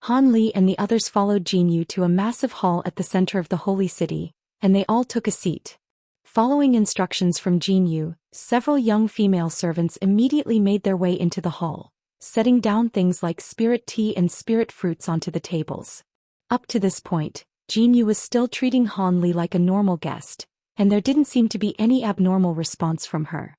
Han Li and the others followed Jinyu to a massive hall at the center of the holy city, and they all took a seat. Following instructions from Jinyu, several young female servants immediately made their way into the hall, setting down things like spirit tea and spirit fruits onto the tables. Up to this point, Jinyu was still treating Han Li like a normal guest, and there didn't seem to be any abnormal response from her.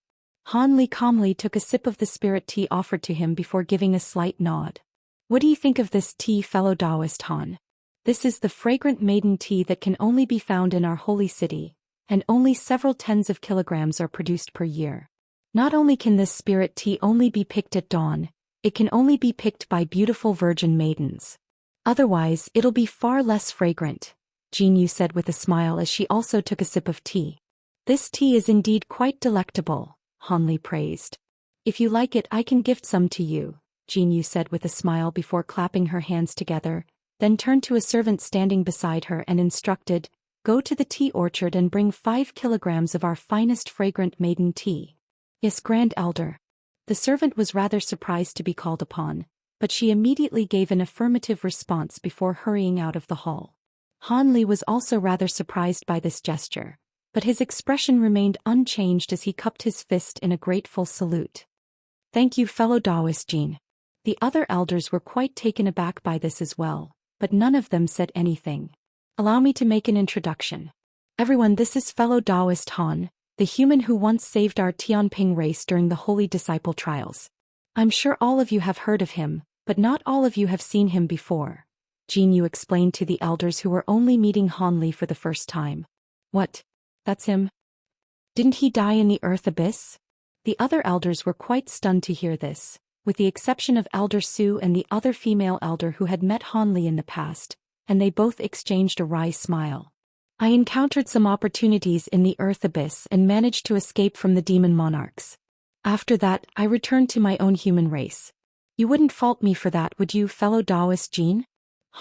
Han Li calmly took a sip of the spirit tea offered to him before giving a slight nod. What do you think of this tea, fellow Taoist Han? This is the fragrant maiden tea that can only be found in our holy city, and only several tens of kilograms are produced per year. Not only can this spirit tea only be picked at dawn, it can only be picked by beautiful virgin maidens. Otherwise, it'll be far less fragrant, Jinyu said with a smile as she also took a sip of tea. This tea is indeed quite delectable, Han Li praised. If you like it, I can gift some to you, Jinyu said with a smile before clapping her hands together, then turned to a servant standing beside her and instructed, "Go to the tea orchard and bring 5 kilograms of our finest fragrant maiden tea." "Yes, Grand Elder." The servant was rather surprised to be called upon, but she immediately gave an affirmative response before hurrying out of the hall. Han Li was also rather surprised by this gesture, but his expression remained unchanged as he cupped his fist in a grateful salute. "Thank you, fellow Taoist Jin." The other elders were quite taken aback by this as well, but none of them said anything. "Allow me to make an introduction. Everyone, this is fellow Taoist Han, the human who once saved our Tianping race during the Holy Disciple trials. I'm sure all of you have heard of him, but not all of you have seen him before," Jinyu explained to the elders who were only meeting Han Li for the first time. "What? That's him? Didn't he die in the earth abyss?" The other elders were quite stunned to hear this, with the exception of Elder Su and the other female elder who had met Han Li in the past, and they both exchanged a wry smile. "I encountered some opportunities in the earth abyss and managed to escape from the demon monarchs. After that, I returned to my own human race. You wouldn't fault me for that, would you, fellow Taoist Jin?"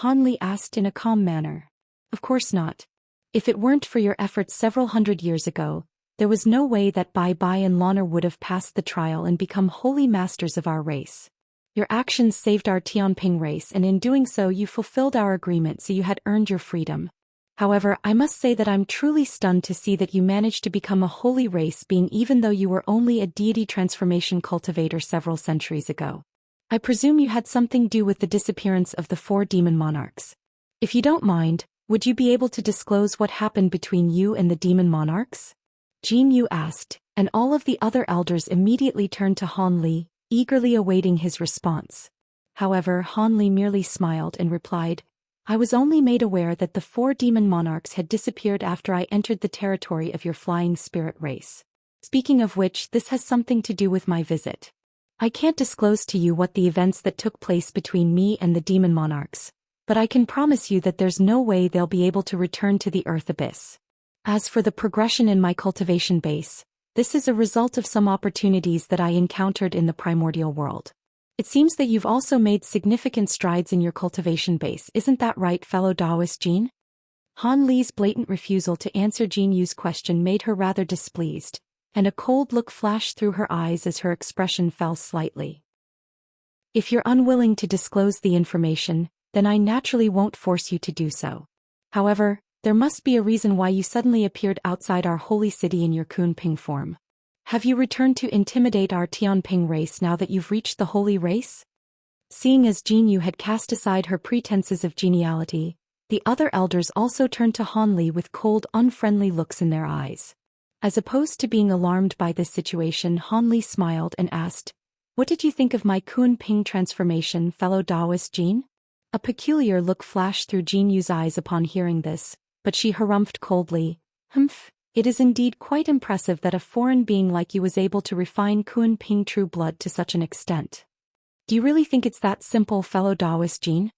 Han Li asked in a calm manner. "Of course not. If it weren't for your efforts several hundred years ago, there was no way that Bai Bai and Loner would have passed the trial and become holy masters of our race. Your actions saved our Tianping race, and in doing so you fulfilled our agreement, so you had earned your freedom. However, I must say that I'm truly stunned to see that you managed to become a holy race being even though you were only a deity transformation cultivator several centuries ago. I presume you had something to do with the disappearance of the 4 demon monarchs. If you don't mind, would you be able to disclose what happened between you and the demon monarchs?" Jinyu asked, and all of the other elders immediately turned to Han Li, eagerly awaiting his response. However, Han Li merely smiled and replied, "I was only made aware that the 4 demon monarchs had disappeared after I entered the territory of your flying spirit race. Speaking of which, this has something to do with my visit. I can't disclose to you what the events that took place between me and the demon monarchs, but I can promise you that there's no way they'll be able to return to the earth abyss. As for the progression in my cultivation base, this is a result of some opportunities that I encountered in the primordial world. It seems that you've also made significant strides in your cultivation base, isn't that right, fellow Taoist Jin?" Han Li's blatant refusal to answer Jinyu's question made her rather displeased, and a cold look flashed through her eyes as her expression fell slightly. "If you're unwilling to disclose the information, then I naturally won't force you to do so. However, there must be a reason why you suddenly appeared outside our holy city in your Kunping form. Have you returned to intimidate our Tianping race now that you've reached the holy race?" Seeing as Jinyu had cast aside her pretenses of geniality, the other elders also turned to Han Li with cold, unfriendly looks in their eyes. As opposed to being alarmed by this situation, Han Li smiled and asked, "What did you think of my Kunping transformation, fellow Taoist Jin?" A peculiar look flashed through Jinyu's eyes upon hearing this, but she harumphed coldly, "Humph, it is indeed quite impressive that a foreign being like you was able to refine Kunping true blood to such an extent. Do you really think it's that simple, fellow Taoist Jin?"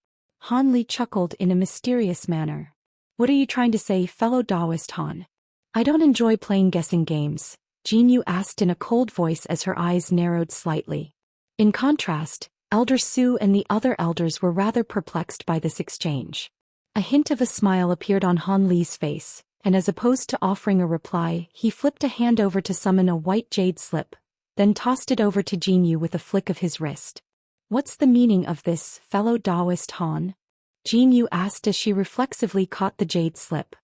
Han Li chuckled in a mysterious manner. "What are you trying to say, fellow Taoist Han?" "I don't enjoy playing guessing games," Jinyu asked in a cold voice as her eyes narrowed slightly. In contrast, Elder Su and the other elders were rather perplexed by this exchange. A hint of a smile appeared on Han Li's face, and as opposed to offering a reply, he flipped a hand over to summon a white jade slip, then tossed it over to Jinyu with a flick of his wrist. What's the meaning of this, fellow Taoist Han? Jin Yu asked as she reflexively caught the jade slip.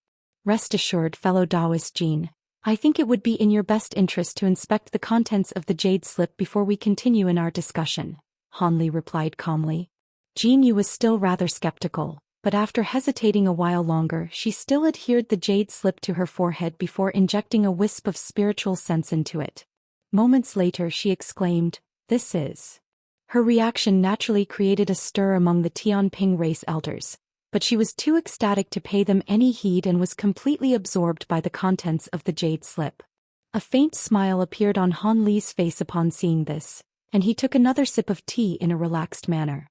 Rest assured, fellow Taoist Jin, I think it would be in your best interest to inspect the contents of the jade slip before we continue in our discussion, Han Li replied calmly. Jin Yu was still rather skeptical, but after hesitating a while longer she still adhered the jade slip to her forehead before injecting a wisp of spiritual sense into it. Moments later she exclaimed, "This is..." Her reaction naturally created a stir among the Tianping race elders, but she was too ecstatic to pay them any heed and was completely absorbed by the contents of the jade slip. A faint smile appeared on Han Li's face upon seeing this, and he took another sip of tea in a relaxed manner.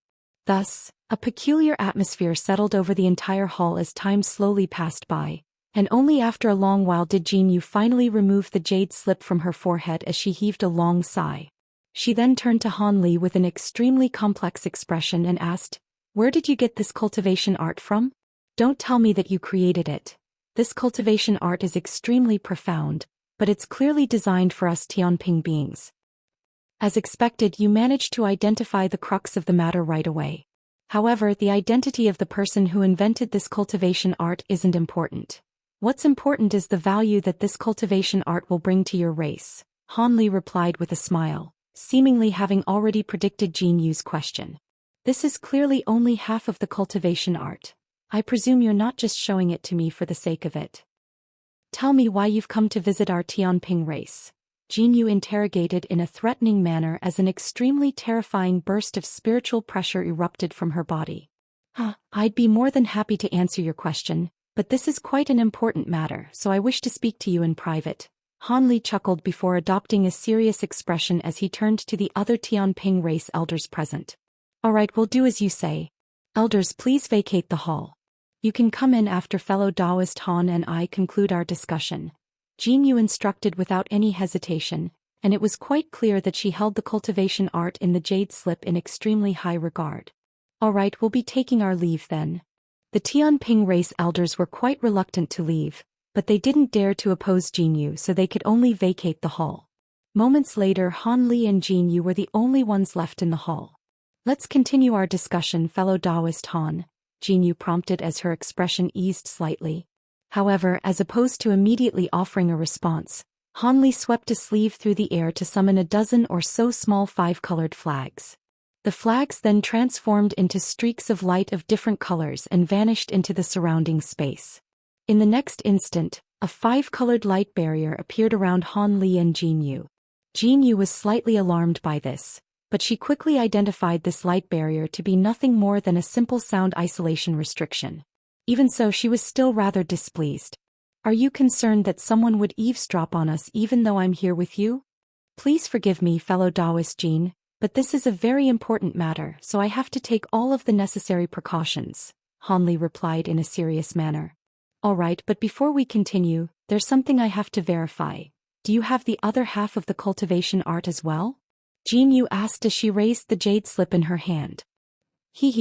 Thus, a peculiar atmosphere settled over the entire hall as time slowly passed by, and only after a long while did Jin Yu finally remove the jade slip from her forehead as she heaved a long sigh. She then turned to Han Li with an extremely complex expression and asked, "Where did you get this cultivation art from? Don't tell me that you created it. This cultivation art is extremely profound, but it's clearly designed for us Tianping beings." As expected, you managed to identify the crux of the matter right away. However, the identity of the person who invented this cultivation art isn't important. What's important is the value that this cultivation art will bring to your race, Han Li replied with a smile, seemingly having already predicted Jin Yu's question. This is clearly only half of the cultivation art. I presume you're not just showing it to me for the sake of it. Tell me why you've come to visit our Tianping race, Jin Yu interrogated in a threatening manner as an extremely terrifying burst of spiritual pressure erupted from her body. I'd be more than happy to answer your question, but this is quite an important matter, so I wish to speak to you in private. Han Li chuckled before adopting a serious expression as he turned to the other Tianping race elders present. All right, we'll do as you say. Elders, please vacate the hall. You can come in after fellow Taoist Han and I conclude our discussion, Jin Yu instructed without any hesitation, and it was quite clear that she held the cultivation art in the jade slip in extremely high regard. All right, we'll be taking our leave then. The Tianping race elders were quite reluctant to leave, but they didn't dare to oppose Jin Yu, so they could only vacate the hall. Moments later, Han Li and Jin Yu were the only ones left in the hall. Let's continue our discussion, fellow Taoist Han, Jin Yu prompted as her expression eased slightly. However, as opposed to immediately offering a response, Han Li swept a sleeve through the air to summon a dozen or so small five-colored flags. The flags then transformed into streaks of light of different colors and vanished into the surrounding space. In the next instant, a five-colored light barrier appeared around Han Li and Jin Yu. Jin Yu was slightly alarmed by this, but she quickly identified this light barrier to be nothing more than a simple sound isolation restriction. Even so, she was still rather displeased. Are you concerned that someone would eavesdrop on us even though I'm here with you? Please forgive me, fellow Taoist Jin, but this is a very important matter, so I have to take all of the necessary precautions, Han Li replied in a serious manner. All right, but before we continue, there's something I have to verify. Do you have the other half of the cultivation art as well? Jin Yu asked as she raised the jade slip in her hand.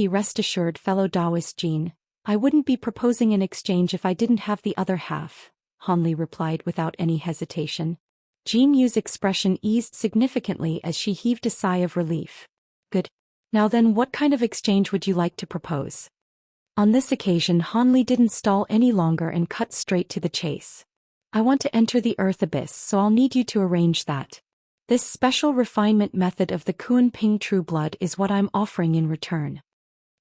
Rest assured, fellow Taoist Jin, I wouldn't be proposing an exchange if I didn't have the other half, Han Li replied without any hesitation. Jin Yu's expression eased significantly as she heaved a sigh of relief. Good. Now then, what kind of exchange would you like to propose? On this occasion, Han Li didn't stall any longer and cut straight to the chase. I want to enter the earth abyss, so I'll need you to arrange that. This special refinement method of the Kun Ping True Blood is what I'm offering in return.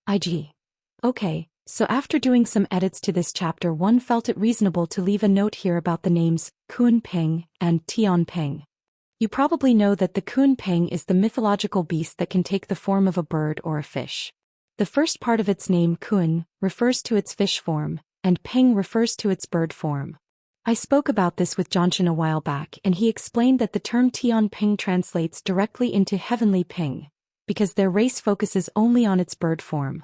Okay, so after doing some edits to this chapter, one felt it reasonable to leave a note here about the names Kun Ping and Tianping. You probably know that the Kun Ping is the mythological beast that can take the form of a bird or a fish. The first part of its name, Kun, refers to its fish form, and Ping refers to its bird form. I spoke about this with Zhou Xian a while back, and he explained that the term Tianping translates directly into heavenly Ping, because their race focuses only on its bird form.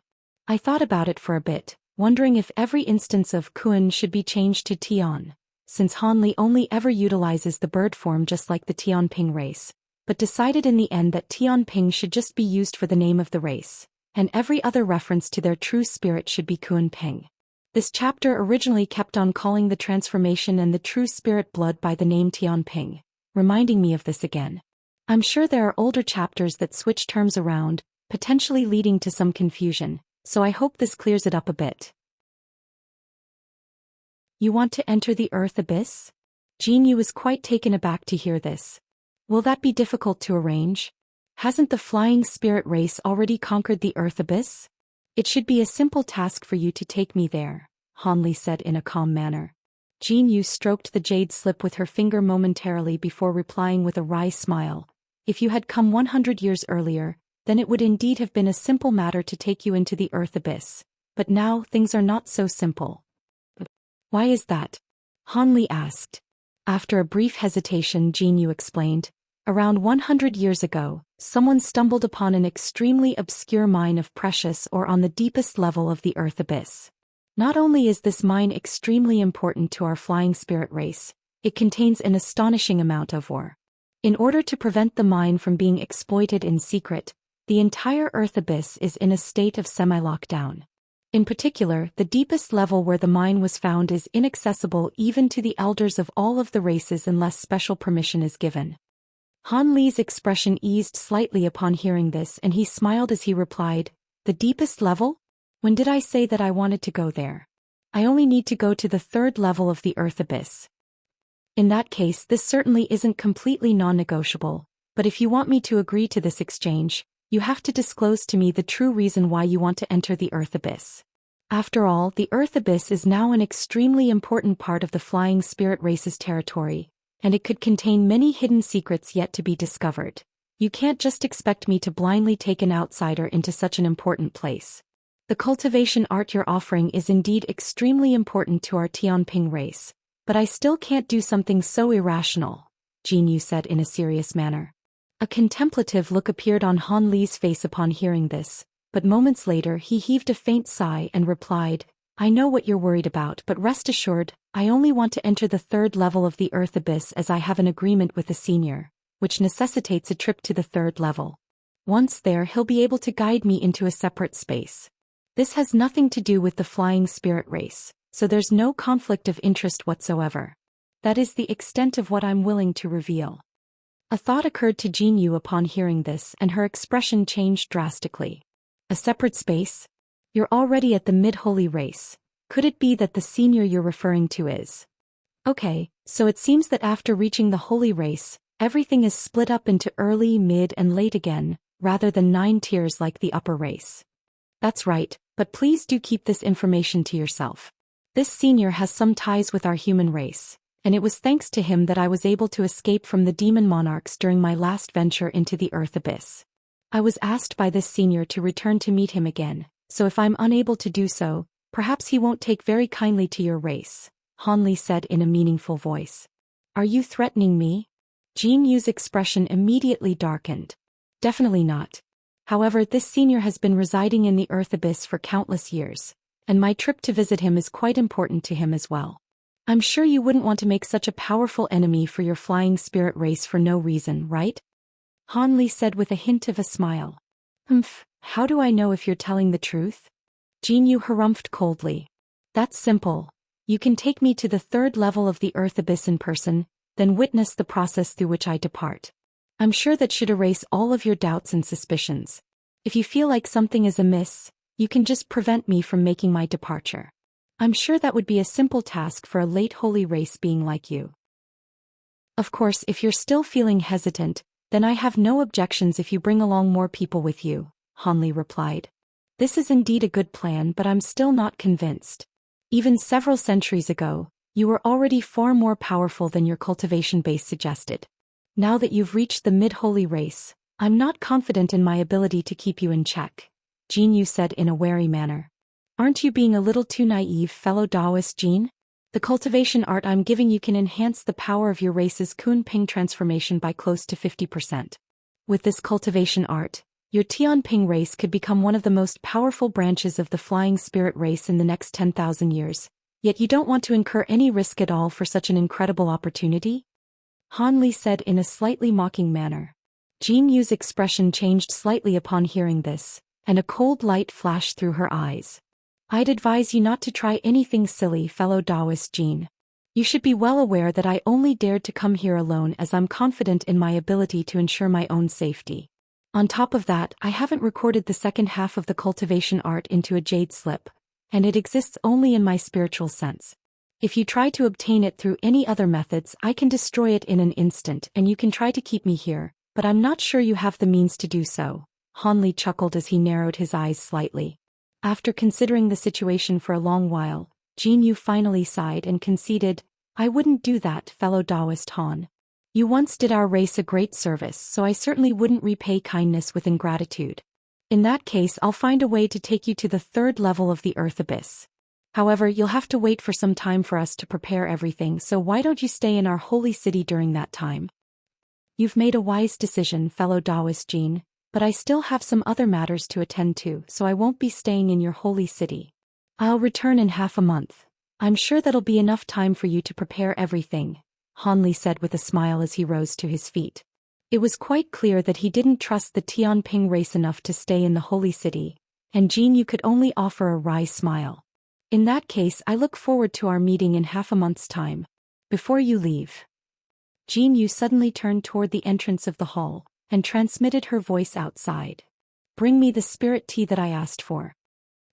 I thought about it for a bit, wondering if every instance of Kun should be changed to Tian, since Han Li only ever utilizes the bird form just like the Tianping race, but decided in the end that Tianping should just be used for the name of the race, and every other reference to their true spirit should be Kun Ping. This chapter originally kept on calling the transformation and the true spirit blood by the name Tianping, reminding me of this again. I'm sure there are older chapters that switch terms around, potentially leading to some confusion, so I hope this clears it up a bit. You want to enter the Earth Abyss? Jinyu was quite taken aback to hear this. Will that be difficult to arrange? Hasn't the flying spirit race already conquered the Earth Abyss? It should be a simple task for you to take me there, Han Li said in a calm manner. Jinyu stroked the jade slip with her finger momentarily before replying with a wry smile. If you had come 100 years earlier, then it would indeed have been a simple matter to take you into the Earth Abyss. But now things are not so simple. Why is that? Han Li asked. After a brief hesitation, Jinyu explained. Around 100 years ago, someone stumbled upon an extremely obscure mine of precious ore on the deepest level of the Earth Abyss. Not only is this mine extremely important to our flying spirit race, it contains an astonishing amount of ore. In order to prevent the mine from being exploited in secret, the entire Earth Abyss is in a state of semi-lockdown. In particular, the deepest level where the mine was found is inaccessible even to the elders of all of the races unless special permission is given. Han Li's expression eased slightly upon hearing this, and he smiled as he replied, "The deepest level? When did I say that I wanted to go there? I only need to go to the third level of the Earth Abyss." In that case, this certainly isn't completely non-negotiable, but if you want me to agree to this exchange, you have to disclose to me the true reason why you want to enter the Earth Abyss. After all, the Earth Abyss is now an extremely important part of the flying spirit race's territory, and it could contain many hidden secrets yet to be discovered. You can't just expect me to blindly take an outsider into such an important place. The cultivation art you're offering is indeed extremely important to our Tianping race, but I still can't do something so irrational, Jinyu said in a serious manner. A contemplative look appeared on Han Li's face upon hearing this, but moments later he heaved a faint sigh and replied, "I know what you're worried about, but rest assured, I only want to enter the third level of the Earth Abyss as I have an agreement with the senior, which necessitates a trip to the third level. Once there, he'll be able to guide me into a separate space. This has nothing to do with the flying spirit race, so there's no conflict of interest whatsoever. That is the extent of what I'm willing to reveal." A thought occurred to Jinyu upon hearing this, and her expression changed drastically. A separate space? You're already at the mid-holy race. Could it be that the senior you're referring to is? Okay, so it seems that after reaching the holy race, everything is split up into early, mid, and late again, rather than 9 tiers like the upper race. That's right, but please do keep this information to yourself. This senior has some ties with our human race, and it was thanks to him that I was able to escape from the demon monarchs during my last venture into the Earth Abyss. I was asked by this senior to return to meet him again, so if I'm unable to do so, perhaps he won't take very kindly to your race, Han Li said in a meaningful voice. Are you threatening me? Jinyu's expression immediately darkened. Definitely not. However, this senior has been residing in the Earth Abyss for countless years, and my trip to visit him is quite important to him as well. I'm sure you wouldn't want to make such a powerful enemy for your flying spirit race for no reason, right? Han Li said with a hint of a smile. How do I know if you're telling the truth? Jinyu harumphed coldly. That's simple. You can take me to the third level of the Earth Abyss in person, then witness the process through which I depart. I'm sure that should erase all of your doubts and suspicions. If you feel like something is amiss, you can just prevent me from making my departure. I'm sure that would be a simple task for a late holy race being like you. Of course, if you're still feeling hesitant, then I have no objections if you bring along more people with you, Han Li replied. This is indeed a good plan, but I'm still not convinced. Even several centuries ago, you were already far more powerful than your cultivation base suggested. Now that you've reached the mid-holy race, I'm not confident in my ability to keep you in check, Jinyu said in a wary manner. Aren't you being a little too naive, fellow Taoist Jin? The cultivation art I'm giving you can enhance the power of your race's Kunping transformation by close to 50%. With this cultivation art, your Tianping race could become one of the most powerful branches of the flying spirit race in the next 10,000 years, yet you don't want to incur any risk at all for such an incredible opportunity? Han Li said in a slightly mocking manner. Jinyu's expression changed slightly upon hearing this, and a cold light flashed through her eyes. I'd advise you not to try anything silly, fellow Taoist Jin. You should be well aware that I only dared to come here alone as I'm confident in my ability to ensure my own safety. On top of that, I haven't recorded the second half of the cultivation art into a jade slip, and it exists only in my spiritual sense. If you try to obtain it through any other methods, I can destroy it in an instant and you can try to keep me here, but I'm not sure you have the means to do so." Han Li chuckled as he narrowed his eyes slightly. After considering the situation for a long while, Jin Yu finally sighed and conceded, "I wouldn't do that, fellow Taoist Han. You once did our race a great service, so I certainly wouldn't repay kindness with ingratitude. In that case, I'll find a way to take you to the third level of the Earth Abyss. However, you'll have to wait for some time for us to prepare everything, so why don't you stay in our holy city during that time?" "You've made a wise decision, fellow Taoist Jin, but I still have some other matters to attend to, so I won't be staying in your holy city. I'll return in half a month. I'm sure that'll be enough time for you to prepare everything," Han Li said with a smile as he rose to his feet. It was quite clear that he didn't trust the Tianping race enough to stay in the holy city, and Jin Yu could only offer a wry smile. "In that case, I look forward to our meeting in half a month's time. Before you leave." Jin Yu suddenly turned toward the entrance of the hall and transmitted her voice outside. "Bring me the spirit tea that I asked for."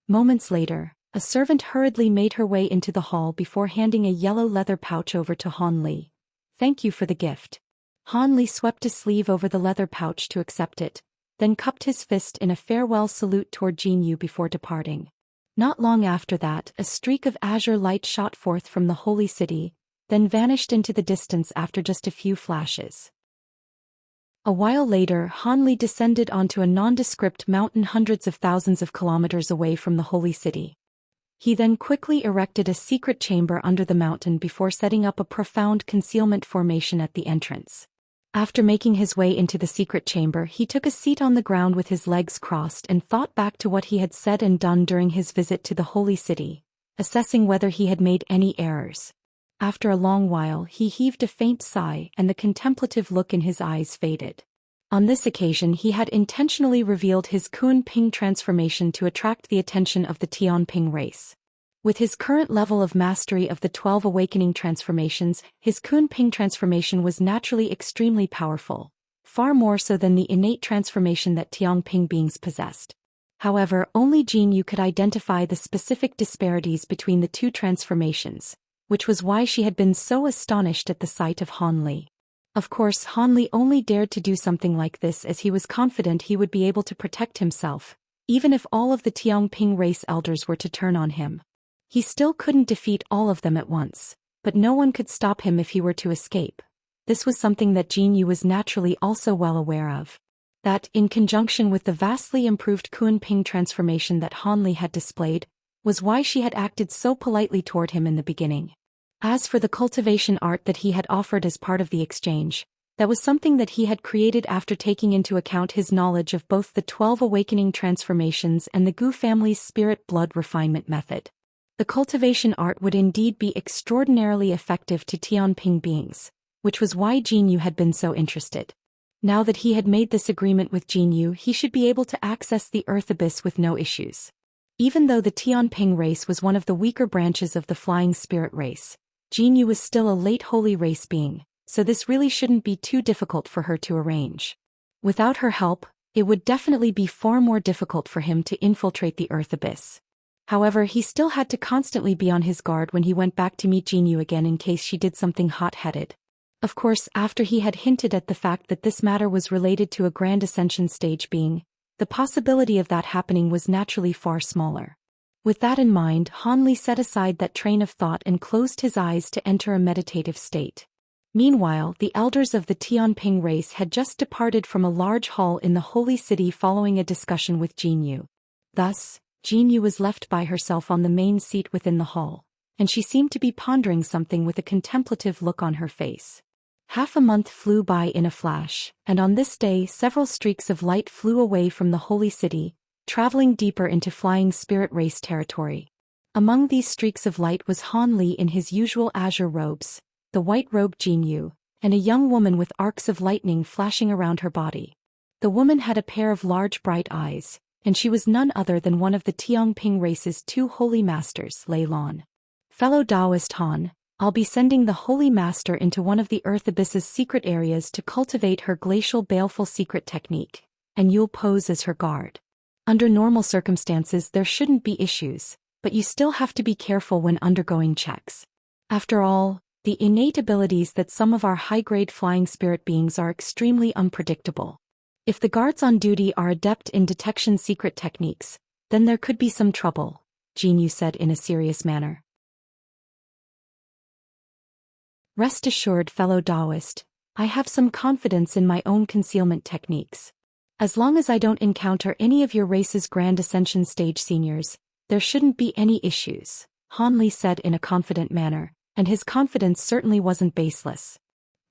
Moments later, a servant hurriedly made her way into the hall before handing a yellow leather pouch over to Han Li. "Thank you for the gift." Han Li swept a sleeve over the leather pouch to accept it, then cupped his fist in a farewell salute toward Jin Yu before departing. Not long after that, a streak of azure light shot forth from the holy city, then vanished into the distance after just a few flashes. A while later, Han Li descended onto a nondescript mountain hundreds of thousands of kilometers away from the holy city. He then quickly erected a secret chamber under the mountain before setting up a profound concealment formation at the entrance. After making his way into the secret chamber, he took a seat on the ground with his legs crossed and thought back to what he had said and done during his visit to the holy city, assessing whether he had made any errors. After a long while, he heaved a faint sigh and the contemplative look in his eyes faded. On this occasion, he had intentionally revealed his Kunping transformation to attract the attention of the Tianping race. With his current level of mastery of the 12 awakening transformations, his Kunping transformation was naturally extremely powerful, far more so than the innate transformation that Tianping beings possessed. However, only Jin Yu could identify the specific disparities between the two transformations, which was why she had been so astonished at the sight of Han Li. Of course, Han Li only dared to do something like this as he was confident he would be able to protect himself, even if all of the Tianping race elders were to turn on him. He still couldn't defeat all of them at once, but no one could stop him if he were to escape. This was something that Jin Yu was naturally also well aware of. That, in conjunction with the vastly improved Kunping transformation that Han Li had displayed, was why she had acted so politely toward him in the beginning. As for the cultivation art that he had offered as part of the exchange, that was something that he had created after taking into account his knowledge of both the 12 awakening transformations and the Gu family's spirit blood refinement method. The cultivation art would indeed be extraordinarily effective to Tianping beings, which was why Jin Yu had been so interested. Now that he had made this agreement with Jin Yu, he should be able to access the Earth Abyss with no issues. Even though the Tianping race was one of the weaker branches of the flying spirit race, Jin Yu was still a late holy race being, so this really shouldn't be too difficult for her to arrange. Without her help, it would definitely be far more difficult for him to infiltrate the Earth Abyss. However, he still had to constantly be on his guard when he went back to meet Jin Yu again in case she did something hot-headed. Of course, after he had hinted at the fact that this matter was related to a Grand Ascension stage being, the possibility of that happening was naturally far smaller. With that in mind, Han Li set aside that train of thought and closed his eyes to enter a meditative state. Meanwhile, the elders of the Tianping race had just departed from a large hall in the holy city following a discussion with Jin Yu. Thus, Jin Yu was left by herself on the main seat within the hall, and she seemed to be pondering something with a contemplative look on her face. Half a month flew by in a flash, and on this day several streaks of light flew away from the holy city, traveling deeper into flying spirit race territory. Among these streaks of light was Han Li in his usual azure robes, the white-robed Jin Yu, and a young woman with arcs of lightning flashing around her body. The woman had a pair of large bright eyes, and she was none other than one of the Tianping race's two holy masters, Lei Lan. "Fellow Taoist Han, I'll be sending the holy master into one of the Earth Abyss's secret areas to cultivate her glacial baleful secret technique," and you'll pose as her guard. Under normal circumstances there shouldn't be issues, but you still have to be careful when undergoing checks. After all, the innate abilities that some of our high-grade flying spirit beings are extremely unpredictable. If the guards on duty are adept in detection secret techniques, then there could be some trouble, Jinyu said in a serious manner. Rest assured, fellow Taoist, I have some confidence in my own concealment techniques. As long as I don't encounter any of your race's Grand Ascension stage seniors, there shouldn't be any issues, Han Li said in a confident manner, and his confidence certainly wasn't baseless.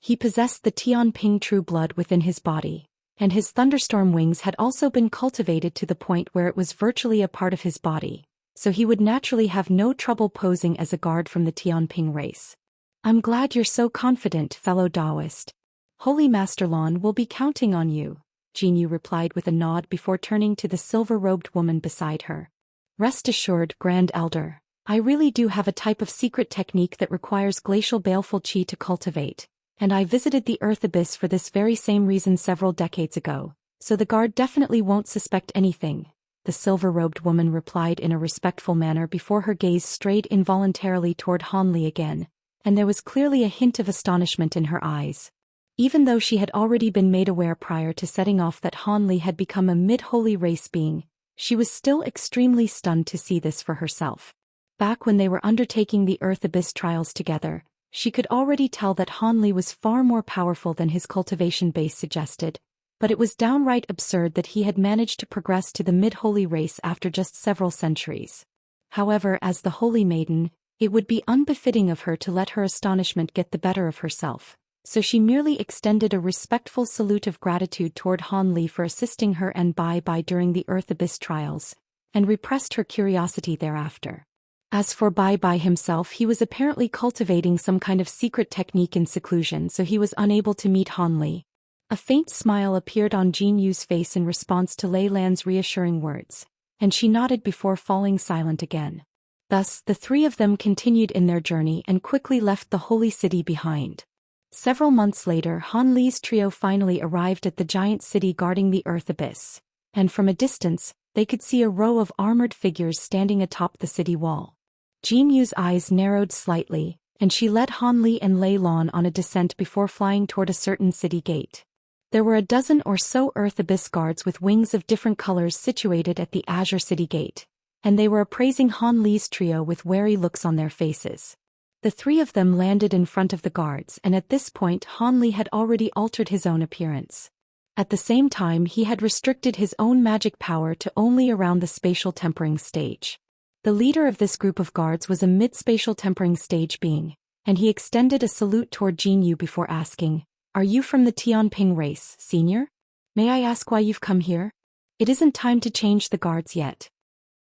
He possessed the Tianping true blood within his body, and his thunderstorm wings had also been cultivated to the point where it was virtually a part of his body, so he would naturally have no trouble posing as a guard from the Tianping race. I'm glad you're so confident, fellow Taoist. Holy Master Lan will be counting on you, Jinyu replied with a nod before turning to the silver-robed woman beside her. Rest assured, Grand Elder, I really do have a type of secret technique that requires glacial baleful qi to cultivate, and I visited the Earth Abyss for this very same reason several decades ago, so the guard definitely won't suspect anything, the silver-robed woman replied in a respectful manner before her gaze strayed involuntarily toward Han Li again, and there was clearly a hint of astonishment in her eyes. Even though she had already been made aware prior to setting off that Han Li had become a mid-holy race being, she was still extremely stunned to see this for herself. Back when they were undertaking the Earth Abyss trials together, she could already tell that Han Li was far more powerful than his cultivation base suggested, but it was downright absurd that he had managed to progress to the mid-holy race after just several centuries. However, as the Holy Maiden, it would be unbefitting of her to let her astonishment get the better of herself, so she merely extended a respectful salute of gratitude toward Han Li for assisting her and Bai during the Earth Abyss trials, and repressed her curiosity thereafter. As for Bai himself, he was apparently cultivating some kind of secret technique in seclusion, so he was unable to meet Han Li. A faint smile appeared on Jinyu's face in response to Lei Lan's reassuring words, and she nodded before falling silent again. Thus, the three of them continued in their journey and quickly left the holy city behind. Several months later, Han Li's trio finally arrived at the giant city guarding the Earth Abyss, and from a distance, they could see a row of armored figures standing atop the city wall. Jinyu's eyes narrowed slightly, and she led Han Li and Lei Lan on a descent before flying toward a certain city gate. There were a dozen or so Earth Abyss guards with wings of different colors situated at the Azure City Gate, and they were appraising Han Li's trio with wary looks on their faces. The three of them landed in front of the guards, and at this point Han Li had already altered his own appearance. At the same time, he had restricted his own magic power to only around the spatial tempering stage. The leader of this group of guards was a mid-spatial tempering stage being, and he extended a salute toward Jinyu before asking, "Are you from the Tianping race, senior? May I ask why you've come here? It isn't time to change the guards yet."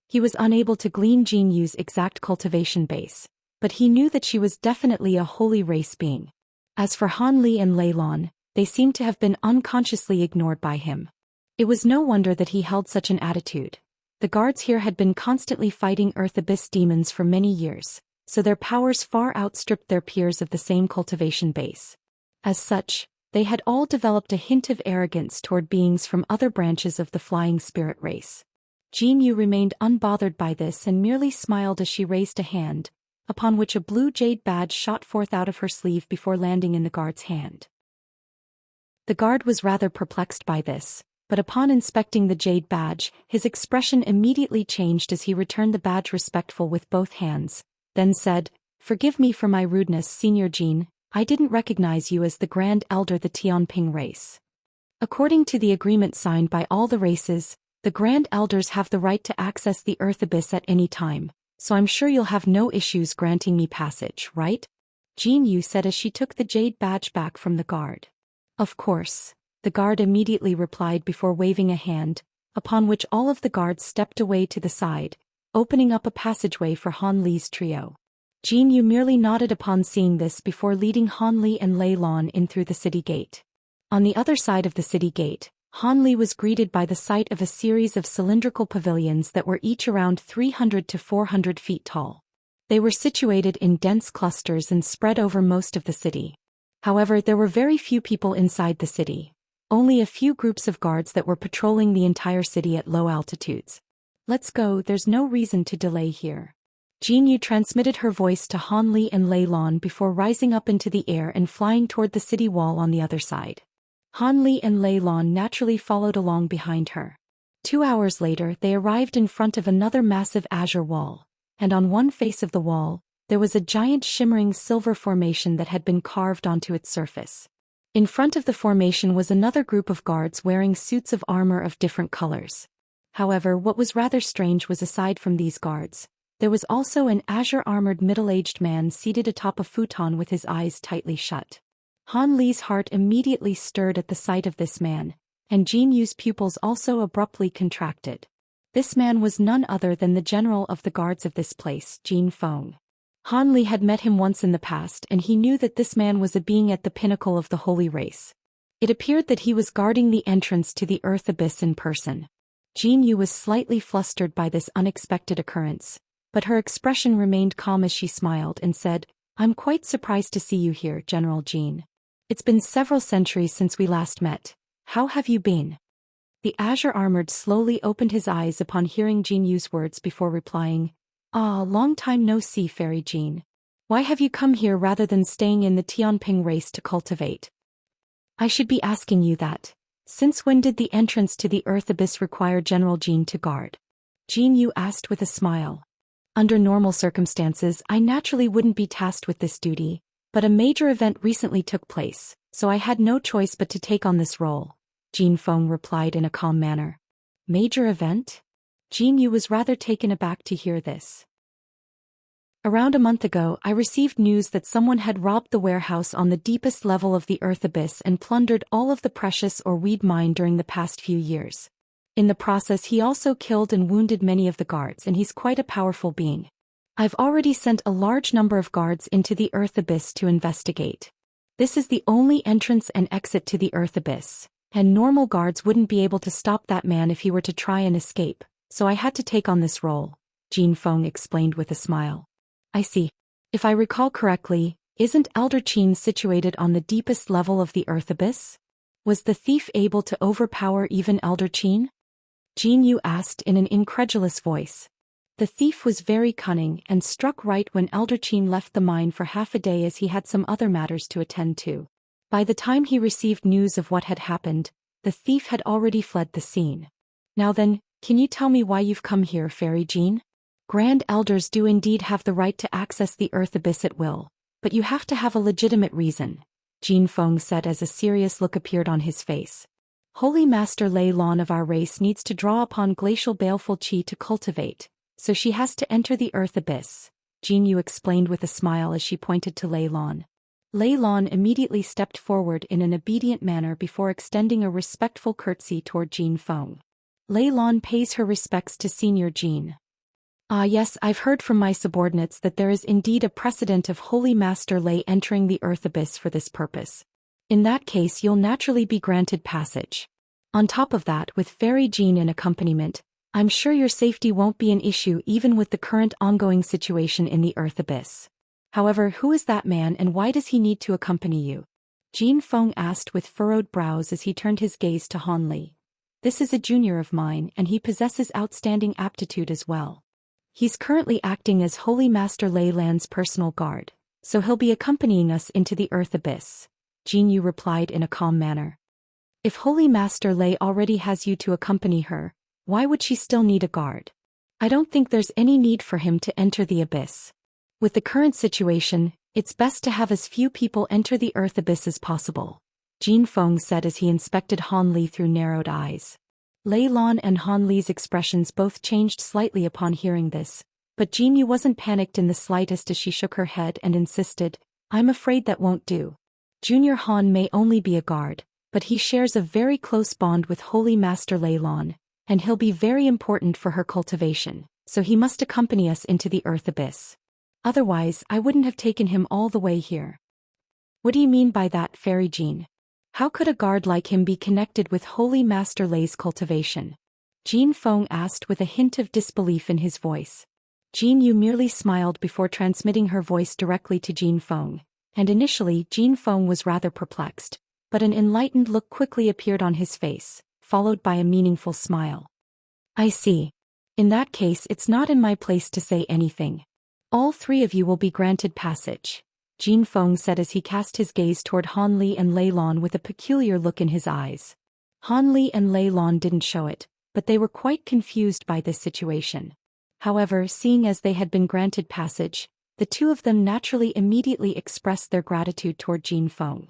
He was unable to glean Jinyu's exact cultivation base, but he knew that she was definitely a holy race being. As for Han Li and Lei Lan, they seemed to have been unconsciously ignored by him. It was no wonder that he held such an attitude. The guards here had been constantly fighting Earth Abyss demons for many years, so their powers far outstripped their peers of the same cultivation base. As such, they had all developed a hint of arrogance toward beings from other branches of the flying spirit race. Jinyu remained unbothered by this and merely smiled as she raised a hand, upon which a blue jade badge shot forth out of her sleeve before landing in the guard's hand. The guard was rather perplexed by this, but upon inspecting the jade badge, his expression immediately changed as he returned the badge respectful with both hands, then said, "Forgive me for my rudeness, Senior Jin, I didn't recognize you as the Grand Elder the Tianping race. According to the agreement signed by all the races, the Grand Elders have the right to access the Earth Abyss at any time, so I'm sure you'll have no issues granting me passage, right?" Jinyu said as she took the jade badge back from the guard. "Of course," the guard immediately replied before waving a hand, upon which all of the guards stepped away to the side, opening up a passageway for Han Li's trio. Jinyu merely nodded upon seeing this before leading Han Li and Lei Lan in through the city gate. On the other side of the city gate, Han Li was greeted by the sight of a series of cylindrical pavilions that were each around 300 to 400 feet tall. They were situated in dense clusters and spread over most of the city. However, there were very few people inside the city. only a few groups of guards that were patrolling the entire city at low altitudes. Let's go, there's no reason to delay here. Jin Yu transmitted her voice to Han Li and Lei Lan before rising up into the air and flying toward the city wall on the other side. Han Li and Lei Lan naturally followed along behind her. 2 hours later, they arrived in front of another massive azure wall, and on one face of the wall, there was a giant shimmering silver formation that had been carved onto its surface. In front of the formation was another group of guards wearing suits of armor of different colors. However, what was rather strange was aside from these guards, there was also an azure-armored middle-aged man seated atop a futon with his eyes tightly shut. Han Li's heart immediately stirred at the sight of this man, and Jin Yu's pupils also abruptly contracted. This man was none other than the general of the guards of this place, Jin Feng. Han Li had met him once in the past and he knew that this man was a being at the pinnacle of the holy race. It appeared that he was guarding the entrance to the Earth Abyss in person. Jin Yu was slightly flustered by this unexpected occurrence, but her expression remained calm as she smiled and said, "I'm quite surprised to see you here, General Jin. It's been several centuries since we last met. How have you been?" The azure-armored slowly opened his eyes upon hearing Jin Yu's words before replying, "Ah, long time no see, Fairy Jin. Why have you come here rather than staying in the Tianping race to cultivate?" "I should be asking you that. Since when did the entrance to the Earth Abyss require General Jin to guard?" Jin Yu asked with a smile. "Under normal circumstances, I naturally wouldn't be tasked with this duty, but a major event recently took place, so I had no choice but to take on this role," Jin Feng replied in a calm manner. "Major event?" Jin Yu was rather taken aback to hear this. "Around a month ago, I received news that someone had robbed the warehouse on the deepest level of the Earth Abyss and plundered all of the precious or weed mine during the past few years. In the process, he also killed and wounded many of the guards, and he's quite a powerful being. I've already sent a large number of guards into the Earth Abyss to investigate. This is the only entrance and exit to the Earth Abyss, and normal guards wouldn't be able to stop that man if he were to try and escape, so I had to take on this role," Jin Feng explained with a smile. "I see. If I recall correctly, isn't Elder Qin situated on the deepest level of the Earth Abyss? Was the thief able to overpower even Elder Qin?" Jin Yu asked in an incredulous voice. The thief was very cunning and struck right when Elder Qin left the mine for half a day as he had some other matters to attend to. By the time he received news of what had happened, the thief had already fled the scene. "Now then, can you tell me why you've come here, Fairy Jin? Grand Elders do indeed have the right to access the Earth Abyss at will, but you have to have a legitimate reason," Jin Feng said as a serious look appeared on his face. "Holy Master Lei Lan of our race needs to draw upon glacial baleful qi to cultivate, so she has to enter the Earth Abyss," Jin Yu explained with a smile as she pointed to Lei Lan. Lei Lan immediately stepped forward in an obedient manner before extending a respectful curtsy toward Jin Feng. Lei Lan pays her respects to Senior Jin. "Ah yes, I've heard from my subordinates that there is indeed a precedent of Holy Master Lei entering the Earth Abyss for this purpose. In that case you'll naturally be granted passage. On top of that, with Fairy Jin in accompaniment, I'm sure your safety won't be an issue even with the current ongoing situation in the Earth Abyss. However, who is that man and why does he need to accompany you?" Jin Feng asked with furrowed brows as he turned his gaze to Han Li. "This is a junior of mine and he possesses outstanding aptitude as well. He's currently acting as Holy Master Lei Lan's personal guard, so he'll be accompanying us into the Earth Abyss," Jin Yu replied in a calm manner. "If Holy Master Lei already has you to accompany her, why would she still need a guard? I don't think there's any need for him to enter the Abyss. With the current situation, it's best to have as few people enter the Earth Abyss as possible," Jin Feng said as he inspected Han Li through narrowed eyes. Lei Lan and Han Li's expressions both changed slightly upon hearing this, but Jin Yu wasn't panicked in the slightest as she shook her head and insisted, "I'm afraid that won't do. Junior Han may only be a guard, but he shares a very close bond with Holy Master Lei Lan, and he'll be very important for her cultivation, so he must accompany us into the Earth Abyss. Otherwise, I wouldn't have taken him all the way here." "What do you mean by that, Fairy Jin? How could a guard like him be connected with Holy Master Lei's cultivation?" Jin Feng asked with a hint of disbelief in his voice. Jin Yu merely smiled before transmitting her voice directly to Jin Feng, and initially Jin Feng was rather perplexed, but an enlightened look quickly appeared on his face, followed by a meaningful smile. I see. In that case, it's not in my place to say anything. All three of you will be granted passage, Jin Feng said as he cast his gaze toward Han Li and Lei Lon with a peculiar look in his eyes. Han Li and Lei Lon didn't show it, but they were quite confused by this situation. However, seeing as they had been granted passage, the two of them naturally immediately expressed their gratitude toward Jin Feng.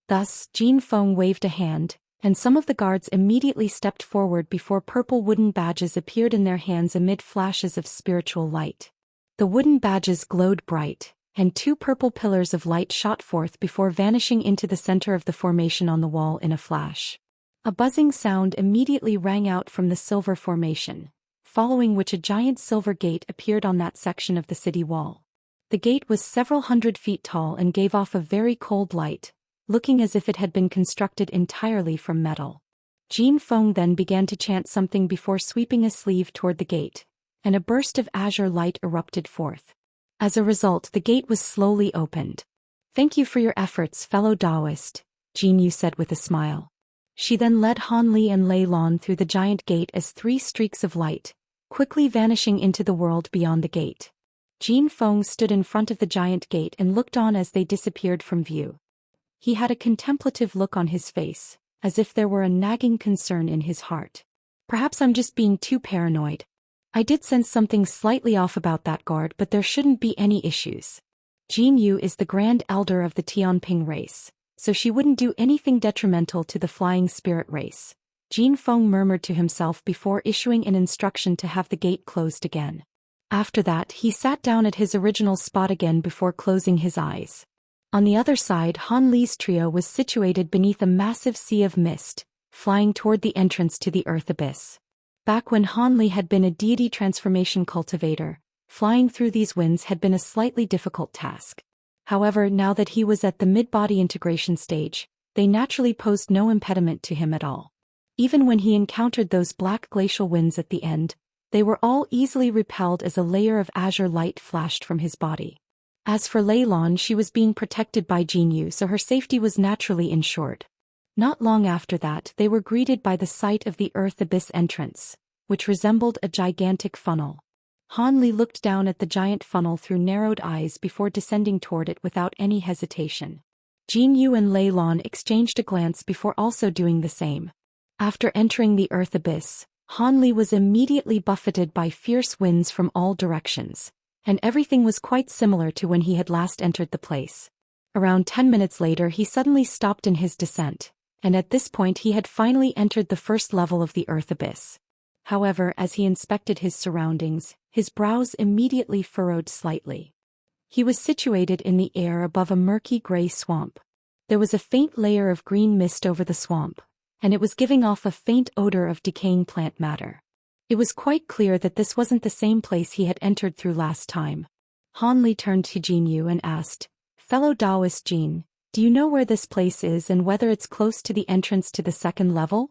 Thus, Jin Feng waved a hand, and some of the guards immediately stepped forward before purple wooden badges appeared in their hands amid flashes of spiritual light. The wooden badges glowed bright, and two purple pillars of light shot forth before vanishing into the center of the formation on the wall in a flash. A buzzing sound immediately rang out from the silver formation, following which a giant silver gate appeared on that section of the city wall. The gate was several hundred feet tall and gave off a very cold light, looking as if it had been constructed entirely from metal. Jin Feng then began to chant something before sweeping a sleeve toward the gate, and a burst of azure light erupted forth. As a result, the gate was slowly opened. Thank you for your efforts, fellow Taoist, Jin Yu said with a smile. She then led Han Li and Lei Lon through the giant gate as three streaks of light, quickly vanishing into the world beyond the gate. Jin Feng stood in front of the giant gate and looked on as they disappeared from view. He had a contemplative look on his face, as if there were a nagging concern in his heart. Perhaps I'm just being too paranoid. I did sense something slightly off about that guard, but there shouldn't be any issues. Jin Yu is the grand elder of the Tianping race, so she wouldn't do anything detrimental to the flying spirit race, Jin Feng murmured to himself before issuing an instruction to have the gate closed again. After that, he sat down at his original spot again before closing his eyes. On the other side, Han Li's trio was situated beneath a massive sea of mist, flying toward the entrance to the Earth Abyss. Back when Han Li had been a deity transformation cultivator, flying through these winds had been a slightly difficult task. However, now that he was at the mid-body integration stage, they naturally posed no impediment to him at all. Even when he encountered those black glacial winds at the end, they were all easily repelled as a layer of azure light flashed from his body. As for Lei Lon, she was being protected by Jin Yu, so her safety was naturally ensured. Not long after that, they were greeted by the sight of the Earth Abyss entrance, which resembled a gigantic funnel. Han Li looked down at the giant funnel through narrowed eyes before descending toward it without any hesitation. Jin Yu and Lei Lon exchanged a glance before also doing the same. After entering the Earth Abyss, Han Li was immediately buffeted by fierce winds from all directions, and everything was quite similar to when he had last entered the place. Around 10 minutes later, he suddenly stopped in his descent, and at this point he had finally entered the first level of the Earth Abyss. However, as he inspected his surroundings, his brows immediately furrowed slightly. He was situated in the air above a murky gray swamp. There was a faint layer of green mist over the swamp, and it was giving off a faint odor of decaying plant matter. It was quite clear that this wasn't the same place he had entered through last time. Han Li turned to Jin Yu and asked, "Fellow Taoist Jin, do you know where this place is and whether it's close to the entrance to the second level?"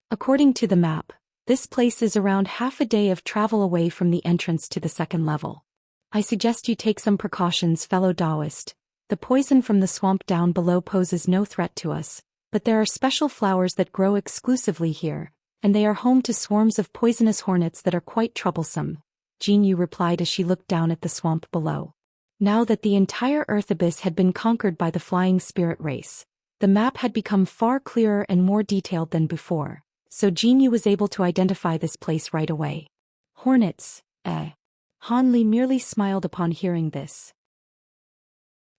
According to the map, this place is around half a day of travel away from the entrance to the second level. I suggest you take some precautions, fellow Taoist. The poison from the swamp down below poses no threat to us, but there are special flowers that grow exclusively here, and they are home to swarms of poisonous hornets that are quite troublesome, Jin Yu replied as she looked down at the swamp below. Now that the entire Earth Abyss had been conquered by the flying spirit race, the map had become far clearer and more detailed than before, so Jin Yu was able to identify this place right away. Hornets, eh? Han Li merely smiled upon hearing this.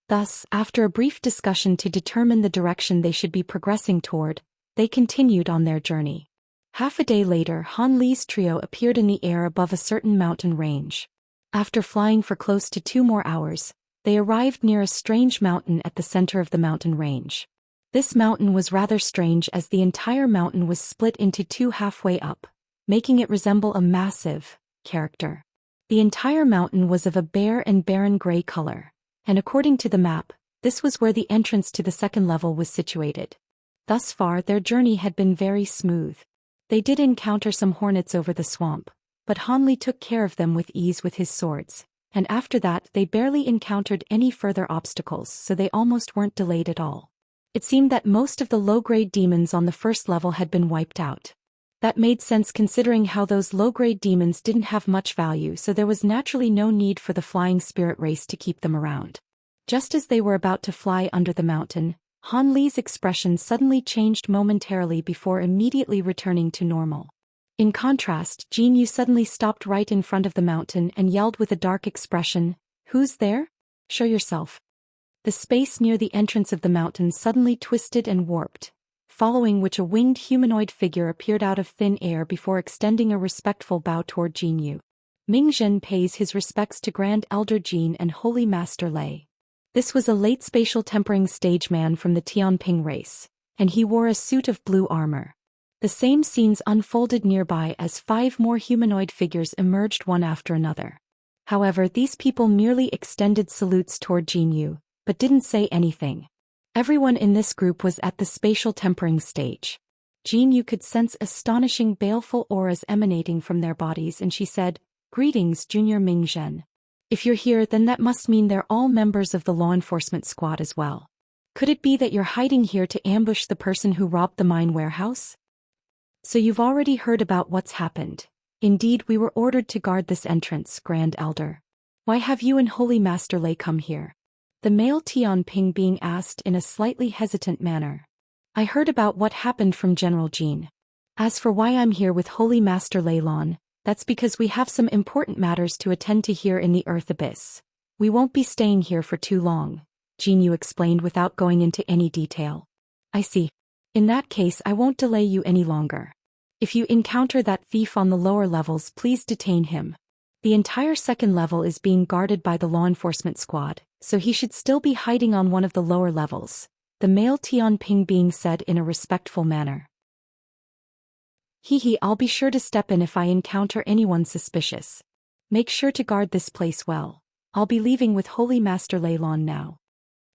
Thus, after a brief discussion to determine the direction they should be progressing toward, they continued on their journey. Half a day later, Han Li's trio appeared in the air above a certain mountain range. After flying for close to 2 more hours, they arrived near a strange mountain at the center of the mountain range. This mountain was rather strange as the entire mountain was split into 2 halfway up, making it resemble a massive character. The entire mountain was of a bare and barren gray color, and according to the map, this was where the entrance to the second level was situated. Thus far, their journey had been very smooth. They did encounter some hornets over the swamp, but Han Li took care of them with ease with his swords, and after that they barely encountered any further obstacles, so they almost weren't delayed at all. It seemed that most of the low-grade demons on the first level had been wiped out. That made sense considering how those low-grade demons didn't have much value, so there was naturally no need for the flying spirit race to keep them around. Just as they were about to fly under the mountain, Han Li's expression suddenly changed momentarily before immediately returning to normal. In contrast, Jin Yu suddenly stopped right in front of the mountain and yelled with a dark expression, "Who's there? Show yourself." The space near the entrance of the mountain suddenly twisted and warped, following which a winged humanoid figure appeared out of thin air before extending a respectful bow toward Jin Yu. Mingzhen pays his respects to Grand Elder Jin and Holy Master Lei. This was a late spatial tempering stage man from the Tianping race, and he wore a suit of blue armor. The same scenes unfolded nearby as 5 more humanoid figures emerged one after another. However, these people merely extended salutes toward Jin Yu, but didn't say anything. Everyone in this group was at the spatial tempering stage. Jin Yu could sense astonishing baleful auras emanating from their bodies, and she said, "Greetings, Junior Mingzhen. If you're here, then that must mean they're all members of the law enforcement squad as well. Could it be that you're hiding here to ambush the person who robbed the mine warehouse? So you've already heard about what's happened. Indeed, we were ordered to guard this entrance, Grand Elder. Why have you and Holy Master Lei come here?" The male Tianping being asked in a slightly hesitant manner. "I heard about what happened from General Jin. As for why I'm here with Holy Master Lei Lan, that's because we have some important matters to attend to here in the Earth Abyss. We won't be staying here for too long," Jin Yu explained without going into any detail. "I see. In that case, I won't delay you any longer. If you encounter that thief on the lower levels, please detain him. The entire second level is being guarded by the law enforcement squad, so he should still be hiding on one of the lower levels," the male Tianping being said in a respectful manner. I'll be sure to step in if I encounter anyone suspicious. Make sure to guard this place well. I'll be leaving with Holy Master Lei Lan now."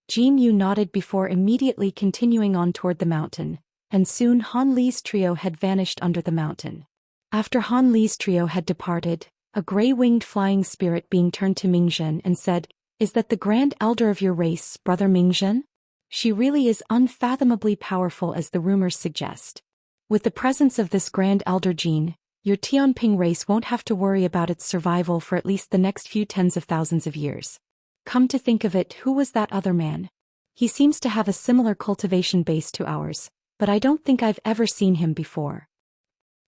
Jin Yu nodded before immediately continuing on toward the mountain, and soon Han Li's trio had vanished under the mountain. After Han Li's trio had departed, a gray-winged flying spirit being turned to Mingzhen and said, "Is that the Grand Elder of your race, Brother Mingzhen? She really is unfathomably powerful as the rumors suggest. With the presence of this Grand Elder Jin, your Tianping race won't have to worry about its survival for at least the next few tens of thousands of years. Come to think of it, who was that other man? He seems to have a similar cultivation base to ours, but I don't think I've ever seen him before."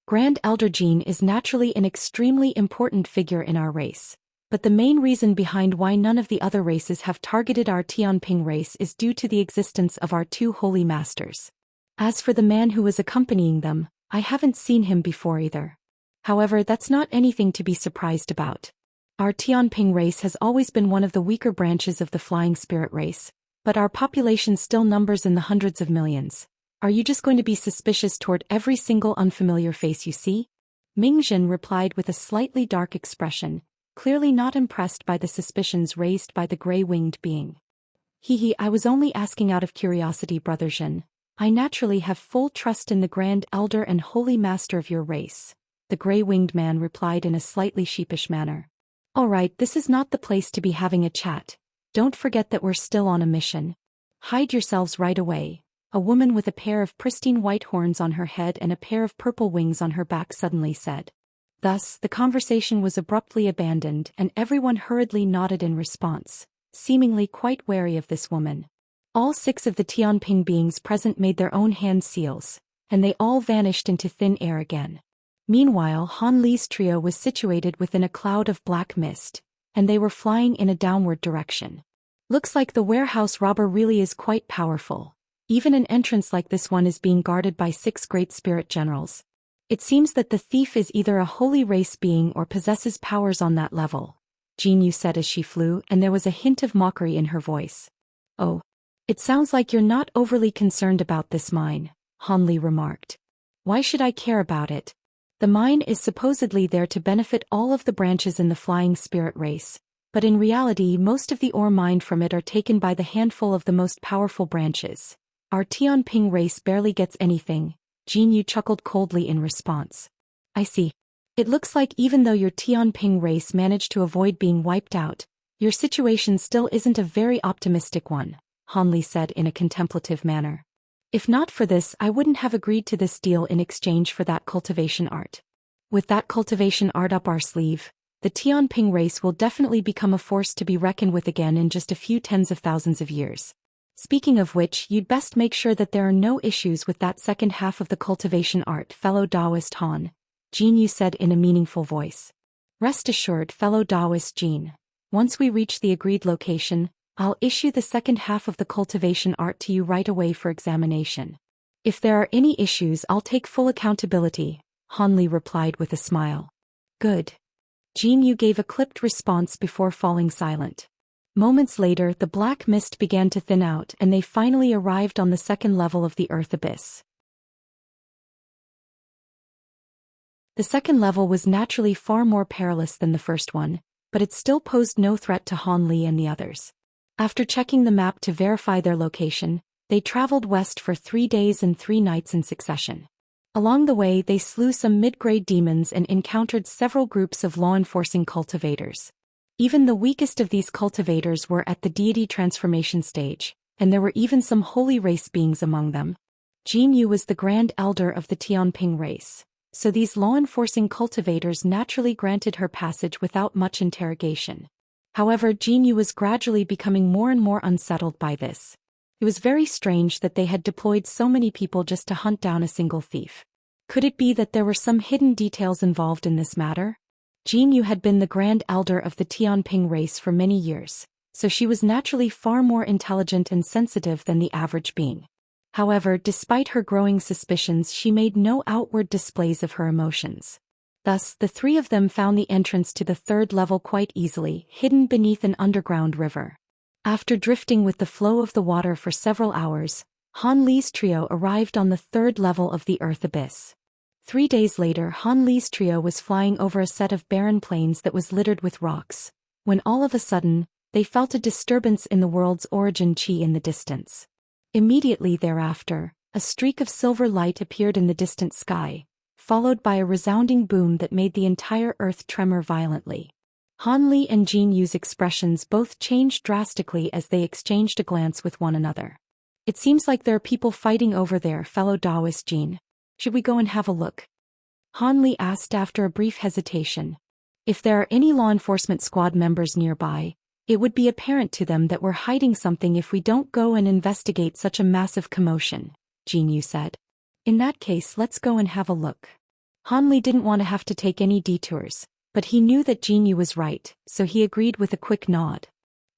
Grand Elder Jin is naturally an extremely important figure in our race, but the main reason behind why none of the other races have targeted our Tianping race is due to the existence of our 2 holy masters. As for the man who was accompanying them, I haven't seen him before either. However, that's not anything to be surprised about. Our Tianping race has always been one of the weaker branches of the flying spirit race, but our population still numbers in the hundreds of millions. Are you just going to be suspicious toward every single unfamiliar face you see?" Mingzhen replied with a slightly dark expression, clearly not impressed by the suspicions raised by the gray-winged being. I was only asking out of curiosity, Brother Zhen. I naturally have full trust in the Grand Elder and Holy Master of your race," the gray-winged man replied in a slightly sheepish manner. "All right, this is not the place to be having a chat. Don't forget that we're still on a mission. Hide yourselves right away," a woman with a pair of pristine white horns on her head and a pair of purple wings on her back suddenly said. Thus, the conversation was abruptly abandoned and everyone hurriedly nodded in response, seemingly quite wary of this woman. All 6 of the Tianping beings present made their own hand seals, and they all vanished into thin air again. Meanwhile, Han Li's trio was situated within a cloud of black mist, and they were flying in a downward direction. Looks like the warehouse robber really is quite powerful. Even an entrance like this one is being guarded by 6 great spirit generals. It seems that the thief is either a holy race being or possesses powers on that level, Jin Yu said as she flew, and there was a hint of mockery in her voice. "Oh. It sounds like you're not overly concerned about this mine," Han Li remarked. "Why should I care about it? The mine is supposedly there to benefit all of the branches in the flying spirit race, but in reality most of the ore mined from it are taken by the handful of the most powerful branches. Our Tianping race barely gets anything," Jin Yu chuckled coldly in response. "I see. It looks like even though your Tianping race managed to avoid being wiped out, your situation still isn't a very optimistic one, Han Li said in a contemplative manner. If not for this, I wouldn't have agreed to this deal in exchange for that cultivation art. With that cultivation art up our sleeve, the Tianping race will definitely become a force to be reckoned with again in just a few tens of thousands of years. Speaking of which, you'd best make sure that there are no issues with that second half of the cultivation art, fellow Taoist Han, Jin Yu said in a meaningful voice. Rest assured, fellow Taoist Jin. Once we reach the agreed location, I'll issue the second half of the cultivation art to you right away for examination. If there are any issues, I'll take full accountability, Han Li replied with a smile. Good. Jin Yu gave a clipped response before falling silent. Moments later, the black mist began to thin out and they finally arrived on the second level of the earth abyss. The second level was naturally far more perilous than the first one, but it still posed no threat to Han Li and the others. After checking the map to verify their location, they traveled west for 3 days and 3 nights in succession. Along the way, they slew some mid-grade demons and encountered several groups of law-enforcing cultivators. Even the weakest of these cultivators were at the deity transformation stage, and there were even some holy race beings among them. Jin Yu was the grand elder of the Tianping race, so these law-enforcing cultivators naturally granted her passage without much interrogation. However, Jin Yu was gradually becoming more and more unsettled by this. It was very strange that they had deployed so many people just to hunt down a single thief. Could it be that there were some hidden details involved in this matter? Jin Yu had been the grand elder of the Tianping race for many years, so she was naturally far more intelligent and sensitive than the average being. However, despite her growing suspicions, she made no outward displays of her emotions. Thus, the 3 of them found the entrance to the 3rd level quite easily, hidden beneath an underground river. After drifting with the flow of the water for several hours, Han Li's trio arrived on the 3rd level of the earth abyss. 3 days later, Han Li's trio was flying over a set of barren plains that was littered with rocks, when all of a sudden, they felt a disturbance in the world's origin qi in the distance. Immediately thereafter, a streak of silver light appeared in the distant sky, followed by a resounding boom that made the entire earth tremor violently. Han Li and Jin Yu's expressions both changed drastically as they exchanged a glance with one another. It seems like there are people fighting over there, fellow Taoist Jin. Should we go and have a look? Han Li asked after a brief hesitation. If there are any law enforcement squad members nearby, it would be apparent to them that we're hiding something if we don't go and investigate such a massive commotion, Jin Yu said. In that case, let's go and have a look. Han Li didn't want to have to take any detours, but he knew that Jin Yu was right, so he agreed with a quick nod.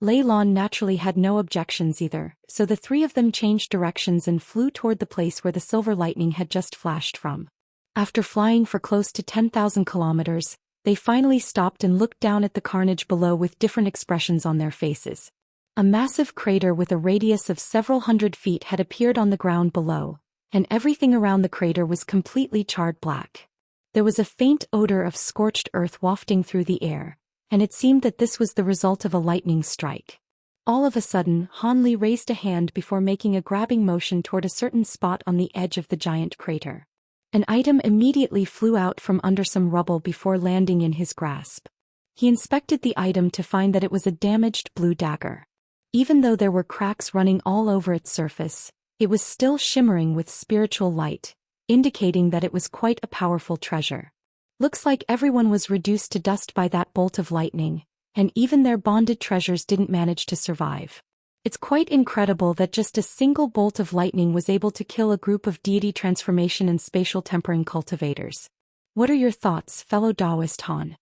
Lei Lan naturally had no objections either, so the 3 of them changed directions and flew toward the place where the silver lightning had just flashed from. After flying for close to 10,000 kilometers, they finally stopped and looked down at the carnage below with different expressions on their faces. A massive crater with a radius of several hundred feet had appeared on the ground below, and everything around the crater was completely charred black. There was a faint odor of scorched earth wafting through the air, and it seemed that this was the result of a lightning strike. All of a sudden, Han Li raised a hand before making a grabbing motion toward a certain spot on the edge of the giant crater. An item immediately flew out from under some rubble before landing in his grasp. He inspected the item to find that it was a damaged blue dagger. Even though there were cracks running all over its surface, it was still shimmering with spiritual light, indicating that it was quite a powerful treasure. Looks like everyone was reduced to dust by that bolt of lightning, and even their bonded treasures didn't manage to survive. It's quite incredible that just a single bolt of lightning was able to kill a group of deity transformation and spatial tempering cultivators. What are your thoughts, fellow Taoist Han?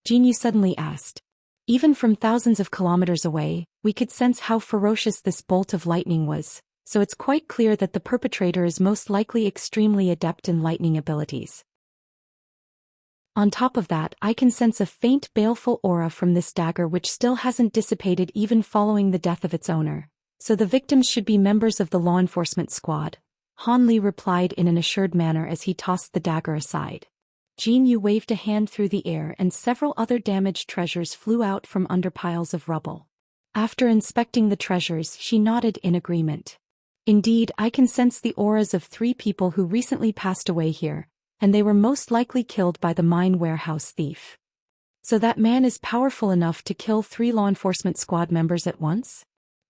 Jin Yu suddenly asked. Even from thousands of kilometers away, we could sense how ferocious this bolt of lightning was, so it's quite clear that the perpetrator is most likely extremely adept in lightning abilities. On top of that, I can sense a faint baleful aura from this dagger which still hasn't dissipated even following the death of its owner, so the victims should be members of the law enforcement squad, Han Li replied in an assured manner as he tossed the dagger aside. Jin Yu waved a hand through the air and several other damaged treasures flew out from under piles of rubble. After inspecting the treasures, she nodded in agreement. Indeed, I can sense the auras of 3 people who recently passed away here, and they were most likely killed by the mine warehouse thief. So that man is powerful enough to kill 3 law enforcement squad members at once?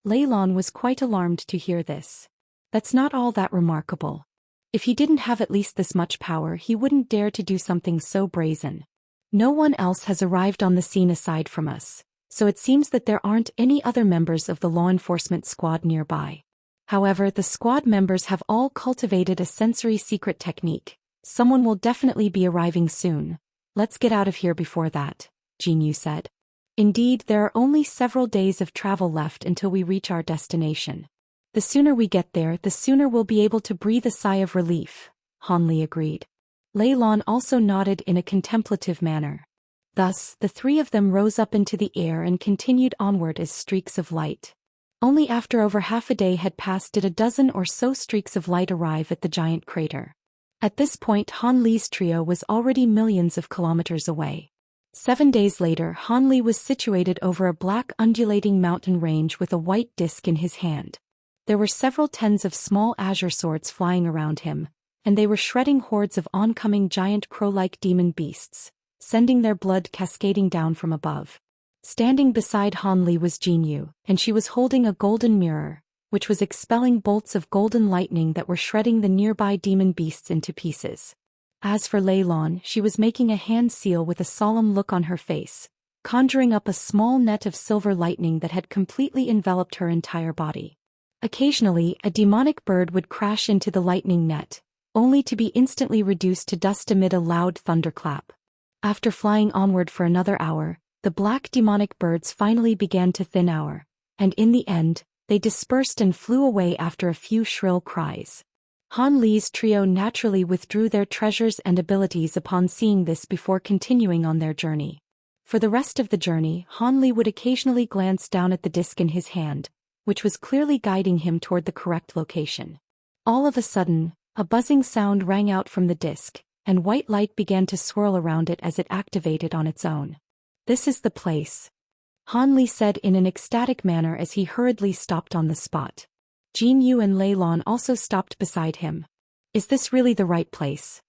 Lei Lan was quite alarmed to hear this. That's not all that remarkable. If he didn't have at least this much power, he wouldn't dare to do something so brazen. No one else has arrived on the scene aside from us, so it seems that there aren't any other members of the law enforcement squad nearby. However, the squad members have all cultivated a sensory secret technique. Someone will definitely be arriving soon. Let's get out of here before that, Jinyu said. Indeed, there are only several days of travel left until we reach our destination. The sooner we get there, the sooner we'll be able to breathe a sigh of relief, Hanli agreed. Lei Lan also nodded in a contemplative manner. Thus, the 3 of them rose up into the air and continued onward as streaks of light. Only after over half a day had passed did a dozen or so streaks of light arrive at the giant crater. At this point, Han Li's trio was already millions of kilometers away. 7 days later, Han Li was situated over a black undulating mountain range with a white disk in his hand. There were several tens of small azure swords flying around him, and they were shredding hordes of oncoming giant crow-like demon beasts, sending their blood cascading down from above. Standing beside Han Li was Jinyu, and she was holding a golden mirror, which was expelling bolts of golden lightning that were shredding the nearby demon beasts into pieces. As for Lei Lan, she was making a hand seal with a solemn look on her face, conjuring up a small net of silver lightning that had completely enveloped her entire body. Occasionally, a demonic bird would crash into the lightning net, only to be instantly reduced to dust amid a loud thunderclap. After flying onward for another hour, the black demonic birds finally began to thin out, and in the end, they dispersed and flew away after a few shrill cries. Han Li's trio naturally withdrew their treasures and abilities upon seeing this before continuing on their journey. For the rest of the journey, Han Li would occasionally glance down at the disc in his hand, which was clearly guiding him toward the correct location. All of a sudden, a buzzing sound rang out from the disc, and white light began to swirl around it as it activated on its own. "This is the place," Han Li said in an ecstatic manner as he hurriedly stopped on the spot. Jinyu and Lei Lan also stopped beside him. "Is this really the right place?"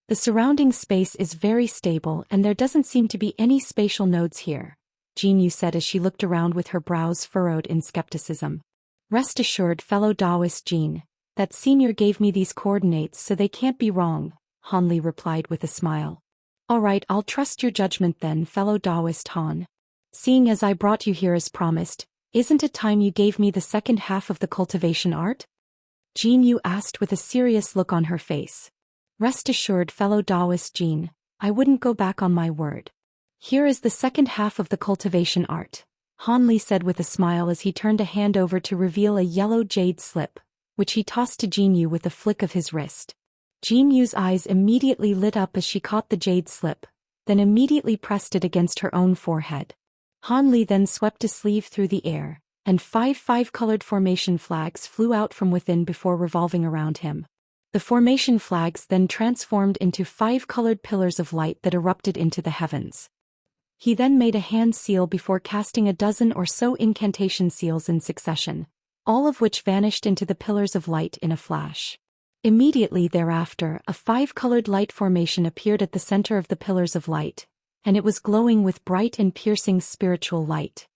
"The surrounding space is very stable and there doesn't seem to be any spatial nodes here," Jinyu said as she looked around with her brows furrowed in skepticism. "Rest assured, fellow Taoist Jin, that senior gave me these coordinates so they can't be wrong," Han Li replied with a smile. "All right, I'll trust your judgment then, fellow Taoist Han. Seeing as I brought you here as promised, isn't it time you gave me the second half of the cultivation art?" Jinyu asked with a serious look on her face. "Rest assured, fellow Taoist Jin, I wouldn't go back on my word. Here is the second half of the cultivation art," Han Li said with a smile as he turned a hand over to reveal a yellow jade slip, which he tossed to Jinyu with a flick of his wrist. Jinyu's eyes immediately lit up as she caught the jade slip, then immediately pressed it against her own forehead. Han Li then swept a sleeve through the air, and 5 colored formation flags flew out from within before revolving around him. The formation flags then transformed into 5 colored pillars of light that erupted into the heavens. He then made a hand seal before casting a dozen or so incantation seals in succession, all of which vanished into the pillars of light in a flash. Immediately thereafter, a 5-colored light formation appeared at the center of the pillars of light, and it was glowing with bright and piercing spiritual light.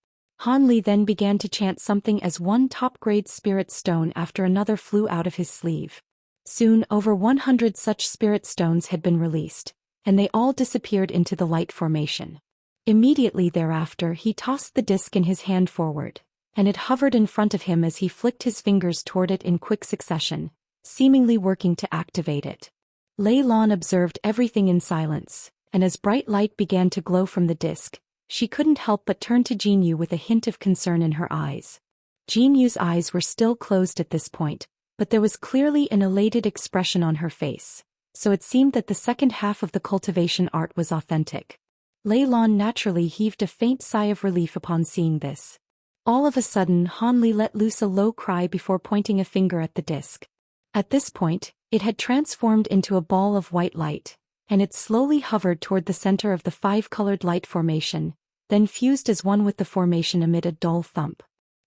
Han Li then began to chant something as one top-grade spirit stone after another flew out of his sleeve. Soon, over 100 such spirit stones had been released, and they all disappeared into the light formation. Immediately thereafter, he tossed the disc in his hand forward, and it hovered in front of him as he flicked his fingers toward it in quick succession, seemingly working to activate it. Lei Lan observed everything in silence, and as bright light began to glow from the disc, she couldn't help but turn to Jinyu with a hint of concern in her eyes. Jinyu's eyes were still closed at this point, but there was clearly an elated expression on her face, so it seemed that the second half of the cultivation art was authentic. Lei Lan naturally heaved a faint sigh of relief upon seeing this. All of a sudden, Han Li let loose a low cry before pointing a finger at the disc. At this point, it had transformed into a ball of white light, and it slowly hovered toward the center of the 5-colored light formation, then fused as one with the formation amid a dull thump.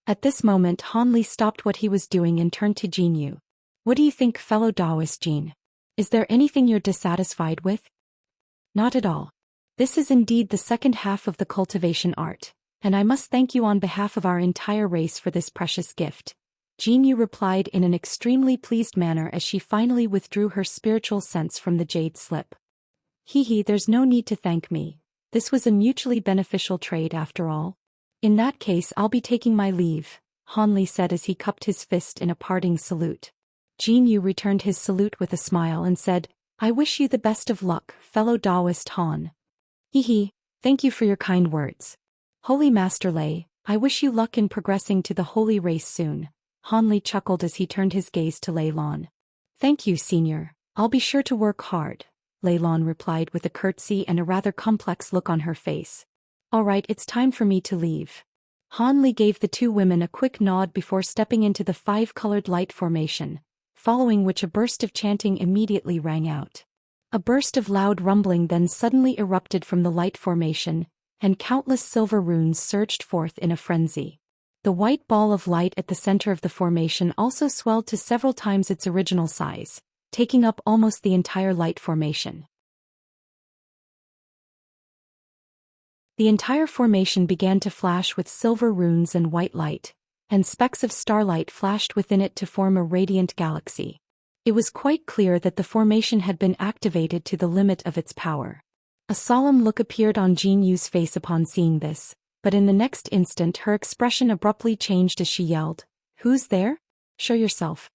At this moment, Han Li stopped what he was doing and turned to Jinyu. "What do you think, fellow Taoist Jin? Is there anything you're dissatisfied with? Not at all. This is indeed the second half of the cultivation art, and I must thank you on behalf of our entire race for this precious gift. Jinyu replied in an extremely pleased manner as she finally withdrew her spiritual sense from the jade slip. There's no need to thank me. This was a mutually beneficial trade after all. In that case I'll be taking my leave, Hanli said as he cupped his fist in a parting salute. Jinyu returned his salute with a smile and said, I wish you the best of luck, fellow Taoist Han. Thank you for your kind words. Holy Master Lei, I wish you luck in progressing to the holy race soon. Hanli chuckled as he turned his gaze to Lei Lan. Thank you, Senior. I'll be sure to work hard, Lei Lan replied with a curtsy and a rather complex look on her face. All right, it's time for me to leave. Hanli gave the two women a quick nod before stepping into the five-colored light formation, following which a burst of chanting immediately rang out. A burst of loud rumbling then suddenly erupted from the light formation, and countless silver runes surged forth in a frenzy. The white ball of light at the center of the formation also swelled to several times its original size, taking up almost the entire light formation. The entire formation began to flash with silver runes and white light, and specks of starlight flashed within it to form a radiant galaxy. It was quite clear that the formation had been activated to the limit of its power. A solemn look appeared on Jinyu's face upon seeing this, but in the next instant her expression abruptly changed as she yelled, Who's there? Show yourself.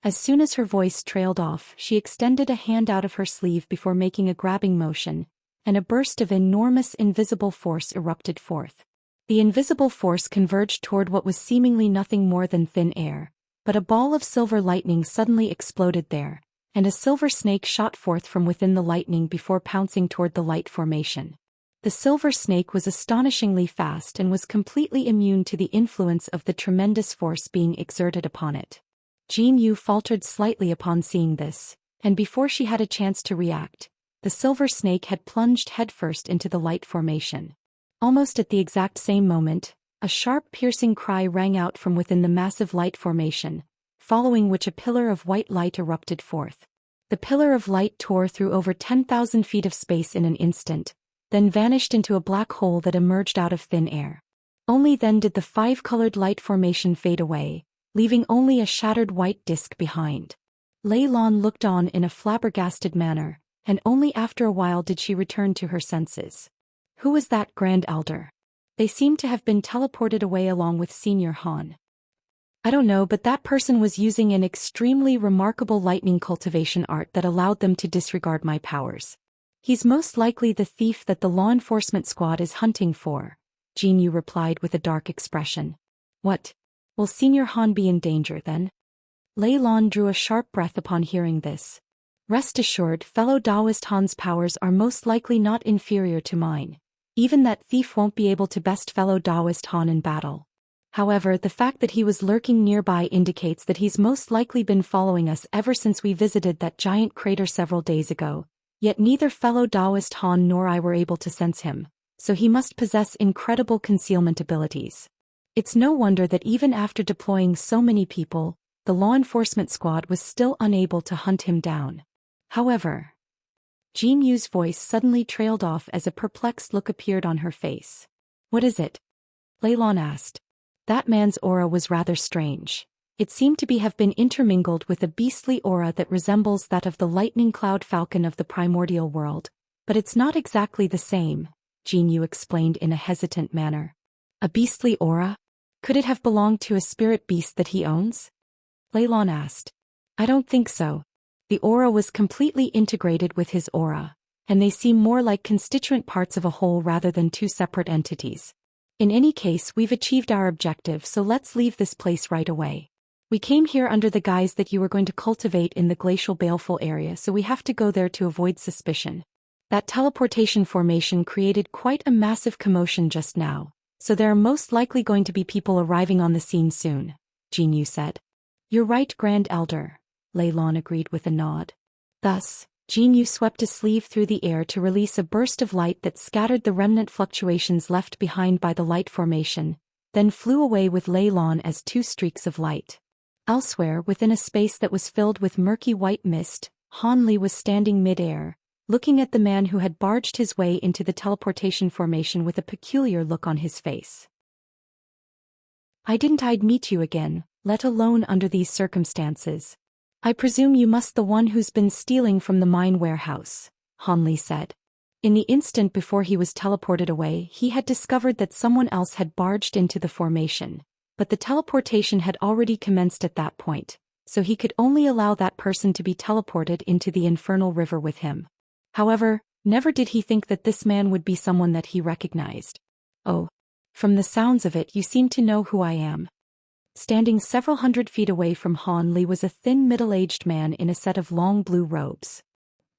As soon as her voice trailed off, she extended a hand out of her sleeve before making a grabbing motion, and a burst of enormous invisible force erupted forth. The invisible force converged toward what was seemingly nothing more than thin air, but a ball of silver lightning suddenly exploded there, and a silver snake shot forth from within the lightning before pouncing toward the light formation. The silver snake was astonishingly fast and was completely immune to the influence of the tremendous force being exerted upon it. Jinyu faltered slightly upon seeing this, and before she had a chance to react, the silver snake had plunged headfirst into the light formation. Almost at the exact same moment, a sharp piercing cry rang out from within the massive light formation, following which a pillar of white light erupted forth. The pillar of light tore through over 10,000 feet of space in an instant, then vanished into a black hole that emerged out of thin air. Only then did the five-colored light formation fade away, leaving only a shattered white disk behind. Lei Lan looked on in a flabbergasted manner, and only after a while did she return to her senses. Who was that Grand Elder? They seemed to have been teleported away along with Senior Han. I don't know, but that person was using an extremely remarkable lightning cultivation art that allowed them to disregard my powers. He's most likely the thief that the law enforcement squad is hunting for, Jinyu replied with a dark expression. What? Will Senior Han be in danger then? Lei Lan drew a sharp breath upon hearing this. Rest assured, fellow Taoist Han's powers are most likely not inferior to mine. Even that thief won't be able to best fellow Taoist Han in battle. However, the fact that he was lurking nearby indicates that he's most likely been following us ever since we visited that giant crater several days ago. Yet neither fellow Taoist Han nor I were able to sense him, so he must possess incredible concealment abilities. It's no wonder that even after deploying so many people, the law enforcement squad was still unable to hunt him down. However, Jinyu's voice suddenly trailed off as a perplexed look appeared on her face. What is it? Lei Lan asked. That man's aura was rather strange. It seemed to have been intermingled with a beastly aura that resembles that of the lightning cloud falcon of the primordial world, but it's not exactly the same, Jinyu explained in a hesitant manner. A beastly aura? Could it have belonged to a spirit beast that he owns? Lei Lan asked. I don't think so. The aura was completely integrated with his aura, and they seem more like constituent parts of a whole rather than two separate entities. In any case, we've achieved our objective, so let's leave this place right away. We came here under the guise that you were going to cultivate in the glacial baleful area, so we have to go there to avoid suspicion. That teleportation formation created quite a massive commotion just now, so there are most likely going to be people arriving on the scene soon, Jinyu said. You're right, Grand Elder, Lei Lan agreed with a nod. Thus, Jinyu swept a sleeve through the air to release a burst of light that scattered the remnant fluctuations left behind by the light formation, then flew away with Lei Lan as two streaks of light. Elsewhere, within a space that was filled with murky white mist, Han Li was standing mid-air, looking at the man who had barged his way into the teleportation formation with a peculiar look on his face. I'd meet you again, let alone under these circumstances. I presume you must the one who's been stealing from the mine warehouse, Han Li said. In the instant before he was teleported away, he had discovered that someone else had barged into the formation, but the teleportation had already commenced at that point, so he could only allow that person to be teleported into the infernal river with him. However, never did he think that this man would be someone that he recognized. Oh. From the sounds of it, you seem to know who I am. Standing several hundred feet away from Han Li was a thin middle-aged man in a set of long blue robes.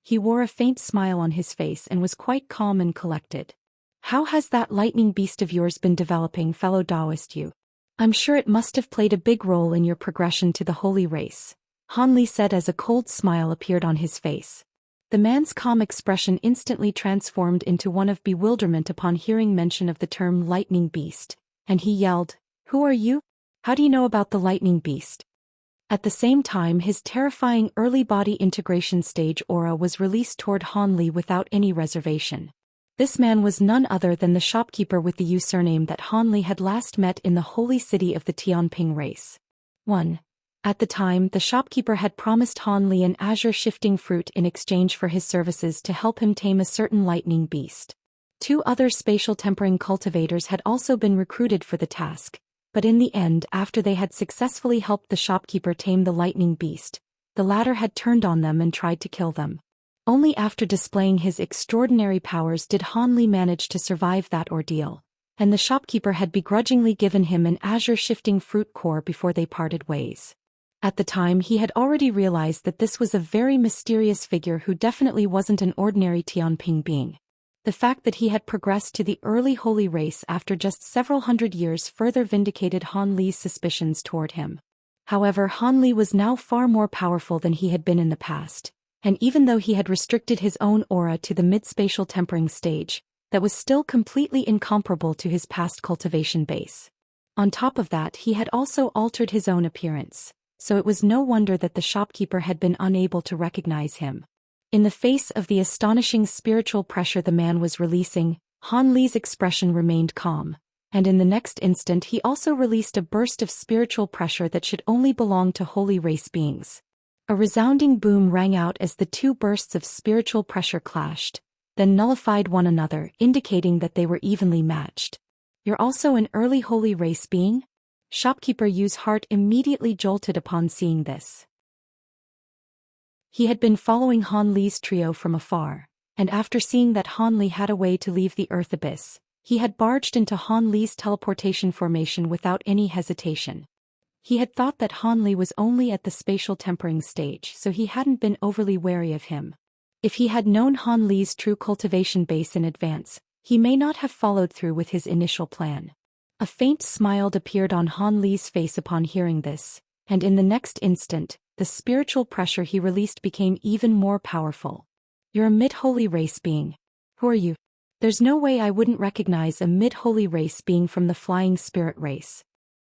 He wore a faint smile on his face and was quite calm and collected. How has that lightning beast of yours been developing, fellow Taoist you? I'm sure it must have played a big role in your progression to the holy race, Han Li said as a cold smile appeared on his face. The man's calm expression instantly transformed into one of bewilderment upon hearing mention of the term lightning beast, and he yelled, "Who are you? How do you know about the lightning beast?" At the same time, his terrifying early body integration stage aura was released toward Han Li without any reservation. This man was none other than the shopkeeper with the Yu surname that Han Li had last met in the holy city of the Tianping race. 1. At the time, the shopkeeper had promised Han Li an azure shifting fruit in exchange for his services to help him tame a certain lightning beast. 2 other spatial tempering cultivators had also been recruited for the task, but in the end, after they had successfully helped the shopkeeper tame the lightning beast, the latter had turned on them and tried to kill them. Only after displaying his extraordinary powers did Han Li manage to survive that ordeal, and the shopkeeper had begrudgingly given him an azure shifting fruit core before they parted ways. At the time, he had already realized that this was a very mysterious figure who definitely wasn't an ordinary Tianping being. The fact that he had progressed to the early holy race after just several hundred years further vindicated Han Li's suspicions toward him. However, Han Li was now far more powerful than he had been in the past, and even though he had restricted his own aura to the mid-spatial tempering stage, that was still completely incomparable to his past cultivation base. On top of that, he had also altered his own appearance, so it was no wonder that the shopkeeper had been unable to recognize him. In the face of the astonishing spiritual pressure the man was releasing, Han Li's expression remained calm, and in the next instant he also released a burst of spiritual pressure that should only belong to holy race beings. A resounding boom rang out as the 2 bursts of spiritual pressure clashed, then nullified one another, indicating that they were evenly matched. You're also an early holy race being? Shopkeeper Yu's heart immediately jolted upon seeing this. He had been following Han Li's trio from afar, and after seeing that Han Li had a way to leave the earth abyss, he had barged into Han Li's teleportation formation without any hesitation. He had thought that Han Li was only at the spatial tempering stage, so he hadn't been overly wary of him. If he had known Han Li's true cultivation base in advance, he may not have followed through with his initial plan. A faint smile appeared on Han Li's face upon hearing this, and in the next instant, the spiritual pressure he released became even more powerful. You're a mid-holy race being. Who are you? There's no way I wouldn't recognize a mid-holy race being from the flying spirit race.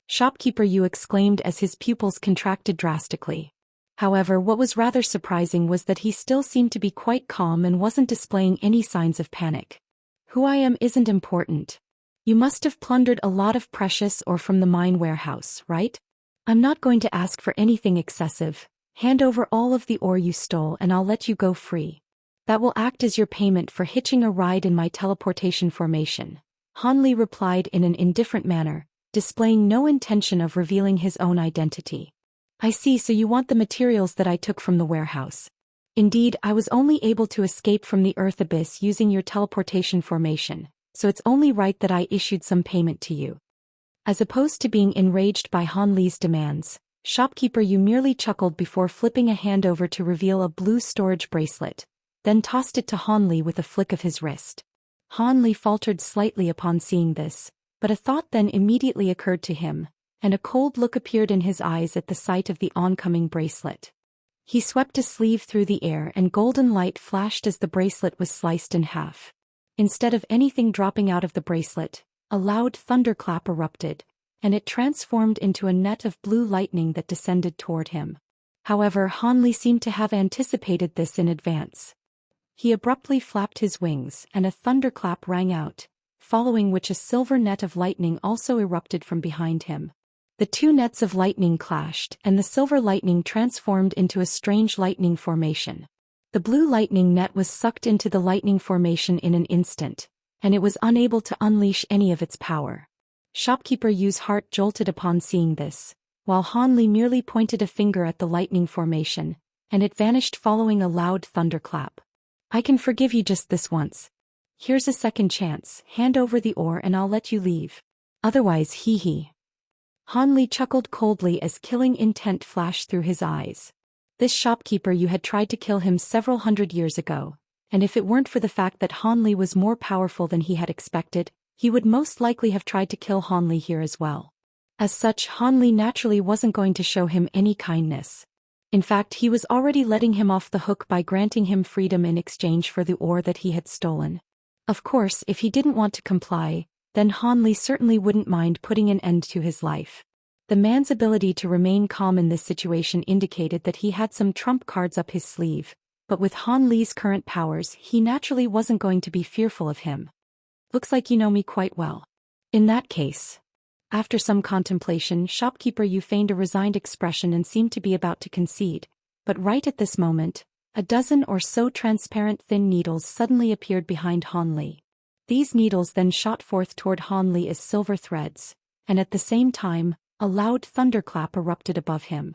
Shopkeeper Yu exclaimed as his pupils contracted drastically. However, what was rather surprising was that he still seemed to be quite calm and wasn't displaying any signs of panic. Who I am isn't important. You must have plundered a lot of precious ore from the mine warehouse, right? I'm not going to ask for anything excessive. Hand over all of the ore you stole and I'll let you go free. That will act as your payment for hitching a ride in my teleportation formation, Han Li replied in an indifferent manner, displaying no intention of revealing his own identity. I see, so you want the materials that I took from the warehouse. Indeed, I was only able to escape from the earth abyss using your teleportation formation, so it's only right that I issued some payment to you. As opposed to being enraged by Han Li's demands, Shopkeeper Yu merely chuckled before flipping a hand over to reveal a blue storage bracelet, then tossed it to Han Li with a flick of his wrist. Han Li faltered slightly upon seeing this, but a thought then immediately occurred to him, and a cold look appeared in his eyes at the sight of the oncoming bracelet. He swept a sleeve through the air and golden light flashed as the bracelet was sliced in half. Instead of anything dropping out of the bracelet, a loud thunderclap erupted, and it transformed into a net of blue lightning that descended toward him. However, Han Li seemed to have anticipated this in advance. He abruptly flapped his wings and a thunderclap rang out, following which a silver net of lightning also erupted from behind him. The two nets of lightning clashed and the silver lightning transformed into a strange lightning formation. The blue lightning net was sucked into the lightning formation in an instant, and it was unable to unleash any of its power. Shopkeeper Yu's heart jolted upon seeing this, while Han Li merely pointed a finger at the lightning formation, and it vanished following a loud thunderclap. I can forgive you just this once. Here's a second chance, hand over the ore and I'll let you leave. Otherwise hee. Han Li chuckled coldly as killing intent flashed through his eyes. This shopkeeper Yu had tried to kill him several hundred years ago, and if it weren't for the fact that Han Li was more powerful than he had expected, he would most likely have tried to kill Han Li here as well. As such, Han Li naturally wasn't going to show him any kindness. In fact, he was already letting him off the hook by granting him freedom in exchange for the ore that he had stolen. Of course, if he didn't want to comply, then Han Li certainly wouldn't mind putting an end to his life. The man's ability to remain calm in this situation indicated that he had some trump cards up his sleeve, but with Han Li's current powers, he naturally wasn't going to be fearful of him. Looks like you know me quite well. In that case. After some contemplation, shopkeeper Yu feigned a resigned expression and seemed to be about to concede, but right at this moment, a dozen or so transparent thin needles suddenly appeared behind Han Li. These needles then shot forth toward Han Li as silver threads, and at the same time, a loud thunderclap erupted above him.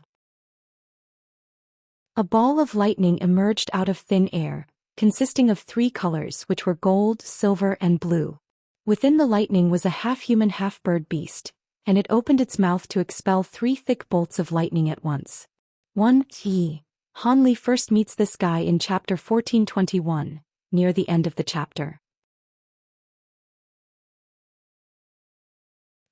A ball of lightning emerged out of thin air, consisting of 3 colors which were gold, silver and blue. Within the lightning was a half-human half-bird beast, and it opened its mouth to expel 3 thick bolts of lightning at once. 1. Han Li first meets this guy in chapter 1421, near the end of the chapter.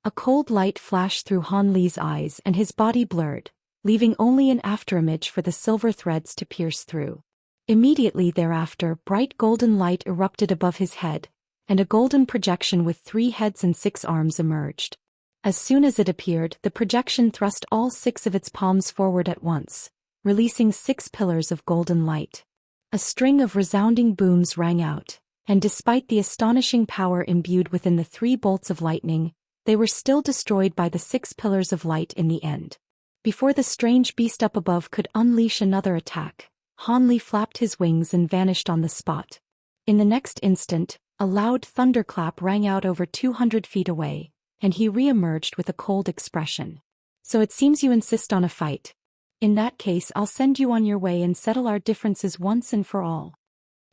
A cold light flashed through Han Li's eyes and his body blurred, leaving only an afterimage for the silver threads to pierce through. Immediately thereafter, bright golden light erupted above his head, and a golden projection with 3 heads and 6 arms emerged. As soon as it appeared, the projection thrust all 6 of its palms forward at once, releasing 6 pillars of golden light. A string of resounding booms rang out, and despite the astonishing power imbued within the 3 bolts of lightning, they were still destroyed by the 6 pillars of light in the end. Before the strange beast up above could unleash another attack, Han Li flapped his wings and vanished on the spot. In the next instant, a loud thunderclap rang out over 200 feet away, and he re-emerged with a cold expression. So it seems you insist on a fight. In that case, I'll send you on your way and settle our differences once and for all.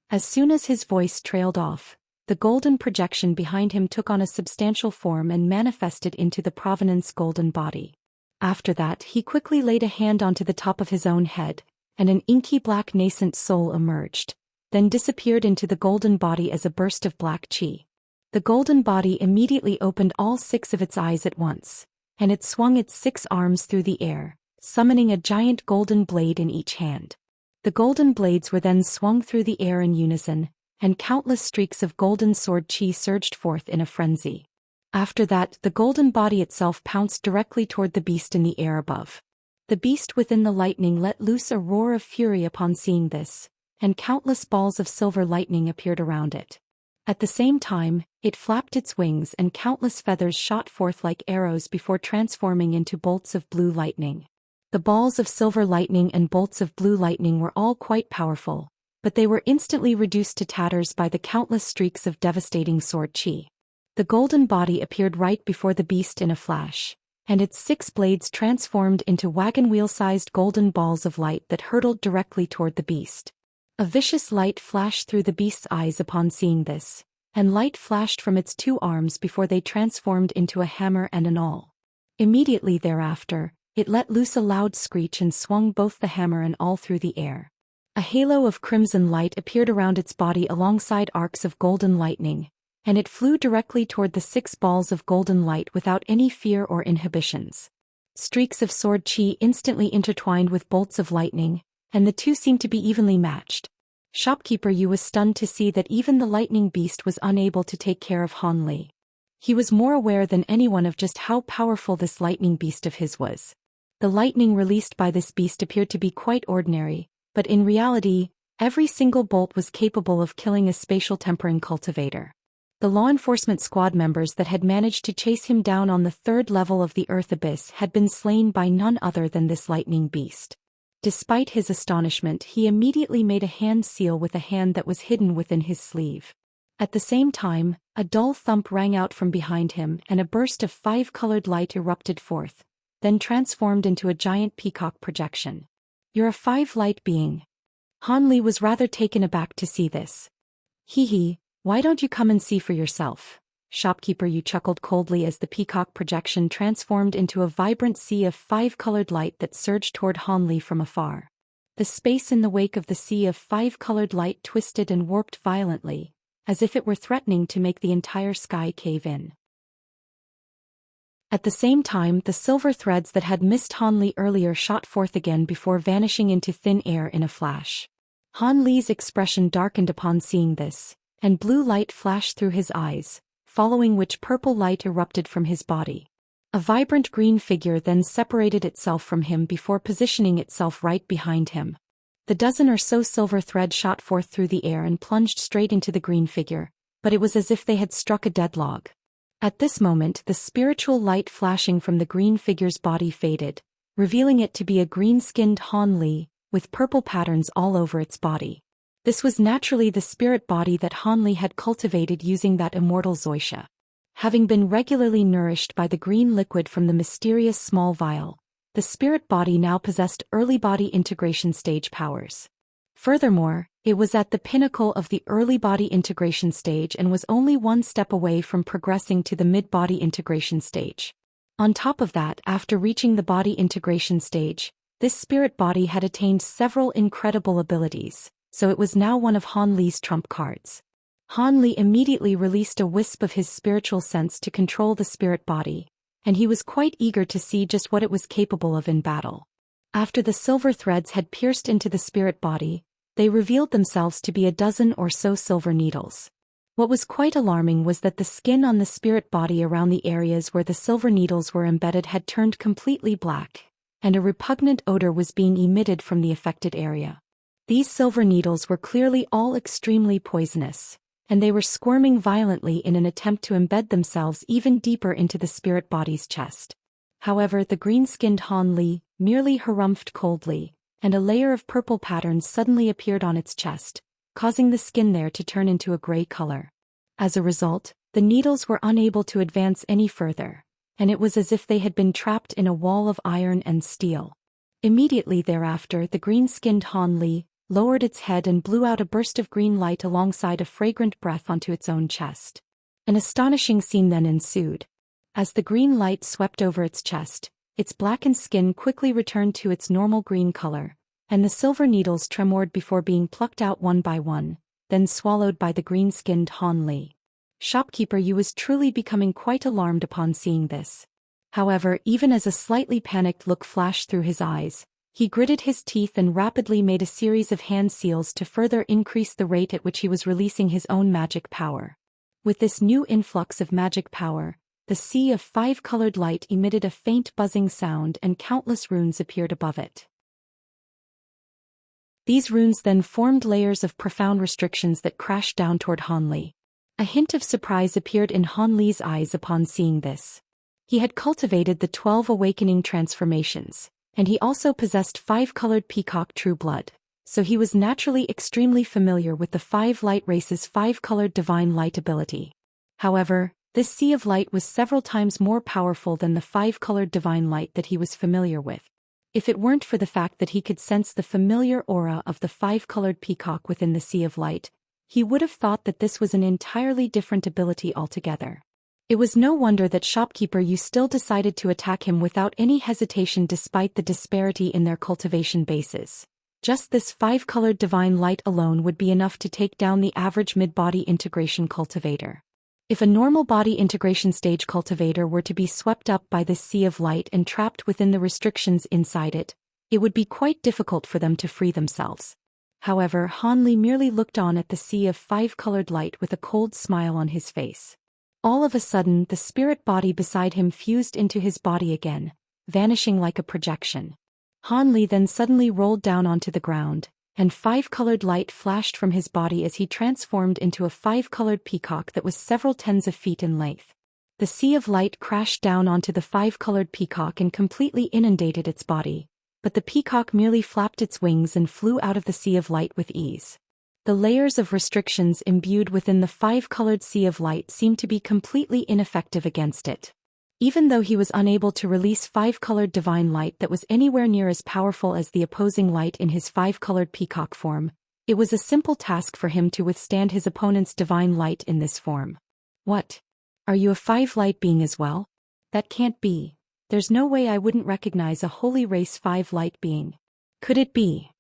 As soon as his voice trailed off, the golden projection behind him took on a substantial form and manifested into the provenance golden body. After that, he quickly laid a hand onto the top of his own head, and an inky black nascent soul emerged, then disappeared into the golden body as a burst of black chi. The golden body immediately opened all 6 of its eyes at once, and it swung its 6 arms through the air, summoning a giant golden blade in each hand. The golden blades were then swung through the air in unison, and countless streaks of golden sword chi surged forth in a frenzy. After that, the golden body itself pounced directly toward the beast in the air above. The beast within the lightning let loose a roar of fury upon seeing this, and countless balls of silver lightning appeared around it. At the same time, it flapped its wings and countless feathers shot forth like arrows before transforming into bolts of blue lightning. The balls of silver lightning and bolts of blue lightning were all quite powerful, but they were instantly reduced to tatters by the countless streaks of devastating sword chi. The golden body appeared right before the beast in a flash, and its 6 blades transformed into wagon wheel-sized golden balls of light that hurtled directly toward the beast. A vicious light flashed through the beast's eyes upon seeing this, and light flashed from its 2 arms before they transformed into a hammer and an awl. Immediately thereafter, it let loose a loud screech and swung both the hammer and awl through the air. A halo of crimson light appeared around its body alongside arcs of golden lightning, and it flew directly toward the 6 balls of golden light without any fear or inhibitions. Streaks of sword chi instantly intertwined with bolts of lightning, and the 2 seemed to be evenly matched. Shopkeeper Yu was stunned to see that even the lightning beast was unable to take care of Han Li. He was more aware than anyone of just how powerful this lightning beast of his was. The lightning released by this beast appeared to be quite ordinary, but in reality, every single bolt was capable of killing a spatial tempering cultivator. The law enforcement squad members that had managed to chase him down on the 3rd level of the Earth Abyss had been slain by none other than this lightning beast. Despite his astonishment, he immediately made a hand seal with a hand that was hidden within his sleeve. At the same time, a dull thump rang out from behind him and a burst of 5-colored light erupted forth, then transformed into a giant peacock projection. "You're a 5-light being." Han Li was rather taken aback to see this. "Hee, why don't you come and see for yourself?" Shopkeeper Yu chuckled coldly as the peacock projection transformed into a vibrant sea of 5-colored light that surged toward Han Li from afar. The space in the wake of the sea of 5-colored light twisted and warped violently, as if it were threatening to make the entire sky cave in. At the same time, the silver threads that had missed Han Li earlier shot forth again before vanishing into thin air in a flash. Han Li's expression darkened upon seeing this, and blue light flashed through his eyes, following which purple light erupted from his body. A vibrant green figure then separated itself from him before positioning itself right behind him. The dozen or so silver threads shot forth through the air and plunged straight into the green figure, but it was as if they had struck a dead log. At this moment, the spiritual light flashing from the green figure's body faded, revealing it to be a green-skinned Han Li, with purple patterns all over its body. This was naturally the spirit body that Han Li had cultivated using that immortal Zhou Xian. Having been regularly nourished by the green liquid from the mysterious small vial, the spirit body now possessed early body integration stage powers. Furthermore, it was at the pinnacle of the early body integration stage and was only one step away from progressing to the mid-body integration stage. On top of that, after reaching the body integration stage, this spirit body had attained several incredible abilities, so it was now one of Han Li's trump cards. Han Li immediately released a wisp of his spiritual sense to control the spirit body, and he was quite eager to see just what it was capable of in battle. After the silver threads had pierced into the spirit body, they revealed themselves to be a dozen or so silver needles. What was quite alarming was that the skin on the spirit body around the areas where the silver needles were embedded had turned completely black, and a repugnant odor was being emitted from the affected area. These silver needles were clearly all extremely poisonous, and they were squirming violently in an attempt to embed themselves even deeper into the spirit body's chest. However, the green-skinned Han Li merely harumphed coldly, and a layer of purple patterns suddenly appeared on its chest, causing the skin there to turn into a gray color. As a result, the needles were unable to advance any further, and it was as if they had been trapped in a wall of iron and steel. Immediately thereafter, the green-skinned Han Li lowered its head and blew out a burst of green light alongside a fragrant breath onto its own chest. An astonishing scene then ensued. As the green light swept over its chest, its blackened skin quickly returned to its normal green color, and the silver needles tremored before being plucked out one by one, then swallowed by the green-skinned Han Li. Shopkeeper Yu was truly becoming quite alarmed upon seeing this. However, even as a slightly panicked look flashed through his eyes, he gritted his teeth and rapidly made a series of hand seals to further increase the rate at which he was releasing his own magic power. With this new influx of magic power, the sea of 5-colored light emitted a faint buzzing sound and countless runes appeared above it. These runes then formed layers of profound restrictions that crashed down toward Han Li. A hint of surprise appeared in Han Li's eyes upon seeing this. He had cultivated the 12 awakening transformations, and he also possessed 5-colored peacock true blood, so he was naturally extremely familiar with the 5 light race's 5-colored divine light ability. However, this sea of light was several times more powerful than the 5-colored divine light that he was familiar with. If it weren't for the fact that he could sense the familiar aura of the 5-colored peacock within the sea of light, he would have thought that this was an entirely different ability altogether. It was no wonder that Shopkeeper Yu still decided to attack him without any hesitation despite the disparity in their cultivation bases. Just this 5-colored divine light alone would be enough to take down the average mid-body integration cultivator. If a normal body integration stage cultivator were to be swept up by this sea of light and trapped within the restrictions inside it, it would be quite difficult for them to free themselves. However, Han Li merely looked on at the sea of 5-colored light with a cold smile on his face. All of a sudden, the spirit body beside him fused into his body again, vanishing like a projection. Han Li then suddenly rolled down onto the ground, and five-colored light flashed from his body as he transformed into a five-colored peacock that was several tens of feet in length. The sea of light crashed down onto the five-colored peacock and completely inundated its body, but the peacock merely flapped its wings and flew out of the sea of light with ease. The layers of restrictions imbued within the five-colored sea of light seemed to be completely ineffective against it. Even though he was unable to release five-colored divine light that was anywhere near as powerful as the opposing light in his five-colored peacock form, it was a simple task for him to withstand his opponent's divine light in this form. What? Are you a five-light being as well? That can't be. There's no way I wouldn't recognize a holy race five-light being. Could it be?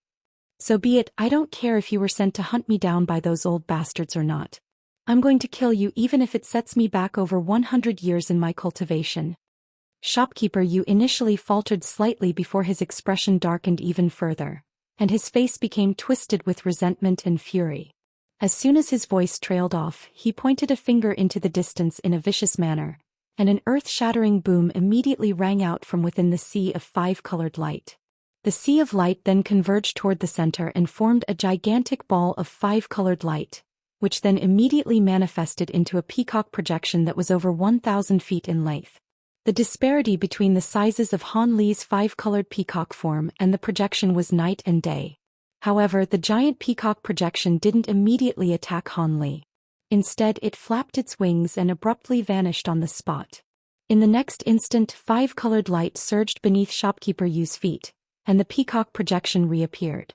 So be it, I don't care if you were sent to hunt me down by those old bastards or not. I'm going to kill you even if it sets me back over 100 years in my cultivation. Shopkeeper Yu initially faltered slightly before his expression darkened even further, and his face became twisted with resentment and fury. As soon as his voice trailed off, he pointed a finger into the distance in a vicious manner, and an earth-shattering boom immediately rang out from within the sea of five-colored light. The sea of light then converged toward the center and formed a gigantic ball of five-colored light, which then immediately manifested into a peacock projection that was over 1,000 feet in length. The disparity between the sizes of Han Li's five-colored peacock form and the projection was night and day. However, the giant peacock projection didn't immediately attack Han Li. Instead, it flapped its wings and abruptly vanished on the spot. In the next instant, five-colored light surged beneath Shopkeeper Yu's feet, and the peacock projection reappeared.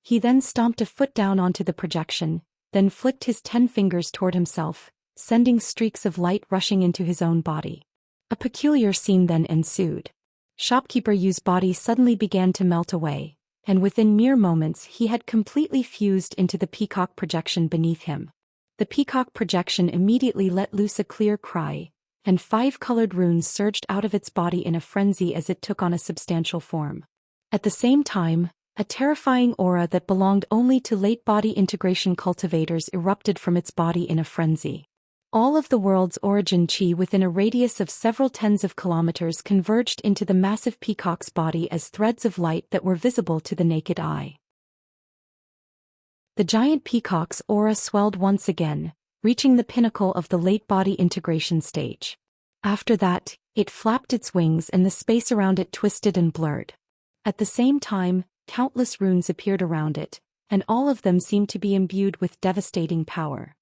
He then stomped a foot down onto the projection, then flicked his 10 fingers toward himself, sending streaks of light rushing into his own body. A peculiar scene then ensued. Shopkeeper Yu's body suddenly began to melt away, and within mere moments he had completely fused into the peacock projection beneath him. The peacock projection immediately let loose a clear cry, and five-colored runes surged out of its body in a frenzy as it took on a substantial form. At the same time, a terrifying aura that belonged only to late-body integration cultivators erupted from its body in a frenzy. All of the world's origin chi within a radius of several tens of kilometers converged into the massive peacock's body as threads of light that were visible to the naked eye. The giant peacock's aura swelled once again, reaching the pinnacle of the late-body integration stage. After that, it flapped its wings and the space around it twisted and blurred. At the same time, countless runes appeared around it, and all of them seemed to be imbued with devastating power.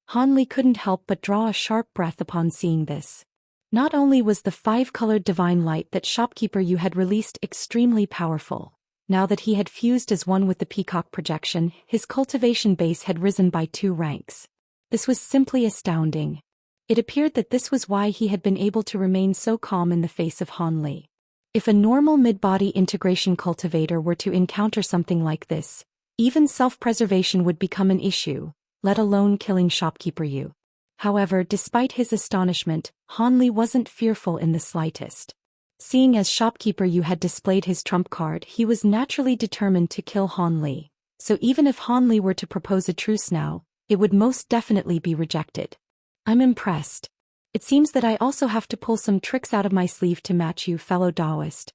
Han Li couldn't help but draw a sharp breath upon seeing this. Not only was the five-colored divine light that Shopkeeper Yu had released extremely powerful, now that he had fused as one with the peacock projection, his cultivation base had risen by 2 ranks. This was simply astounding. It appeared that this was why he had been able to remain so calm in the face of Han Li. If a normal mid-body integration cultivator were to encounter something like this, even self-preservation would become an issue, let alone killing Shopkeeper Yu. However, despite his astonishment, Han Li wasn't fearful in the slightest. Seeing as Shopkeeper Yu had displayed his trump card, he was naturally determined to kill Han Li, so even if Han Li were to propose a truce now, it would most definitely be rejected. I'm impressed. It seems that I also have to pull some tricks out of my sleeve to match you, fellow Taoist.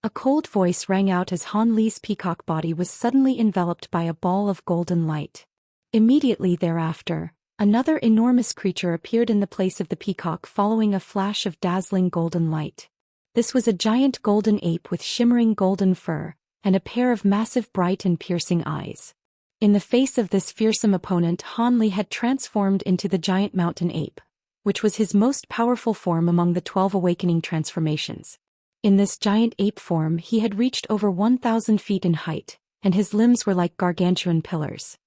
A cold voice rang out as Han Li's peacock body was suddenly enveloped by a ball of golden light. Immediately thereafter, another enormous creature appeared in the place of the peacock following a flash of dazzling golden light. This was a giant golden ape with shimmering golden fur, and a pair of massive bright and piercing eyes. In the face of this fearsome opponent, Han Li had transformed into the giant mountain ape, which was his most powerful form among the 12 awakening transformations. In this giant ape form he had reached over 1,000 feet in height, and his limbs were like gargantuan pillars.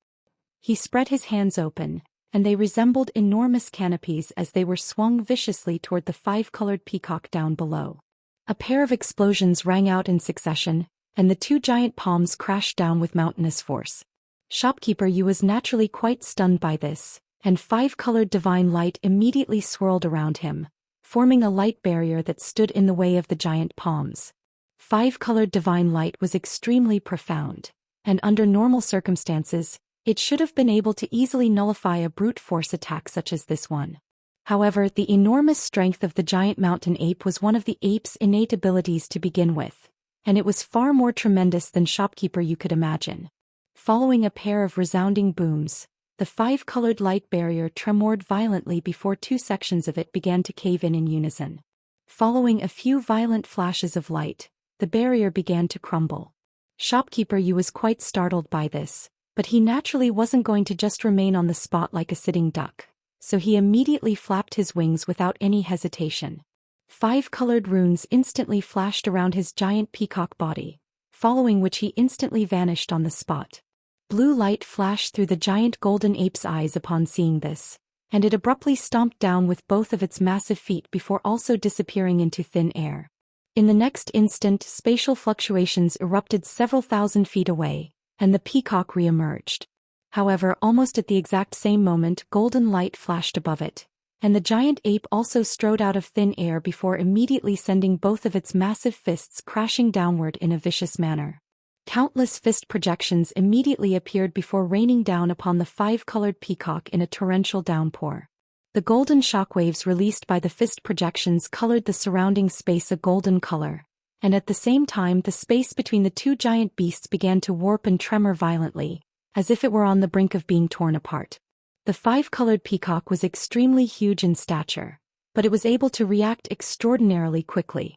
He spread his hands open, and they resembled enormous canopies as they were swung viciously toward the five-colored peacock down below. A pair of explosions rang out in succession, and the 2 giant palms crashed down with mountainous force. Shopkeeper Yu was naturally quite stunned by this, and five-colored divine light immediately swirled around him, forming a light barrier that stood in the way of the giant palms. Five-colored divine light was extremely profound, and under normal circumstances, it should have been able to easily nullify a brute force attack such as this one. However, the enormous strength of the giant mountain ape was one of the ape's innate abilities to begin with, and it was far more tremendous than shopkeeper you could imagine. Following a pair of resounding booms, the five-colored light barrier tremored violently before two sections of it began to cave in unison. Following a few violent flashes of light, the barrier began to crumble. Shopkeeper Yu was quite startled by this, but he naturally wasn't going to just remain on the spot like a sitting duck, so he immediately flapped his wings without any hesitation. Five-colored runes instantly flashed around his giant peacock body, following which he instantly vanished on the spot. Blue light flashed through the giant golden ape's eyes upon seeing this, and it abruptly stomped down with both of its massive feet before also disappearing into thin air. In the next instant, spatial fluctuations erupted several thousand feet away, and the peacock re-emerged. However, almost at the exact same moment, golden light flashed above it, and the giant ape also strode out of thin air before immediately sending both of its massive fists crashing downward in a vicious manner. Countless fist projections immediately appeared before raining down upon the five-colored peacock in a torrential downpour. The golden shockwaves released by the fist projections colored the surrounding space a golden color, and at the same time the space between the two giant beasts began to warp and tremor violently, as if it were on the brink of being torn apart. The five-colored peacock was extremely huge in stature, but it was able to react extraordinarily quickly.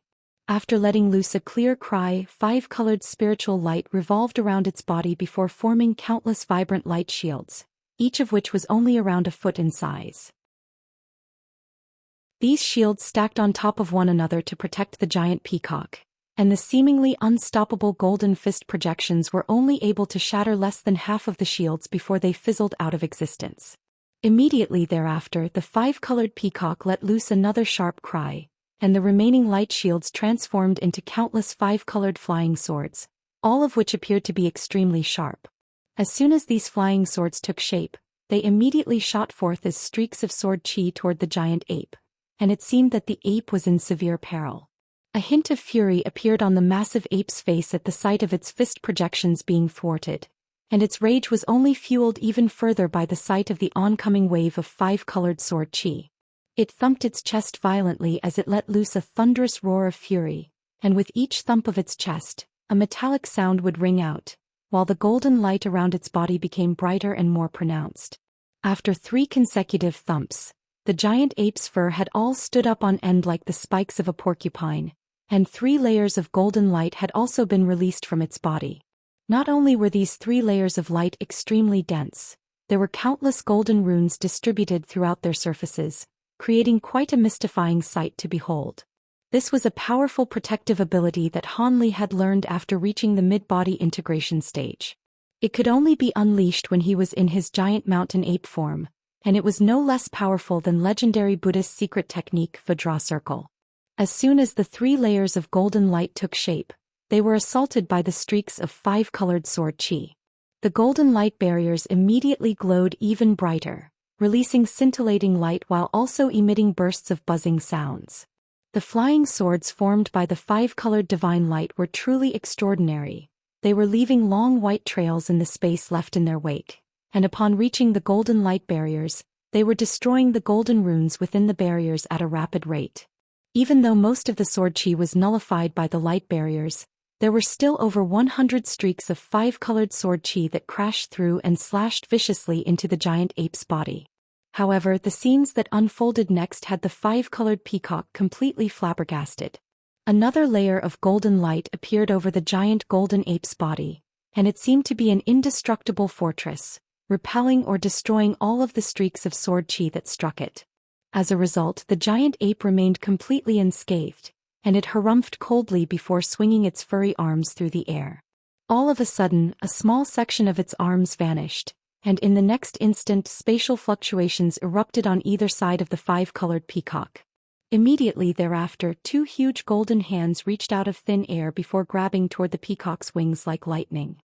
After letting loose a clear cry, five-colored spiritual light revolved around its body before forming countless vibrant light shields, each of which was only around a foot in size. These shields stacked on top of one another to protect the giant peacock, and the seemingly unstoppable golden fist projections were only able to shatter less than half of the shields before they fizzled out of existence. Immediately thereafter, the five-colored peacock let loose another sharp cry, and the remaining light shields transformed into countless five-colored flying swords, all of which appeared to be extremely sharp. As soon as these flying swords took shape, they immediately shot forth as streaks of sword chi toward the giant ape, and it seemed that the ape was in severe peril. A hint of fury appeared on the massive ape's face at the sight of its fist projections being thwarted, and its rage was only fueled even further by the sight of the oncoming wave of five-colored sword chi. It thumped its chest violently as it let loose a thunderous roar of fury, and with each thump of its chest, a metallic sound would ring out, while the golden light around its body became brighter and more pronounced. After 3 consecutive thumps, the giant ape's fur had all stood up on end like the spikes of a porcupine, and 3 layers of golden light had also been released from its body. Not only were these 3 layers of light extremely dense, there were countless golden runes distributed throughout their surfaces, creating quite a mystifying sight to behold. This was a powerful protective ability that Han Li had learned after reaching the mid-body integration stage. It could only be unleashed when he was in his giant mountain ape form, and it was no less powerful than legendary Buddhist secret technique Vajra Circle. As soon as the 3 layers of golden light took shape, they were assaulted by the streaks of five-colored sword chi. The golden light barriers immediately glowed even brighter, releasing scintillating light while also emitting bursts of buzzing sounds. The flying swords formed by the five-colored divine light were truly extraordinary. They were leaving long white trails in the space left in their wake, and upon reaching the golden light barriers, they were destroying the golden runes within the barriers at a rapid rate. Even though most of the sword chi was nullified by the light barriers, there were still over 100 streaks of five-colored sword chi that crashed through and slashed viciously into the giant ape's body. However, the scenes that unfolded next had the five-colored peacock completely flabbergasted. Another layer of golden light appeared over the giant golden ape's body, and it seemed to be an indestructible fortress, repelling or destroying all of the streaks of sword chi that struck it. As a result, the giant ape remained completely unscathed, and it harumphed coldly before swinging its furry arms through the air. All of a sudden, a small section of its arms vanished, and in the next instant spatial fluctuations erupted on either side of the five-colored peacock. Immediately thereafter, 2 huge golden hands reached out of thin air before grabbing toward the peacock's wings like lightning.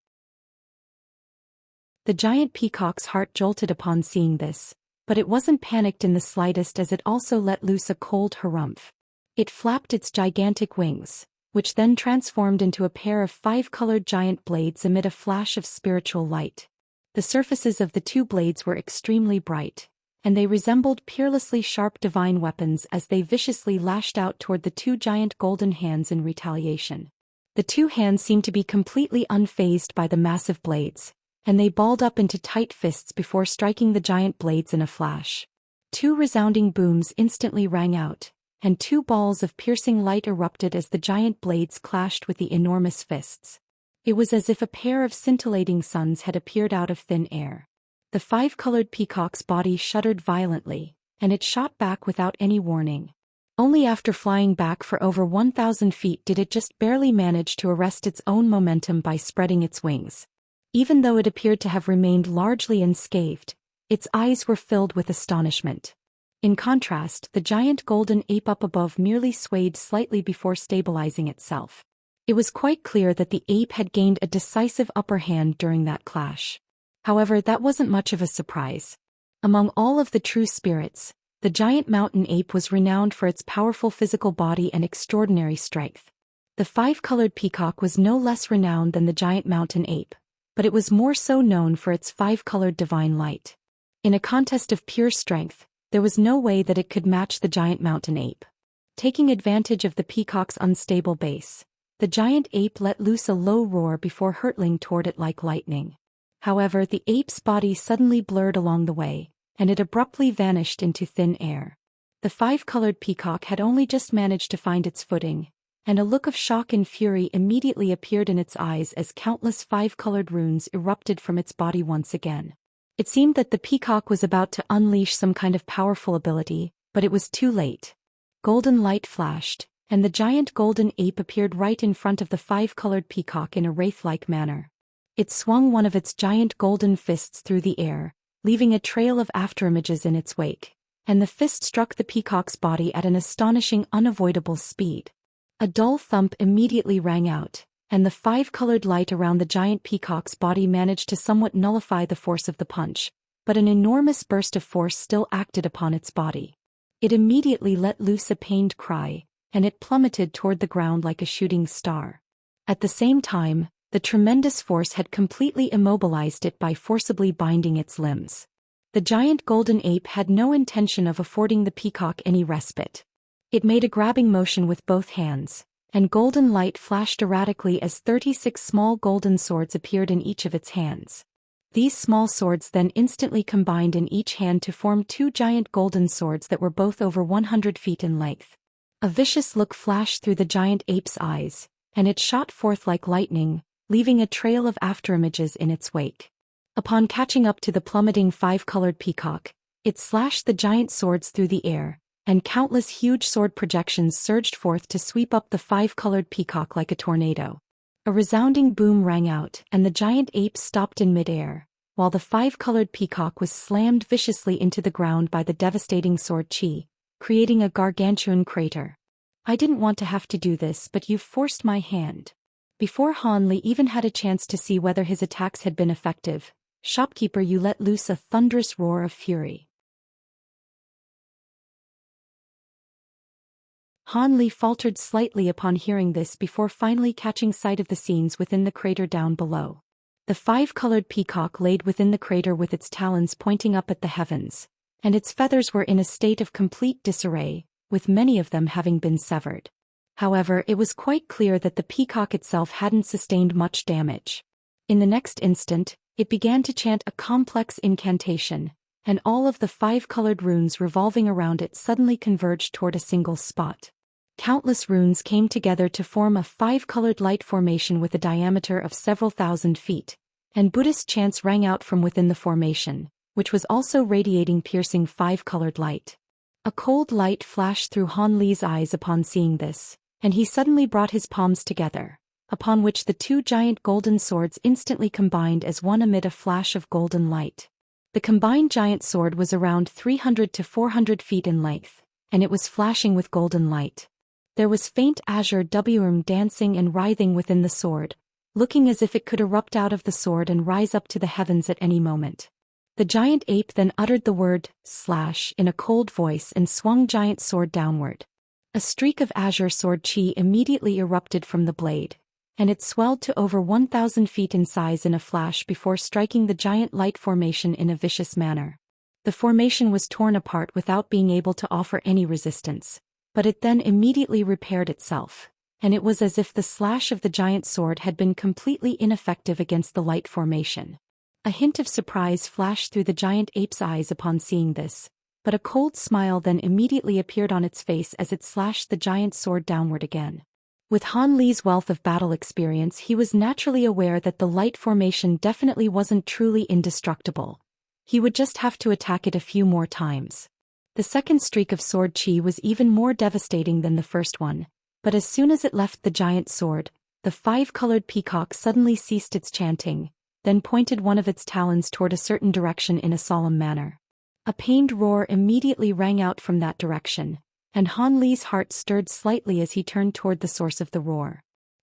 The giant peacock's heart jolted upon seeing this, but it wasn't panicked in the slightest as it also let loose a cold harumph. It flapped its gigantic wings, which then transformed into a pair of five-colored giant blades amid a flash of spiritual light. The surfaces of the 2 blades were extremely bright, and they resembled peerlessly sharp divine weapons as they viciously lashed out toward the two giant golden hands in retaliation. The two hands seemed to be completely unfazed by the massive blades, and they balled up into tight fists before striking the giant blades in a flash. Two resounding booms instantly rang out, and two balls of piercing light erupted as the giant blades clashed with the enormous fists. It was as if a pair of scintillating suns had appeared out of thin air. The five-colored peacock's body shuddered violently, and it shot back without any warning. Only after flying back for over 1,000 feet did it just barely manage to arrest its own momentum by spreading its wings. Even though it appeared to have remained largely unscathed, its eyes were filled with astonishment. In contrast, the giant golden ape up above merely swayed slightly before stabilizing itself. It was quite clear that the ape had gained a decisive upper hand during that clash. However, that wasn't much of a surprise. Among all of the true spirits, the giant mountain ape was renowned for its powerful physical body and extraordinary strength. The five-colored peacock was no less renowned than the giant mountain ape, but it was more so known for its five-colored divine light. In a contest of pure strength, there was no way that it could match the giant mountain ape. Taking advantage of the peacock's unstable base, the giant ape let loose a low roar before hurtling toward it like lightning. However, the ape's body suddenly blurred along the way, and it abruptly vanished into thin air. The five-colored peacock had only just managed to find its footing, and a look of shock and fury immediately appeared in its eyes as countless five-colored runes erupted from its body once again. It seemed that the peacock was about to unleash some kind of powerful ability, but it was too late. Golden light flashed, and the giant golden ape appeared right in front of the five-colored peacock in a wraith-like manner. It swung one of its giant golden fists through the air, leaving a trail of afterimages in its wake, and the fist struck the peacock's body at an astonishing unavoidable speed. A dull thump immediately rang out, and the five-colored light around the giant peacock's body managed to somewhat nullify the force of the punch, but an enormous burst of force still acted upon its body. It immediately let loose a pained cry, and it plummeted toward the ground like a shooting star. At the same time, the tremendous force had completely immobilized it by forcibly binding its limbs. The giant golden ape had no intention of affording the peacock any respite. It made a grabbing motion with both hands, and golden light flashed erratically as 36 small golden swords appeared in each of its hands. These small swords then instantly combined in each hand to form two giant golden swords that were both over 100 feet in length. A vicious look flashed through the giant ape's eyes, and it shot forth like lightning, leaving a trail of afterimages in its wake. Upon catching up to the plummeting five-colored peacock, it slashed the giant swords through the air, and countless huge sword projections surged forth to sweep up the five-colored peacock like a tornado. A resounding boom rang out, and the giant ape stopped in mid-air, while the five-colored peacock was slammed viciously into the ground by the devastating sword chi, creating a gargantuan crater. "I didn't want to have to do this, but you've forced my hand." Before Han Li even had a chance to see whether his attacks had been effective, "Shopkeeper, you let loose a thunderous roar of fury." Han Li faltered slightly upon hearing this before finally catching sight of the scenes within the crater down below. The five-colored peacock laid within the crater with its talons pointing up at the heavens, and its feathers were in a state of complete disarray, with many of them having been severed. However, it was quite clear that the peacock itself hadn't sustained much damage. In the next instant, it began to chant a complex incantation, and all of the five-colored runes revolving around it suddenly converged toward a single spot. Countless runes came together to form a five-colored light formation with a diameter of several thousand feet, and Buddhist chants rang out from within the formation, which was also radiating piercing five-colored light. A cold light flashed through Han Li's eyes upon seeing this, and he suddenly brought his palms together, upon which the two giant golden swords instantly combined as one amid a flash of golden light. The combined giant sword was around 300 to 400 feet in length, and it was flashing with golden light. There was faint azure wurm dancing and writhing within the sword, looking as if it could erupt out of the sword and rise up to the heavens at any moment. The giant ape then uttered the word, slash, in a cold voice and swung giant sword downward. A streak of azure sword chi immediately erupted from the blade, and it swelled to over 1,000 feet in size in a flash before striking the giant light formation in a vicious manner. The formation was torn apart without being able to offer any resistance, but it then immediately repaired itself, and it was as if the slash of the giant sword had been completely ineffective against the light formation. A hint of surprise flashed through the giant ape's eyes upon seeing this, but a cold smile then immediately appeared on its face as it slashed the giant sword downward again. With Han Li's wealth of battle experience, he was naturally aware that the light formation definitely wasn't truly indestructible. He would just have to attack it a few more times. The second streak of sword chi was even more devastating than the first one, but as soon as it left the giant sword, the five-colored peacock suddenly ceased its chanting, then pointed one of its talons toward a certain direction in a solemn manner. A pained roar immediately rang out from that direction, and Han Li's heart stirred slightly as he turned toward the source of the roar.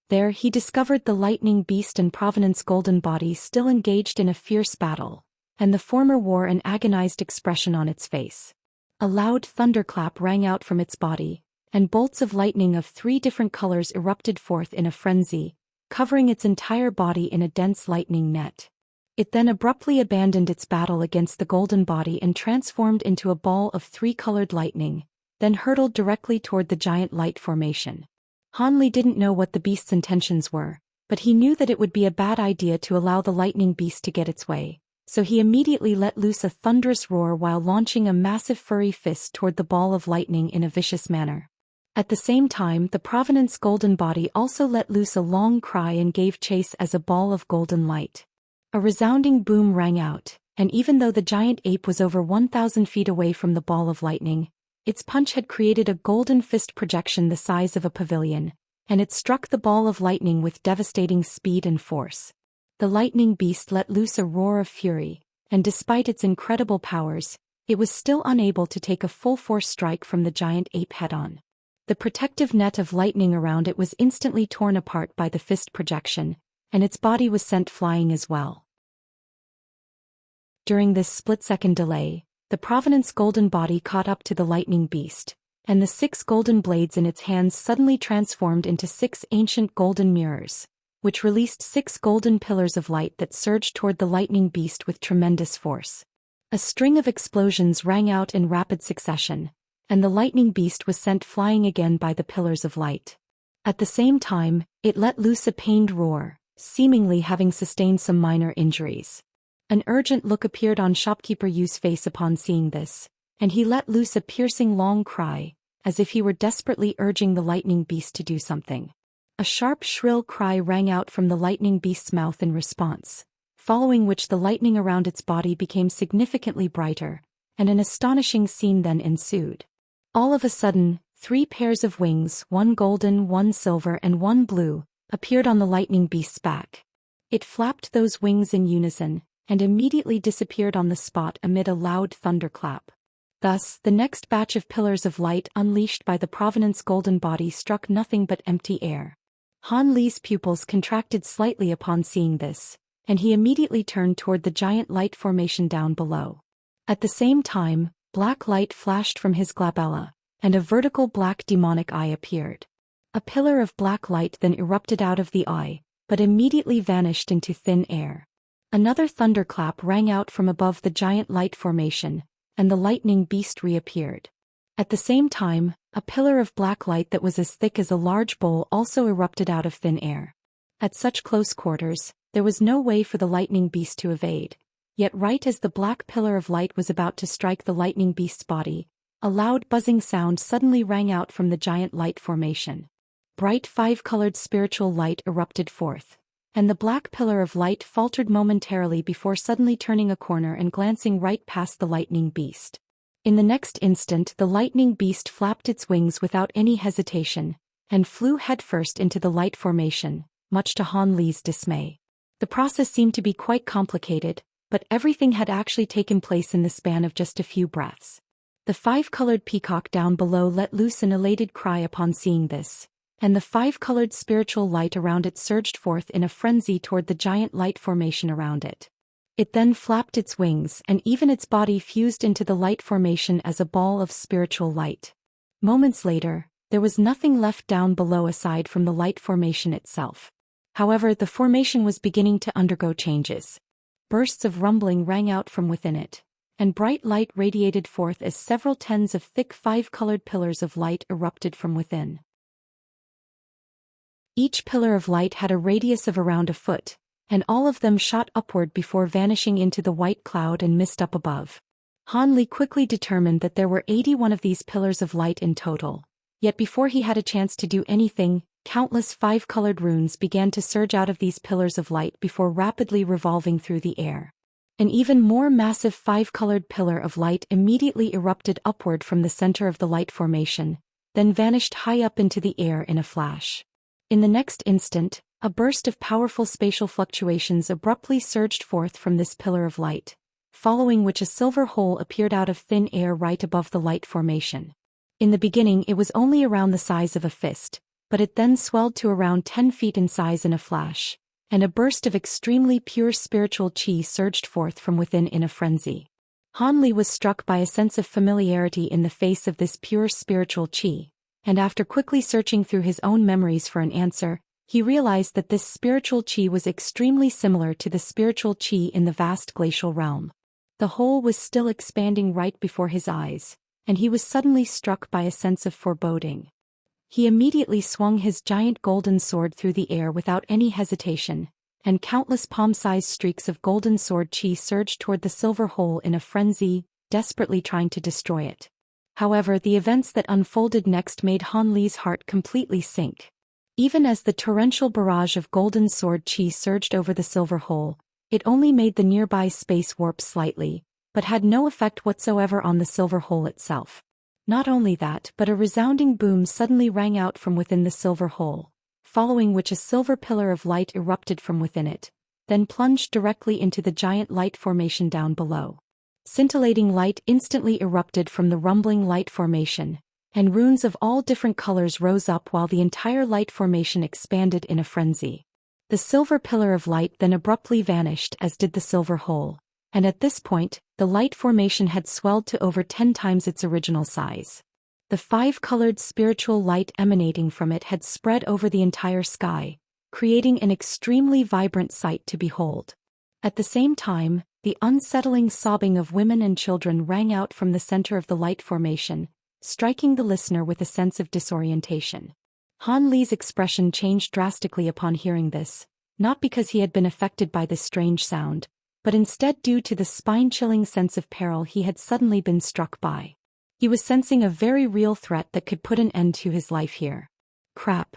There he discovered the lightning beast and Provenance golden body still engaged in a fierce battle, and the former wore an agonized expression on its face. A loud thunderclap rang out from its body, and bolts of lightning of 3 different colors erupted forth in a frenzy, covering its entire body in a dense lightning net. It then abruptly abandoned its battle against the golden body and transformed into a ball of 3-colored lightning, then hurtled directly toward the giant light formation. Han Li didn't know what the beast's intentions were, but he knew that it would be a bad idea to allow the lightning beast to get its way, so he immediately let loose a thunderous roar while launching a massive furry fist toward the ball of lightning in a vicious manner. At the same time, the Provenance golden body also let loose a long cry and gave chase as a ball of golden light. A resounding boom rang out, and even though the giant ape was over 1,000 feet away from the ball of lightning, its punch had created a golden fist projection the size of a pavilion, and it struck the ball of lightning with devastating speed and force. The lightning beast let loose a roar of fury, and despite its incredible powers, it was still unable to take a full-force strike from the giant ape head-on. The protective net of lightning around it was instantly torn apart by the fist projection, and its body was sent flying as well. During this split-second delay, the Provenance golden body caught up to the lightning beast, and the 6 golden blades in its hands suddenly transformed into 6 ancient golden mirrors, which released 6 golden pillars of light that surged toward the lightning beast with tremendous force. A string of explosions rang out in rapid succession, and the lightning beast was sent flying again by the pillars of light. At the same time, it let loose a pained roar, seemingly having sustained some minor injuries. An urgent look appeared on shopkeeper Yu's face upon seeing this, and he let loose a piercing long cry, as if he were desperately urging the lightning beast to do something. A sharp shrill cry rang out from the lightning beast's mouth in response, following which the lightning around its body became significantly brighter, and an astonishing scene then ensued. All of a sudden, 3 pairs of wings, 1 golden, 1 silver and 1 blue, appeared on the lightning beast's back. It flapped those wings in unison, and immediately disappeared on the spot amid a loud thunderclap. Thus, the next batch of pillars of light unleashed by the Provenance golden body struck nothing but empty air. Han Li's pupils contracted slightly upon seeing this, and he immediately turned toward the giant light formation down below. At the same time, black light flashed from his glabella, and a vertical black demonic eye appeared. A pillar of black light then erupted out of the eye, but immediately vanished into thin air. Another thunderclap rang out from above the giant light formation, and the lightning beast reappeared. At the same time, a pillar of black light that was as thick as a large bowl also erupted out of thin air. At such close quarters, there was no way for the lightning beast to evade, yet right as the black pillar of light was about to strike the lightning beast's body, a loud buzzing sound suddenly rang out from the giant light formation. Bright 5-colored spiritual light erupted forth, and the black pillar of light faltered momentarily before suddenly turning a corner and glancing right past the lightning beast. In the next instant, the lightning beast flapped its wings without any hesitation, and flew headfirst into the light formation, much to Han Li's dismay. The process seemed to be quite complicated, but everything had actually taken place in the span of just a few breaths. The 5-colored peacock down below let loose an elated cry upon seeing this, and the 5-colored spiritual light around it surged forth in a frenzy toward the giant light formation around it. It then flapped its wings, and even its body fused into the light formation as a ball of spiritual light. Moments later, there was nothing left down below aside from the light formation itself. However, the formation was beginning to undergo changes. Bursts of rumbling rang out from within it, and bright light radiated forth as several tens of thick five-colored pillars of light erupted from within. Each pillar of light had a radius of around a foot, and all of them shot upward before vanishing into the white cloud and mist up above. Han Li quickly determined that there were 81 of these pillars of light in total, yet before he had a chance to do anything, countless five-colored runes began to surge out of these pillars of light before rapidly revolving through the air. An even more massive five-colored pillar of light immediately erupted upward from the center of the light formation, then vanished high up into the air in a flash. In the next instant, a burst of powerful spatial fluctuations abruptly surged forth from this pillar of light, following which a silver hole appeared out of thin air right above the light formation. In the beginning it was only around the size of a fist, but it then swelled to around 10 feet in size in a flash, and a burst of extremely pure spiritual qi surged forth from within in a frenzy. Han Li was struck by a sense of familiarity in the face of this pure spiritual qi, and after quickly searching through his own memories for an answer, he realized that this spiritual qi was extremely similar to the spiritual qi in the vast glacial realm. The hole was still expanding right before his eyes, and he was suddenly struck by a sense of foreboding. He immediately swung his giant golden sword through the air without any hesitation, and countless palm-sized streaks of golden sword qi surged toward the silver hole in a frenzy, desperately trying to destroy it. However, the events that unfolded next made Han Li's heart completely sink. Even as the torrential barrage of golden sword qi surged over the silver hole, it only made the nearby space warp slightly, but had no effect whatsoever on the silver hole itself. Not only that, but a resounding boom suddenly rang out from within the silver hole, following which a silver pillar of light erupted from within it, then plunged directly into the giant light formation down below. Scintillating light instantly erupted from the rumbling light formation, and runes of all different colors rose up while the entire light formation expanded in a frenzy. The silver pillar of light then abruptly vanished, as did the silver hole, and at this point, the light formation had swelled to over 10 times its original size. The five-colored spiritual light emanating from it had spread over the entire sky, creating an extremely vibrant sight to behold. At the same time, the unsettling sobbing of women and children rang out from the center of the light formation, striking the listener with a sense of disorientation. Han Li's expression changed drastically upon hearing this, not because he had been affected by this strange sound, but instead due to the spine-chilling sense of peril he had suddenly been struck by. He was sensing a very real threat that could put an end to his life here. Crap.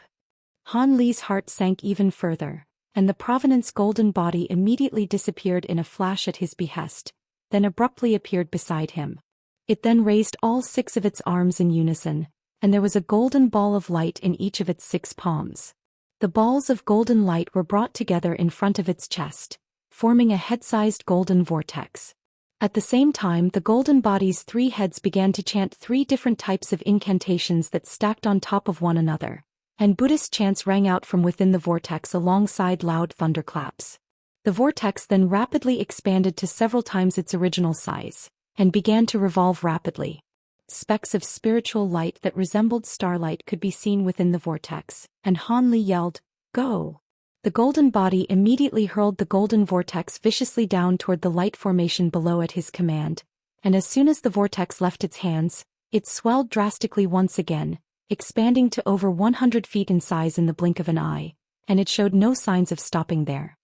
Han Li's heart sank even further, and the Provenance golden body immediately disappeared in a flash at his behest, then abruptly appeared beside him. It then raised all 6 of its arms in unison, and there was a golden ball of light in each of its 6 palms. The balls of golden light were brought together in front of its chest, forming a head-sized golden vortex. At the same time, the golden body's 3 heads began to chant 3 different types of incantations that stacked on top of one another, and Buddhist chants rang out from within the vortex alongside loud thunderclaps. The vortex then rapidly expanded to several times its original size, and began to revolve rapidly. Specks of spiritual light that resembled starlight could be seen within the vortex, and Han Li yelled, "Go!" The golden body immediately hurled the golden vortex viciously down toward the light formation below at his command, and as soon as the vortex left its hands, it swelled drastically once again, expanding to over 100 feet in size in the blink of an eye, and it showed no signs of stopping there.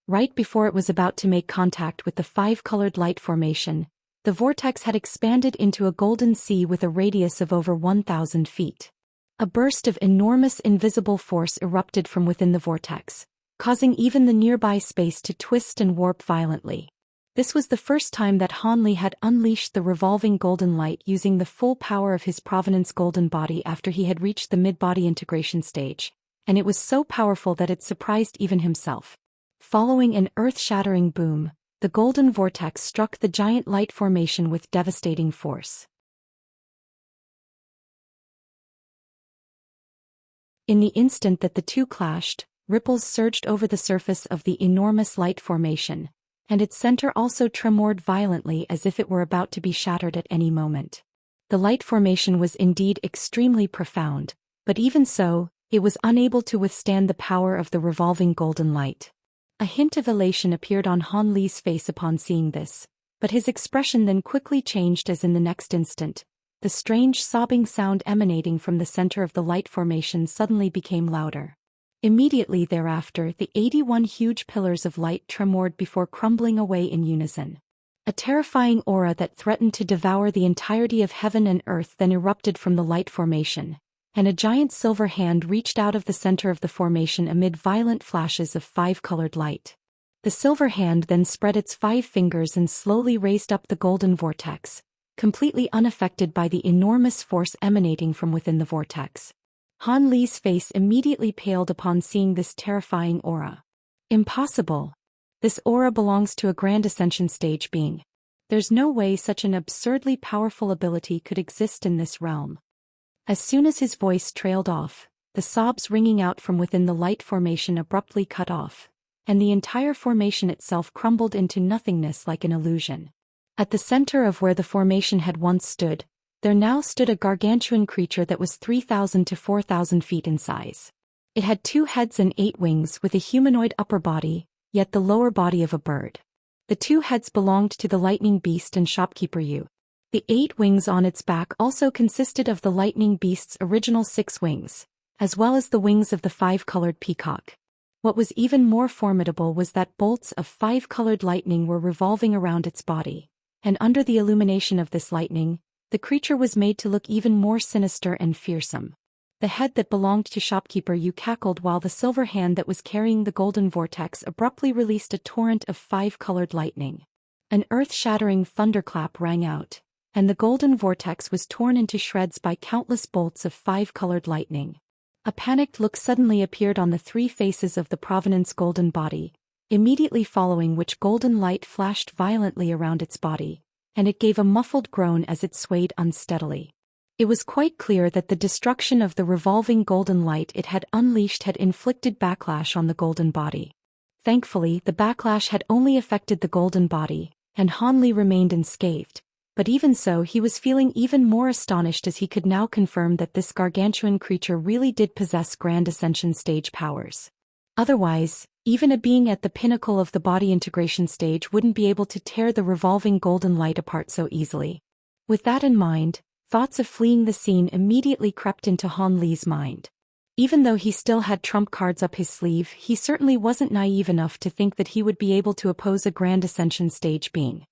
Right before it was about to make contact with the 5-colored light formation, the vortex had expanded into a golden sea with a radius of over 1,000 feet. A burst of enormous invisible force erupted from within the vortex, causing even the nearby space to twist and warp violently. This was the first time that Han Li had unleashed the revolving golden light using the full power of his Provenance golden body after he had reached the mid-body integration stage, and it was so powerful that it surprised even himself. Following an earth-shattering boom, the golden vortex struck the giant light formation with devastating force. In the instant that the two clashed, ripples surged over the surface of the enormous light formation, and its center also tremored violently as if it were about to be shattered at any moment. The light formation was indeed extremely profound, but even so, it was unable to withstand the power of the revolving golden light. A hint of elation appeared on Han Li's face upon seeing this, but his expression then quickly changed as in the next instant, the strange sobbing sound emanating from the center of the light formation suddenly became louder. Immediately thereafter, the 81 huge pillars of light tremored before crumbling away in unison. A terrifying aura that threatened to devour the entirety of heaven and earth then erupted from the light formation, and a giant silver hand reached out of the center of the formation amid violent flashes of 5-colored light. The silver hand then spread its 5 fingers and slowly raised up the golden vortex, completely unaffected by the enormous force emanating from within the vortex. Han Li's face immediately paled upon seeing this terrifying aura. Impossible. This aura belongs to a Grand Ascension stage being. There's no way such an absurdly powerful ability could exist in this realm. As soon as his voice trailed off, the sobs ringing out from within the light formation abruptly cut off, and the entire formation itself crumbled into nothingness like an illusion. At the center of where the formation had once stood, there now stood a gargantuan creature that was 3,000 to 4,000 feet in size. It had 2 heads and 8 wings with a humanoid upper body, yet the lower body of a bird. The 2 heads belonged to the lightning beast and shopkeeper Yu. The 8 wings on its back also consisted of the lightning beast's original 6 wings, as well as the wings of the 5-colored peacock. What was even more formidable was that bolts of 5-colored lightning were revolving around its body, and under the illumination of this lightning, the creature was made to look even more sinister and fearsome. The head that belonged to shopkeeper Yu cackled while the silver hand that was carrying the golden vortex abruptly released a torrent of 5-colored lightning. An earth-shattering thunderclap rang out, and the golden vortex was torn into shreds by countless bolts of 5-colored lightning. A panicked look suddenly appeared on the 3 faces of the Provenance golden body, immediately following which golden light flashed violently around its body, and it gave a muffled groan as it swayed unsteadily. It was quite clear that the destruction of the revolving golden light it had unleashed had inflicted backlash on the golden body. Thankfully, the backlash had only affected the golden body, and Han Li remained unscathed, but even so he was feeling even more astonished as he could now confirm that this gargantuan creature really did possess Grand Ascension stage powers. Otherwise, even a being at the pinnacle of the body integration stage wouldn't be able to tear the revolving golden light apart so easily. With that in mind, thoughts of fleeing the scene immediately crept into Han Li's mind. Even though he still had trump cards up his sleeve, he certainly wasn't naive enough to think that he would be able to oppose a Grand Ascension stage being.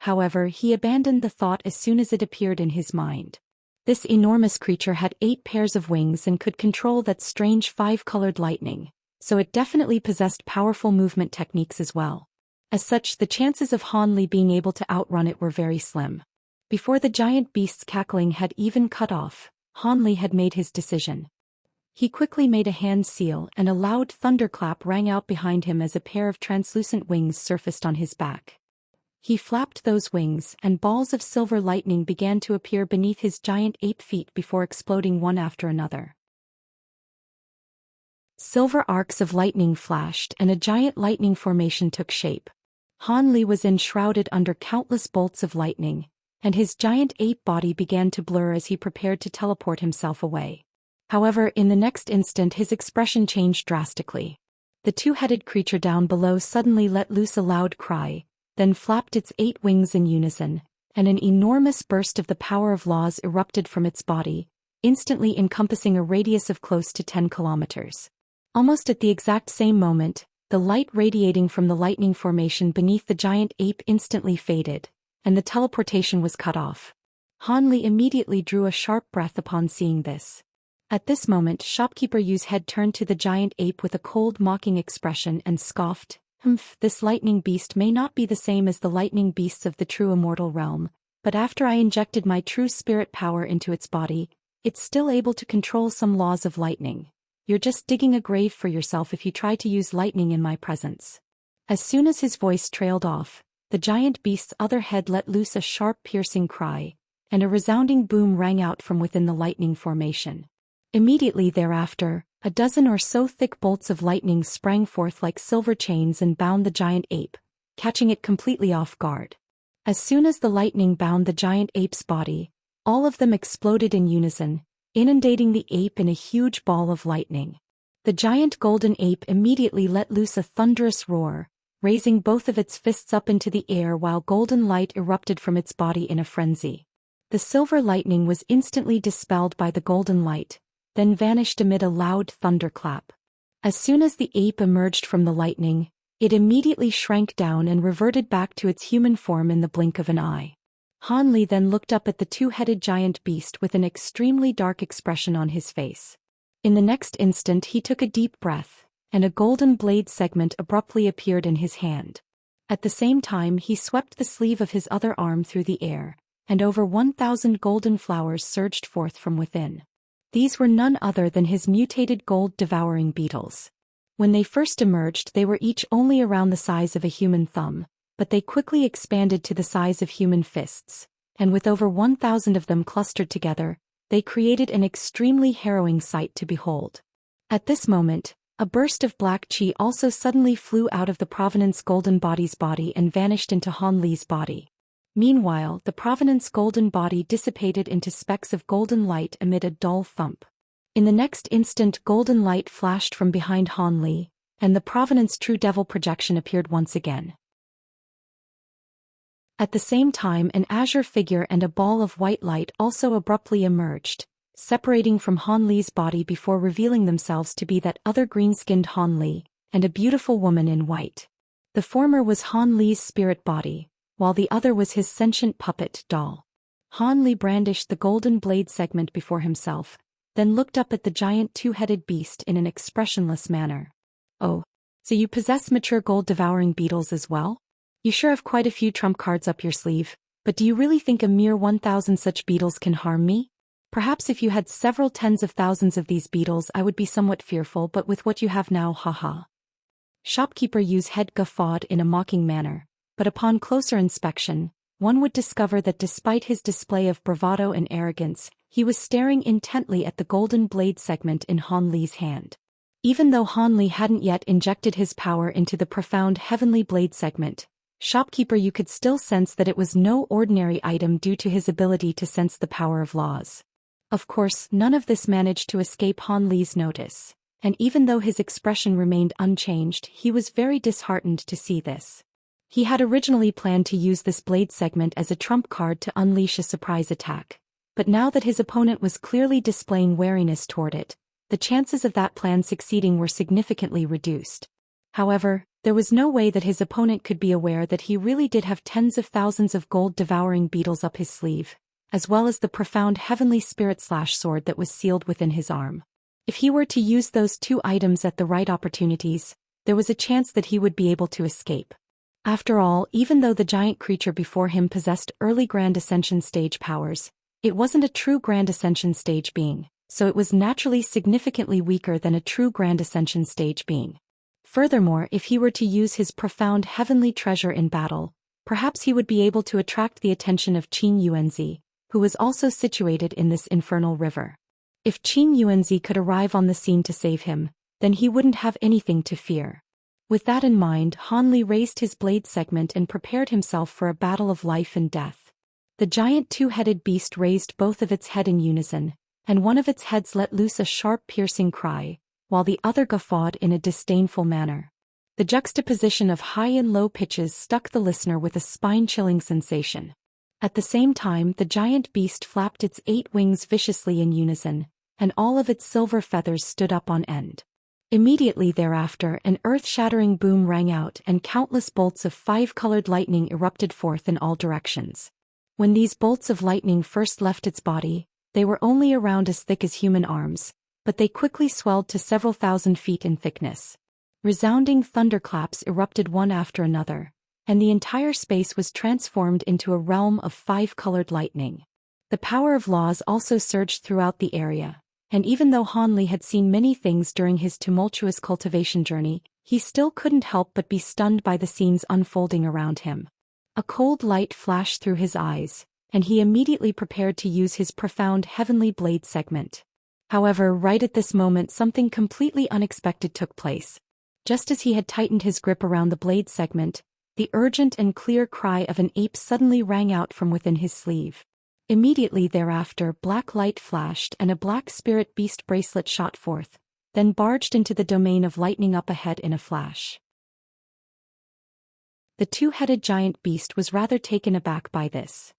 However, he abandoned the thought as soon as it appeared in his mind. This enormous creature had 8 pairs of wings and could control that strange 5-colored lightning, so it definitely possessed powerful movement techniques as well. As such, the chances of Han Li being able to outrun it were very slim. Before the giant beast's cackling had even cut off, Han Li had made his decision. He quickly made a hand seal and a loud thunderclap rang out behind him as a pair of translucent wings surfaced on his back. He flapped those wings and balls of silver lightning began to appear beneath his giant ape feet before exploding one after another. Silver arcs of lightning flashed and a giant lightning formation took shape. Han Li was enshrouded under countless bolts of lightning, and his giant ape body began to blur as he prepared to teleport himself away. However, in the next instant his expression changed drastically. The 2-headed creature down below suddenly let loose a loud cry, then flapped its 8 wings in unison, and an enormous burst of the power of laws erupted from its body, instantly encompassing a radius of close to 10 kilometers. Almost at the exact same moment, the light radiating from the lightning formation beneath the giant ape instantly faded, and the teleportation was cut off. Han Li immediately drew a sharp breath upon seeing this. At this moment, shopkeeper Yu's head turned to the giant ape with a cold mocking expression and scoffed, This lightning beast may not be the same as the lightning beasts of the true immortal realm, but after I injected my true spirit power into its body, it's still able to control some laws of lightning. You're just digging a grave for yourself if you try to use lightning in my presence." As soon as his voice trailed off, the giant beast's other head let loose a sharp piercing cry, and a resounding boom rang out from within the lightning formation. Immediately thereafter, a dozen or so thick bolts of lightning sprang forth like silver chains and bound the giant ape, catching it completely off guard. As soon as the lightning bound the giant ape's body, all of them exploded in unison, inundating the ape in a huge ball of lightning. The giant golden ape immediately let loose a thunderous roar, raising both of its fists up into the air while golden light erupted from its body in a frenzy. The silver lightning was instantly dispelled by the golden light, then vanished amid a loud thunderclap. As soon as the ape emerged from the lightning, it immediately shrank down and reverted back to its human form in the blink of an eye. Han Li then looked up at the two-headed giant beast with an extremely dark expression on his face. In the next instant he took a deep breath, and a golden blade segment abruptly appeared in his hand. At the same time he swept the sleeve of his other arm through the air, and over 1,000 golden flowers surged forth from within. These were none other than his mutated gold-devouring beetles. When they first emerged they were each only around the size of a human thumb, but they quickly expanded to the size of human fists, and with over 1,000 of them clustered together, they created an extremely harrowing sight to behold. At this moment, a burst of black chi also suddenly flew out of the Provenance Golden Body's body and vanished into Han Li's body. Meanwhile, the Provenance Golden Body dissipated into specks of golden light amid a dull thump. In the next instant golden light flashed from behind Han Li, and the Provenance True Devil projection appeared once again. At the same time an azure figure and a ball of white light also abruptly emerged, separating from Han Li's body before revealing themselves to be that other green-skinned Han Li, and a beautiful woman in white. The former was Han Li's spirit body, while the other was his sentient puppet doll. Han Li brandished the golden blade segment before himself, then looked up at the giant two-headed beast in an expressionless manner. "Oh, so you possess mature gold-devouring beetles as well? You sure have quite a few trump cards up your sleeve, but do you really think a mere 1,000 such beetles can harm me? Perhaps if you had several tens of thousands of these beetles I would be somewhat fearful, but with what you have now, haha." Shopkeeper Yu's head guffawed in a mocking manner, but upon closer inspection, one would discover that despite his display of bravado and arrogance, he was staring intently at the golden blade segment in Han Li's hand. Even though Han Li hadn't yet injected his power into the profound heavenly blade segment, Shopkeeper Yu could still sense that it was no ordinary item due to his ability to sense the power of laws. Of course, none of this managed to escape Han Li's notice, and even though his expression remained unchanged, he was very disheartened to see this. He had originally planned to use this blade segment as a trump card to unleash a surprise attack, but now that his opponent was clearly displaying wariness toward it, the chances of that plan succeeding were significantly reduced. However, there was no way that his opponent could be aware that he really did have tens of thousands of gold-devouring beetles up his sleeve, as well as the profound heavenly spirit/sword that was sealed within his arm. If he were to use those two items at the right opportunities, there was a chance that he would be able to escape. After all, even though the giant creature before him possessed early Grand Ascension stage powers, it wasn't a true Grand Ascension stage being, so it was naturally significantly weaker than a true Grand Ascension stage being. Furthermore, if he were to use his profound heavenly treasure in battle, perhaps he would be able to attract the attention of Qin Yuanzi, who was also situated in this infernal river. If Qin Yuanzi could arrive on the scene to save him, then he wouldn't have anything to fear. With that in mind, Han Li raised his blade segment and prepared himself for a battle of life and death. The giant two-headed beast raised both of its head in unison, and one of its heads let loose a sharp piercing cry, while the other guffawed in a disdainful manner. The juxtaposition of high and low pitches struck the listener with a spine-chilling sensation. At the same time, the giant beast flapped its 8 wings viciously in unison, and all of its silver feathers stood up on end. Immediately thereafter, an earth-shattering boom rang out and countless bolts of 5-colored lightning erupted forth in all directions. When these bolts of lightning first left its body, they were only around as thick as human arms, but they quickly swelled to several thousand feet in thickness. Resounding thunderclaps erupted one after another, and the entire space was transformed into a realm of 5-colored lightning. The power of laws also surged throughout the area, and even though Han Li had seen many things during his tumultuous cultivation journey, he still couldn't help but be stunned by the scenes unfolding around him. A cold light flashed through his eyes, and he immediately prepared to use his profound heavenly blade segment. However, right at this moment something completely unexpected took place. Just as he had tightened his grip around the blade segment, the urgent and clear cry of an ape suddenly rang out from within his sleeve. Immediately thereafter, black light flashed and a black spirit beast bracelet shot forth, then barged into the domain of lightning up ahead in a flash. The two-headed giant beast was rather taken aback by this.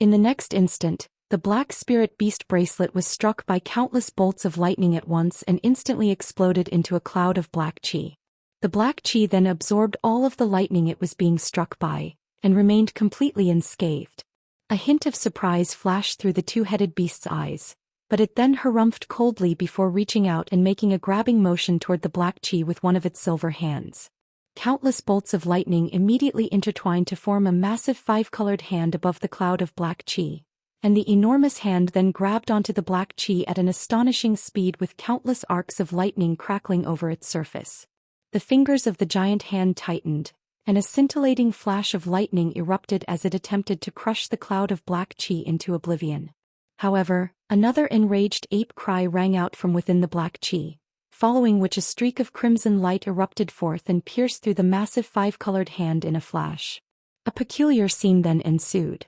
In the next instant, the black spirit beast bracelet was struck by countless bolts of lightning at once and instantly exploded into a cloud of black chi. The black chi then absorbed all of the lightning it was being struck by, and remained completely unscathed. A hint of surprise flashed through the two-headed beast's eyes, but it then harumphed coldly before reaching out and making a grabbing motion toward the black chi with one of its silver hands. Countless bolts of lightning immediately intertwined to form a massive five-colored hand above the cloud of black chi, and the enormous hand then grabbed onto the black chi at an astonishing speed with countless arcs of lightning crackling over its surface. The fingers of the giant hand tightened, and a scintillating flash of lightning erupted as it attempted to crush the cloud of black chi into oblivion. However, another enraged ape cry rang out from within the black chi, following which a streak of crimson light erupted forth and pierced through the massive five-colored hand in a flash. A peculiar scene then ensued.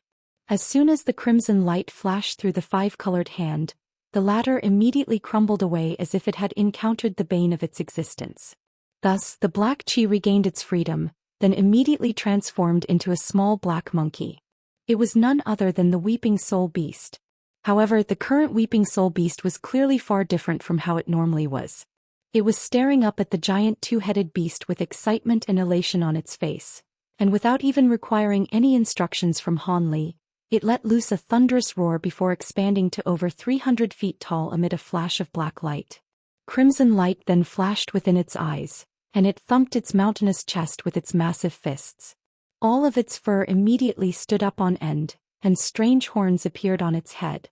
As soon as the crimson light flashed through the five-colored hand, the latter immediately crumbled away as if it had encountered the bane of its existence. Thus, the black chi regained its freedom, then immediately transformed into a small black monkey. It was none other than the Weeping Soul Beast. However, the current Weeping Soul Beast was clearly far different from how it normally was. It was staring up at the giant two-headed beast with excitement and elation on its face, and without even requiring any instructions from Han Li, it let loose a thunderous roar before expanding to over 300 feet tall amid a flash of black light. Crimson light then flashed within its eyes, and it thumped its mountainous chest with its massive fists. All of its fur immediately stood up on end, and strange horns appeared on its head.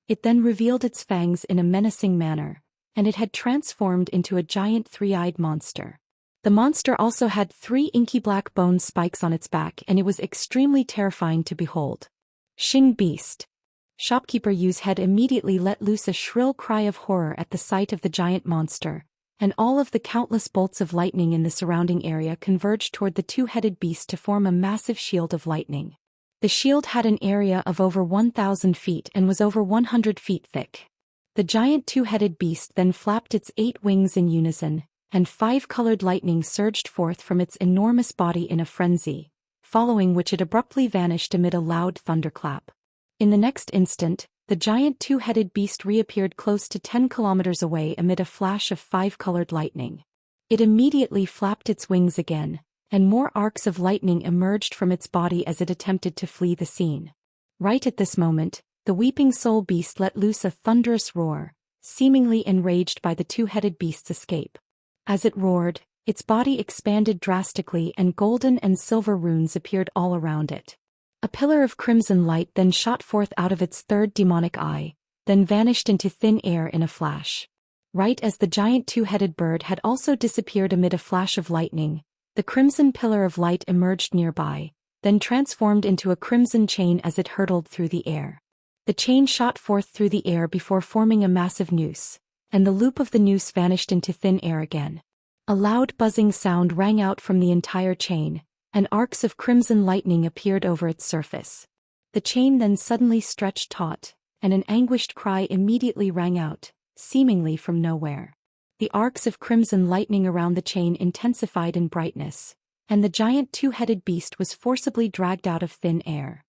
It then revealed its fangs in a menacing manner, and it had transformed into a giant three-eyed monster. The monster also had 3 inky black bone spikes on its back, and it was extremely terrifying to behold. Xing Beast. Shopkeeper Yu's head immediately let loose a shrill cry of horror at the sight of the giant monster, and all of the countless bolts of lightning in the surrounding area converged toward the two-headed beast to form a massive shield of lightning. The shield had an area of over 1,000 feet and was over 100 feet thick. The giant two-headed beast then flapped its 8 wings in unison, and 5-colored lightning surged forth from its enormous body in a frenzy, following which it abruptly vanished amid a loud thunderclap. In the next instant, the giant two-headed beast reappeared close to 10 kilometers away amid a flash of 5-colored lightning. It immediately flapped its wings again, and more arcs of lightning emerged from its body as it attempted to flee the scene. Right at this moment, the Weeping Soul Beast let loose a thunderous roar, seemingly enraged by the two-headed beast's escape. As it roared, its body expanded drastically and golden and silver runes appeared all around it. A pillar of crimson light then shot forth out of its third demonic eye, then vanished into thin air in a flash. Right as the giant two-headed bird had also disappeared amid a flash of lightning, the crimson pillar of light emerged nearby, then transformed into a crimson chain as it hurtled through the air. The chain shot forth through the air before forming a massive noose, and the loop of the noose vanished into thin air again. A loud buzzing sound rang out from the entire chain, and arcs of crimson lightning appeared over its surface. The chain then suddenly stretched taut, and an anguished cry immediately rang out, seemingly from nowhere. The arcs of crimson lightning around the chain intensified in brightness, and the giant two-headed beast was forcibly dragged out of thin air.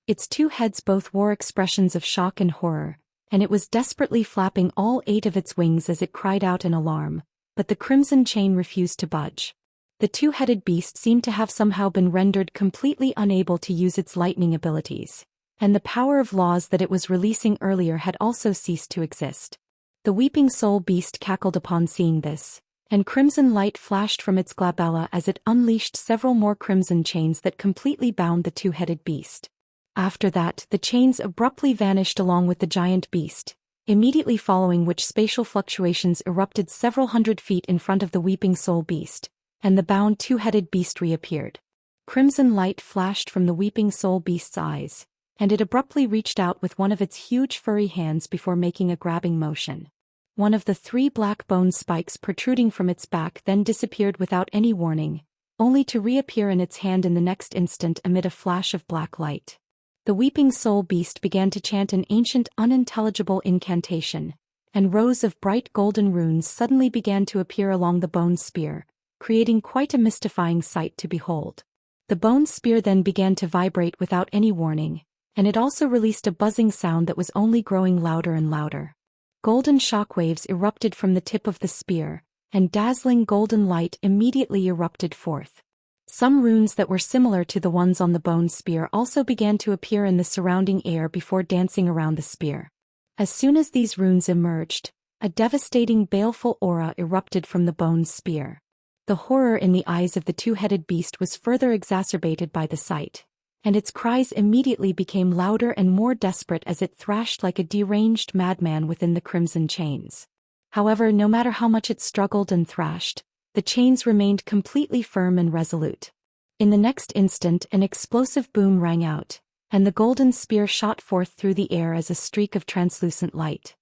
Its 2 heads both wore expressions of shock and horror, and it was desperately flapping all 8 of its wings as it cried out in alarm, but the crimson chain refused to budge. The two-headed beast seemed to have somehow been rendered completely unable to use its lightning abilities, and the power of laws that it was releasing earlier had also ceased to exist. The Weeping Soul Beast cackled upon seeing this, and crimson light flashed from its glabella as it unleashed several more crimson chains that completely bound the two-headed beast. After that, the chains abruptly vanished along with the giant beast, immediately following which spatial fluctuations erupted several hundred feet in front of the Weeping Soul Beast, and the bound two-headed beast reappeared. Crimson light flashed from the Weeping Soul Beast's eyes, and it abruptly reached out with one of its huge furry hands before making a grabbing motion. One of the 3 black bone spikes protruding from its back then disappeared without any warning, only to reappear in its hand in the next instant amid a flash of black light. The weeping soul beast began to chant an ancient unintelligible incantation, and rows of bright golden runes suddenly began to appear along the bone spear, creating quite a mystifying sight to behold. The bone spear then began to vibrate without any warning, and it also released a buzzing sound that was only growing louder and louder. Golden shockwaves erupted from the tip of the spear, and dazzling golden light immediately erupted forth. Some runes that were similar to the ones on the bone spear also began to appear in the surrounding air before dancing around the spear. As soon as these runes emerged, a devastating baleful aura erupted from the bone spear. The horror in the eyes of the two-headed beast was further exacerbated by the sight, and its cries immediately became louder and more desperate as it thrashed like a deranged madman within the crimson chains. However, no matter how much it struggled and thrashed, the chains remained completely firm and resolute. In the next instant, an explosive boom rang out, and the golden spear shot forth through the air as a streak of translucent light.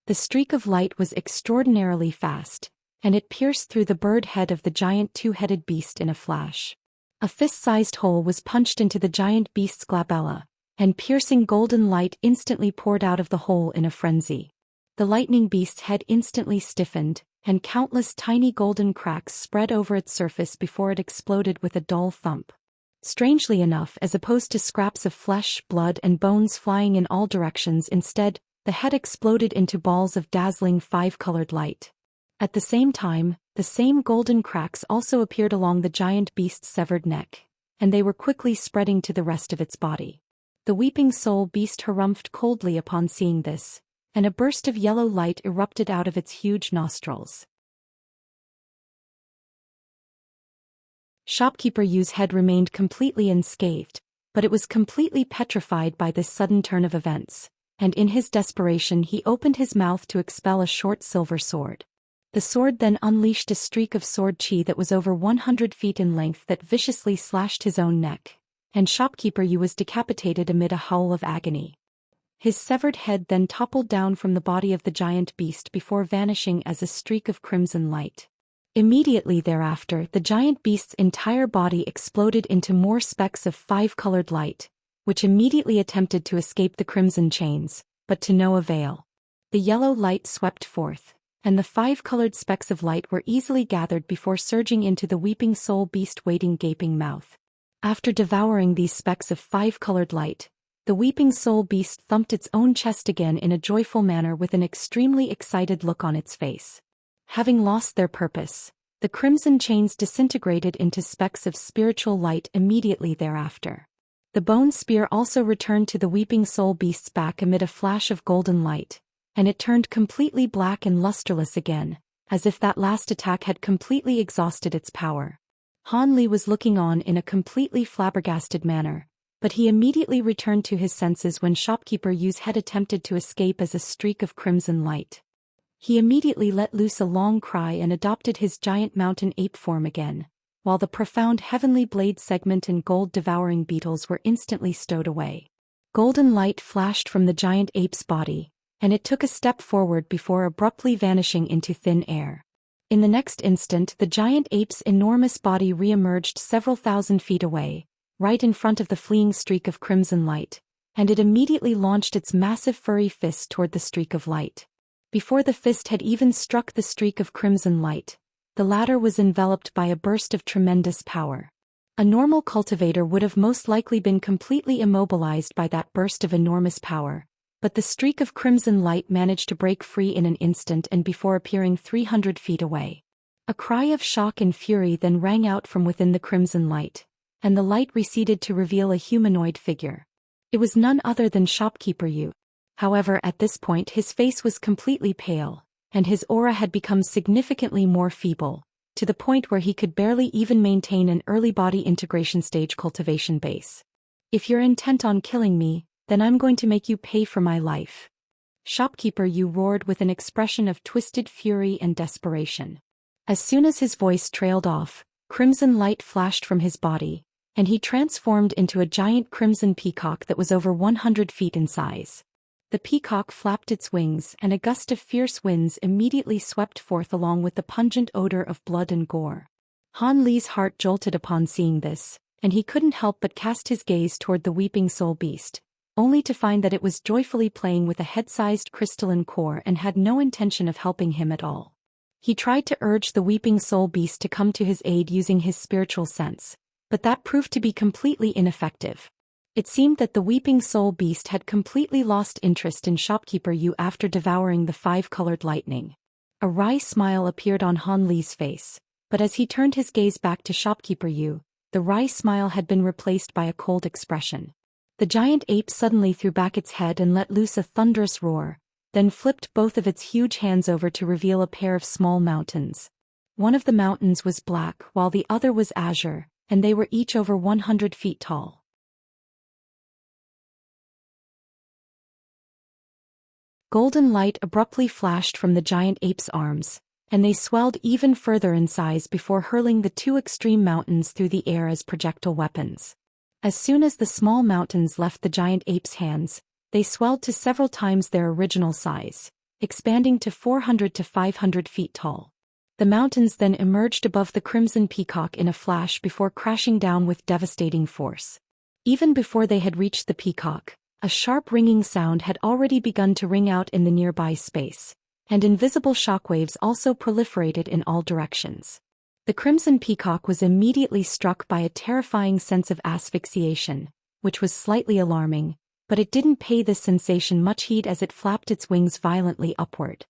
The streak of light was extraordinarily fast, and it pierced through the bird head of the giant two-headed beast in a flash. A fist-sized hole was punched into the giant beast's glabella, and piercing golden light instantly poured out of the hole in a frenzy. The lightning beast's head instantly stiffened, and countless tiny golden cracks spread over its surface before it exploded with a dull thump. Strangely enough, as opposed to scraps of flesh, blood and bones flying in all directions, instead, the head exploded into balls of dazzling five-colored light. At the same time, the same golden cracks also appeared along the giant beast's severed neck, and they were quickly spreading to the rest of its body. The weeping soul beast harumphed coldly upon seeing this, and a burst of yellow light erupted out of its huge nostrils. Shopkeeper Yu's head remained completely unscathed, but it was completely petrified by this sudden turn of events, and in his desperation he opened his mouth to expel a short silver sword. The sword then unleashed a streak of sword chi that was over 100 feet in length that viciously slashed his own neck, and Shopkeeper Yu was decapitated amid a howl of agony. His severed head then toppled down from the body of the giant beast before vanishing as a streak of crimson light. Immediately thereafter, the giant beast's entire body exploded into more specks of five-colored light, which immediately attempted to escape the crimson chains, but to no avail. The yellow light swept forth, and the five-colored specks of light were easily gathered before surging into the weeping soul beast waiting gaping mouth. After devouring these specks of five-colored light, the weeping soul beast thumped its own chest again in a joyful manner with an extremely excited look on its face. Having lost their purpose, the crimson chains disintegrated into specks of spiritual light immediately thereafter. The bone spear also returned to the weeping soul beast's back amid a flash of golden light, and it turned completely black and lusterless again, as if that last attack had completely exhausted its power. Han Li was looking on in a completely flabbergasted manner, but he immediately returned to his senses when Shopkeeper Yu's head attempted to escape as a streak of crimson light. He immediately let loose a long cry and adopted his giant mountain ape form again, while the profound heavenly blade segment and gold-devouring beetles were instantly stowed away. Golden light flashed from the giant ape's body, and it took a step forward before abruptly vanishing into thin air. In the next instant, the giant ape's enormous body re-emerged several thousand feet away, right in front of the fleeing streak of crimson light, and it immediately launched its massive furry fist toward the streak of light. Before the fist had even struck the streak of crimson light, the latter was enveloped by a burst of tremendous power. A normal cultivator would have most likely been completely immobilized by that burst of enormous power, but the streak of crimson light managed to break free in an instant and before appearing 300 feet away. A cry of shock and fury then rang out from within the crimson light, and the light receded to reveal a humanoid figure. It was none other than Shopkeeper Yu. However, at this point his face was completely pale, and his aura had become significantly more feeble, to the point where he could barely even maintain an early body integration stage cultivation base. "If you're intent on killing me, then I'm going to make you pay for my life." Shopkeeper Yu roared with an expression of twisted fury and desperation. As soon as his voice trailed off, crimson light flashed from his body, and he transformed into a giant crimson peacock that was over 100 feet in size. The peacock flapped its wings and a gust of fierce winds immediately swept forth along with the pungent odor of blood and gore. Han Li's heart jolted upon seeing this, and he couldn't help but cast his gaze toward the weeping soul beast, only to find that it was joyfully playing with a head-sized crystalline core and had no intention of helping him at all. He tried to urge the weeping soul beast to come to his aid using his spiritual sense, but that proved to be completely ineffective. It seemed that the weeping soul beast had completely lost interest in shopkeeper Yu after devouring the 5-colored lightning. A wry smile appeared on Han Li's face, but as he turned his gaze back to shopkeeper Yu, the wry smile had been replaced by a cold expression. The giant ape suddenly threw back its head and let loose a thunderous roar, then flipped both of its huge hands over to reveal a pair of small mountains. One of the mountains was black while the other was azure, and they were each over 100 feet tall. Golden light abruptly flashed from the giant ape's arms, and they swelled even further in size before hurling the two extreme mountains through the air as projectile weapons. As soon as the small mountains left the giant ape's hands, they swelled to several times their original size, expanding to 400 to 500 feet tall. The mountains then emerged above the crimson peacock in a flash before crashing down with devastating force. Even before they had reached the peacock, a sharp ringing sound had already begun to ring out in the nearby space, and invisible shockwaves also proliferated in all directions. The crimson peacock was immediately struck by a terrifying sense of asphyxiation, which was slightly alarming, but it didn't pay this sensation much heed as it flapped its wings violently upward.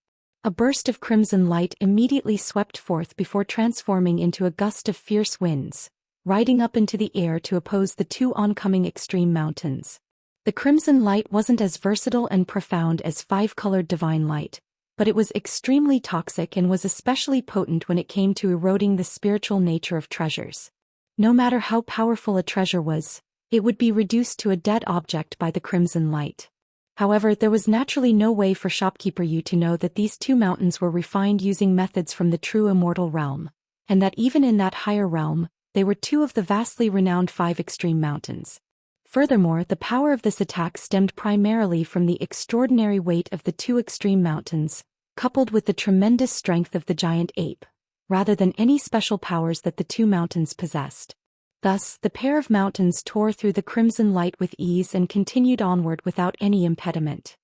A burst of crimson light immediately swept forth before transforming into a gust of fierce winds, riding up into the air to oppose the two oncoming extreme mountains. The crimson light wasn't as versatile and profound as 5-colored divine light, but it was extremely toxic and was especially potent when it came to eroding the spiritual nature of treasures. No matter how powerful a treasure was, it would be reduced to a dead object by the crimson light. However, there was naturally no way for shopkeeper Yu to know that these two mountains were refined using methods from the true immortal realm, and that even in that higher realm, they were two of the vastly renowned 5 extreme mountains. Furthermore, the power of this attack stemmed primarily from the extraordinary weight of the two extreme mountains, coupled with the tremendous strength of the giant ape, rather than any special powers that the two mountains possessed. Thus, the pair of mountains tore through the crimson light with ease and continued onward without any impediment.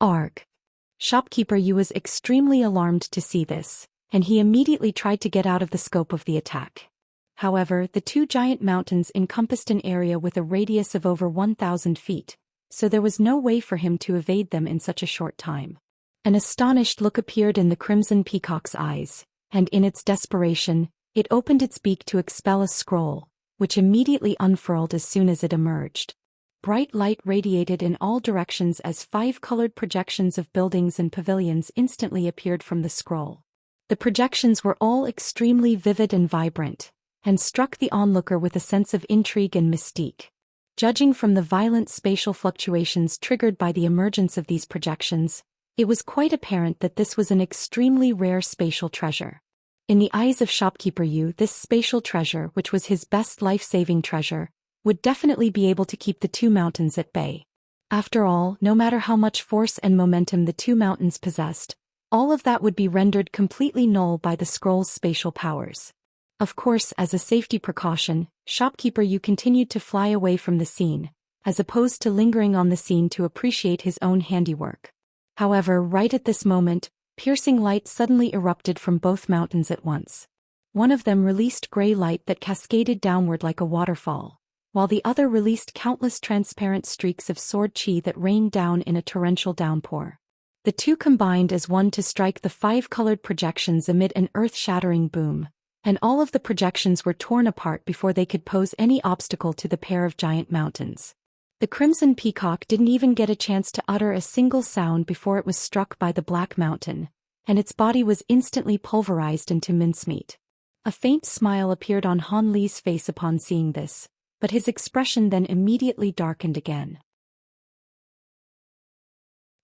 Arg! Shopkeeper Yu was extremely alarmed to see this, and he immediately tried to get out of the scope of the attack. However, the two giant mountains encompassed an area with a radius of over 1,000 feet, so there was no way for him to evade them in such a short time. An astonished look appeared in the crimson peacock's eyes, and in its desperation, it opened its beak to expel a scroll, which immediately unfurled as soon as it emerged. Bright light radiated in all directions as 5-colored projections of buildings and pavilions instantly appeared from the scroll. The projections were all extremely vivid and vibrant, and struck the onlooker with a sense of intrigue and mystique. Judging from the violent spatial fluctuations triggered by the emergence of these projections, it was quite apparent that this was an extremely rare spatial treasure. In the eyes of shopkeeper Yu, this spatial treasure, which was his best life-saving treasure, would definitely be able to keep the two mountains at bay. After all, no matter how much force and momentum the two mountains possessed, all of that would be rendered completely null by the scroll's spatial powers. Of course, as a safety precaution, shopkeeper Yu continued to fly away from the scene, as opposed to lingering on the scene to appreciate his own handiwork. However, right at this moment, piercing light suddenly erupted from both mountains at once. One of them released gray light that cascaded downward like a waterfall, while the other released countless transparent streaks of sword chi that rained down in a torrential downpour. The two combined as one to strike the 5-colored projections amid an earth-shattering boom, and all of the projections were torn apart before they could pose any obstacle to the pair of giant mountains. The crimson peacock didn't even get a chance to utter a single sound before it was struck by the black mountain, and its body was instantly pulverized into mincemeat. A faint smile appeared on Han Li's face upon seeing this, but his expression then immediately darkened again.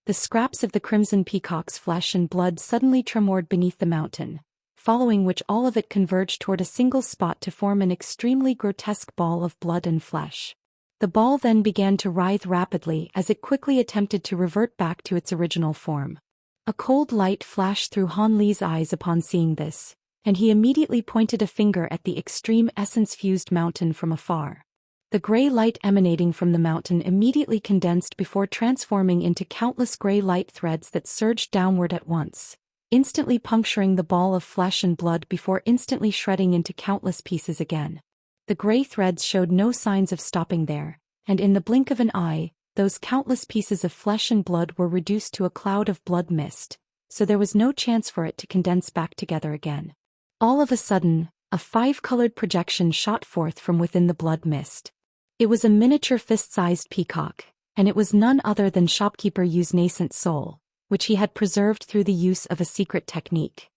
The scraps of the crimson peacock's flesh and blood suddenly tremored beneath the mountain, following which all of it converged toward a single spot to form an extremely grotesque ball of blood and flesh. The ball then began to writhe rapidly as it quickly attempted to revert back to its original form. A cold light flashed through Han Li's eyes upon seeing this, and he immediately pointed a finger at the extreme essence-fused mountain from afar. The gray light emanating from the mountain immediately condensed before transforming into countless gray light threads that surged downward at once, instantly puncturing the ball of flesh and blood before instantly shredding into countless pieces again. The gray threads showed no signs of stopping there, and in the blink of an eye, those countless pieces of flesh and blood were reduced to a cloud of blood mist, so there was no chance for it to condense back together again. All of a sudden, a five-colored projection shot forth from within the blood mist. It was a miniature fist-sized peacock, and it was none other than shopkeeper Yu's nascent soul, which he had preserved through the use of a secret technique.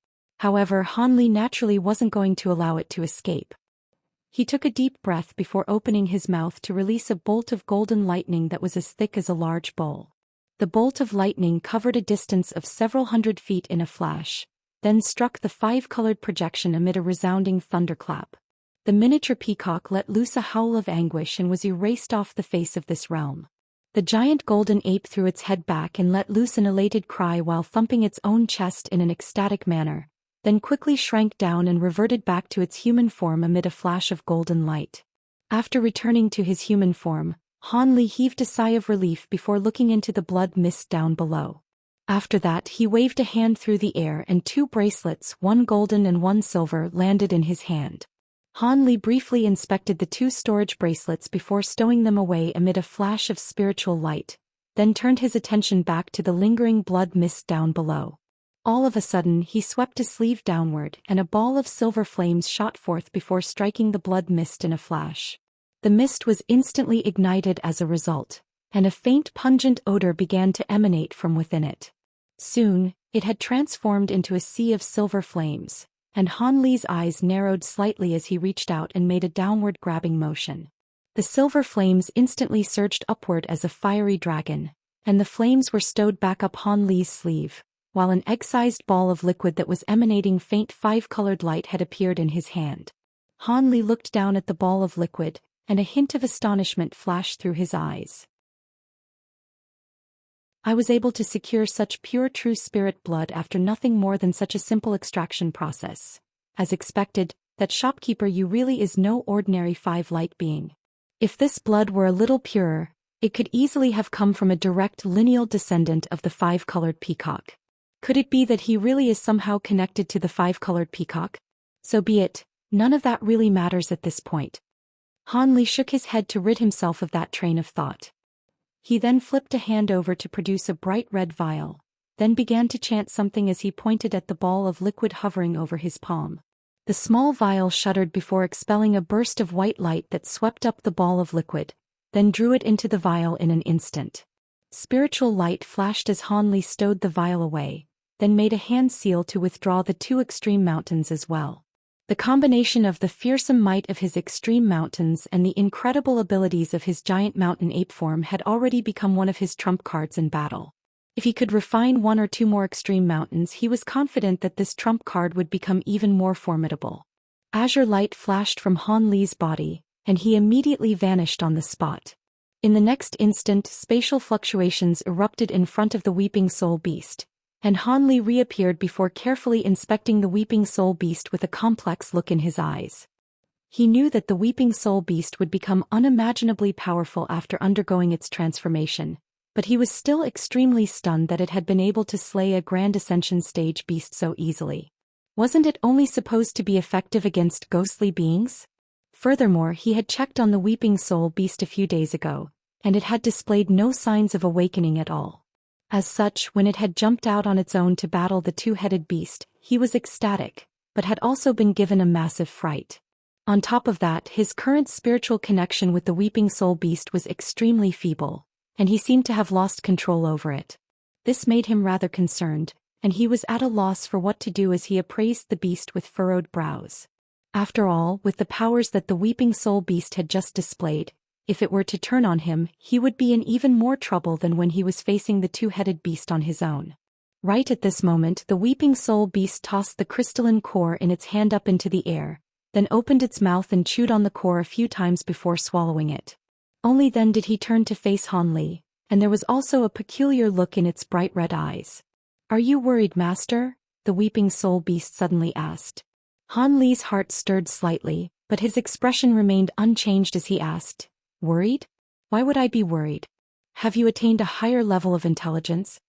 However, Han Li naturally wasn't going to allow it to escape. He took a deep breath before opening his mouth to release a bolt of golden lightning that was as thick as a large bowl. The bolt of lightning covered a distance of several hundred feet in a flash, then struck the five-colored projection amid a resounding thunderclap. The miniature peacock let loose a howl of anguish and was erased off the face of this realm. The giant golden ape threw its head back and let loose an elated cry while thumping its own chest in an ecstatic manner, then quickly shrank down and reverted back to its human form amid a flash of golden light. After returning to his human form, Han Li heaved a sigh of relief before looking into the blood mist down below. After that, he waved a hand through the air and two bracelets, one golden and one silver, landed in his hand. Han Li briefly inspected the two storage bracelets before stowing them away amid a flash of spiritual light, then turned his attention back to the lingering blood mist down below. All of a sudden he swept a sleeve downward and a ball of silver flames shot forth before striking the blood mist in a flash. The mist was instantly ignited as a result, and a faint pungent odor began to emanate from within it. Soon, it had transformed into a sea of silver flames, and Han Li's eyes narrowed slightly as he reached out and made a downward grabbing motion. The silver flames instantly surged upward as a fiery dragon, and the flames were stowed back up Han Li's sleeve, while an egg-sized ball of liquid that was emanating faint five-colored light had appeared in his hand. Han Li looked down at the ball of liquid, and a hint of astonishment flashed through his eyes. I was able to secure such pure true spirit blood after nothing more than such a simple extraction process. As expected, that shopkeeper Yu really is no ordinary five-light being. If this blood were a little purer, it could easily have come from a direct lineal descendant of the five-colored peacock. Could it be that he really is somehow connected to the five-colored peacock? So be it, none of that really matters at this point. Han Li shook his head to rid himself of that train of thought. He then flipped a hand over to produce a bright red vial, then began to chant something as he pointed at the ball of liquid hovering over his palm. The small vial shuddered before expelling a burst of white light that swept up the ball of liquid, then drew it into the vial in an instant. Spiritual light flashed as Han Li stowed the vial away, then made a hand seal to withdraw the two extreme mountains as well. The combination of the fearsome might of his extreme mountains and the incredible abilities of his giant mountain ape form had already become one of his trump cards in battle. If he could refine one or two more extreme mountains, he was confident that this trump card would become even more formidable. Azure light flashed from Han Li's body, and he immediately vanished on the spot. In the next instant, spatial fluctuations erupted in front of the Weeping Soul Beast, and Han Li reappeared before carefully inspecting the Weeping Soul Beast with a complex look in his eyes. He knew that the Weeping Soul Beast would become unimaginably powerful after undergoing its transformation, but he was still extremely stunned that it had been able to slay a Grand Ascension stage beast so easily. Wasn't it only supposed to be effective against ghostly beings? Furthermore, he had checked on the Weeping Soul Beast a few days ago, and it had displayed no signs of awakening at all. As such, when it had jumped out on its own to battle the two-headed beast, he was ecstatic, but had also been given a massive fright. On top of that, his current spiritual connection with the Weeping Soul Beast was extremely feeble, and he seemed to have lost control over it. This made him rather concerned, and he was at a loss for what to do as he appraised the beast with furrowed brows. After all, with the powers that the Weeping Soul Beast had just displayed, if it were to turn on him, he would be in even more trouble than when he was facing the two-headed beast on his own. Right at this moment, the Weeping Soul Beast tossed the crystalline core in its hand up into the air, then opened its mouth and chewed on the core a few times before swallowing it. Only then did he turn to face Han Li, and there was also a peculiar look in its bright red eyes. "Are you worried, Master?" the Weeping Soul Beast suddenly asked. Han Li's heart stirred slightly, but his expression remained unchanged as he asked, Worried? Why would I be worried? Have you attained a higher level of intelligence?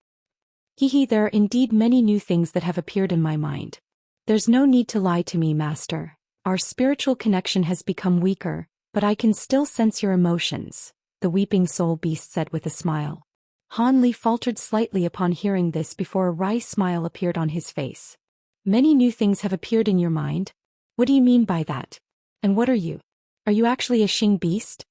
There are indeed many new things that have appeared in my mind. There's no need to lie to me, Master. Our spiritual connection has become weaker, but I can still sense your emotions, the weeping soul beast said with a smile. Han Li faltered slightly upon hearing this before a wry smile appeared on his face. Many new things have appeared in your mind? What do you mean by that? And what are you? Are you actually a Xing beast?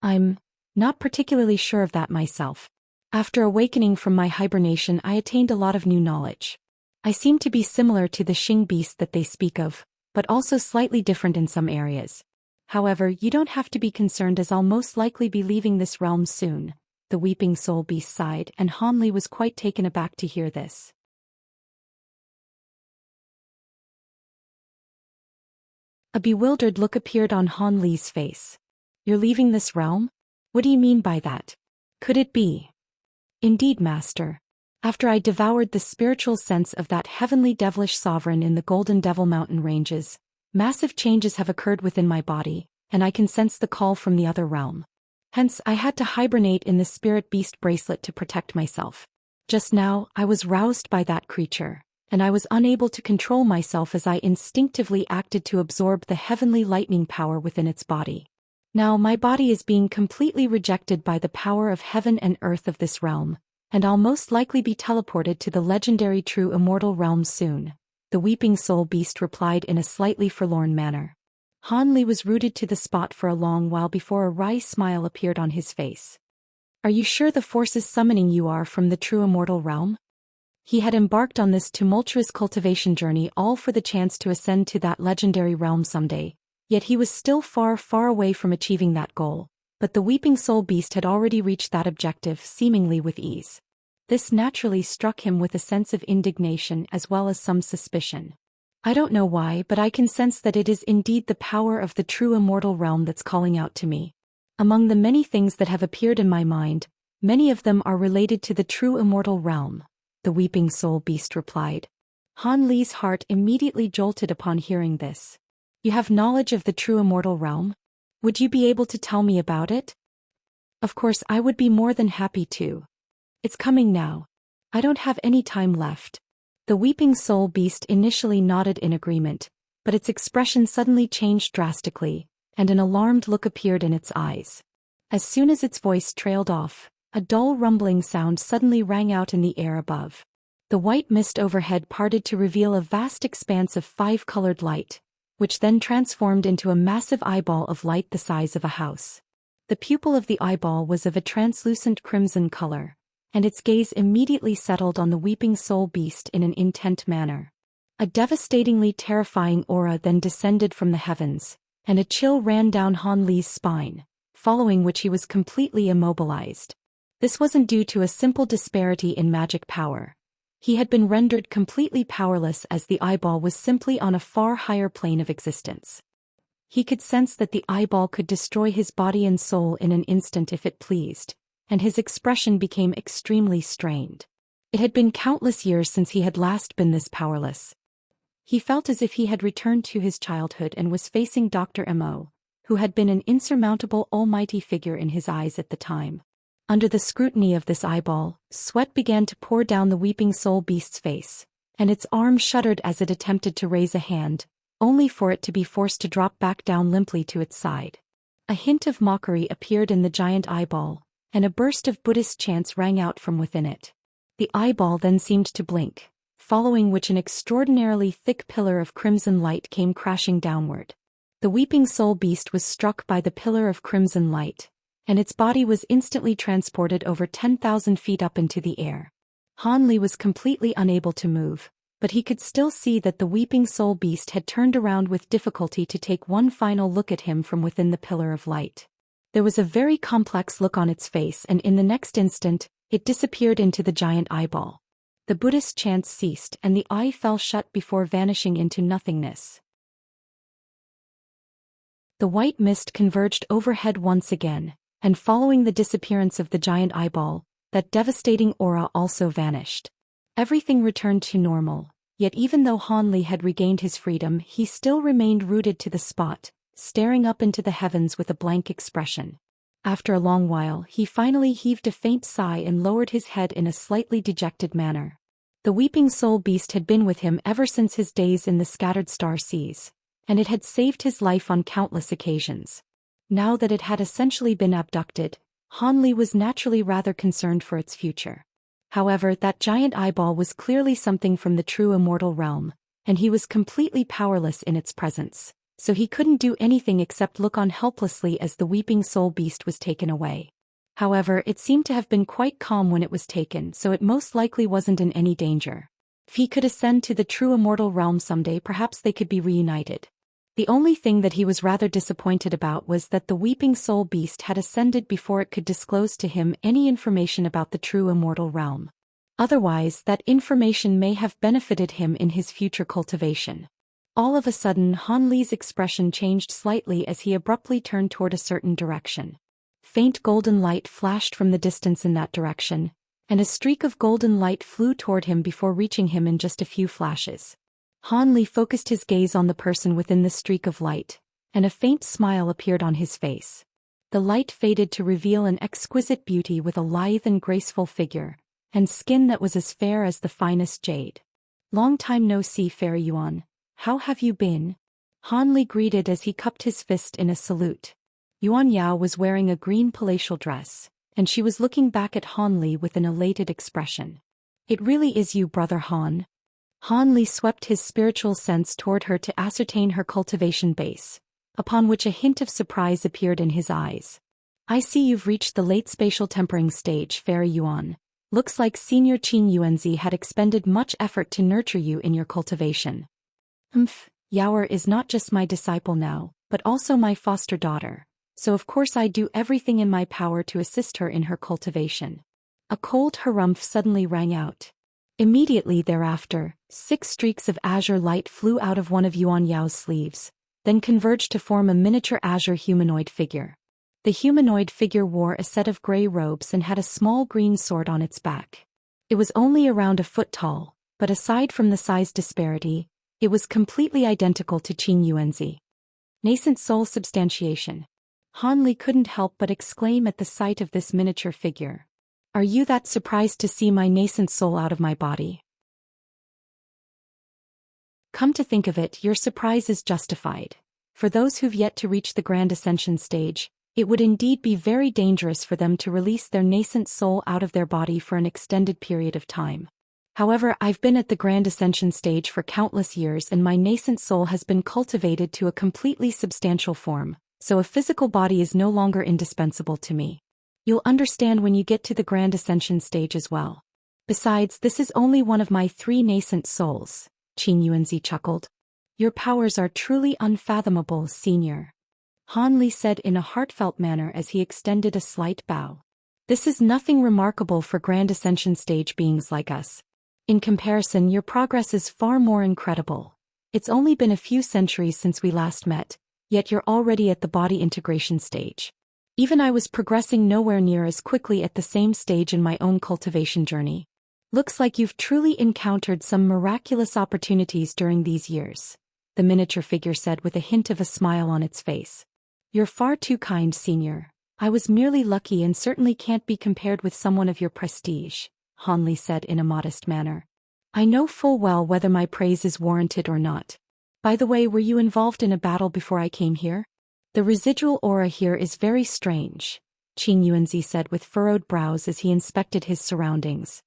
I'm not particularly sure of that myself. After awakening from my hibernation, I attained a lot of new knowledge. I seem to be similar to the Xing beast that they speak of, but also slightly different in some areas. However, you don't have to be concerned as I'll most likely be leaving this realm soon. The weeping soul beast sighed, and Han Li was quite taken aback to hear this. A bewildered look appeared on Han Li's face. You're leaving this realm? What do you mean by that? Could it be? Indeed, Master. After I devoured the spiritual sense of that heavenly devilish sovereign in the Golden Devil Mountain ranges, massive changes have occurred within my body, and I can sense the call from the other realm. Hence, I had to hibernate in the spirit beast bracelet to protect myself. Just now, I was roused by that creature, and I was unable to control myself as I instinctively acted to absorb the heavenly lightning power within its body. Now my body is being completely rejected by the power of heaven and earth of this realm, and I'll most likely be teleported to the legendary true immortal realm soon, the weeping soul beast replied in a slightly forlorn manner. Han Li was rooted to the spot for a long while before a wry smile appeared on his face. Are you sure the forces summoning you are from the true immortal realm? He had embarked on this tumultuous cultivation journey all for the chance to ascend to that legendary realm someday, yet he was still far, far away from achieving that goal. But the weeping soul beast had already reached that objective seemingly with ease. This naturally struck him with a sense of indignation as well as some suspicion. I don't know why, but I can sense that it is indeed the power of the true immortal realm that's calling out to me. Among the many things that have appeared in my mind, many of them are related to the true immortal realm, the weeping soul beast replied. Han Li's heart immediately jolted upon hearing this. You have knowledge of the true immortal realm? Would you be able to tell me about it? Of course, I would be more than happy to. It's coming now. I don't have any time left. The weeping soul beast initially nodded in agreement, but its expression suddenly changed drastically, and an alarmed look appeared in its eyes. As soon as its voice trailed off, a dull rumbling sound suddenly rang out in the air above. The white mist overhead parted to reveal a vast expanse of five-colored light, which then transformed into a massive eyeball of light the size of a house. The pupil of the eyeball was of a translucent crimson color, and its gaze immediately settled on the weeping soul beast in an intent manner. A devastatingly terrifying aura then descended from the heavens, and a chill ran down Han Li's spine, following which he was completely immobilized. This wasn't due to a simple disparity in magic power. He had been rendered completely powerless as the eyeball was simply on a far higher plane of existence. He could sense that the eyeball could destroy his body and soul in an instant if it pleased, and his expression became extremely strained. It had been countless years since he had last been this powerless. He felt as if he had returned to his childhood and was facing Dr. Mo, who had been an insurmountable almighty figure in his eyes at the time. Under the scrutiny of this eyeball, sweat began to pour down the weeping soul beast's face, and its arm shuddered as it attempted to raise a hand, only for it to be forced to drop back down limply to its side. A hint of mockery appeared in the giant eyeball, and a burst of Buddhist chants rang out from within it. The eyeball then seemed to blink, following which an extraordinarily thick pillar of crimson light came crashing downward. The weeping soul beast was struck by the pillar of crimson light, and its body was instantly transported over 10,000 feet up into the air. Han Li was completely unable to move, but he could still see that the weeping soul beast had turned around with difficulty to take one final look at him from within the pillar of light. There was a very complex look on its face, and in the next instant, it disappeared into the giant eyeball. The Buddhist chants ceased and the eye fell shut before vanishing into nothingness. The white mist converged overhead once again, and following the disappearance of the giant eyeball, that devastating aura also vanished. Everything returned to normal, yet even though Han Li had regained his freedom, he still remained rooted to the spot, staring up into the heavens with a blank expression. After a long while, he finally heaved a faint sigh and lowered his head in a slightly dejected manner. The weeping soul beast had been with him ever since his days in the scattered star seas, and it had saved his life on countless occasions. Now that it had essentially been abducted, Han Li was naturally rather concerned for its future. However, that giant eyeball was clearly something from the true immortal realm, and he was completely powerless in its presence, so he couldn't do anything except look on helplessly as the weeping soul beast was taken away. However, it seemed to have been quite calm when it was taken, so it most likely wasn't in any danger. If he could ascend to the true immortal realm someday, perhaps they could be reunited. The only thing that he was rather disappointed about was that the weeping soul beast had ascended before it could disclose to him any information about the true immortal realm. Otherwise, that information may have benefited him in his future cultivation. All of a sudden, Han Li's expression changed slightly as he abruptly turned toward a certain direction. Faint golden light flashed from the distance in that direction, and a streak of golden light flew toward him before reaching him in just a few flashes. Han Li focused his gaze on the person within the streak of light, and a faint smile appeared on his face. The light faded to reveal an exquisite beauty with a lithe and graceful figure, and skin that was as fair as the finest jade. "Long time no see, Fair Yuan. How have you been?" Han Li greeted as he cupped his fist in a salute. Yuan Yao was wearing a green palatial dress, and she was looking back at Han Li with an elated expression. "It really is you, brother Han." Han Li swept his spiritual sense toward her to ascertain her cultivation base, upon which a hint of surprise appeared in his eyes. "I see you've reached the late spatial tempering stage, Fair Yuan. Looks like Senior Qin Yuanzi had expended much effort to nurture you in your cultivation." Yaoer is not just my disciple now, but also my foster daughter, so of course I do everything in my power to assist her in her cultivation." A cold harumph suddenly rang out. Immediately thereafter, 6 streaks of azure light flew out of one of Yuan Yao's sleeves, then converged to form a miniature azure humanoid figure. The humanoid figure wore a set of gray robes and had a small green sword on its back. It was only around a foot tall, but aside from the size disparity, it was completely identical to Qin Yuanzi. Nascent soul substantiation. Han Li couldn't help but exclaim at the sight of this miniature figure. "Are you that surprised to see my nascent soul out of my body?" Come to think of it, your surprise is justified. For those who've yet to reach the Grand Ascension stage, it would indeed be very dangerous for them to release their nascent soul out of their body for an extended period of time. However, I've been at the Grand Ascension stage for countless years and my nascent soul has been cultivated to a completely substantial form, so a physical body is no longer indispensable to me. You'll understand when you get to the Grand Ascension stage as well. Besides, this is only one of my 3 nascent souls, Qin Yuanzi chuckled. "Your powers are truly unfathomable, Senior," Han Li said in a heartfelt manner as he extended a slight bow. "This is nothing remarkable for Grand Ascension stage beings like us. In comparison, your progress is far more incredible. It's only been a few centuries since we last met, yet you're already at the body integration stage. Even I was progressing nowhere near as quickly at the same stage in my own cultivation journey. Looks like you've truly encountered some miraculous opportunities during these years," the miniature figure said with a hint of a smile on its face. "You're far too kind, Senior. I was merely lucky and certainly can't be compared with someone of your prestige," Han Li said in a modest manner. "I know full well whether my praise is warranted or not. By the way, were you involved in a battle before I came here? The residual aura here is very strange," Qin Yuanzi said with furrowed brows as he inspected his surroundings.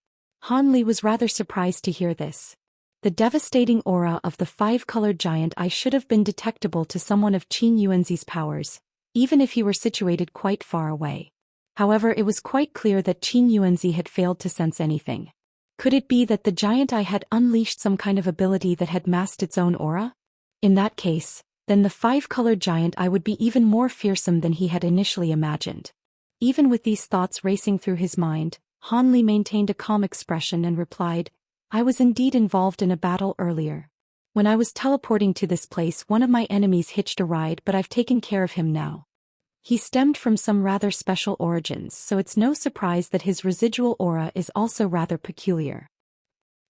Han Li was rather surprised to hear this. The devastating aura of the 5-colored giant eye should have been detectable to someone of Qin Yuanzi's powers, even if he were situated quite far away. However, it was quite clear that Qin Yuanzi had failed to sense anything. Could it be that the giant eye had unleashed some kind of ability that had masked its own aura? In that case, then the 5-colored giant eye would be even more fearsome than he had initially imagined. Even with these thoughts racing through his mind, Han Li maintained a calm expression and replied, "I was indeed involved in a battle earlier. When I was teleporting to this place, one of my enemies hitched a ride, but I've taken care of him now. He stemmed from some rather special origins, so it's no surprise that his residual aura is also rather peculiar."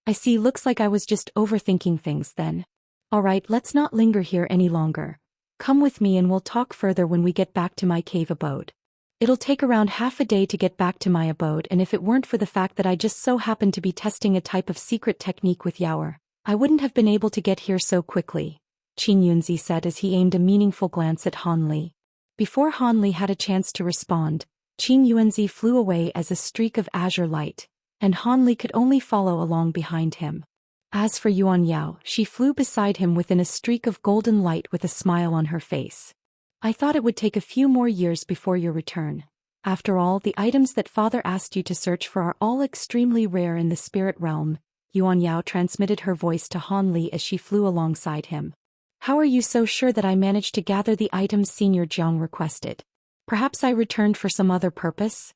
"I see, looks like I was just overthinking things then. Alright, let's not linger here any longer. Come with me and we'll talk further when we get back to my cave abode." It'll take around half a day to get back to my abode, and if it weren't for the fact that I just so happened to be testing a type of secret technique with Yaoer, I wouldn't have been able to get here so quickly, Qin Yunzi said as he aimed a meaningful glance at Han Li. Before Han Li had a chance to respond, Qin Yunzi flew away as a streak of azure light, and Han Li could only follow along behind him. As for Yuan Yao, she flew beside him within a streak of golden light with a smile on her face. I thought it would take a few more years before your return. After all, the items that Father asked you to search for are all extremely rare in the spirit realm, Yuan Yao transmitted her voice to Han Li as she flew alongside him. How are you so sure that I managed to gather the items Senior Jiang requested? Perhaps I returned for some other purpose?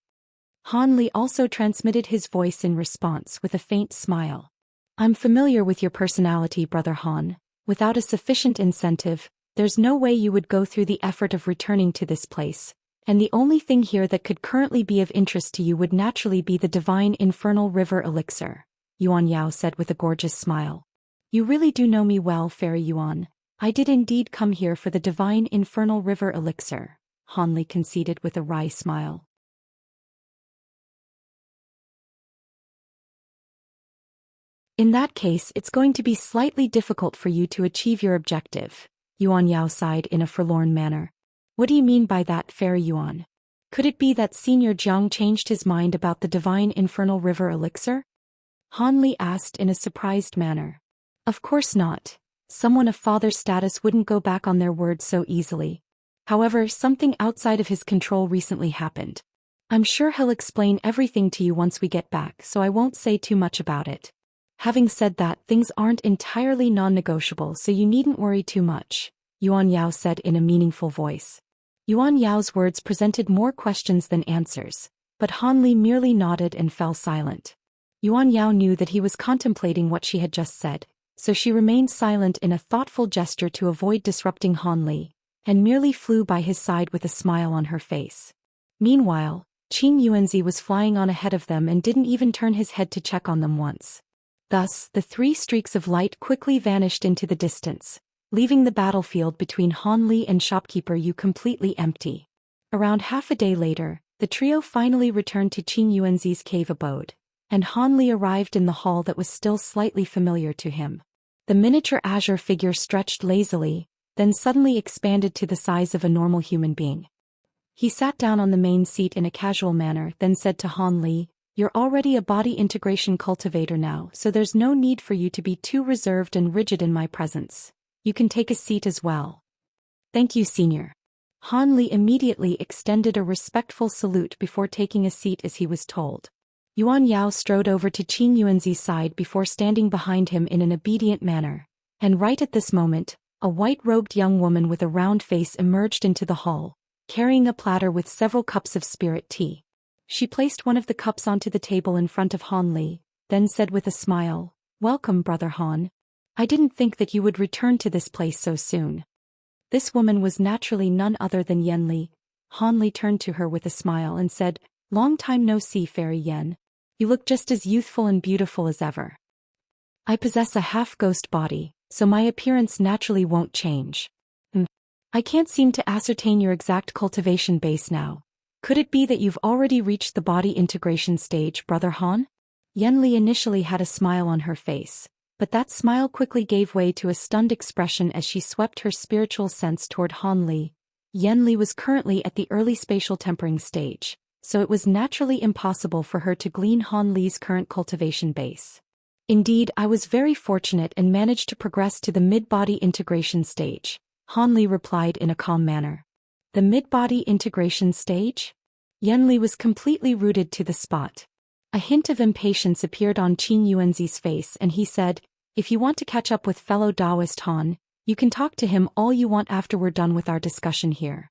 Han Li also transmitted his voice in response with a faint smile. I'm familiar with your personality, Brother Han. Without a sufficient incentive, there's no way you would go through the effort of returning to this place, and the only thing here that could currently be of interest to you would naturally be the divine infernal river elixir, Yuan Yao said with a gorgeous smile. You really do know me well, Fairy Yuan. I did indeed come here for the divine infernal river elixir, Han Li conceded with a wry smile. In that case, it's going to be slightly difficult for you to achieve your objective, Yuan Yao sighed in a forlorn manner. What do you mean by that, Fairy Yuan? Could it be that Senior Jiang changed his mind about the divine infernal river elixir? Han Li asked in a surprised manner. Of course not. Someone of Father's status wouldn't go back on their word so easily. However, something outside of his control recently happened. I'm sure he'll explain everything to you once we get back, so I won't say too much about it. Having said that, things aren't entirely non-negotiable, so you needn't worry too much, Yuan Yao said in a meaningful voice. Yuan Yao's words presented more questions than answers, but Han Li merely nodded and fell silent. Yuan Yao knew that he was contemplating what she had just said, so she remained silent in a thoughtful gesture to avoid disrupting Han Li, and merely flew by his side with a smile on her face. Meanwhile, Qin Yuanzi was flying on ahead of them and didn't even turn his head to check on them once. Thus, the three streaks of light quickly vanished into the distance, leaving the battlefield between Han Li and Shopkeeper Yu completely empty. Around half a day later, the trio finally returned to Qin Yuanzi's cave abode, and Han Li arrived in the hall that was still slightly familiar to him. The miniature azure figure stretched lazily, then suddenly expanded to the size of a normal human being. He sat down on the main seat in a casual manner, then said to Han Li, "You're already a body integration cultivator now, so there's no need for you to be too reserved and rigid in my presence. You can take a seat as well." "Thank you, Senior." Han Li immediately extended a respectful salute before taking a seat as he was told. Yuan Yao strode over to Qin Yuanzi's side before standing behind him in an obedient manner, and right at this moment, a white-robed young woman with a round face emerged into the hall, carrying a platter with several cups of spirit tea. She placed one of the cups onto the table in front of Han Li, then said with a smile, "Welcome, Brother Han. I didn't think that you would return to this place so soon." This woman was naturally none other than Yen Li. Han Li turned to her with a smile and said, "Long time no see, Fairy Yen. You look just as youthful and beautiful as ever." "I possess a half-ghost body, so my appearance naturally won't change. I can't seem to ascertain your exact cultivation base now. Could it be that you've already reached the body integration stage, Brother Han?" Yen Li initially had a smile on her face, but that smile quickly gave way to a stunned expression as she swept her spiritual sense toward Han Li. Yen Li was currently at the early spatial tempering stage, so it was naturally impossible for her to glean Han Li's current cultivation base. "Indeed, I was very fortunate and managed to progress to the mid-body integration stage," Han Li replied in a calm manner. "The mid-body integration stage?" Yen Li was completely rooted to the spot. A hint of impatience appeared on Qin Yuanzi's face and he said, "If you want to catch up with fellow Taoist Han, you can talk to him all you want after we're done with our discussion here."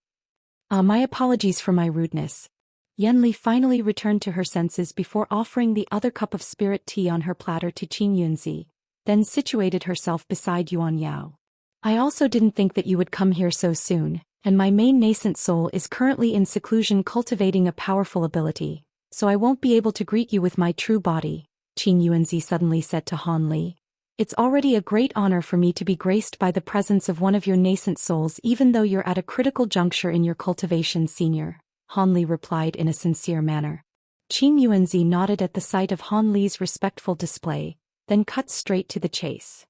My apologies for my rudeness." Yen Li finally returned to her senses before offering the other cup of spirit tea on her platter to Qin Yuanzi, then situated herself beside Yuan Yao. "I also didn't think that you would come here so soon, and my main nascent soul is currently in seclusion cultivating a powerful ability, so I won't be able to greet you with my true body," Qin Yuanzi suddenly said to Han Li. "It's already a great honor for me to be graced by the presence of one of your nascent souls even though you're at a critical juncture in your cultivation, Senior," Han Li replied in a sincere manner. Qin Yuanzi nodded at the sight of Han Li's respectful display, then cut straight to the chase.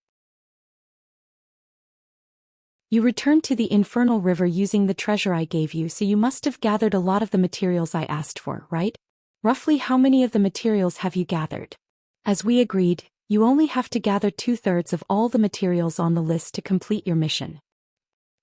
You returned to the infernal river using the treasure I gave you, so you must have gathered a lot of the materials I asked for, right? Roughly how many of the materials have you gathered? As we agreed, you only have to gather 2/3 of all the materials on the list to complete your mission.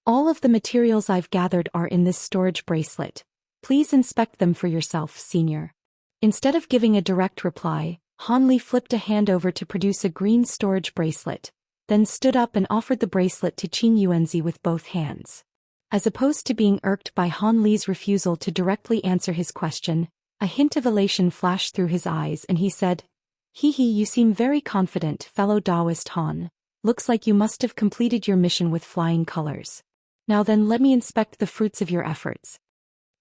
All of the materials I've gathered are in this storage bracelet. Please inspect them for yourself, senior. Instead of giving a direct reply, Han Li flipped a hand over to produce a green storage bracelet, then stood up and offered the bracelet to Qin Yuanzi with both hands. As opposed to being irked by Han Li's refusal to directly answer his question, a hint of elation flashed through his eyes and he said, "Hee, you seem very confident, fellow Taoist Han. Looks like you must have completed your mission with flying colors. Now then, let me inspect the fruits of your efforts."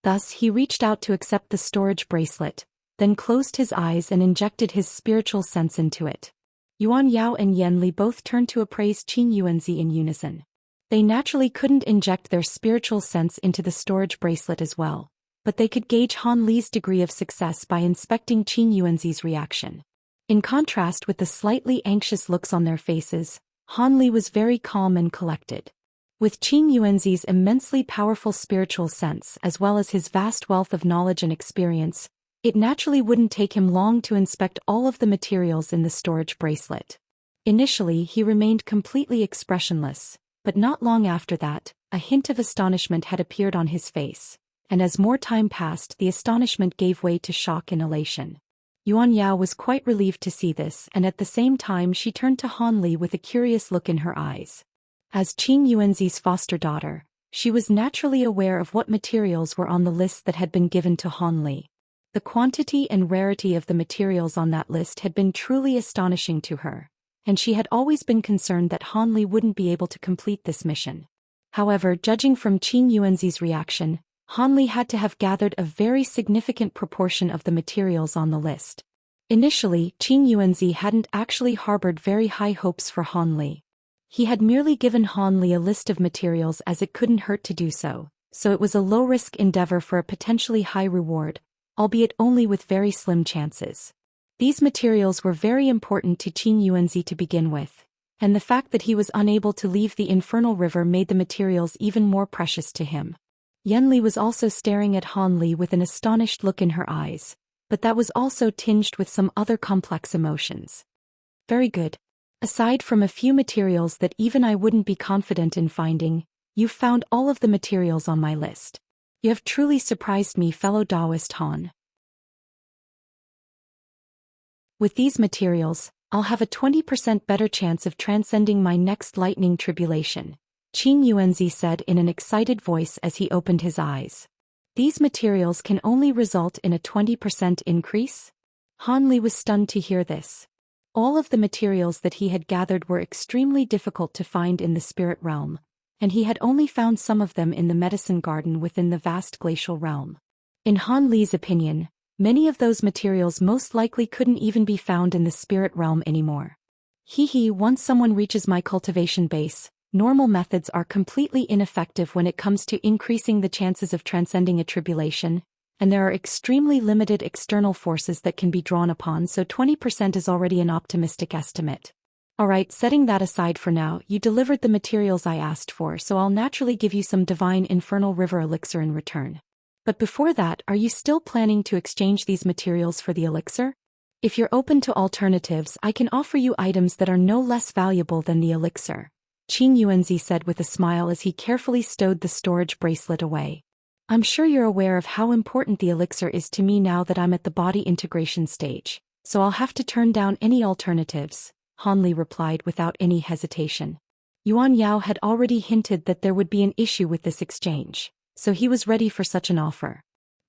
Thus he reached out to accept the storage bracelet, then closed his eyes and injected his spiritual sense into it. Yuan Yao and Yan Li both turned to appraise Qin Yuanzi in unison. They naturally couldn't inject their spiritual sense into the storage bracelet as well, but they could gauge Han Li's degree of success by inspecting Qin Yuanzi's reaction. In contrast with the slightly anxious looks on their faces, Han Li was very calm and collected. With Qin Yuanzi's immensely powerful spiritual sense as well as his vast wealth of knowledge and experience, it naturally wouldn't take him long to inspect all of the materials in the storage bracelet. Initially he remained completely expressionless, but not long after that, a hint of astonishment had appeared on his face, and as more time passed the astonishment gave way to shock and elation. Yuan Yao was quite relieved to see this, and at the same time she turned to Han Li with a curious look in her eyes. As Qin Yuanzi's foster daughter, she was naturally aware of what materials were on the list that had been given to Han Li. The quantity and rarity of the materials on that list had been truly astonishing to her, and she had always been concerned that Han Li wouldn't be able to complete this mission. However, judging from Qin Yuanzi's reaction, Han Li had to have gathered a very significant proportion of the materials on the list. Initially, Qin Yuanzi hadn't actually harbored very high hopes for Han Li. He had merely given Han Li a list of materials as it couldn't hurt to do so it was a low-risk endeavor for a potentially high reward, albeit only with very slim chances. These materials were very important to Qin Yuanzi to begin with, and the fact that he was unable to leave the infernal river made the materials even more precious to him. Yan Li was also staring at Han Li with an astonished look in her eyes, but that was also tinged with some other complex emotions. Very good. Aside from a few materials that even I wouldn't be confident in finding, you've found all of the materials on my list. You have truly surprised me, fellow Taoist Han. With these materials, I'll have a 20% better chance of transcending my next lightning tribulation, Qin Yuanzi said in an excited voice as he opened his eyes. These materials can only result in a 20% increase? Han Li was stunned to hear this. All of the materials that he had gathered were extremely difficult to find in the spirit realm, and he had only found some of them in the medicine garden within the vast glacial realm. In Han Li's opinion, many of those materials most likely couldn't even be found in the spirit realm anymore. Once someone reaches my cultivation base, normal methods are completely ineffective when it comes to increasing the chances of transcending a tribulation, and there are extremely limited external forces that can be drawn upon, so 20% is already an optimistic estimate. Alright, setting that aside for now, you delivered the materials I asked for, so I'll naturally give you some divine infernal river elixir in return. But before that, are you still planning to exchange these materials for the elixir? If you're open to alternatives, I can offer you items that are no less valuable than the elixir, Qin Yuanzi said with a smile as he carefully stowed the storage bracelet away. I'm sure you're aware of how important the elixir is to me now that I'm at the body integration stage, so I'll have to turn down any alternatives, Han Li replied without any hesitation. Yuan Yao had already hinted that there would be an issue with this exchange, so he was ready for such an offer.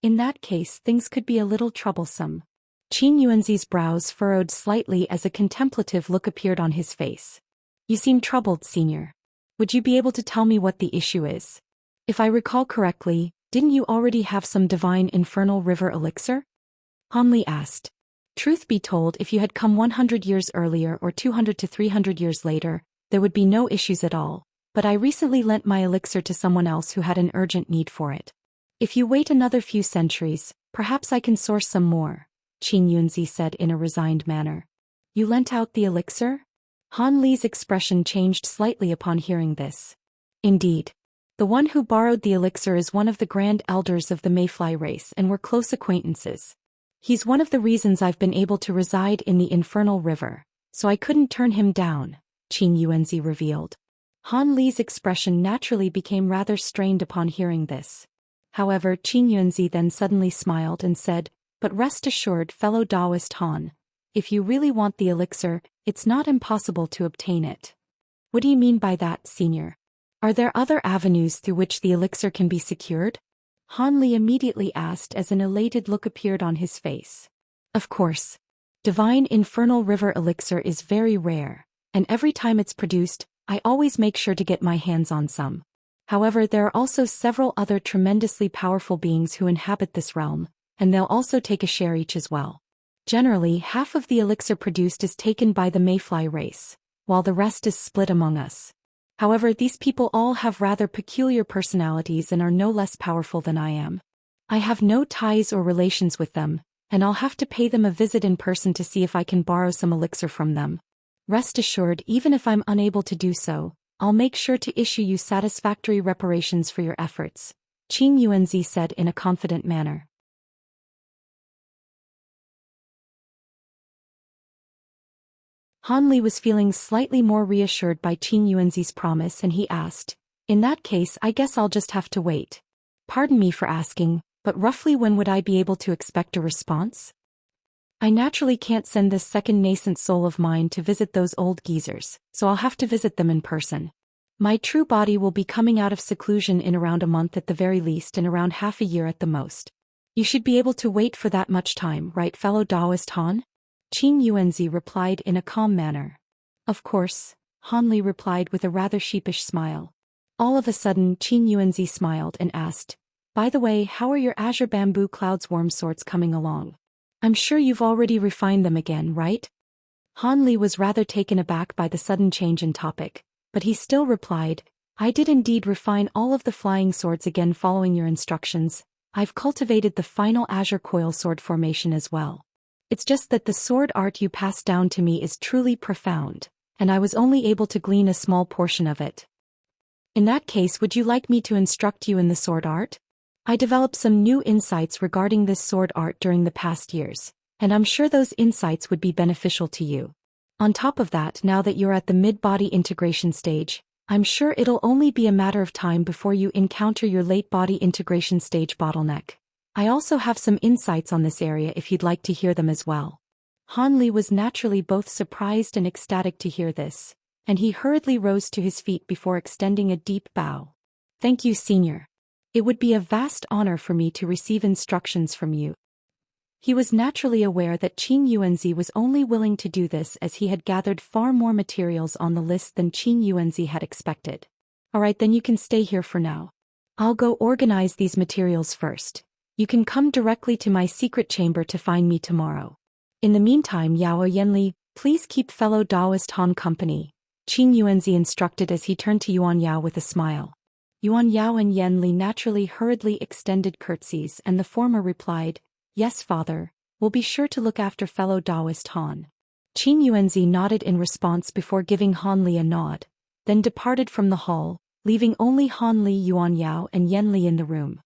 In that case, things could be a little troublesome. Qin Yuanzi's brows furrowed slightly as a contemplative look appeared on his face. You seem troubled, senior. Would you be able to tell me what the issue is? If I recall correctly, didn't you already have some divine infernal river elixir? Han Li asked. Truth be told, if you had come 100 years earlier or 200 to 300 years later, there would be no issues at all, but I recently lent my elixir to someone else who had an urgent need for it. If you wait another few centuries, perhaps I can source some more, Qin Yunzi said in a resigned manner. You lent out the elixir? Han Li's expression changed slightly upon hearing this. Indeed. The one who borrowed the elixir is one of the grand elders of the Mayfly race and we're close acquaintances. He's one of the reasons I've been able to reside in the Infernal River, so I couldn't turn him down, Qin Yunzi revealed. Han Li's expression naturally became rather strained upon hearing this. However, Qin Yunzi then suddenly smiled and said, but rest assured, fellow Taoist Han, if you really want the elixir, it's not impossible to obtain it. What do you mean by that, senior? Are there other avenues through which the elixir can be secured? Han Li immediately asked as an elated look appeared on his face. Of course. Divine Infernal River elixir is very rare, and every time it's produced, I always make sure to get my hands on some. However, there are also several other tremendously powerful beings who inhabit this realm, and they'll also take a share each as well. Generally, half of the elixir produced is taken by the Mayfly race, while the rest is split among us. However, these people all have rather peculiar personalities and are no less powerful than I am. I have no ties or relations with them, and I'll have to pay them a visit in person to see if I can borrow some elixir from them. Rest assured, even if I'm unable to do so, I'll make sure to issue you satisfactory reparations for your efforts, Qin Yunzi said in a confident manner. Han Li was feeling slightly more reassured by Qin Yunzi's promise and he asked, in that case I guess I'll just have to wait. Pardon me for asking, but roughly when would I be able to expect a response? I naturally can't send this second nascent soul of mine to visit those old geezers, so I'll have to visit them in person. My true body will be coming out of seclusion in around a month at the very least and around half a year at the most. You should be able to wait for that much time, right, fellow Taoist Han? Qin Yunzi replied in a calm manner. Of course, Han Li replied with a rather sheepish smile. All of a sudden Qin Yunzi smiled and asked, by the way, how are your azure bamboo clouds worm sorts coming along? I'm sure you've already refined them again, right? Han Li was rather taken aback by the sudden change in topic, but he still replied, I did indeed refine all of the flying swords again following your instructions. I've cultivated the final azure coil sword formation as well. It's just that the sword art you passed down to me is truly profound, and I was only able to glean a small portion of it. In that case, would you like me to instruct you in the sword art? I developed some new insights regarding this sword art during the past years, and I'm sure those insights would be beneficial to you. On top of that, now that you're at the mid-body integration stage, I'm sure it'll only be a matter of time before you encounter your late-body integration stage bottleneck. I also have some insights on this area if you'd like to hear them as well. Han Li was naturally both surprised and ecstatic to hear this, and he hurriedly rose to his feet before extending a deep bow. Thank you, senior. It would be a vast honor for me to receive instructions from you. He was naturally aware that Qin Yunzi was only willing to do this as he had gathered far more materials on the list than Qin Yunzi had expected. Alright, then you can stay here for now. I'll go organize these materials first. You can come directly to my secret chamber to find me tomorrow. In the meantime, Yao Yanli, please keep fellow Taoist Han company, Qin Yunzi instructed as he turned to Yuan Yao with a smile. Yuan Yao and Yanli naturally hurriedly extended curtsies and the former replied, yes father, we'll be sure to look after fellow Taoist Han. Qin Yunzi nodded in response before giving Han Li a nod, then departed from the hall, leaving only Han Li, Yuan Yao and Yanli in the room.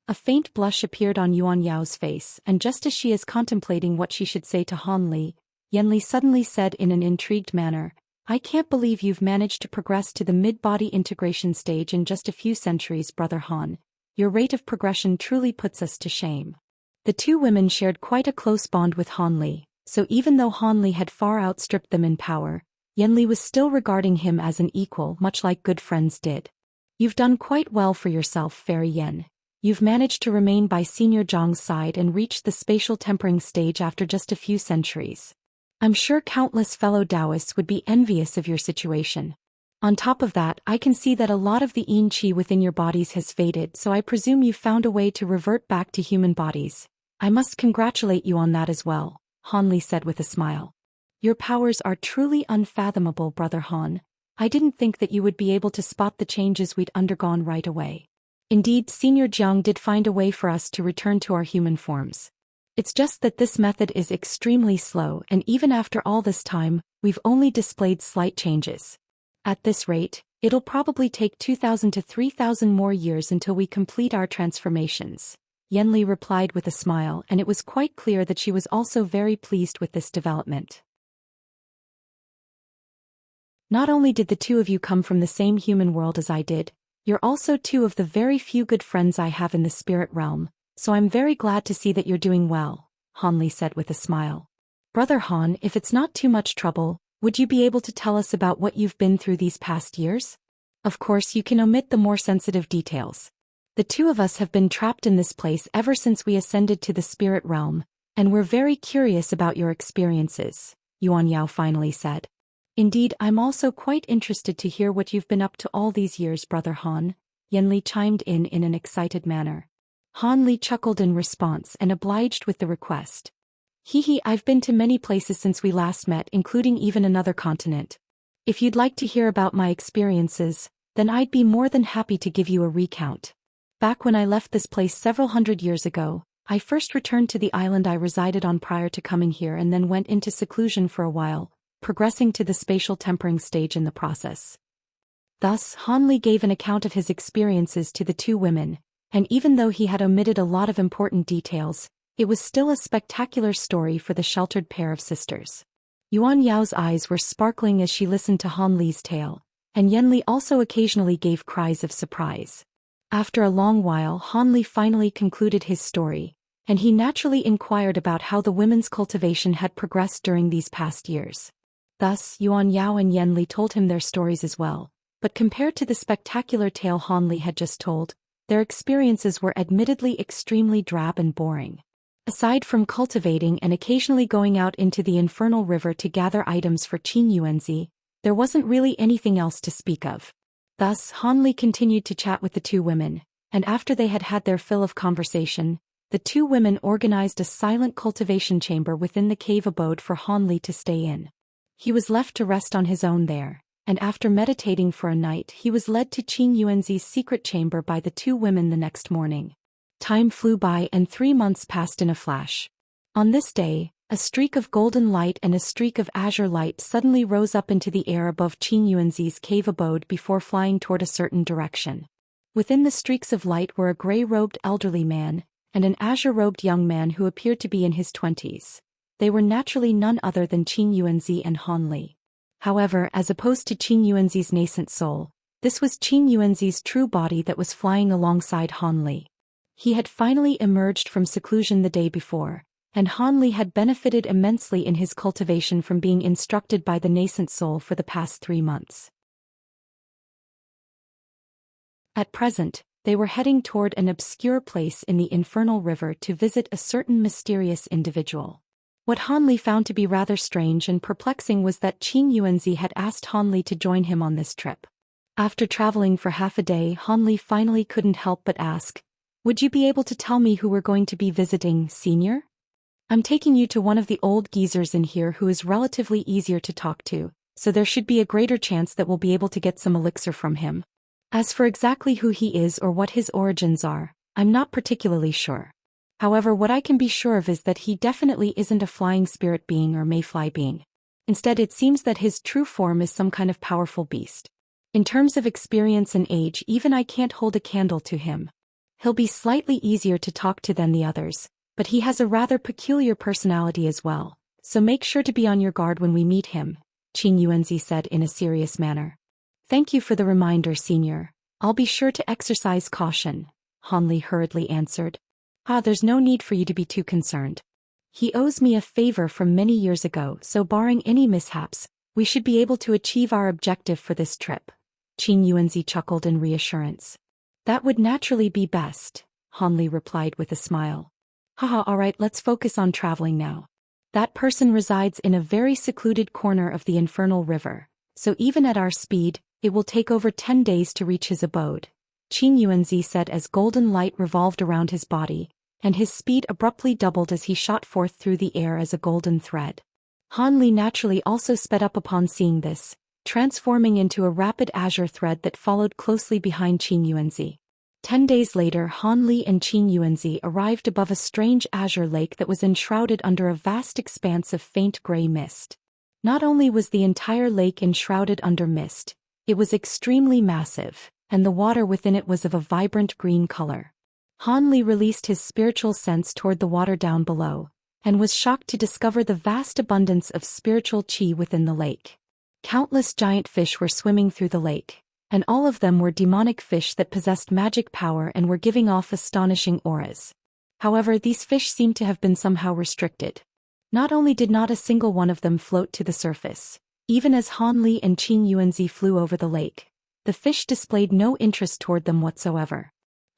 A faint blush appeared on Yuan Yao's face, and just as she is contemplating what she should say to Han Li, Yanli suddenly said in an intrigued manner, I can't believe you've managed to progress to the mid-body integration stage in just a few centuries, brother Han. Your rate of progression truly puts us to shame. The two women shared quite a close bond with Han Li, so even though Han Li had far outstripped them in power, Yanli was still regarding him as an equal, much like good friends did. You've done quite well for yourself, Fairy Yan. You've managed to remain by Senior Zhang's side and reach the spatial tempering stage after just a few centuries. I'm sure countless fellow Taoists would be envious of your situation. On top of that, I can see that a lot of the yin qi within your bodies has faded, so I presume you've found a way to revert back to human bodies. I must congratulate you on that as well, Han Li said with a smile. Your powers are truly unfathomable, brother Han. I didn't think that you would be able to spot the changes we'd undergone right away. Indeed, Senior Jiang did find a way for us to return to our human forms. It's just that this method is extremely slow, and even after all this time, we've only displayed slight changes. At this rate, it'll probably take 2,000 to 3,000 more years until we complete our transformations. Yanli replied with a smile, and it was quite clear that she was also very pleased with this development. Not only did the two of you come from the same human world as I did, you're also two of the very few good friends I have in the spirit realm, so I'm very glad to see that you're doing well, Han Li said with a smile. Brother Han, if it's not too much trouble, would you be able to tell us about what you've been through these past years? Of course, you can omit the more sensitive details. The two of us have been trapped in this place ever since we ascended to the spirit realm, and we're very curious about your experiences, Yuan Yao finally said. Indeed, I'm also quite interested to hear what you've been up to all these years, Brother Han, Yanli chimed in an excited manner. Han Li chuckled in response and obliged with the request. I've been to many places since we last met, including even another continent. If you'd like to hear about my experiences, then I'd be more than happy to give you a recount. Back when I left this place several hundred years ago, I first returned to the island I resided on prior to coming here and then went into seclusion for a while, progressing to the spatial tempering stage in the process. Thus, Han Li gave an account of his experiences to the two women, and even though he had omitted a lot of important details, it was still a spectacular story for the sheltered pair of sisters. Yuan Yao's eyes were sparkling as she listened to Han Li's tale, and Yanli also occasionally gave cries of surprise. After a long while, Han Li finally concluded his story, and he naturally inquired about how the women's cultivation had progressed during these past years. Thus, Yuan Yao and Yanli told him their stories as well, but compared to the spectacular tale Han Li had just told, their experiences were admittedly extremely drab and boring. Aside from cultivating and occasionally going out into the infernal river to gather items for Qin Yuanzi, there wasn't really anything else to speak of. Thus, Han Li continued to chat with the two women, and after they had had their fill of conversation, the two women organized a silent cultivation chamber within the cave abode for Han Li to stay in. He was left to rest on his own there, and after meditating for a night he was led to Qin Yuanzi's secret chamber by the two women the next morning. Time flew by and 3 months passed in a flash. On this day, a streak of golden light and a streak of azure light suddenly rose up into the air above Qin Yuanzi's cave abode before flying toward a certain direction. Within the streaks of light were a gray-robed elderly man, and an azure-robed young man who appeared to be in his 20s. They were naturally none other than Qin Yuanzi and Han Li. However, as opposed to Qin Yuanzi's nascent soul, this was Qin Yuanzi's true body that was flying alongside Han Li. He had finally emerged from seclusion the day before, and Han Li had benefited immensely in his cultivation from being instructed by the nascent soul for the past 3 months. At present, they were heading toward an obscure place in the infernal river to visit a certain mysterious individual. What Han Li found to be rather strange and perplexing was that Qin Yuanzi had asked Han Li to join him on this trip. After traveling for half a day, Han Li finally couldn't help but ask, "Would you be able to tell me who we're going to be visiting, Senior? I'm taking you to one of the old geezers in here who is relatively easier to talk to, so there should be a greater chance that we'll be able to get some elixir from him. As for exactly who he is or what his origins are, I'm not particularly sure. However, what I can be sure of is that he definitely isn't a flying spirit being or mayfly being. Instead, it seems that his true form is some kind of powerful beast. In terms of experience and age, even I can't hold a candle to him. He'll be slightly easier to talk to than the others, but he has a rather peculiar personality as well, so make sure to be on your guard when we meet him," Qin Yuanzi said in a serious manner. "Thank you for the reminder, Senior. I'll be sure to exercise caution," Han Li hurriedly answered. There's no need for you to be too concerned. He owes me a favor from many years ago, so barring any mishaps, we should be able to achieve our objective for this trip." Qin Yuanzi chuckled in reassurance. "That would naturally be best," Han Li replied with a smile. Alright, let's focus on traveling now. That person resides in a very secluded corner of the infernal river, so even at our speed, it will take over 10 days to reach his abode," Qin Yuanzi said as golden light revolved around his body, and his speed abruptly doubled as he shot forth through the air as a golden thread. Han Li naturally also sped up upon seeing this, transforming into a rapid azure thread that followed closely behind Qin Yuanzi. 10 days later, Han Li and Qin Yuanzi arrived above a strange azure lake that was enshrouded under a vast expanse of faint gray mist. Not only was the entire lake enshrouded under mist, it was extremely massive, and the water within it was of a vibrant green color. Han Li released his spiritual sense toward the water down below, and was shocked to discover the vast abundance of spiritual qi within the lake. Countless giant fish were swimming through the lake, and all of them were demonic fish that possessed magic power and were giving off astonishing auras. However, these fish seemed to have been somehow restricted. Not only did not a single one of them float to the surface, even as Han Li and Qin Yuanzi flew over the lake, the fish displayed no interest toward them whatsoever.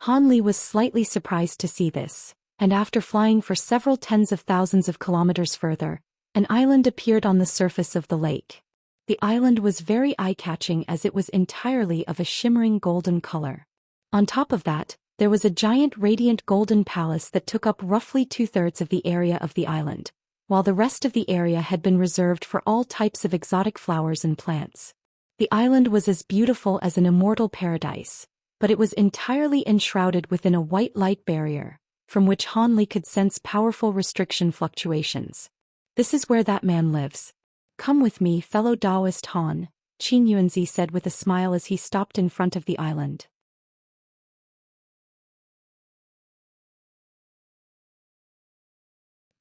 Han Li was slightly surprised to see this, and after flying for several tens of thousands of kilometers further, an island appeared on the surface of the lake. The island was very eye-catching as it was entirely of a shimmering golden color. On top of that, there was a giant radiant golden palace that took up roughly 2/3 of the area of the island, while the rest of the area had been reserved for all types of exotic flowers and plants. The island was as beautiful as an immortal paradise, but it was entirely enshrouded within a white light barrier, from which Han Li could sense powerful restriction fluctuations. "This is where that man lives. Come with me, fellow Taoist Han," Qin Yuanzi said with a smile as he stopped in front of the island.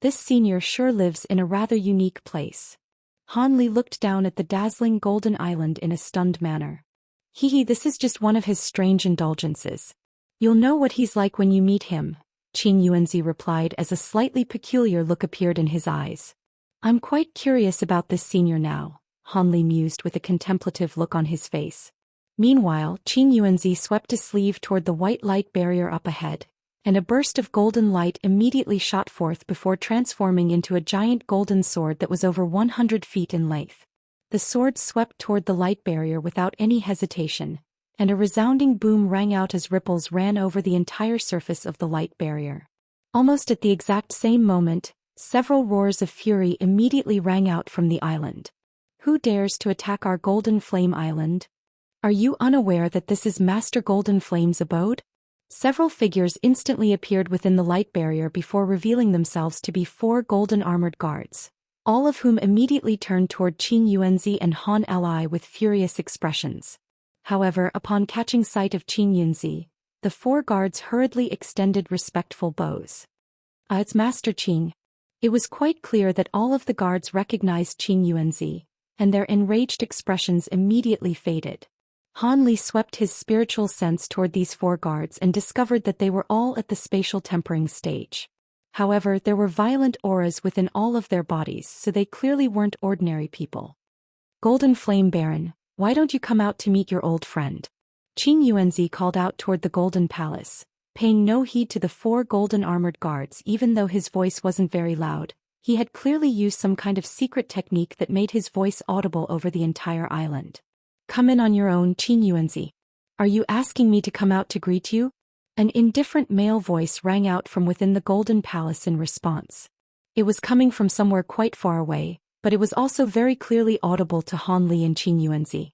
"This senior sure lives in a rather unique place." Han Li looked down at the dazzling golden island in a stunned manner. This is just one of his strange indulgences. You'll know what he's like when you meet him," Qin Yuanzi replied as a slightly peculiar look appeared in his eyes. "I'm quite curious about this senior now," Han Li mused with a contemplative look on his face. Meanwhile, Qin Yuanzi swept a sleeve toward the white light barrier up ahead, and a burst of golden light immediately shot forth before transforming into a giant golden sword that was over 100 feet in length. The sword swept toward the light barrier without any hesitation, and a resounding boom rang out as ripples ran over the entire surface of the light barrier. Almost at the exact same moment, several roars of fury immediately rang out from the island. "Who dares to attack our Golden Flame Island? Are you unaware that this is Master Golden Flame's abode?" Several figures instantly appeared within the light barrier before revealing themselves to be 4 golden armored guards, all of whom immediately turned toward Qin Yuanzi and Han Li with furious expressions. However, upon catching sight of Qin Yuanzi, the 4 guards hurriedly extended respectful bows. It's Master Qin." It was quite clear that all of the guards recognized Qin Yuanzi, and their enraged expressions immediately faded. Han Li swept his spiritual sense toward these 4 guards and discovered that they were all at the spatial tempering stage. However, there were violent auras within all of their bodies, so they clearly weren't ordinary people. "Golden Flame Baron, why don't you come out to meet your old friend?" Qin Yuanzi called out toward the Golden Palace, paying no heed to the 4 golden armored guards. Even though his voice wasn't very loud, he had clearly used some kind of secret technique that made his voice audible over the entire island. "Come in on your own, Qin Yuanzi. Are you asking me to come out to greet you?" An indifferent male voice rang out from within the Golden Palace in response. It was coming from somewhere quite far away, but it was also very clearly audible to Han Li and Qin Yuanzi.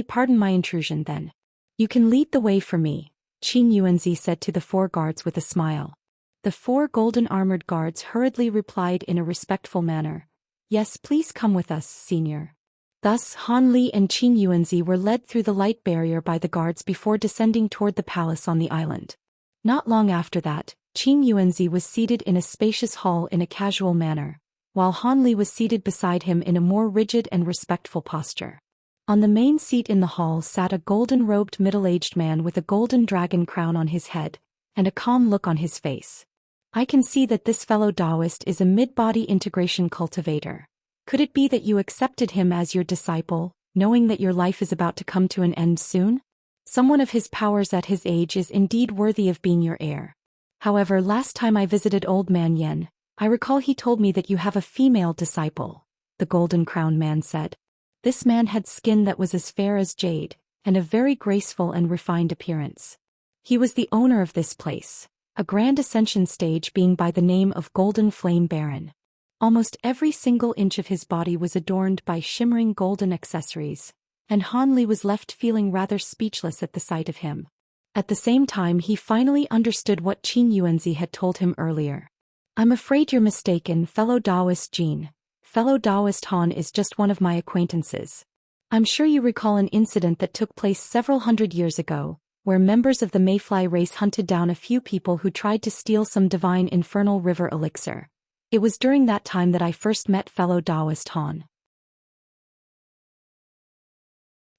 Pardon my intrusion then. You can lead the way for me," Qin Yuanzi said to the 4 guards with a smile. The 4 golden armored guards hurriedly replied in a respectful manner, "Yes, please come with us, senior." Thus, Han Li and Qin Yuanzi were led through the light barrier by the guards before descending toward the palace on the island. Not long after that, Qin Yuanzi was seated in a spacious hall in a casual manner, while Han Li was seated beside him in a more rigid and respectful posture. On the main seat in the hall sat a golden-robed middle-aged man with a golden dragon crown on his head, and a calm look on his face. "I can see that this fellow Taoist is a mid-body integration cultivator. Could it be that you accepted him as your disciple, knowing that your life is about to come to an end soon? Someone of his powers at his age is indeed worthy of being your heir. However, last time I visited Old Man Yen, I recall he told me that you have a female disciple," the Golden Crown man said. This man had skin that was as fair as jade, and a very graceful and refined appearance. He was the owner of this place, a grand ascension stage being by the name of Golden Flame Baron. Almost every single inch of his body was adorned by shimmering golden accessories, and Han Li was left feeling rather speechless at the sight of him. At the same time he finally understood what Qin Yuanzi had told him earlier. I'm afraid you're mistaken, fellow Taoist Jin. Fellow Taoist Han is just one of my acquaintances. I'm sure you recall an incident that took place several hundred years ago, where members of the Mayfly race hunted down a few people who tried to steal some divine infernal river elixir. It was during that time that I first met fellow Taoist Han.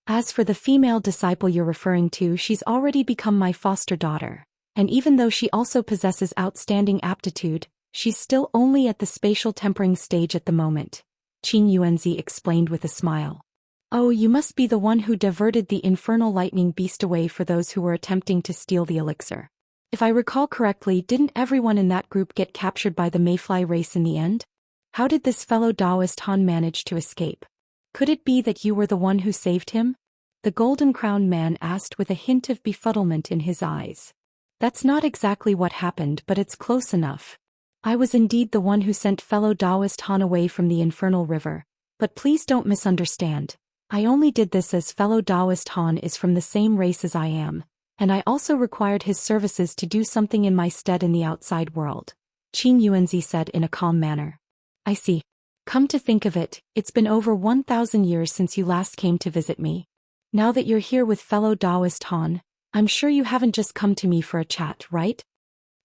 As for the female disciple you're referring to, she's already become my foster daughter, and even though she also possesses outstanding aptitude, she's still only at the spatial tempering stage at the moment, Qin Yuanzi explained with a smile. Oh, you must be the one who diverted the infernal lightning beast away for those who were attempting to steal the elixir. If I recall correctly, didn't everyone in that group get captured by the Mayfly race in the end? How did this fellow Taoist Han manage to escape? Could it be that you were the one who saved him? The golden-crowned man asked with a hint of befuddlement in his eyes. That's not exactly what happened, but it's close enough. I was indeed the one who sent fellow Taoist Han away from the infernal river, but please don't misunderstand. I only did this as fellow Taoist Han is from the same race as I am, and I also required his services to do something in my stead in the outside world, Qin Yuanzi said in a calm manner. I see. Come to think of it, it's been over 1,000 years since you last came to visit me. Now that you're here with fellow Taoist Han, I'm sure you haven't just come to me for a chat, right?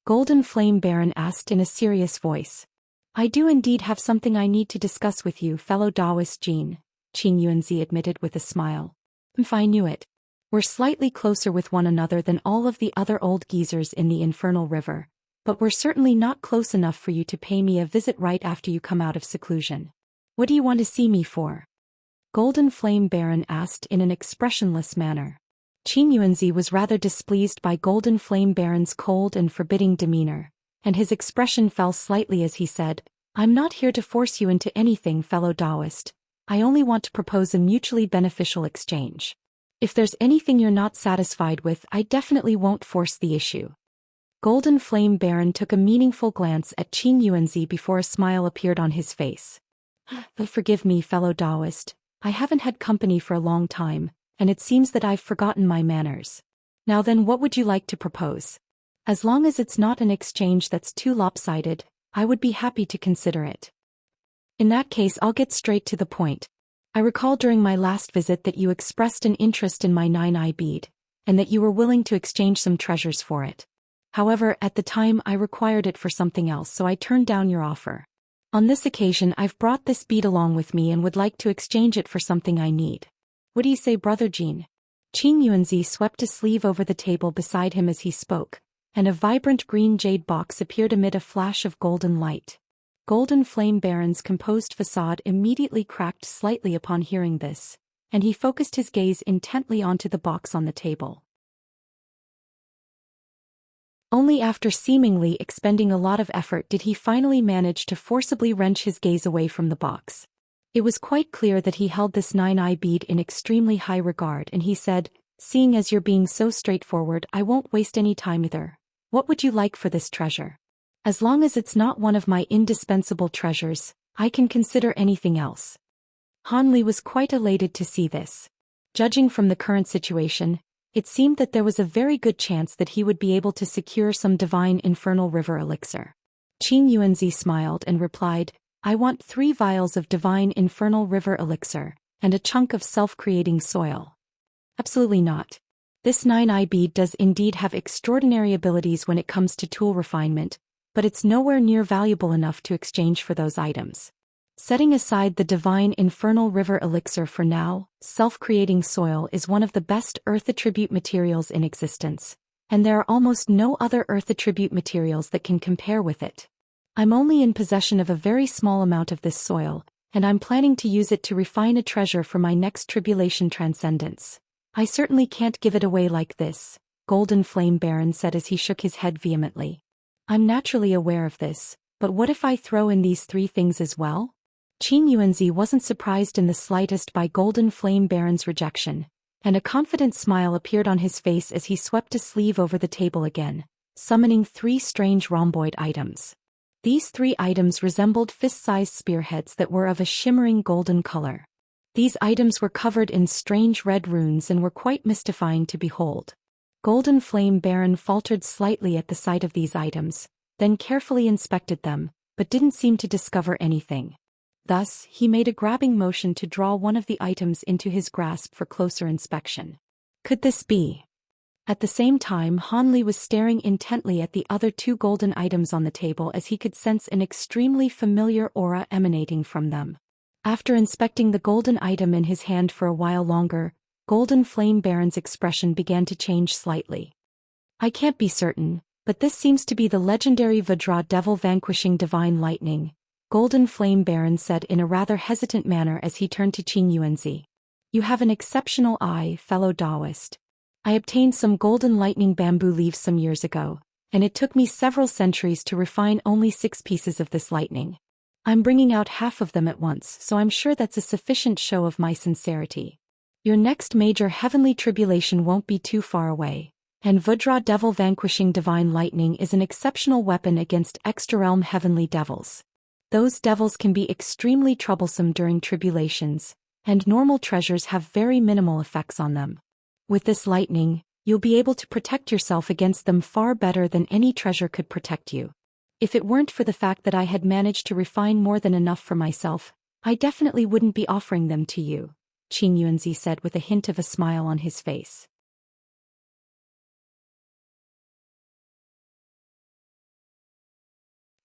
Golden Flame Baron asked in a serious voice. I do indeed have something I need to discuss with you, fellow Taoist Jin, Qin Yuanzi admitted with a smile. If I knew it. We're slightly closer with one another than all of the other old geezers in the infernal river, but we're certainly not close enough for you to pay me a visit right after you come out of seclusion. What do you want to see me for? Golden Flame Baron asked in an expressionless manner. Qin Yuanzi was rather displeased by Golden Flame Baron's cold and forbidding demeanor, and his expression fell slightly as he said, I'm not here to force you into anything, fellow Taoist. I only want to propose a mutually beneficial exchange. If there's anything you're not satisfied with, I definitely won't force the issue. Golden Flame Baron took a meaningful glance at Qin Yuanzi before a smile appeared on his face. Forgive me, fellow Taoist. I haven't had company for a long time, and it seems that I've forgotten my manners. Now then, what would you like to propose? As long as it's not an exchange that's too lopsided, I would be happy to consider it. In that case, I'll get straight to the point. I recall during my last visit that you expressed an interest in my 9-eye bead, and that you were willing to exchange some treasures for it. However, at the time I required it for something else, so I turned down your offer. On this occasion I've brought this bead along with me and would like to exchange it for something I need. What do you say, Brother Jin? Qin Yuanzi swept a sleeve over the table beside him as he spoke, and a vibrant green jade box appeared amid a flash of golden light. Golden Flame Baron's composed facade immediately cracked slightly upon hearing this, and he focused his gaze intently onto the box on the table. Only after seemingly expending a lot of effort did he finally manage to forcibly wrench his gaze away from the box. It was quite clear that he held this 9-eye bead in extremely high regard, and he said, seeing as you're being so straightforward, I won't waste any time either. What would you like for this treasure? As long as it's not one of my indispensable treasures, I can consider anything else. Han Li was quite elated to see this. Judging from the current situation, it seemed that there was a very good chance that he would be able to secure some divine infernal river elixir. Qin Yuanzi smiled and replied, I want 3 vials of divine infernal river elixir, and a chunk of self-creating soil. Absolutely not. This 9-eye bead does indeed have extraordinary abilities when it comes to tool refinement, but it's nowhere near valuable enough to exchange for those items. Setting aside the divine infernal river elixir for now, self-creating soil is one of the best earth attribute materials in existence, and there are almost no other earth attribute materials that can compare with it. I'm only in possession of a very small amount of this soil, and I'm planning to use it to refine a treasure for my next tribulation transcendence. I certainly can't give it away like this, Golden Flame Baron said as he shook his head vehemently. I'm naturally aware of this, but what if I throw in these 3 things as well? Qin Yuanzi wasn't surprised in the slightest by Golden Flame Baron's rejection, and a confident smile appeared on his face as he swept a sleeve over the table again, summoning 3 strange rhomboid items. These 3 items resembled fist-sized spearheads that were of a shimmering golden color. These items were covered in strange red runes and were quite mystifying to behold. Golden Flame Baron faltered slightly at the sight of these items, then carefully inspected them, but didn't seem to discover anything. Thus, he made a grabbing motion to draw one of the items into his grasp for closer inspection. Could this be? At the same time, Han Li was staring intently at the other two golden items on the table as he could sense an extremely familiar aura emanating from them. After inspecting the golden item in his hand for a while longer, Golden Flame Baron's expression began to change slightly. I can't be certain, but this seems to be the legendary Vajra Devil Vanquishing Divine Lightning, Golden Flame Baron said in a rather hesitant manner as he turned to Qin Yuanzi. You have an exceptional eye, fellow Taoist. I obtained some golden lightning bamboo leaves some years ago, and it took me several centuries to refine only 6 pieces of this lightning. I'm bringing out half of them at once, so I'm sure that's a sufficient show of my sincerity. Your next major heavenly tribulation won't be too far away, and Vajra Devil Vanquishing Divine Lightning is an exceptional weapon against extra-realm heavenly devils. Those devils can be extremely troublesome during tribulations, and normal treasures have very minimal effects on them. With this lightning, you'll be able to protect yourself against them far better than any treasure could protect you. If it weren't for the fact that I had managed to refine more than enough for myself, I definitely wouldn't be offering them to you, Qin Yuanzi said with a hint of a smile on his face.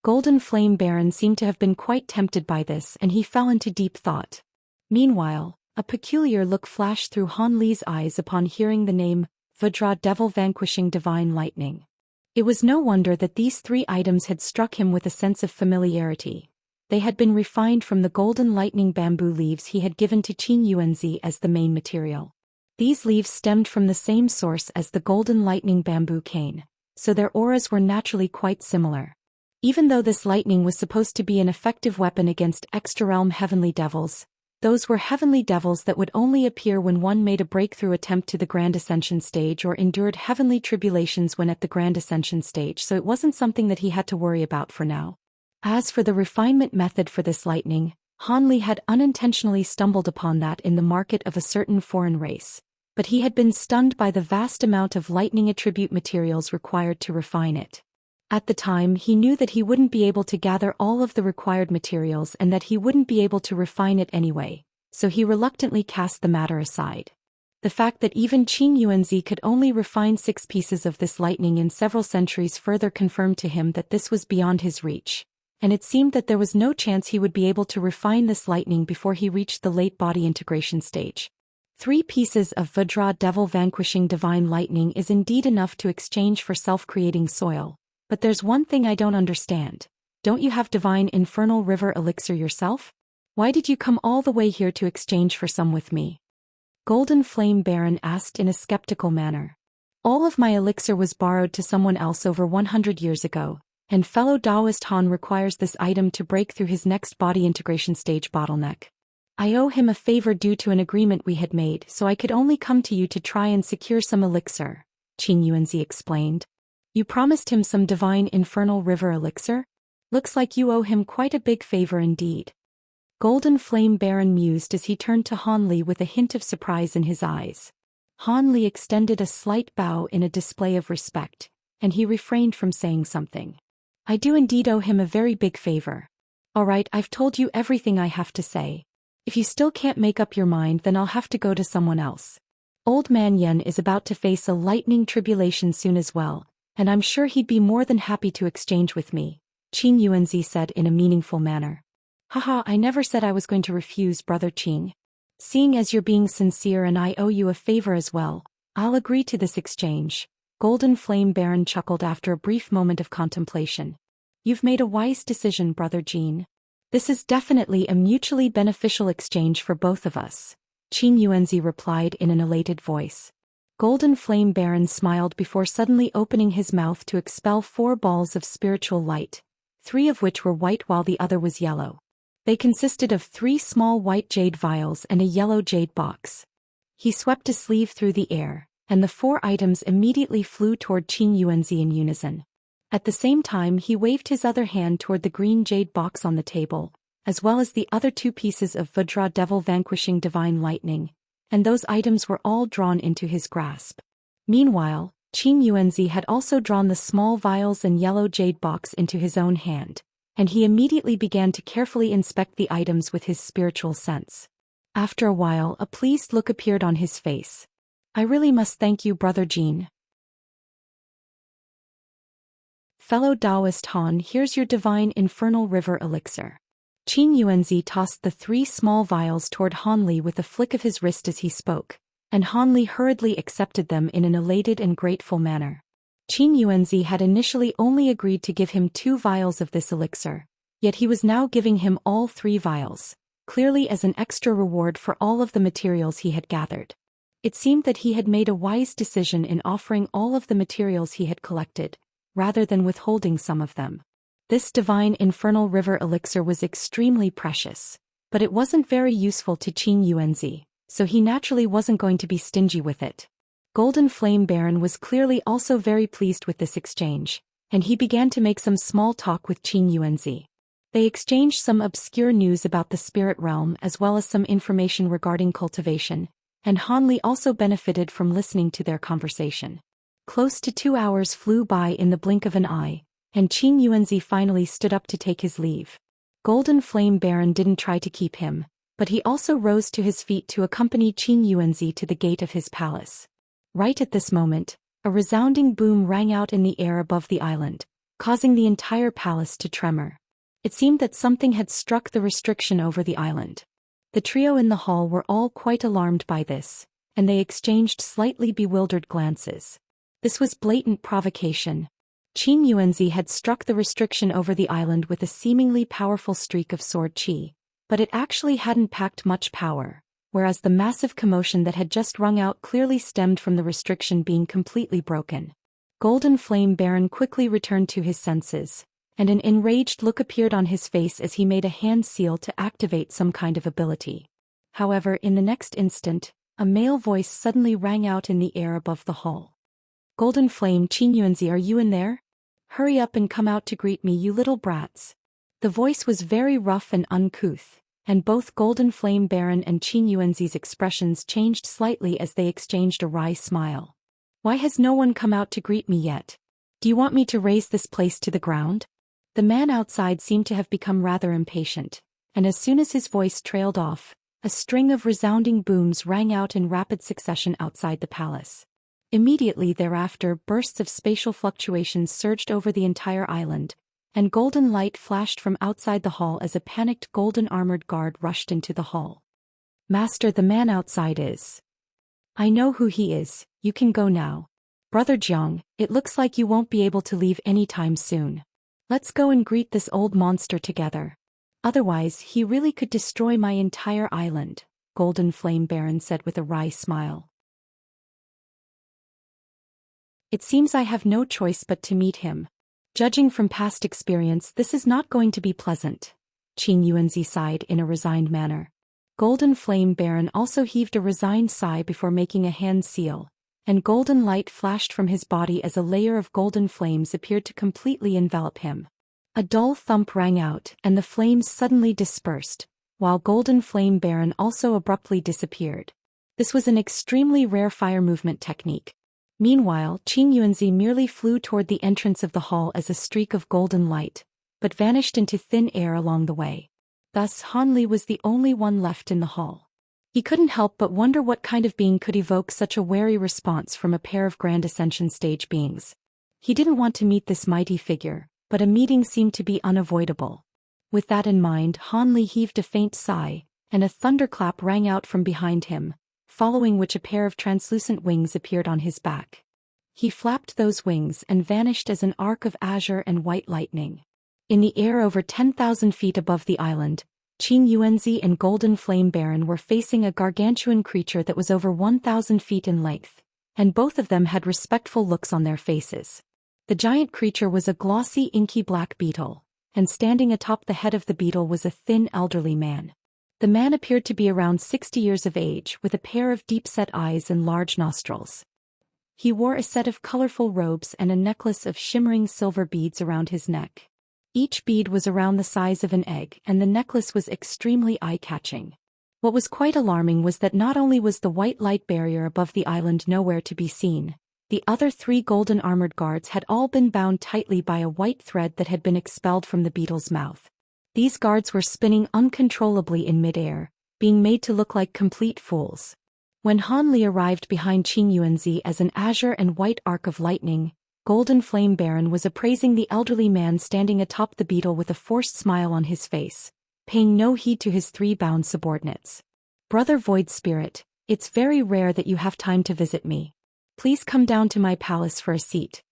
Golden Flame Baron seemed to have been quite tempted by this and he fell into deep thought. Meanwhile, a peculiar look flashed through Han Li's eyes upon hearing the name, Vajra Devil Vanquishing Divine Lightning. It was no wonder that these 3 items had struck him with a sense of familiarity. They had been refined from the golden lightning bamboo leaves he had given to Qin Yuanzi as the main material. These leaves stemmed from the same source as the golden lightning bamboo cane, so their auras were naturally quite similar. Even though this lightning was supposed to be an effective weapon against extra-realm heavenly devils, those were heavenly devils that would only appear when one made a breakthrough attempt to the Grand Ascension stage or endured heavenly tribulations when at the Grand Ascension stage, so it wasn't something that he had to worry about for now. As for the refinement method for this lightning, Han Li had unintentionally stumbled upon that in the market of a certain foreign race, but he had been stunned by the vast amount of lightning attribute materials required to refine it. At the time he knew that he wouldn't be able to gather all of the required materials and that he wouldn't be able to refine it anyway, so he reluctantly cast the matter aside. The fact that even Qin Yuanzi could only refine 6 pieces of this lightning in several centuries further confirmed to him that this was beyond his reach, and it seemed that there was no chance he would be able to refine this lightning before he reached the late body integration stage. 3 pieces of Vajra Devil Vanquishing Divine Lightning is indeed enough to exchange for self-creating soil. But there's one thing I don't understand. Don't you have divine infernal river elixir yourself? Why did you come all the way here to exchange for some with me? Golden Flame Baron asked in a skeptical manner. All of my elixir was borrowed to someone else over 100 years ago, and fellow Taoist Han requires this item to break through his next body integration stage bottleneck. I owe him a favor due to an agreement we had made, so I could only come to you to try and secure some elixir, Qin Yuanzi explained. You promised him some divine infernal river elixir? Looks like you owe him quite a big favor indeed. Golden Flame Baron mused as he turned to Han Li with a hint of surprise in his eyes. Han Li extended a slight bow in a display of respect, and he refrained from saying something. I do indeed owe him a very big favor. Alright, I've told you everything I have to say. If you still can't make up your mind, then I'll have to go to someone else. Old Man Yen is about to face a lightning tribulation soon as well, and I'm sure he'd be more than happy to exchange with me, Qin Yuanzi said in a meaningful manner. Haha, I never said I was going to refuse, brother Qin. Seeing as you're being sincere and I owe you a favor as well, I'll agree to this exchange. Golden Flame Baron chuckled after a brief moment of contemplation. You've made a wise decision, brother Qin. This is definitely a mutually beneficial exchange for both of us, Qin Yuanzi replied in an elated voice. Golden Flame Baron smiled before suddenly opening his mouth to expel 4 balls of spiritual light, 3 of which were white while the other was yellow. They consisted of 3 small white jade vials and a yellow jade box. He swept a sleeve through the air, and the 4 items immediately flew toward Qin Yuanzi in unison. At the same time he waved his other hand toward the green jade box on the table, as well as the other 2 pieces of Vajra Devil Vanquishing Divine Lightning, and those items were all drawn into his grasp. Meanwhile, Qin Yuanzi had also drawn the small vials and yellow jade box into his own hand, and he immediately began to carefully inspect the items with his spiritual sense. After a while, a pleased look appeared on his face. I really must thank you, Brother Jin. Fellow Taoist Han, here's your divine infernal river elixir. Qin Yuanzi tossed the 3 small vials toward Han Li with a flick of his wrist as he spoke, and Han Li hurriedly accepted them in an elated and grateful manner. Qin Yuanzi had initially only agreed to give him 2 vials of this elixir, yet he was now giving him all 3 vials, clearly as an extra reward for all of the materials he had gathered. It seemed that he had made a wise decision in offering all of the materials he had collected, rather than withholding some of them. This divine infernal river elixir was extremely precious, but it wasn't very useful to Qin Yuanzi, so he naturally wasn't going to be stingy with it. Golden Flame Baron was clearly also very pleased with this exchange, and he began to make some small talk with Qin Yuanzi. They exchanged some obscure news about the spirit realm as well as some information regarding cultivation, and Han Li also benefited from listening to their conversation. Close to 2 hours flew by in the blink of an eye, and Qin Yuanzi finally stood up to take his leave. Golden Flame Baron didn't try to keep him, but he also rose to his feet to accompany Qin Yuanzi to the gate of his palace. Right at this moment, a resounding boom rang out in the air above the island, causing the entire palace to tremor. It seemed that something had struck the restriction over the island. The trio in the hall were all quite alarmed by this, and they exchanged slightly bewildered glances. This was blatant provocation. Qin Yuanzi had struck the restriction over the island with a seemingly powerful streak of sword qi, but it actually hadn't packed much power, whereas the massive commotion that had just rung out clearly stemmed from the restriction being completely broken. Golden Flame Baron quickly returned to his senses, and an enraged look appeared on his face as he made a hand seal to activate some kind of ability. However, in the next instant, a male voice suddenly rang out in the air above the hall. Golden Flame, Qin Yuanzi, are you in there? Hurry up and come out to greet me, you little brats. The voice was very rough and uncouth, and both Golden Flame Baron and Qin Yuanzi's expressions changed slightly as they exchanged a wry smile. Why has no one come out to greet me yet? Do you want me to raze this place to the ground? The man outside seemed to have become rather impatient, and as soon as his voice trailed off, a string of resounding booms rang out in rapid succession outside the palace. Immediately thereafter, bursts of spatial fluctuations surged over the entire island, and golden light flashed from outside the hall as a panicked golden armored guard rushed into the hall. Master, the man outside is. I know who he is, you can go now. Brother Jiang, it looks like you won't be able to leave anytime soon. Let's go and greet this old monster together. Otherwise, he really could destroy my entire island, Golden Flame Baron said with a wry smile. It seems I have no choice but to meet him. Judging from past experience, this is not going to be pleasant. Qin Yuanzi sighed in a resigned manner. Golden Flame Baron also heaved a resigned sigh before making a hand seal, and golden light flashed from his body as a layer of golden flames appeared to completely envelop him. A dull thump rang out, and the flames suddenly dispersed, while Golden Flame Baron also abruptly disappeared. This was an extremely rare fire movement technique. Meanwhile, Qin Yuanzi merely flew toward the entrance of the hall as a streak of golden light, but vanished into thin air along the way. Thus Han Li was the only one left in the hall. He couldn't help but wonder what kind of being could evoke such a wary response from a pair of Grand Ascension stage beings. He didn't want to meet this mighty figure, but a meeting seemed to be unavoidable. With that in mind, Han Li heaved a faint sigh, and a thunderclap rang out from behind him, following which a pair of translucent wings appeared on his back. He flapped those wings and vanished as an arc of azure and white lightning. In the air over 10,000 feet above the island, Qin Yuanzi and Golden Flame Baron were facing a gargantuan creature that was over 1,000 feet in length, and both of them had respectful looks on their faces. The giant creature was a glossy inky black beetle, and standing atop the head of the beetle was a thin elderly man. The man appeared to be around 60 years of age with a pair of deep-set eyes and large nostrils. He wore a set of colorful robes and a necklace of shimmering silver beads around his neck. Each bead was around the size of an egg, and the necklace was extremely eye-catching. What was quite alarming was that not only was the white light barrier above the island nowhere to be seen, The other 3 golden armored guards had all been bound tightly by a white thread that had been expelled from the beetle's mouth. These guards were spinning uncontrollably in midair, being made to look like complete fools. When Han Li arrived behind Qing Yuanzi as an azure and white arc of lightning, Golden Flame Baron was appraising the elderly man standing atop the beetle with a forced smile on his face, paying no heed to his 3 bound subordinates. "Brother Void Spirit, it's very rare that you have time to visit me. Please come down to my palace for a seat."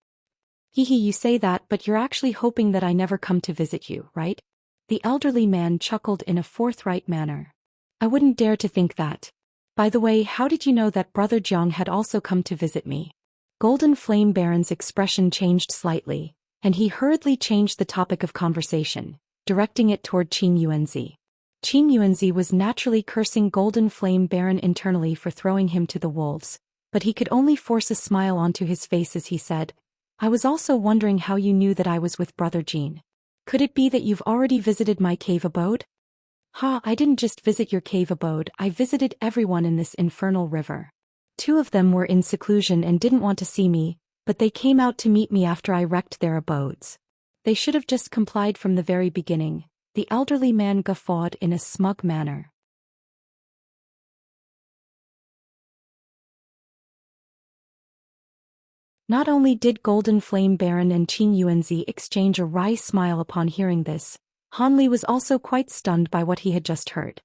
"Hee, you say that, but you're actually hoping that I never come to visit you, right?" The elderly man chuckled in a forthright manner. "I wouldn't dare to think that. By the way, how did you know that Brother Jiang had also come to visit me?" Golden Flame Baron's expression changed slightly, and he hurriedly changed the topic of conversation, directing it toward Qing Yuanzi. Qing Yuanzi was naturally cursing Golden Flame Baron internally for throwing him to the wolves, but he could only force a smile onto his face as he said, "I was also wondering how you knew that I was with Brother Jean. Could it be that you've already visited my cave abode?" "Ha, I didn't just visit your cave abode, I visited everyone in this infernal river. 2 of them were in seclusion and didn't want to see me, but they came out to meet me after I wrecked their abodes. They should have just complied from the very beginning," the elderly man guffawed in a smug manner. Not only did Golden Flame Baron and Qing Yuanzi exchange a wry smile upon hearing this, Han Li was also quite stunned by what he had just heard.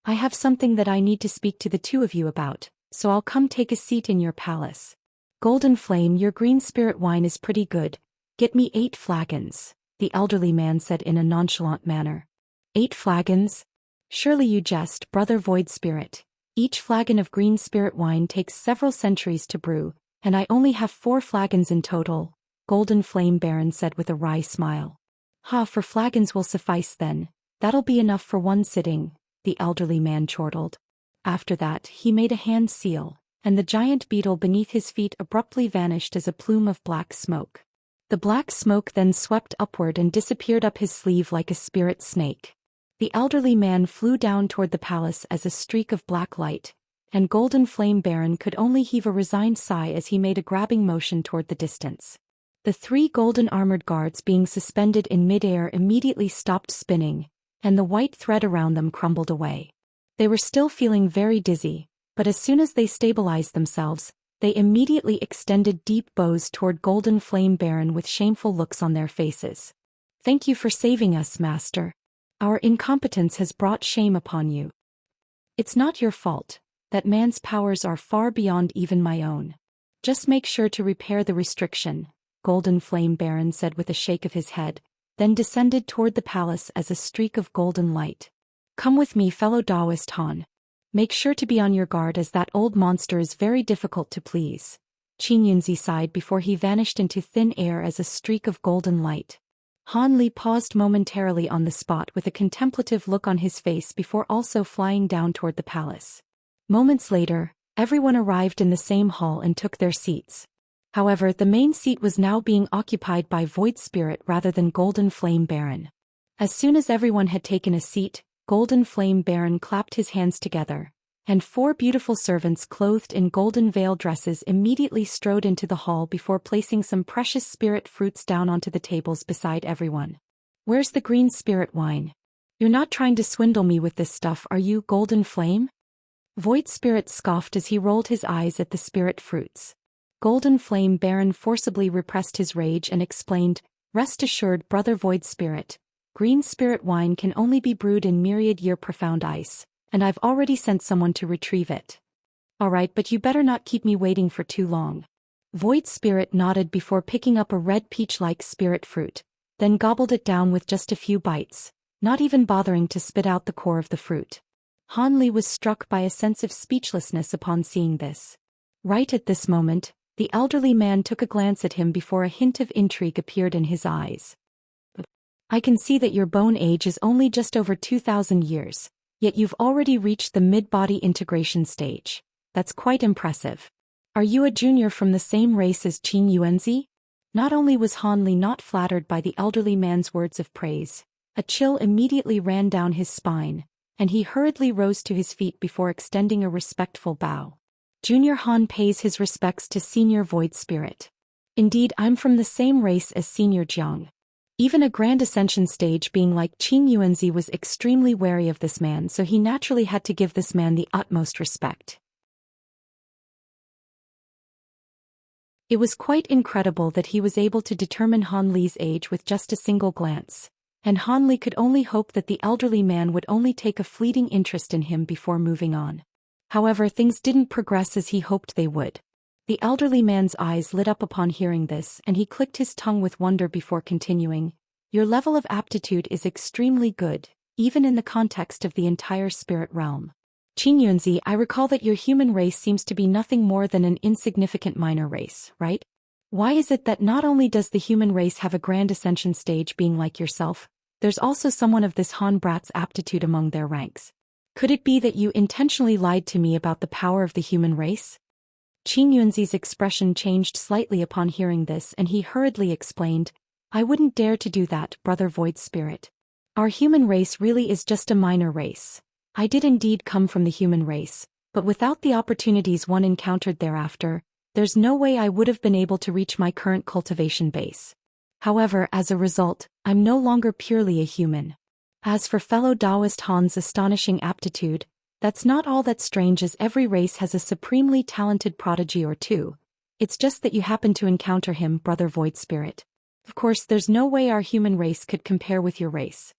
"I have something that I need to speak to the 2 of you about, so I'll come take a seat in your palace. Golden Flame, your green spirit wine is pretty good. Get me 8 flagons, the elderly man said in a nonchalant manner. 8 flagons? Surely you jest, Brother Void Spirit. Each flagon of green spirit wine takes several centuries to brew, and I only have 4 flagons in total, Golden Flame Baron said with a wry smile. "Ha, 4 flagons will suffice then. That'll be enough for one sitting," the elderly man chortled. After that, he made a hand seal, and the giant beetle beneath his feet abruptly vanished as a plume of black smoke. The black smoke then swept upward and disappeared up his sleeve like a spirit snake. The elderly man flew down toward the palace as a streak of black light, and Golden Flame Baron could only heave a resigned sigh as he made a grabbing motion toward the distance. The 3 golden armored guards being suspended in midair immediately stopped spinning, and the white thread around them crumbled away. They were still feeling very dizzy, but as soon as they stabilized themselves, they immediately extended deep bows toward Golden Flame Baron with shameful looks on their faces. "Thank you for saving us, Master. Our incompetence has brought shame upon you." "It's not your fault. That man's powers are far beyond even my own. Just make sure to repair the restriction," Golden Flame Baron said with a shake of his head, then descended toward the palace as a streak of golden light. "Come with me, fellow Taoist Han. Make sure to be on your guard as that old monster is very difficult to please." Qing Yunzi sighed before he vanished into thin air as a streak of golden light. Han Li paused momentarily on the spot with a contemplative look on his face before also flying down toward the palace. Moments later, everyone arrived in the same hall and took their seats. However, the main seat was now being occupied by Void Spirit rather than Golden Flame Baron. As soon as everyone had taken a seat, Golden Flame Baron clapped his hands together, and 4 beautiful servants clothed in golden veil dresses immediately strode into the hall before placing some precious spirit fruits down onto the tables beside everyone. "Where's the green spirit wine? You're not trying to swindle me with this stuff, are you, Golden Flame?" Void Spirit scoffed as he rolled his eyes at the spirit fruits. Golden Flame Baron forcibly repressed his rage and explained, "Rest assured, Brother Void Spirit, green spirit wine can only be brewed in myriad-year profound ice, and I've already sent someone to retrieve it." "Alright, but you better not keep me waiting for too long." Void Spirit nodded before picking up a red peach-like spirit fruit, then gobbled it down with just a few bites, not even bothering to spit out the core of the fruit. Han Li was struck by a sense of speechlessness upon seeing this. Right at this moment, the elderly man took a glance at him before a hint of intrigue appeared in his eyes. "I can see that your bone age is only just over 2,000 years, yet you've already reached the mid-body integration stage. That's quite impressive. Are you a junior from the same race as Qing Yuanzi?" Not only was Han Li not flattered by the elderly man's words of praise, a chill immediately ran down his spine, and he hurriedly rose to his feet before extending a respectful bow. Junior Han pays his respects to Senior Void Spirit. Indeed, I'm from the same race as Senior Jiang. Even a Grand Ascension stage being like Qing Yuanzi was extremely wary of this man, so he naturally had to give this man the utmost respect. It was quite incredible that he was able to determine Han Li's age with just a single glance, and Han Li could only hope that the elderly man would only take a fleeting interest in him before moving on. However, things didn't progress as he hoped they would. The elderly man's eyes lit up upon hearing this, and he clicked his tongue with wonder before continuing. Your level of aptitude is extremely good, even in the context of the entire spirit realm. Qing Yunzi, I recall that your human race seems to be nothing more than an insignificant minor race, right? Why is it that not only does the human race have a grand ascension stage being like yourself, there's also someone of this Han brat's aptitude among their ranks? Could it be that you intentionally lied to me about the power of the human race? Qing Yunzi's expression changed slightly upon hearing this, and he hurriedly explained, I wouldn't dare to do that, Brother Void Spirit. Our human race really is just a minor race. I did indeed come from the human race, but without the opportunities one encountered thereafter, there's no way I would have been able to reach my current cultivation base. However, as a result, I'm no longer purely a human. As for fellow Taoist Han's astonishing aptitude, that's not all that strange, as every race has a supremely talented prodigy or two. It's just that you happen to encounter him, Brother Void Spirit. Of course, there's no way our human race could compare with your race.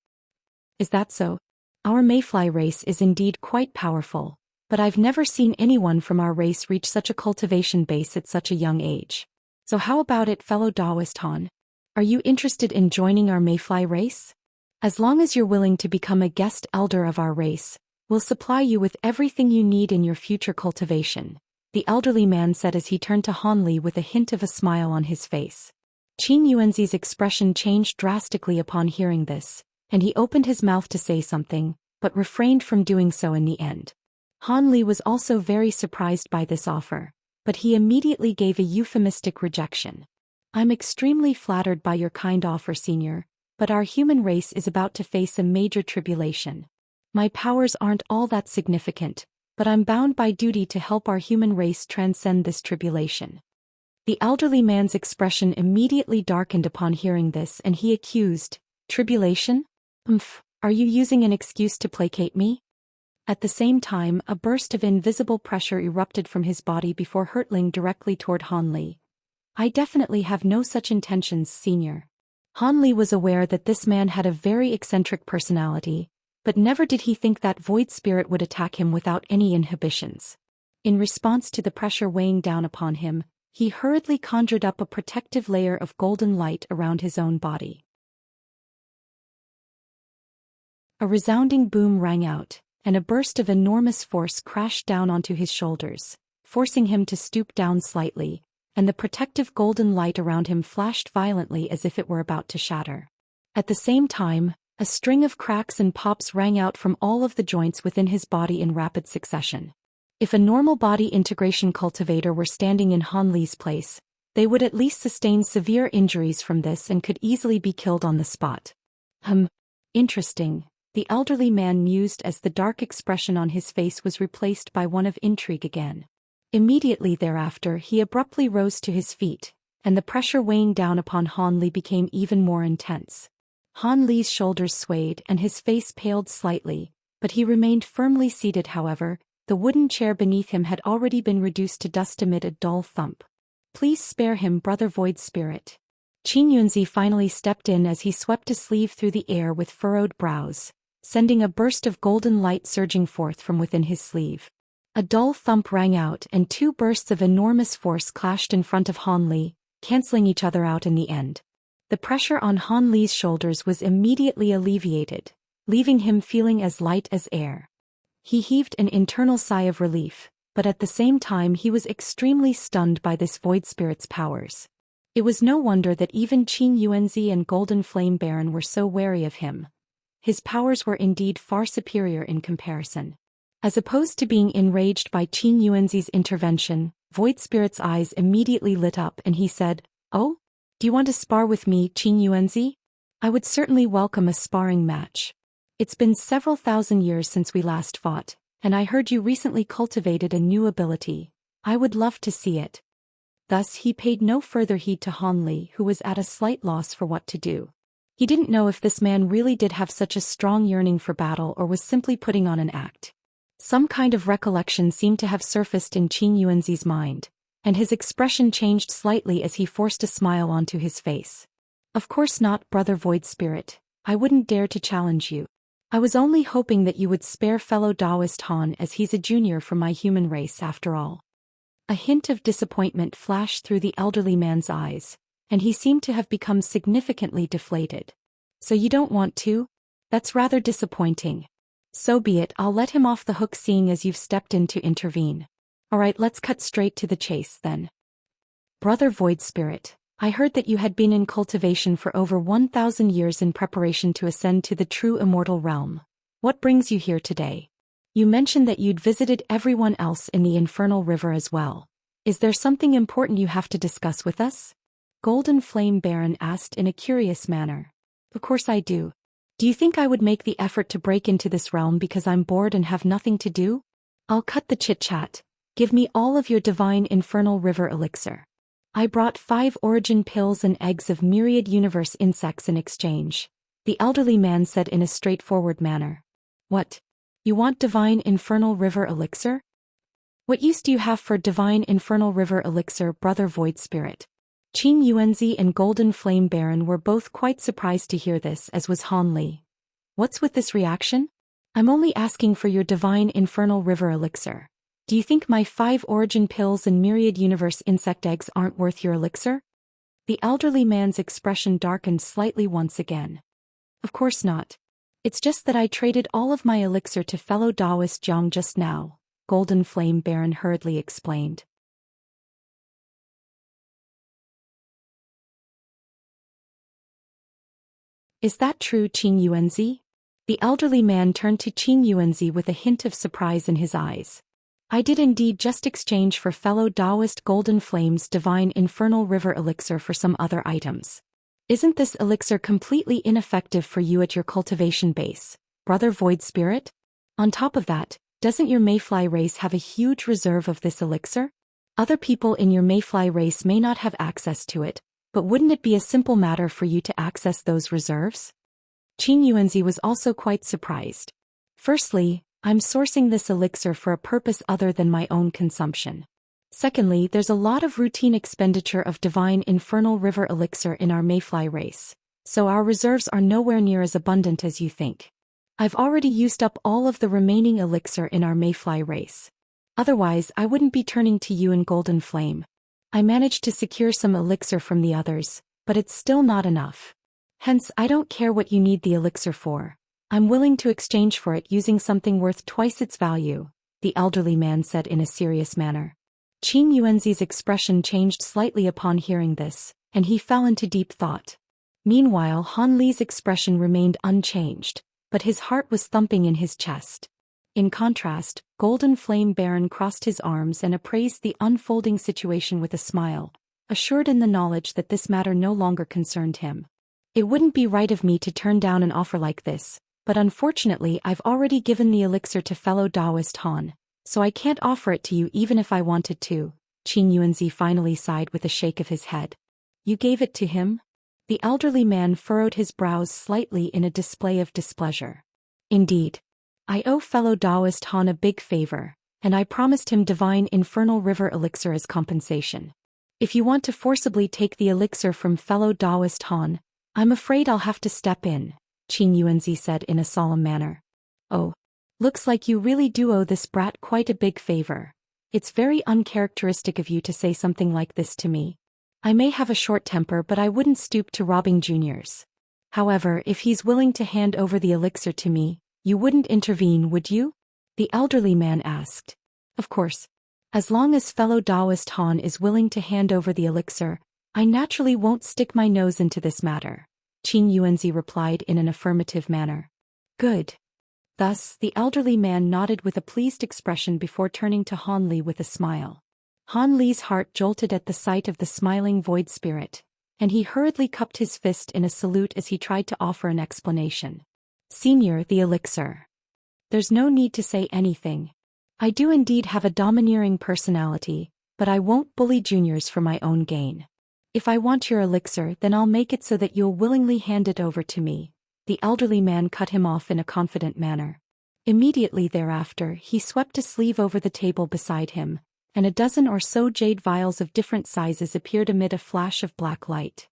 Is that so? Our Mayfly race is indeed quite powerful, but I've never seen anyone from our race reach such a cultivation base at such a young age. So how about it, fellow Taoist Han? Are you interested in joining our Mayfly race? As long as you're willing to become a guest elder of our race, we'll supply you with everything you need in your future cultivation, the elderly man said as he turned to Han Li with a hint of a smile on his face. Qing Yuanzi's expression changed drastically upon hearing this, and he opened his mouth to say something, but refrained from doing so in the end. Han Li was also very surprised by this offer, but he immediately gave a euphemistic rejection. I'm extremely flattered by your kind offer, Senior, but our human race is about to face a major tribulation. My powers aren't all that significant, but I'm bound by duty to help our human race transcend this tribulation. The elderly man's expression immediately darkened upon hearing this, and he accused, Tribulation? Are you using an excuse to placate me? At the same time, a burst of invisible pressure erupted from his body before hurtling directly toward Han Li. I definitely have no such intentions, Senior. Han Li was aware that this man had a very eccentric personality, but never did he think that Void Spirit would attack him without any inhibitions. In response to the pressure weighing down upon him, he hurriedly conjured up a protective layer of golden light around his own body. A resounding boom rang out, and a burst of enormous force crashed down onto his shoulders, forcing him to stoop down slightly, and the protective golden light around him flashed violently as if it were about to shatter. At the same time, a string of cracks and pops rang out from all of the joints within his body in rapid succession. If a normal body integration cultivator were standing in Han Li's place, they would at least sustain severe injuries from this and could easily be killed on the spot. Interesting. The elderly man mused as the dark expression on his face was replaced by one of intrigue again. Immediately thereafter, he abruptly rose to his feet, and the pressure weighing down upon Han Li became even more intense. Han Li's shoulders swayed and his face paled slightly, but he remained firmly seated. However, the wooden chair beneath him had already been reduced to dust amid a dull thump. Please spare him, Brother Void Spirit. Qing Yunzi finally stepped in as he swept a sleeve through the air with furrowed brows, sending a burst of golden light surging forth from within his sleeve. A dull thump rang out and two bursts of enormous force clashed in front of Han Li, canceling each other out in the end. The pressure on Han Li's shoulders was immediately alleviated, leaving him feeling as light as air. He heaved an internal sigh of relief, but at the same time he was extremely stunned by this Void Spirit's powers. It was no wonder that even Qing Yuanzi and Golden Flame Baron were so wary of him. His powers were indeed far superior in comparison. As opposed to being enraged by Qing Yuanzi's intervention, Void Spirit's eyes immediately lit up and he said, "Oh? Do you want to spar with me, Qing Yuanzi? I would certainly welcome a sparring match. It's been several thousand years since we last fought, and I heard you recently cultivated a new ability. I would love to see it. Thus he paid no further heed to Han Li, who was at a slight loss for what to do. He didn't know if this man really did have such a strong yearning for battle or was simply putting on an act. Some kind of recollection seemed to have surfaced in Qin Yuanzi's mind, and his expression changed slightly as he forced a smile onto his face. Of course not, Brother Void Spirit. I wouldn't dare to challenge you. I was only hoping that you would spare fellow Taoist Han, as he's a junior from my human race after all. A hint of disappointment flashed through the elderly man's eyes, and he seemed to have become significantly deflated. So you don't want to? That's rather disappointing. So be it, I'll let him off the hook seeing as you've stepped in to intervene. Alright, let's cut straight to the chase then. Brother Void Spirit, I heard that you had been in cultivation for over 1,000 years in preparation to ascend to the true immortal realm. What brings you here today? You mentioned that you'd visited everyone else in the Infernal River as well. Is there something important you have to discuss with us? Golden Flame Baron asked in a curious manner. Of course I do. Do you think I would make the effort to break into this realm because I'm bored and have nothing to do? I'll cut the chit-chat. Give me all of your divine Infernal River elixir. I brought 5 origin pills and eggs of myriad universe insects in exchange, the elderly man said in a straightforward manner. What? You want divine Infernal River elixir? What use do you have for divine Infernal River elixir, Brother Void Spirit? Qin Yuanzi and Golden Flame Baron were both quite surprised to hear this, as was Han Li. What's with this reaction? I'm only asking for your divine Infernal River elixir. Do you think my 5 origin pills and myriad universe insect eggs aren't worth your elixir? The elderly man's expression darkened slightly once again. Of course not. It's just that I traded all of my elixir to fellow Taoist Jiang just now, Golden Flame Baron hurriedly explained. Is that true, Qin Yuanzi? The elderly man turned to Qin Yuanzi with a hint of surprise in his eyes. I did indeed just exchange for fellow Taoist Golden Flame's divine Infernal River elixir for some other items. Isn't this elixir completely ineffective for you at your cultivation base, Brother Void Spirit? On top of that, doesn't your Mayfly race have a huge reserve of this elixir? Other people in your Mayfly race may not have access to it, but wouldn't it be a simple matter for you to access those reserves? Qin Yuanzi was also quite surprised. Firstly, I'm sourcing this elixir for a purpose other than my own consumption. Secondly, there's a lot of routine expenditure of divine Infernal River elixir in our Mayfly race, so our reserves are nowhere near as abundant as you think. I've already used up all of the remaining elixir in our Mayfly race. Otherwise, I wouldn't be turning to you in Golden Flame. I managed to secure some elixir from the others, but it's still not enough. Hence, I don't care what you need the elixir for. I'm willing to exchange for it using something worth twice its value, the elderly man said in a serious manner. Qin Yuanzi's expression changed slightly upon hearing this, and he fell into deep thought. Meanwhile, Han Li's expression remained unchanged, but his heart was thumping in his chest. In contrast, Golden Flame Baron crossed his arms and appraised the unfolding situation with a smile, assured in the knowledge that this matter no longer concerned him. It wouldn't be right of me to turn down an offer like this, but unfortunately I've already given the elixir to fellow Taoist Han, so I can't offer it to you even if I wanted to, Qin Yuanzi finally sighed with a shake of his head. You gave it to him? The elderly man furrowed his brows slightly in a display of displeasure. Indeed. I owe fellow Taoist Han a big favor, and I promised him divine Infernal River elixir as compensation. If you want to forcibly take the elixir from fellow Taoist Han, I'm afraid I'll have to step in, Qin Yuanzi said in a solemn manner. Oh. Looks like you really do owe this brat quite a big favor. It's very uncharacteristic of you to say something like this to me. I may have a short temper, but I wouldn't stoop to robbing juniors. However, if he's willing to hand over the elixir to me, you wouldn't intervene, would you? The elderly man asked. Of course. As long as fellow Taoist Han is willing to hand over the elixir, I naturally won't stick my nose into this matter, Qin Yuanzi replied in an affirmative manner. Good. Thus, the elderly man nodded with a pleased expression before turning to Han Li with a smile. Han Li's heart jolted at the sight of the smiling void spirit, and he hurriedly cupped his fist in a salute as he tried to offer an explanation. Senior, the elixir. There's no need to say anything. I do indeed have a domineering personality, but I won't bully juniors for my own gain. If I want your elixir, then I'll make it so that you'll willingly hand it over to me." The elderly man cut him off in a confident manner. Immediately thereafter, he swept a sleeve over the table beside him, and a dozen or so jade vials of different sizes appeared amid a flash of black light.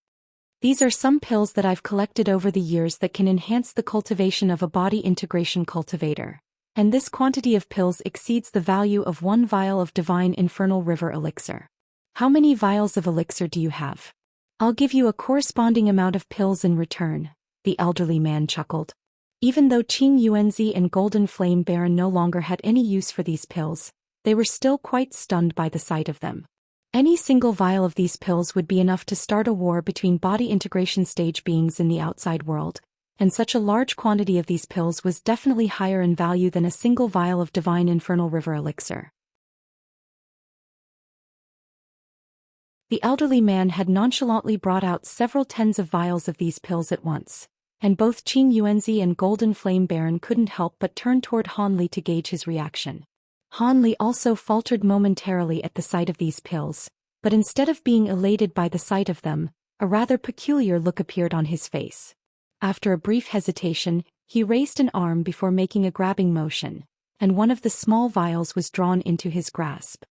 "These are some pills that I've collected over the years that can enhance the cultivation of a body integration cultivator. And this quantity of pills exceeds the value of 1 vial of divine infernal river elixir. How many vials of elixir do you have? I'll give you a corresponding amount of pills in return," the elderly man chuckled. Even though Qing Yuanzi and Golden Flame Baron no longer had any use for these pills, they were still quite stunned by the sight of them. Any single vial of these pills would be enough to start a war between body integration stage beings in the outside world, and such a large quantity of these pills was definitely higher in value than a single vial of divine infernal river elixir. The elderly man had nonchalantly brought out several tens of vials of these pills at once, and both Qing Yuanzi and Golden Flame Baron couldn't help but turn toward Han Li to gauge his reaction. Han Li also faltered momentarily at the sight of these pills, but instead of being elated by the sight of them, a rather peculiar look appeared on his face. After a brief hesitation, he raised an arm before making a grabbing motion, and one of the small vials was drawn into his grasp.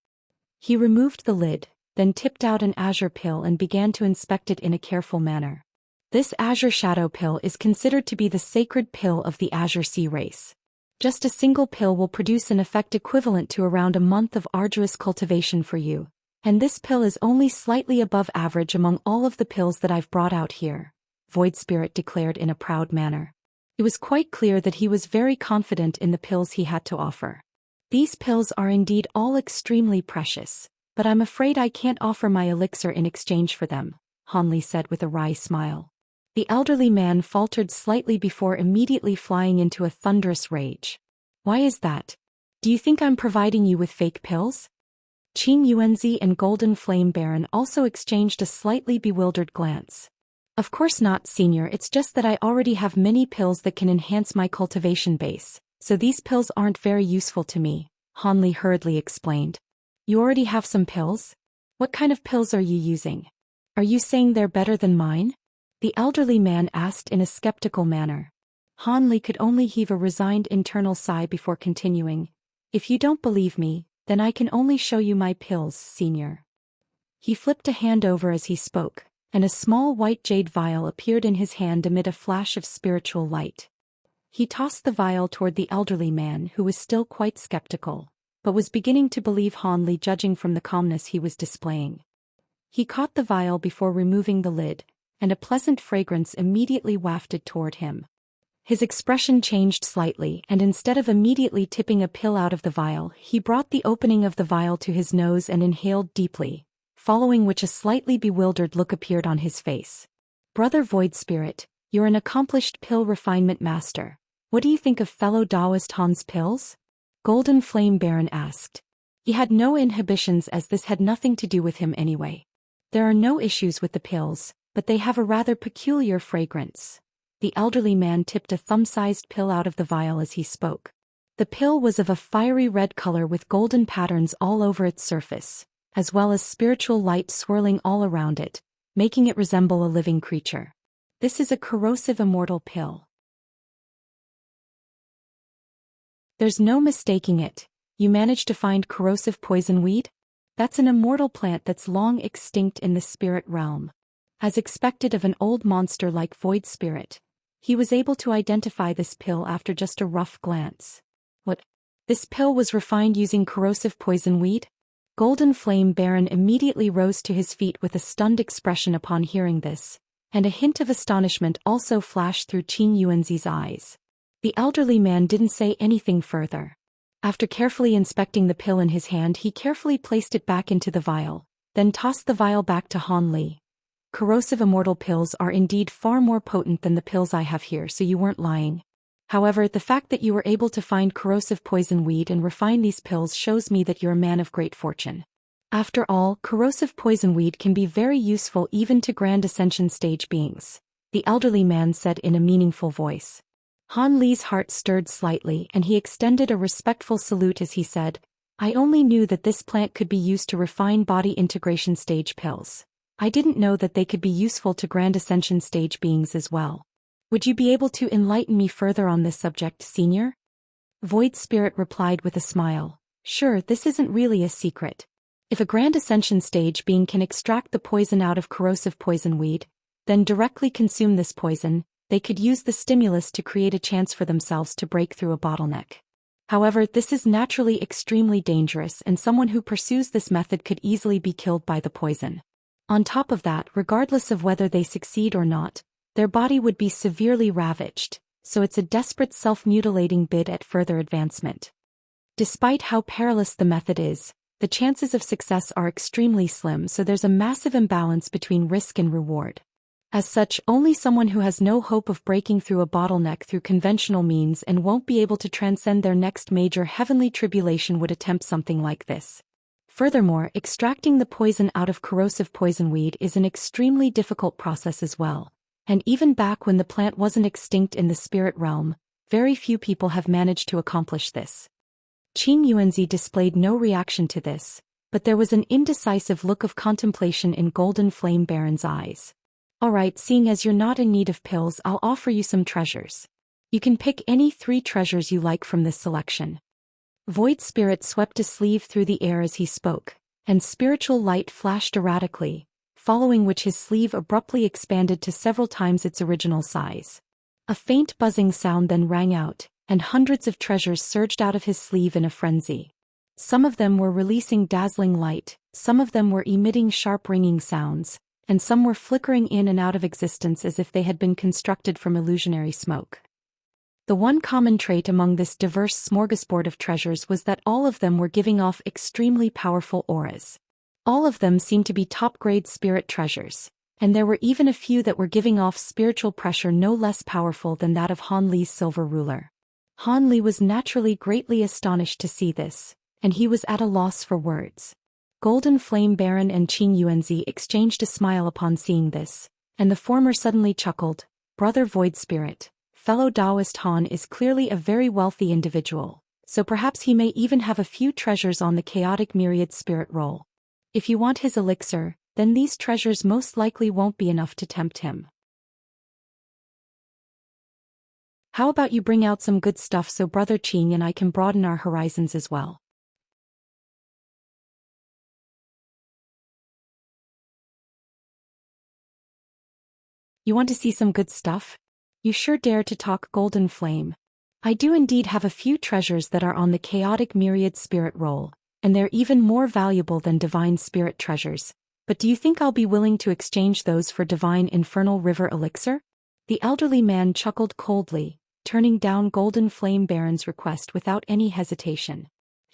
He removed the lid, then tipped out an azure pill and began to inspect it in a careful manner. This azure shadow pill is considered to be the sacred pill of the Azure Sea race. Just a single pill will produce an effect equivalent to around a month of arduous cultivation for you, and this pill is only slightly above average among all of the pills that I've brought out here," Void Spirit declared in a proud manner. It was quite clear that he was very confident in the pills he had to offer. "These pills are indeed all extremely precious, but I'm afraid I can't offer my elixir in exchange for them," Han Li said with a wry smile. The elderly man faltered slightly before immediately flying into a thunderous rage. "Why is that? Do you think I'm providing you with fake pills?" Qing Yuanzi and Golden Flame Baron also exchanged a slightly bewildered glance. "Of course not, Senior, it's just that I already have many pills that can enhance my cultivation base, so these pills aren't very useful to me," Han Li hurriedly explained. "You already have some pills? What kind of pills are you using? Are you saying they're better than mine?" The elderly man asked in a skeptical manner. Han Li could only heave a resigned internal sigh before continuing. "If you don't believe me, then I can only show you my pills, Senior." He flipped a hand over as he spoke, and a small white jade vial appeared in his hand amid a flash of spiritual light. He tossed the vial toward the elderly man who was still quite skeptical, but was beginning to believe Han Li judging from the calmness he was displaying. He caught the vial before removing the lid, and a pleasant fragrance immediately wafted toward him. His expression changed slightly, and instead of immediately tipping a pill out of the vial, he brought the opening of the vial to his nose and inhaled deeply, following which a slightly bewildered look appeared on his face. "Brother Void Spirit, you're an accomplished pill refinement master. What do you think of fellow Taoist Han's pills?" Golden Flame Baron asked. He had no inhibitions as this had nothing to do with him anyway. "There are no issues with the pills, but they have a rather peculiar fragrance." The elderly man tipped a thumb-sized pill out of the vial as he spoke. The pill was of a fiery red color with golden patterns all over its surface, as well as spiritual light swirling all around it, making it resemble a living creature. "This is a corrosive immortal pill. There's no mistaking it. You managed to find corrosive poison weed? That's an immortal plant that's long extinct in the spirit realm." As expected of an old monster like Void Spirit, he was able to identify this pill after just a rough glance. "What? This pill was refined using corrosive poison weed?" Golden Flame Baron immediately rose to his feet with a stunned expression upon hearing this, and a hint of astonishment also flashed through Qing Yuanzi's eyes. The elderly man didn't say anything further. After carefully inspecting the pill in his hand, he carefully placed it back into the vial, then tossed the vial back to Han Li. "Corrosive immortal pills are indeed far more potent than the pills I have here, so you weren't lying. However, the fact that you were able to find corrosive poison weed and refine these pills shows me that you're a man of great fortune. After all, corrosive poison weed can be very useful even to Grand Ascension stage beings," the elderly man said in a meaningful voice. Han Li's heart stirred slightly and he extended a respectful salute as he said, I only knew that this plant could be used to refine body integration stage pills. I didn't know that they could be useful to Grand Ascension stage beings as well. Would you be able to enlighten me further on this subject, Senior? Void Spirit replied with a smile. Sure, this isn't really a secret. If a Grand Ascension stage being can extract the poison out of corrosive poison weed, then directly consume this poison, they could use the stimulus to create a chance for themselves to break through a bottleneck. However, this is naturally extremely dangerous, and someone who pursues this method could easily be killed by the poison. On top of that, regardless of whether they succeed or not, their body would be severely ravaged, so it's a desperate self-mutilating bid at further advancement. Despite how perilous the method is, the chances of success are extremely slim, so there's a massive imbalance between risk and reward. As such, only someone who has no hope of breaking through a bottleneck through conventional means and won't be able to transcend their next major heavenly tribulation would attempt something like this. Furthermore, extracting the poison out of corrosive poison weed is an extremely difficult process as well, and even back when the plant wasn't extinct in the spirit realm, very few people have managed to accomplish this. Qing Yuanzi displayed no reaction to this, but there was an indecisive look of contemplation in Golden Flame Baron's eyes. Alright, seeing as you're not in need of pills, I'll offer you some treasures. You can pick any 3 treasures you like from this selection. Void Spirit swept a sleeve through the air as he spoke, and spiritual light flashed erratically, following which his sleeve abruptly expanded to several times its original size. A faint buzzing sound then rang out, and hundreds of treasures surged out of his sleeve in a frenzy. Some of them were releasing dazzling light, some of them were emitting sharp ringing sounds, and some were flickering in and out of existence as if they had been constructed from illusionary smoke. The one common trait among this diverse smorgasbord of treasures was that all of them were giving off extremely powerful auras. All of them seemed to be top-grade spirit treasures, and there were even a few that were giving off spiritual pressure no less powerful than that of Han Li's silver ruler. Han Li was naturally greatly astonished to see this, and he was at a loss for words. Golden Flame Baron and Qing Yuanzi exchanged a smile upon seeing this, and the former suddenly chuckled. Brother Void Spirit, fellow Taoist Han is clearly a very wealthy individual, so perhaps he may even have a few treasures on the chaotic myriad spirit roll. If you want his elixir, then these treasures most likely won't be enough to tempt him. How about you bring out some good stuff so Brother Qing and I can broaden our horizons as well? You want to see some good stuff? You sure dare to talk, Golden Flame. I do indeed have a few treasures that are on the chaotic myriad spirit roll, and they're even more valuable than divine spirit treasures. But do you think I'll be willing to exchange those for divine infernal river elixir? The elderly man chuckled coldly, turning down Golden Flame Baron's request without any hesitation.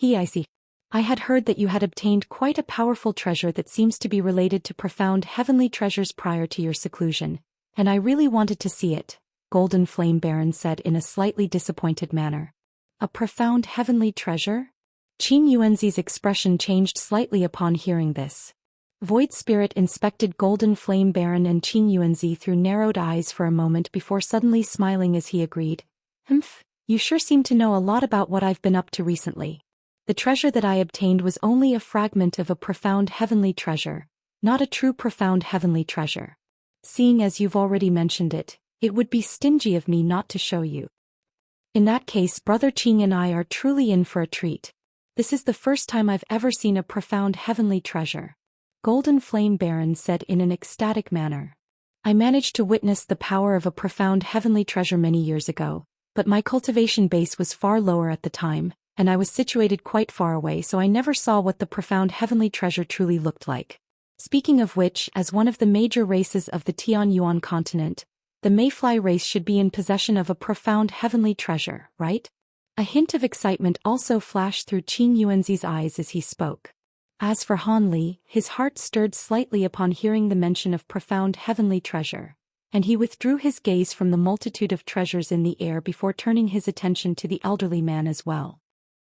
I see. I had heard that you had obtained quite a powerful treasure that seems to be related to profound heavenly treasures prior to your seclusion, and I really wanted to see it, Golden Flame Baron said in a slightly disappointed manner. A profound heavenly treasure? Qing Yuanzi's expression changed slightly upon hearing this. Void Spirit inspected Golden Flame Baron and Qing Yuanzi through narrowed eyes for a moment before suddenly smiling as he agreed. You sure seem to know a lot about what I've been up to recently. The treasure that I obtained was only a fragment of a profound heavenly treasure, not a true profound heavenly treasure. Seeing as you've already mentioned it, it would be stingy of me not to show you. In that case, Brother Qing and I are truly in for a treat. This is the first time I've ever seen a profound heavenly treasure, Golden Flame Baron said in an ecstatic manner. I managed to witness the power of a profound heavenly treasure many years ago, but my cultivation base was far lower at the time, and I was situated quite far away, so I never saw what the profound heavenly treasure truly looked like. Speaking of which, as one of the major races of the Tian Yuan continent, the Mayfly race should be in possession of a profound heavenly treasure, right? A hint of excitement also flashed through Qing Yuanzi's eyes as he spoke. As for Han Li, his heart stirred slightly upon hearing the mention of profound heavenly treasure, and he withdrew his gaze from the multitude of treasures in the air before turning his attention to the elderly man as well.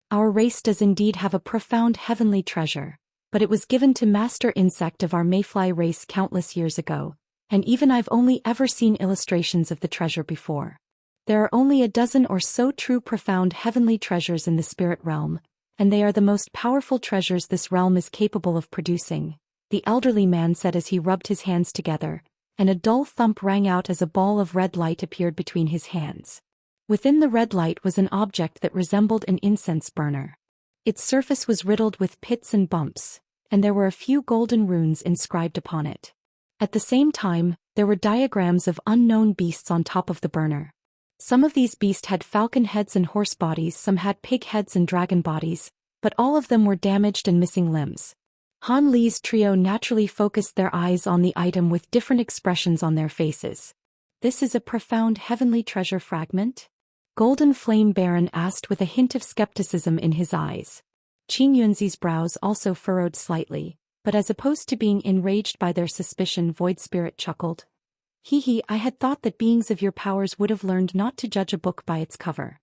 Our race does indeed have a profound heavenly treasure, but it was given to Master Insect of our Mayfly race countless years ago, and even I've only ever seen illustrations of the treasure before. There are only a dozen or so true profound heavenly treasures in the spirit realm, and they are the most powerful treasures this realm is capable of producing," the elderly man said as he rubbed his hands together, and a dull thump rang out as a ball of red light appeared between his hands. Within the red light was an object that resembled an incense burner. Its surface was riddled with pits and bumps, and there were a few golden runes inscribed upon it. At the same time, there were diagrams of unknown beasts on top of the burner. Some of these beasts had falcon heads and horse bodies, some had pig heads and dragon bodies, but all of them were damaged and missing limbs. Han Li's trio naturally focused their eyes on the item with different expressions on their faces. "This is a profound heavenly treasure fragment?" Golden Flame Baron asked with a hint of skepticism in his eyes. Qin Yuanzi's brows also furrowed slightly, but as opposed to being enraged by their suspicion, Void Spirit chuckled. "Hee, I had thought that beings of your powers would have learned not to judge a book by its cover."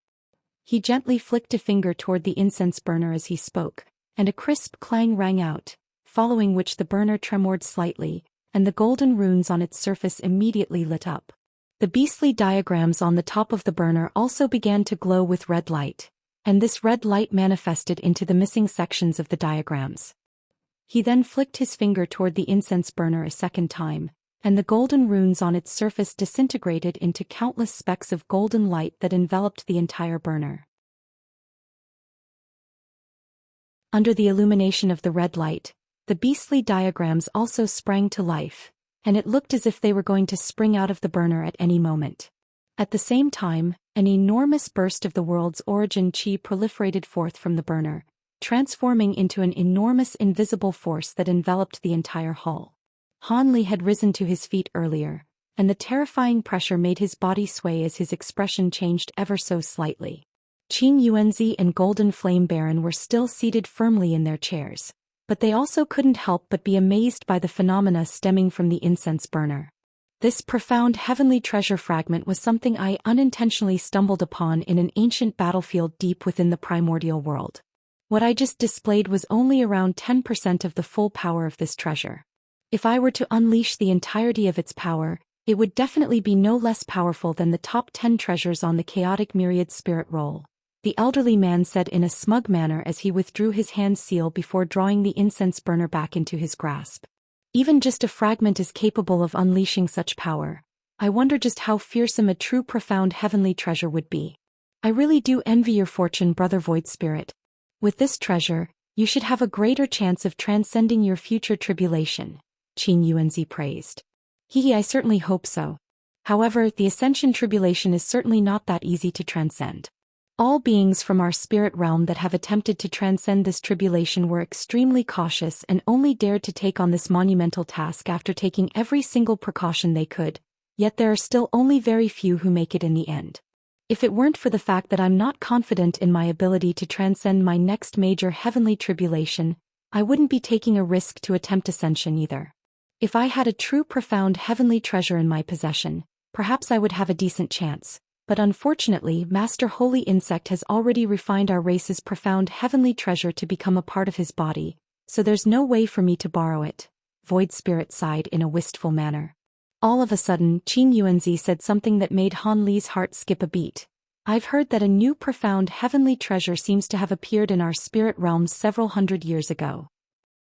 He gently flicked a finger toward the incense burner as he spoke, and a crisp clang rang out, following which the burner tremored slightly, and the golden runes on its surface immediately lit up. The beastly diagrams on the top of the burner also began to glow with red light, and this red light manifested into the missing sections of the diagrams. He then flicked his finger toward the incense burner a second time, and the golden runes on its surface disintegrated into countless specks of golden light that enveloped the entire burner. Under the illumination of the red light, the beastly diagrams also sprang to life, and it looked as if they were going to spring out of the burner at any moment. At the same time, an enormous burst of the world's origin chi proliferated forth from the burner, transforming into an enormous invisible force that enveloped the entire hull. Han Li had risen to his feet earlier, and the terrifying pressure made his body sway as his expression changed ever so slightly. Qin Yuanzi and Golden Flame Baron were still seated firmly in their chairs, but they also couldn't help but be amazed by the phenomena stemming from the incense burner. This profound heavenly treasure fragment was something I unintentionally stumbled upon in an ancient battlefield deep within the primordial world. What I just displayed was only around 10% of the full power of this treasure. If I were to unleash the entirety of its power, it would definitely be no less powerful than the top 10 treasures on the chaotic myriad spirit roll, the elderly man said in a smug manner as he withdrew his hand seal before drawing the incense burner back into his grasp. Even just a fragment is capable of unleashing such power. I wonder just how fearsome a true profound heavenly treasure would be. I really do envy your fortune, Brother Void Spirit. With this treasure, you should have a greater chance of transcending your future tribulation, Qin Yuanzi praised. I certainly hope so. However, the Ascension tribulation is certainly not that easy to transcend. All beings from our spirit realm that have attempted to transcend this tribulation were extremely cautious and only dared to take on this monumental task after taking every single precaution they could, yet there are still only very few who make it in the end. If it weren't for the fact that I'm not confident in my ability to transcend my next major heavenly tribulation, I wouldn't be taking a risk to attempt ascension either. If I had a true profound heavenly treasure in my possession, perhaps I would have a decent chance. But unfortunately, Master Holy Insect has already refined our race's profound heavenly treasure to become a part of his body, so there's no way for me to borrow it. Void Spirit sighed in a wistful manner. All of a sudden, Qin Yuanzi said something that made Han Li's heart skip a beat. I've heard that a new profound heavenly treasure seems to have appeared in our spirit realms several hundred years ago.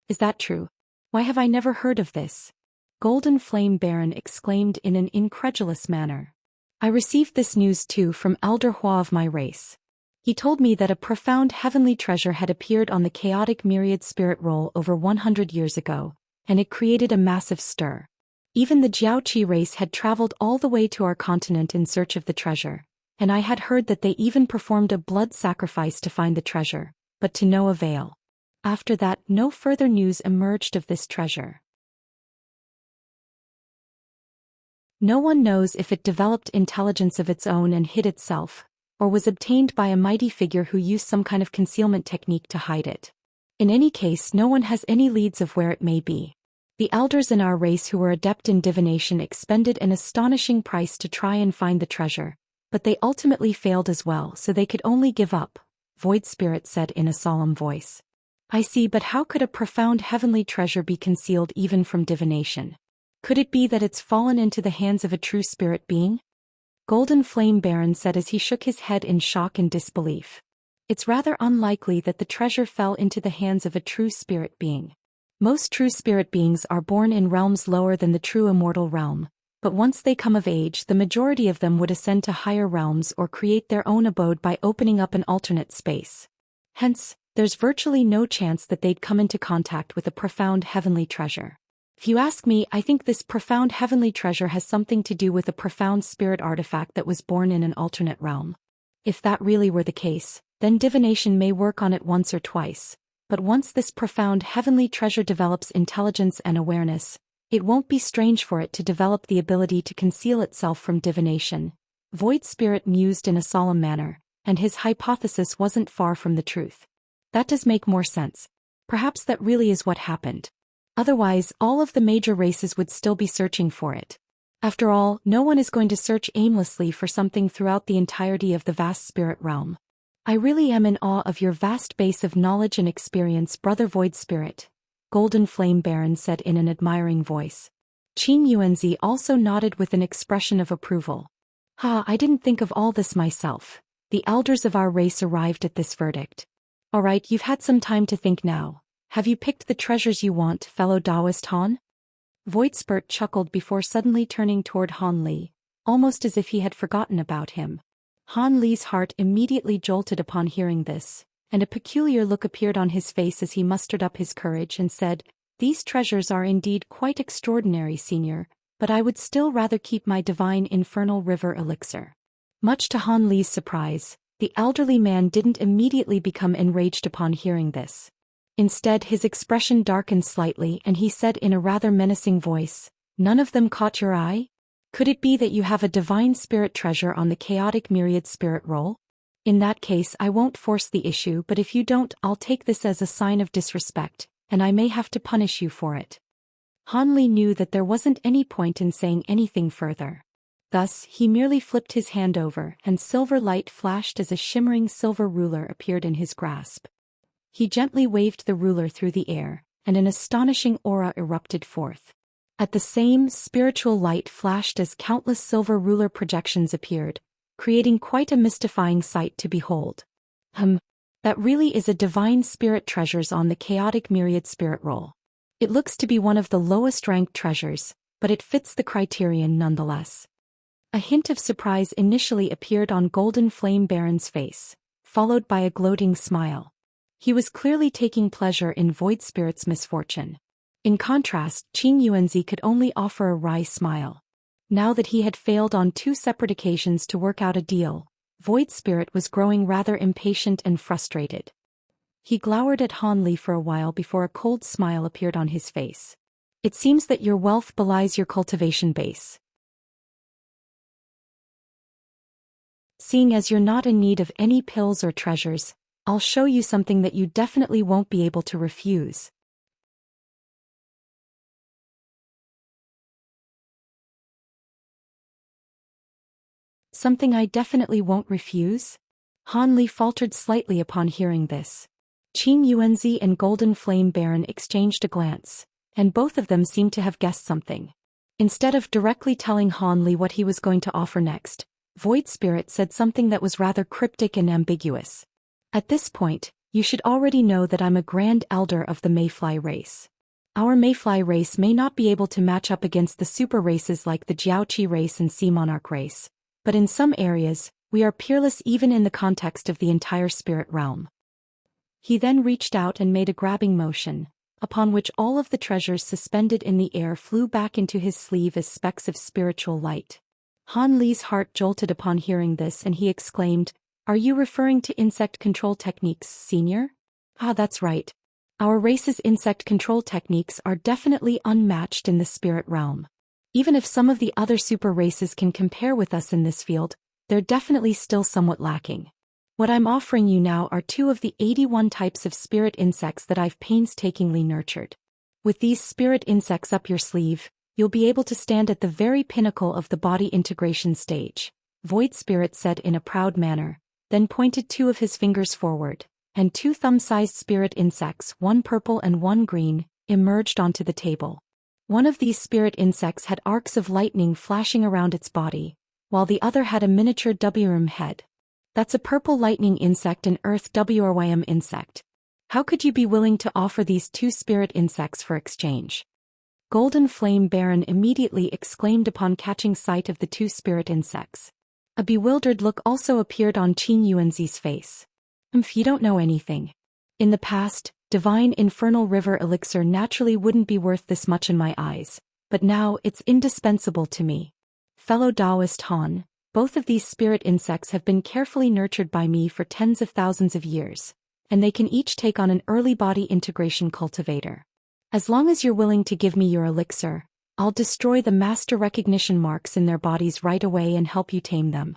Is that true? Why have I never heard of this? Golden Flame Baron exclaimed in an incredulous manner. I received this news too from Elder Hua of my race. He told me that a profound heavenly treasure had appeared on the chaotic myriad spirit roll over 100 years ago, and it created a massive stir. Even the Jiaoqi race had traveled all the way to our continent in search of the treasure, and I had heard that they even performed a blood sacrifice to find the treasure, but to no avail. After that, no further news emerged of this treasure. No one knows if it developed intelligence of its own and hid itself, or was obtained by a mighty figure who used some kind of concealment technique to hide it. In any case, no one has any leads of where it may be. The elders in our race who were adept in divination expended an astonishing price to try and find the treasure, but they ultimately failed as well, so they could only give up, Void Spirit said in a solemn voice. I see, but how could a profound heavenly treasure be concealed even from divination? Could it be that it's fallen into the hands of a true spirit being? Golden Flame Baron said as he shook his head in shock and disbelief. It's rather unlikely that the treasure fell into the hands of a true spirit being. Most true spirit beings are born in realms lower than the true immortal realm, but once they come of age, the majority of them would ascend to higher realms or create their own abode by opening up an alternate space. Hence, there's virtually no chance that they'd come into contact with a profound heavenly treasure. If you ask me, I think this profound heavenly treasure has something to do with a profound spirit artifact that was born in an alternate realm. If that really were the case, then divination may work on it once or twice, but once this profound heavenly treasure develops intelligence and awareness, it won't be strange for it to develop the ability to conceal itself from divination. Void Spirit mused in a solemn manner, and his hypothesis wasn't far from the truth. That does make more sense. Perhaps that really is what happened. Otherwise, all of the major races would still be searching for it. After all, no one is going to search aimlessly for something throughout the entirety of the vast spirit realm. I really am in awe of your vast base of knowledge and experience, Brother Void Spirit, Golden Flame Baron said in an admiring voice. Qin Yuanzi also nodded with an expression of approval. I didn't think of all this myself. The elders of our race arrived at this verdict. Alright, you've had some time to think now. Have you picked the treasures you want, fellow Taoist Han? Void Spirit chuckled before suddenly turning toward Han Li, almost as if he had forgotten about him. Han Li's heart immediately jolted upon hearing this, and a peculiar look appeared on his face as he mustered up his courage and said, "These treasures are indeed quite extraordinary, Senior, but I would still rather keep my divine infernal river elixir." Much to Han Li's surprise, the elderly man didn't immediately become enraged upon hearing this. Instead, his expression darkened slightly and he said in a rather menacing voice, "None of them caught your eye? Could it be that you have a divine spirit treasure on the chaotic myriad spirit roll? In that case, I won't force the issue, but if you don't, I'll take this as a sign of disrespect, and I may have to punish you for it." Han Li knew that there wasn't any point in saying anything further. Thus, he merely flipped his hand over, and silver light flashed as a shimmering silver ruler appeared in his grasp. He gently waved the ruler through the air, and an astonishing aura erupted forth. At the same spiritual light flashed as countless silver ruler projections appeared, creating quite a mystifying sight to behold. That really is a divine spirit treasures on the chaotic myriad spirit roll. It looks to be one of the lowest ranked treasures, but it fits the criterion nonetheless. A hint of surprise initially appeared on Golden Flame Baron's face, followed by a gloating smile. He was clearly taking pleasure in Void Spirit's misfortune. In contrast, Qin Yuanzi could only offer a wry smile. Now that he had failed on 2 separate occasions to work out a deal, Void Spirit was growing rather impatient and frustrated. He glowered at Han Li for a while before a cold smile appeared on his face. "It seems that your wealth belies your cultivation base. Seeing as you're not in need of any pills or treasures, I'll show you something that you definitely won't be able to refuse." "Something I definitely won't refuse?" Han Li faltered slightly upon hearing this. Qin Yuanzi and Golden Flame Baron exchanged a glance, and both of them seemed to have guessed something. Instead of directly telling Han Li what he was going to offer next, Void Spirit said something that was rather cryptic and ambiguous. "At this point, you should already know that I'm a Grand Elder of the Mayfly race. Our Mayfly race may not be able to match up against the super races like the Jiaoqi race and Sea Monarch race, but in some areas, we are peerless even in the context of the entire spirit realm." He then reached out and made a grabbing motion, upon which all of the treasures suspended in the air flew back into his sleeve as specks of spiritual light. Han Li's heart jolted upon hearing this and he exclaimed, "Are you referring to insect control techniques, Senior?" That's right. Our race's insect control techniques are definitely unmatched in the spirit realm. Even if some of the other super races can compare with us in this field, they're definitely still somewhat lacking. What I'm offering you now are 2 of the 81 types of spirit insects that I've painstakingly nurtured. With these spirit insects up your sleeve, you'll be able to stand at the very pinnacle of the body integration stage," Void Spirit said in a proud manner, then pointed 2 of his fingers forward, and 2 thumb-sized spirit insects, one purple and one green, emerged onto the table. One of these spirit insects had arcs of lightning flashing around its body, while the other had a miniature WRM head. That's a purple lightning insect and earth wrym insect. How could you be willing to offer these two spirit insects for exchange? Golden Flame Baron immediately exclaimed upon catching sight of the two spirit insects. A bewildered look also appeared on Qin Yuanzi's face. You don't know anything. In the past, divine infernal river elixir naturally wouldn't be worth this much in my eyes, but now it's indispensable to me. Fellow Taoist Han, both of these spirit insects have been carefully nurtured by me for tens of thousands of years, and they can each take on an early body integration cultivator. As long as you're willing to give me your elixir, I'll destroy the master recognition marks in their bodies right away and help you tame them.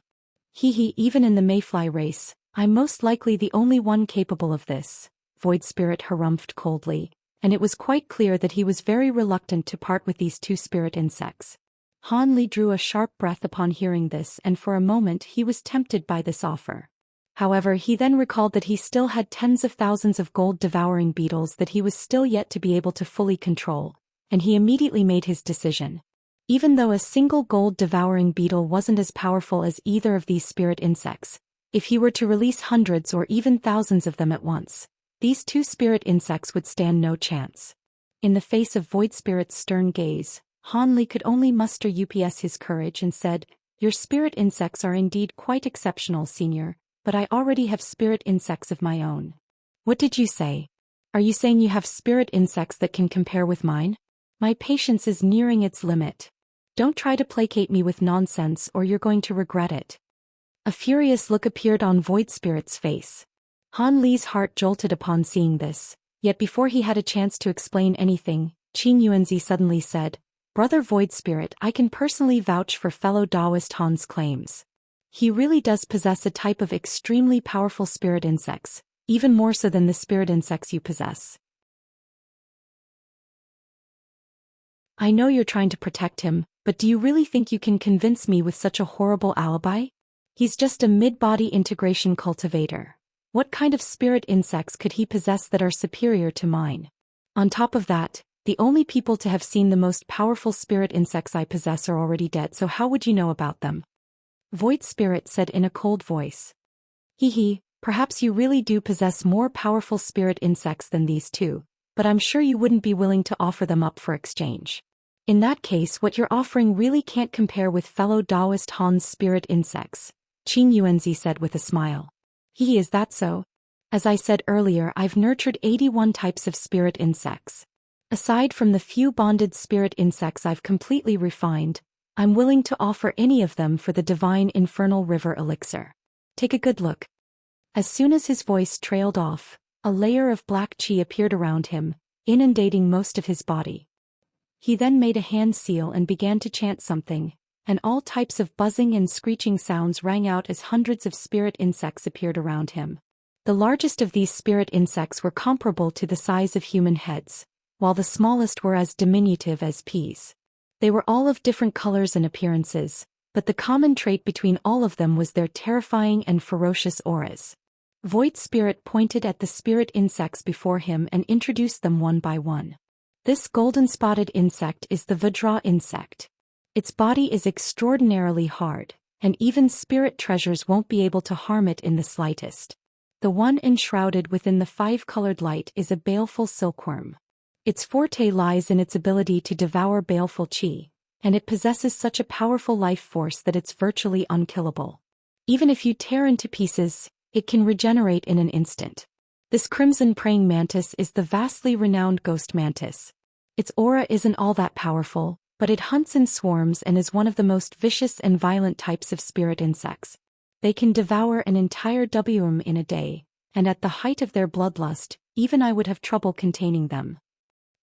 Even in the Mayfly race, I'm most likely the only one capable of this, Void Spirit harumphed coldly, and it was quite clear that he was very reluctant to part with these two spirit insects. Han Li drew a sharp breath upon hearing this, and for a moment he was tempted by this offer. However, he then recalled that he still had tens of thousands of gold-devouring beetles that he was still yet to be able to fully control, and he immediately made his decision. Even though a single gold-devouring beetle wasn't as powerful as either of these spirit insects, if he were to release hundreds or even thousands of them at once, these two spirit insects would stand no chance. In the face of Void Spirit's stern gaze, Han Li could only muster his courage and said, "Your spirit insects are indeed quite exceptional, Senior, but I already have spirit insects of my own." "What did you say? Are you saying you have spirit insects that can compare with mine? My patience is nearing its limit. Don't try to placate me with nonsense or you're going to regret it." A furious look appeared on Void Spirit's face. Han Li's heart jolted upon seeing this, yet before he had a chance to explain anything, Qin Yuanzi suddenly said, "Brother Void Spirit, I can personally vouch for fellow Taoist Han's claims. He really does possess a type of extremely powerful spirit insects, even more so than the spirit insects you possess." "I know you're trying to protect him, but do you really think you can convince me with such a horrible alibi? He's just a mid-body integration cultivator. What kind of spirit insects could he possess that are superior to mine? On top of that, the only people to have seen the most powerful spirit insects I possess are already dead, so how would you know about them?" Void Spirit said in a cold voice. Perhaps you really do possess more powerful spirit insects than these two, but I'm sure you wouldn't be willing to offer them up for exchange. In that case, what you're offering really can't compare with fellow Taoist Han's spirit insects, Qin Yuanzi said with a smile. Is that so? As I said earlier, I've nurtured 81 types of spirit insects. Aside from the few bonded spirit insects I've completely refined, I'm willing to offer any of them for the divine infernal river elixir. Take a good look. As soon as his voice trailed off, a layer of black qi appeared around him, inundating most of his body. He then made a hand seal and began to chant something, and all types of buzzing and screeching sounds rang out as hundreds of spirit insects appeared around him. The largest of these spirit insects were comparable to the size of human heads, while the smallest were as diminutive as peas. They were all of different colors and appearances, but the common trait between all of them was their terrifying and ferocious auras. Void Spirit pointed at the spirit insects before him and introduced them one by one. This golden-spotted insect is the Vajra insect. Its body is extraordinarily hard, and even spirit treasures won't be able to harm it in the slightest. The one enshrouded within the five-colored light is a baleful silkworm. Its forte lies in its ability to devour baleful qi, and it possesses such a powerful life force that it's virtually unkillable. Even if you tear into pieces, it can regenerate in an instant. This crimson praying mantis is the vastly renowned ghost mantis. Its aura isn't all that powerful, but it hunts in swarms and is one of the most vicious and violent types of spirit insects. They can devour an entire WM in a day, and at the height of their bloodlust, even I would have trouble containing them.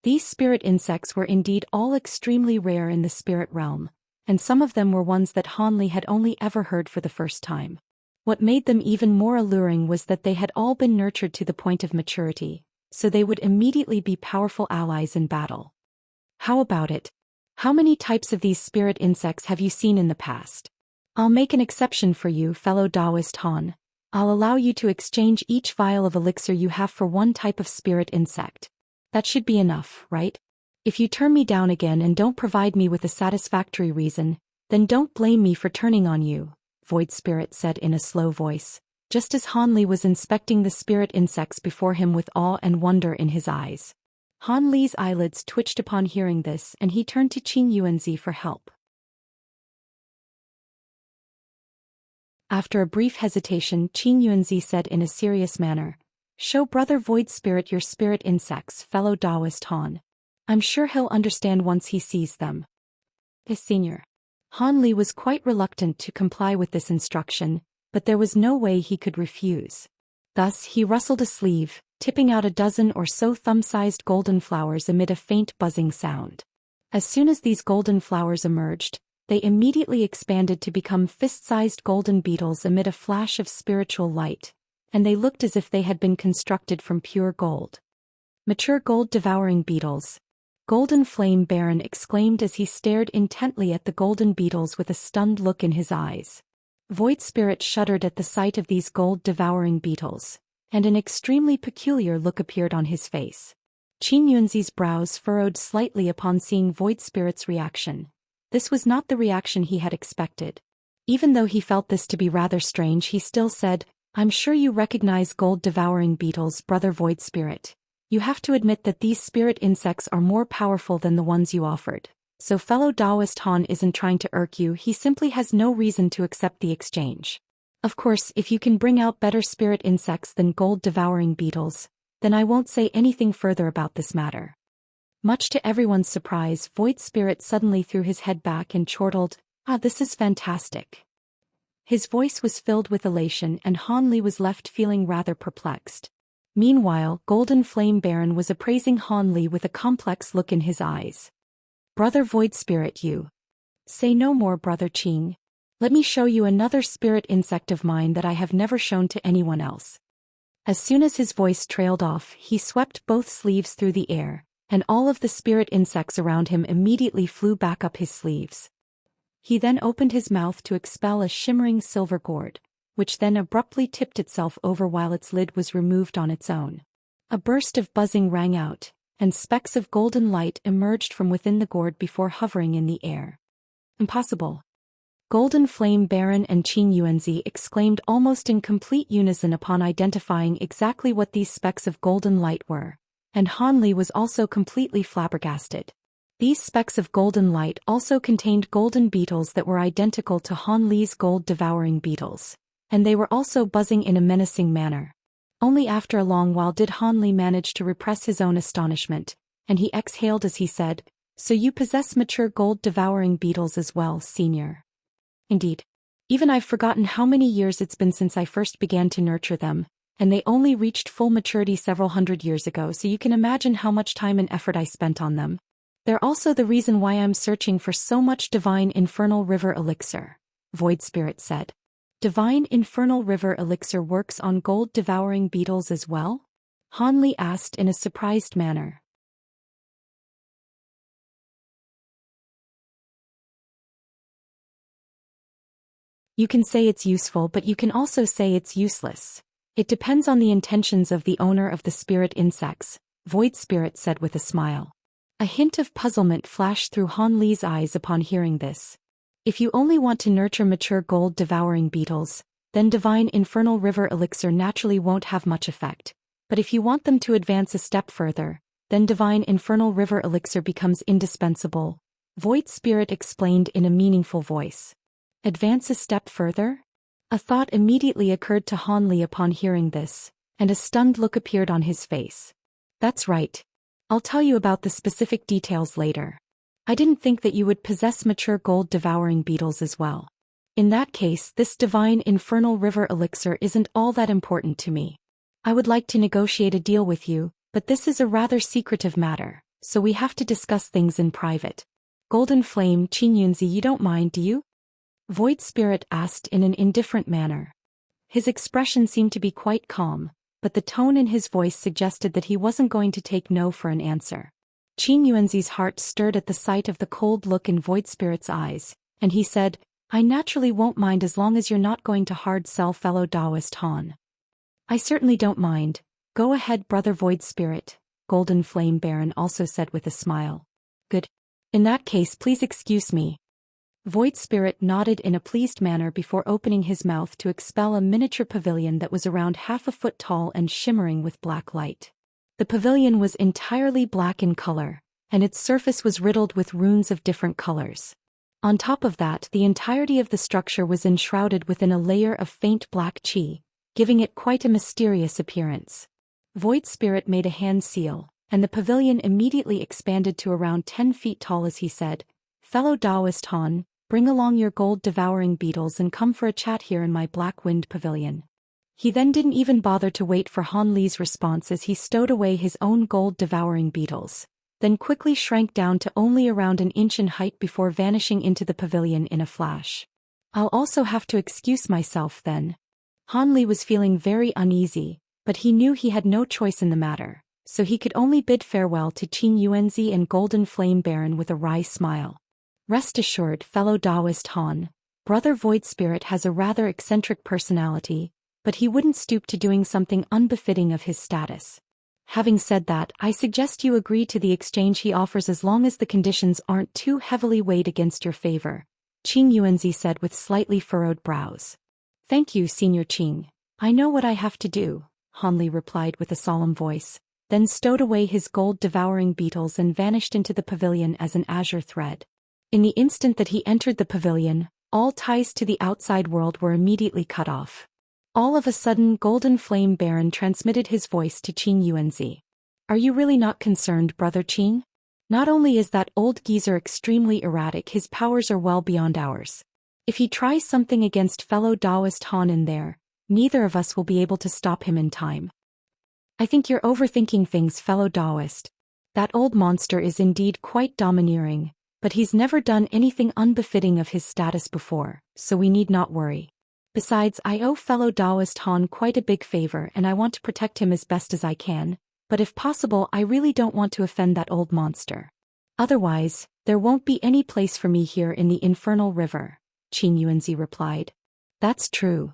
These spirit insects were indeed all extremely rare in the spirit realm, and some of them were ones that Han Li had only ever heard for the first time. What made them even more alluring was that they had all been nurtured to the point of maturity, so they would immediately be powerful allies in battle. How about it? How many types of these spirit insects have you seen in the past? I'll make an exception for you, fellow Taoist Han. I'll allow you to exchange each vial of elixir you have for one type of spirit insect. That should be enough, right? If you turn me down again and don't provide me with a satisfactory reason, then don't blame me for turning on you, Void Spirit said in a slow voice, just as Han Li was inspecting the spirit insects before him with awe and wonder in his eyes. Han Li's eyelids twitched upon hearing this, and he turned to Qin Yuanzi for help. After a brief hesitation, Qin Yuanzi said in a serious manner, "Show Brother Void Spirit your spirit insects, fellow Taoist Han. I'm sure he'll understand once he sees them." Senior. Han Li was quite reluctant to comply with this instruction, but there was no way he could refuse. Thus he rustled a sleeve, tipping out a dozen or so thumb-sized golden flowers amid a faint buzzing sound. As soon as these golden flowers emerged, they immediately expanded to become fist-sized golden beetles amid a flash of spiritual light, and they looked as if they had been constructed from pure gold. Mature gold-devouring beetles. Golden Flame Baron exclaimed as he stared intently at the golden beetles with a stunned look in his eyes. Void Spirit shuddered at the sight of these gold-devouring beetles, and an extremely peculiar look appeared on his face. Qin Yuanzi's brows furrowed slightly upon seeing Void Spirit's reaction. This was not the reaction he had expected. Even though he felt this to be rather strange, he still said, "I'm sure you recognize gold-devouring beetles, Brother Void Spirit. You have to admit that these spirit insects are more powerful than the ones you offered. So fellow Taoist Han isn't trying to irk you, he simply has no reason to accept the exchange. Of course, if you can bring out better spirit insects than gold-devouring beetles, then I won't say anything further about this matter." Much to everyone's surprise, Void Spirit suddenly threw his head back and chortled, "This is fantastic." His voice was filled with elation, and Han Li was left feeling rather perplexed. Meanwhile, Golden Flame Baron was appraising Han Li with a complex look in his eyes. "Brother Void Spirit, you say no more, Brother Qing. Let me show you another spirit insect of mine that I have never shown to anyone else." As soon as his voice trailed off, he swept both sleeves through the air, and all of the spirit insects around him immediately flew back up his sleeves. He then opened his mouth to expel a shimmering silver gourd, which then abruptly tipped itself over while its lid was removed on its own. A burst of buzzing rang out, and specks of golden light emerged from within the gourd before hovering in the air. "Impossible!" Golden Flame Baron and Qin Yuanzi exclaimed almost in complete unison upon identifying exactly what these specks of golden light were, and Han Li was also completely flabbergasted. These specks of golden light also contained golden beetles that were identical to Han Li's gold-devouring beetles, and they were also buzzing in a menacing manner. Only after a long while did Han Li manage to repress his own astonishment, and he exhaled as he said, "So you possess mature gold-devouring beetles as well, Senior?" "Indeed. Even I've forgotten how many years it's been since I first began to nurture them, and they only reached full maturity several hundred years ago, so you can imagine how much time and effort I spent on them. They're also the reason why I'm searching for so much divine infernal river elixir," Void Spirit said. "Divine infernal river elixir works on gold-devouring beetles as well?" Han Li asked in a surprised manner. "You can say it's useful, but you can also say it's useless. It depends on the intentions of the owner of the spirit insects," Void Spirit said with a smile. A hint of puzzlement flashed through Han Li's eyes upon hearing this. If you only want to nurture mature gold-devouring beetles, then divine infernal river elixir naturally won't have much effect. But if you want them to advance a step further, then divine infernal river elixir becomes indispensable, Void Spirit explained in a meaningful voice. Advance a step further? A thought immediately occurred to Han Li upon hearing this, and a stunned look appeared on his face. "That's right. I'll tell you about the specific details later. I didn't think that you would possess mature gold-devouring beetles as well. In that case, this divine infernal river elixir isn't all that important to me. I would like to negotiate a deal with you, but this is a rather secretive matter, so we have to discuss things in private." "Golden Flame, Qin Yuanzi, you don't mind, do you?" Void Spirit asked in an indifferent manner. His expression seemed to be quite calm, but the tone in his voice suggested that he wasn't going to take no for an answer. Qin Yuanzi's heart stirred at the sight of the cold look in Void Spirit's eyes, and he said, "I naturally won't mind as long as you're not going to hard sell fellow Taoist Han." "I certainly don't mind. Go ahead, Brother Void Spirit," Golden Flame Baron also said with a smile. "Good. In that case, please excuse me." Void Spirit nodded in a pleased manner before opening his mouth to expel a miniature pavilion that was around half a foot tall and shimmering with black light. The pavilion was entirely black in color, and its surface was riddled with runes of different colors. On top of that, the entirety of the structure was enshrouded within a layer of faint black qi, giving it quite a mysterious appearance. Void Spirit made a hand seal, and the pavilion immediately expanded to around 10 feet tall as he said, "Fellow Taoist Han, bring along your gold-devouring beetles and come for a chat here in my Black Wind Pavilion." He then didn't even bother to wait for Han Li's response as he stowed away his own gold-devouring beetles, then quickly shrank down to only around an inch in height before vanishing into the pavilion in a flash. "I'll also have to excuse myself then." Han Li was feeling very uneasy, but he knew he had no choice in the matter, so he could only bid farewell to Qin Yuanzi and Golden Flame Baron with a wry smile. "Rest assured, fellow Taoist Han, Brother Void Spirit has a rather eccentric personality, but he wouldn't stoop to doing something unbefitting of his status. Having said that, I suggest you agree to the exchange he offers as long as the conditions aren't too heavily weighed against your favor," Qin Yuanzi said with slightly furrowed brows. "Thank you, Senior Qing. I know what I have to do," Han Li replied with a solemn voice, then stowed away his gold-devouring beetles and vanished into the pavilion as an azure thread. In the instant that he entered the pavilion, all ties to the outside world were immediately cut off. All of a sudden, Golden Flame Baron transmitted his voice to Qin Yuanzi. "Are you really not concerned, Brother Qin? Not only is that old geezer extremely erratic, his powers are well beyond ours. If he tries something against fellow Taoist Han in there, neither of us will be able to stop him in time." "I think you're overthinking things, fellow Taoist. That old monster is indeed quite domineering, but he's never done anything unbefitting of his status before, so we need not worry. Besides, I owe fellow Taoist Han quite a big favor and I want to protect him as best as I can, but if possible I really don't want to offend that old monster. Otherwise, there won't be any place for me here in the Infernal River," Qin Yuanzi replied. "That's true.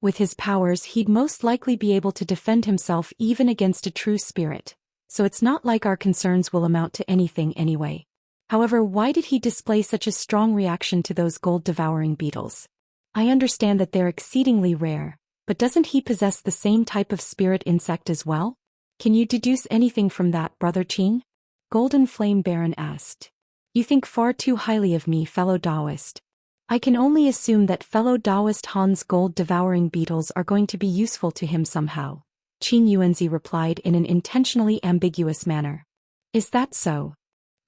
With his powers he'd most likely be able to defend himself even against a true spirit, so it's not like our concerns will amount to anything anyway. However, why did he display such a strong reaction to those gold-devouring beetles? I understand that they're exceedingly rare, but doesn't he possess the same type of spirit insect as well? Can you deduce anything from that, Brother Qin?" Golden Flame Baron asked. "You think far too highly of me, fellow Taoist. I can only assume that fellow Taoist Han's gold-devouring beetles are going to be useful to him somehow," Qin Yuanzi replied in an intentionally ambiguous manner. "Is that so?"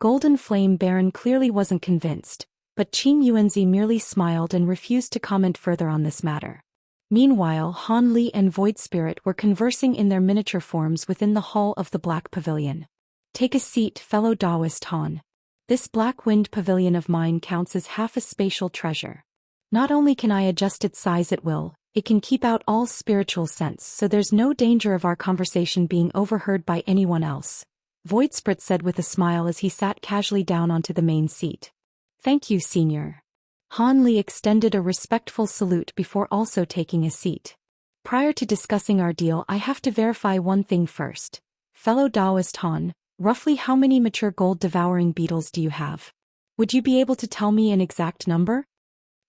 Golden Flame Baron clearly wasn't convinced, but Qin Yuanzi merely smiled and refused to comment further on this matter. Meanwhile, Han Li and Void Spirit were conversing in their miniature forms within the hall of the Black Pavilion. "Take a seat, fellow Taoist Han. This Black Wind Pavilion of mine counts as half a spatial treasure. Not only can I adjust its size at will, it can keep out all spiritual sense, so there's no danger of our conversation being overheard by anyone else," Void Spirit said with a smile as he sat casually down onto the main seat. "Thank you, Senior." Han Li extended a respectful salute before also taking a seat. "Prior to discussing our deal, I have to verify one thing first. Fellow Taoist Han, roughly how many mature gold-devouring beetles do you have? Would you be able to tell me an exact number?"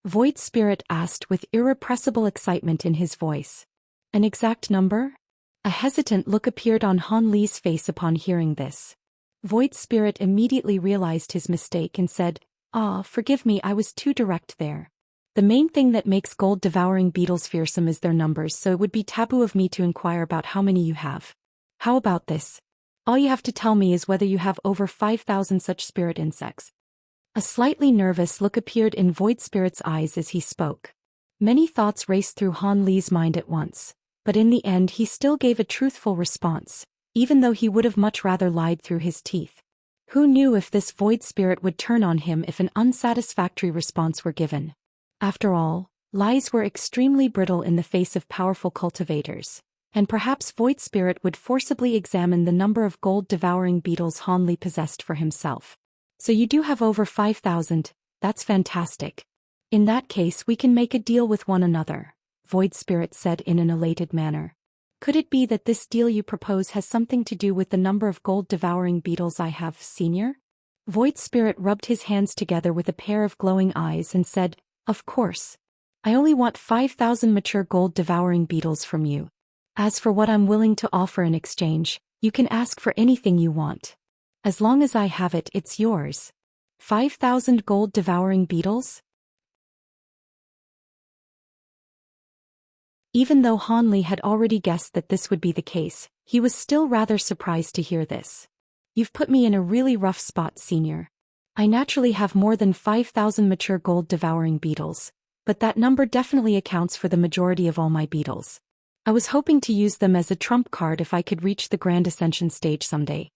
Void Spirit asked with irrepressible excitement in his voice. "An exact number?" A hesitant look appeared on Han Li's face upon hearing this. Void Spirit immediately realized his mistake and said, Forgive me, I was too direct there. The main thing that makes gold-devouring beetles fearsome is their numbers, so it would be taboo of me to inquire about how many you have. How about this? All you have to tell me is whether you have over 5,000 such spirit insects." A slightly nervous look appeared in Void Spirit's eyes as he spoke. Many thoughts raced through Han Li's mind at once, but in the end he still gave a truthful response, even though he would have much rather lied through his teeth. Who knew if this Void Spirit would turn on him if an unsatisfactory response were given? After all, lies were extremely brittle in the face of powerful cultivators, and perhaps Void Spirit would forcibly examine the number of gold-devouring beetles Han Li possessed for himself. "So you do have over 5,000, that's fantastic. In that case we can make a deal with one another," Void Spirit said in an elated manner. "Could it be that this deal you propose has something to do with the number of gold-devouring beetles I have, Senior?" Void Spirit rubbed his hands together with a pair of glowing eyes and said, "Of course. I only want 5,000 mature gold-devouring beetles from you. As for what I'm willing to offer in exchange, you can ask for anything you want. As long as I have it, it's yours." 5,000 gold-devouring beetles? Even though Han Li had already guessed that this would be the case, he was still rather surprised to hear this. "You've put me in a really rough spot, Senior. I naturally have more than 5,000 mature gold-devouring beetles, but that number definitely accounts for the majority of all my beetles. I was hoping to use them as a trump card if I could reach the Grand Ascension stage someday."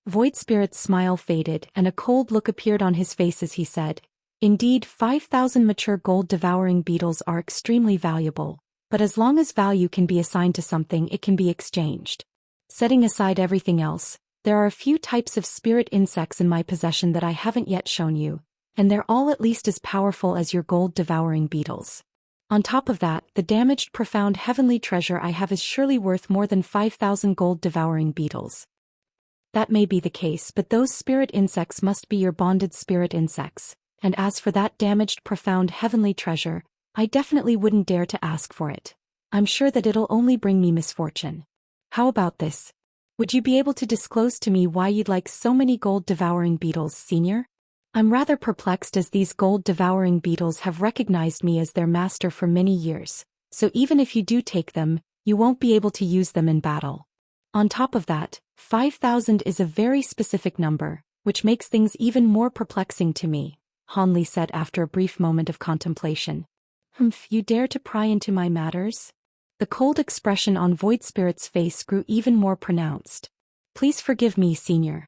Void Spirit's smile faded and a cold look appeared on his face as he said, "Indeed, 5,000 mature gold-devouring beetles are extremely valuable, but as long as value can be assigned to something, it can be exchanged. Setting aside everything else, there are a few types of spirit insects in my possession that I haven't yet shown you, and they're all at least as powerful as your gold-devouring beetles. On top of that, the damaged profound heavenly treasure I have is surely worth more than 5,000 gold-devouring beetles." "That may be the case, but those spirit insects must be your bonded spirit insects, and as for that damaged profound heavenly treasure, I definitely wouldn't dare to ask for it. I'm sure that it'll only bring me misfortune. How about this? Would you be able to disclose to me why you'd like so many gold-devouring beetles, Senior? I'm rather perplexed as these gold-devouring beetles have recognized me as their master for many years, so even if you do take them, you won't be able to use them in battle. On top of that, 5,000 is a very specific number, which makes things even more perplexing to me," Han Li said after a brief moment of contemplation. "Humph, you dare to pry into my matters?" The cold expression on Void Spirit's face grew even more pronounced. "Please forgive me, Senior.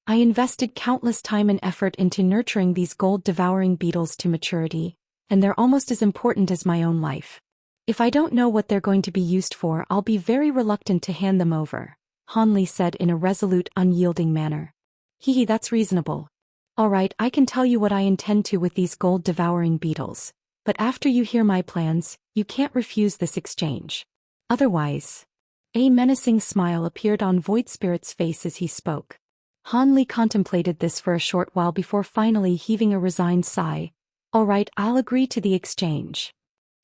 I invested countless time and effort into nurturing these gold-devouring beetles to maturity, and they're almost as important as my own life. If I don't know what they're going to be used for, I'll be very reluctant to hand them over," Han Li said in a resolute, unyielding manner. "Hee, that's reasonable. All right, I can tell you what I intend to with these gold-devouring beetles, but after you hear my plans, you can't refuse this exchange. Otherwise..." A menacing smile appeared on Void Spirit's face as he spoke. Han Li contemplated this for a short while before finally heaving a resigned sigh. "All right, I'll agree to the exchange."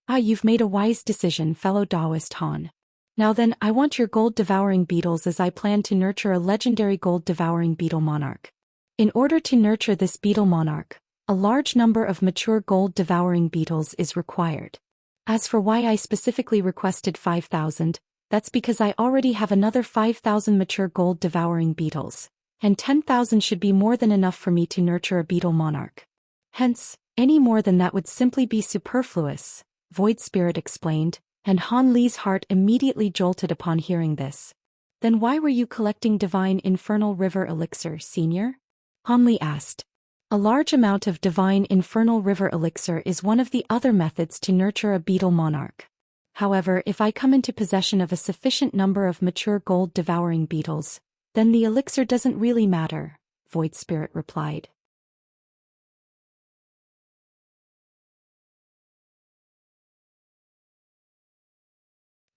"Ah, you've made a wise decision, fellow Taoist Han. Now then, I want your gold-devouring beetles as I plan to nurture a legendary gold-devouring beetle monarch. In order to nurture this beetle monarch, a large number of mature gold-devouring beetles is required. As for why I specifically requested 5,000, that's because I already have another 5,000 mature gold-devouring beetles, and 10,000 should be more than enough for me to nurture a beetle monarch. Hence, any more than that would simply be superfluous," Void Spirit explained, and Han Li's heart immediately jolted upon hearing this. "Then why were you collecting divine infernal river elixir, Senior?" Han Li asked. "A large amount of divine infernal river elixir is one of the other methods to nurture a beetle monarch. However, if I come into possession of a sufficient number of mature gold-devouring beetles, then the elixir doesn't really matter," Void Spirit replied.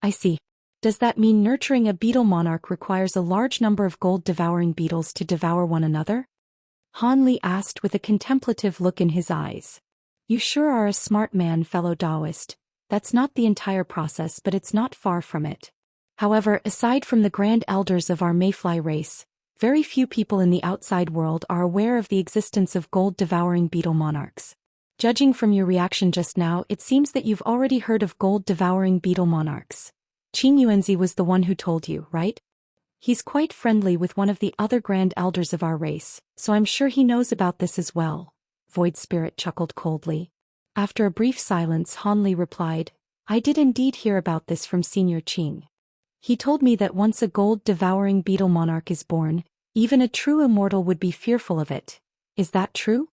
"I see. Does that mean nurturing a beetle monarch requires a large number of gold-devouring beetles to devour one another?" Han Li asked with a contemplative look in his eyes. "You sure are a smart man, fellow Taoist. That's not the entire process, but it's not far from it. However, aside from the grand elders of our Mayfly race, very few people in the outside world are aware of the existence of gold-devouring beetle monarchs. Judging from your reaction just now, it seems that you've already heard of gold-devouring beetle monarchs. Qing Yuanzi was the one who told you, right? He's quite friendly with one of the other grand elders of our race, so I'm sure he knows about this as well," Void Spirit chuckled coldly. After a brief silence, Han Li replied, "I did indeed hear about this from Senior Qing. He told me that once a gold-devouring beetle monarch is born, even a true immortal would be fearful of it. Is that true?"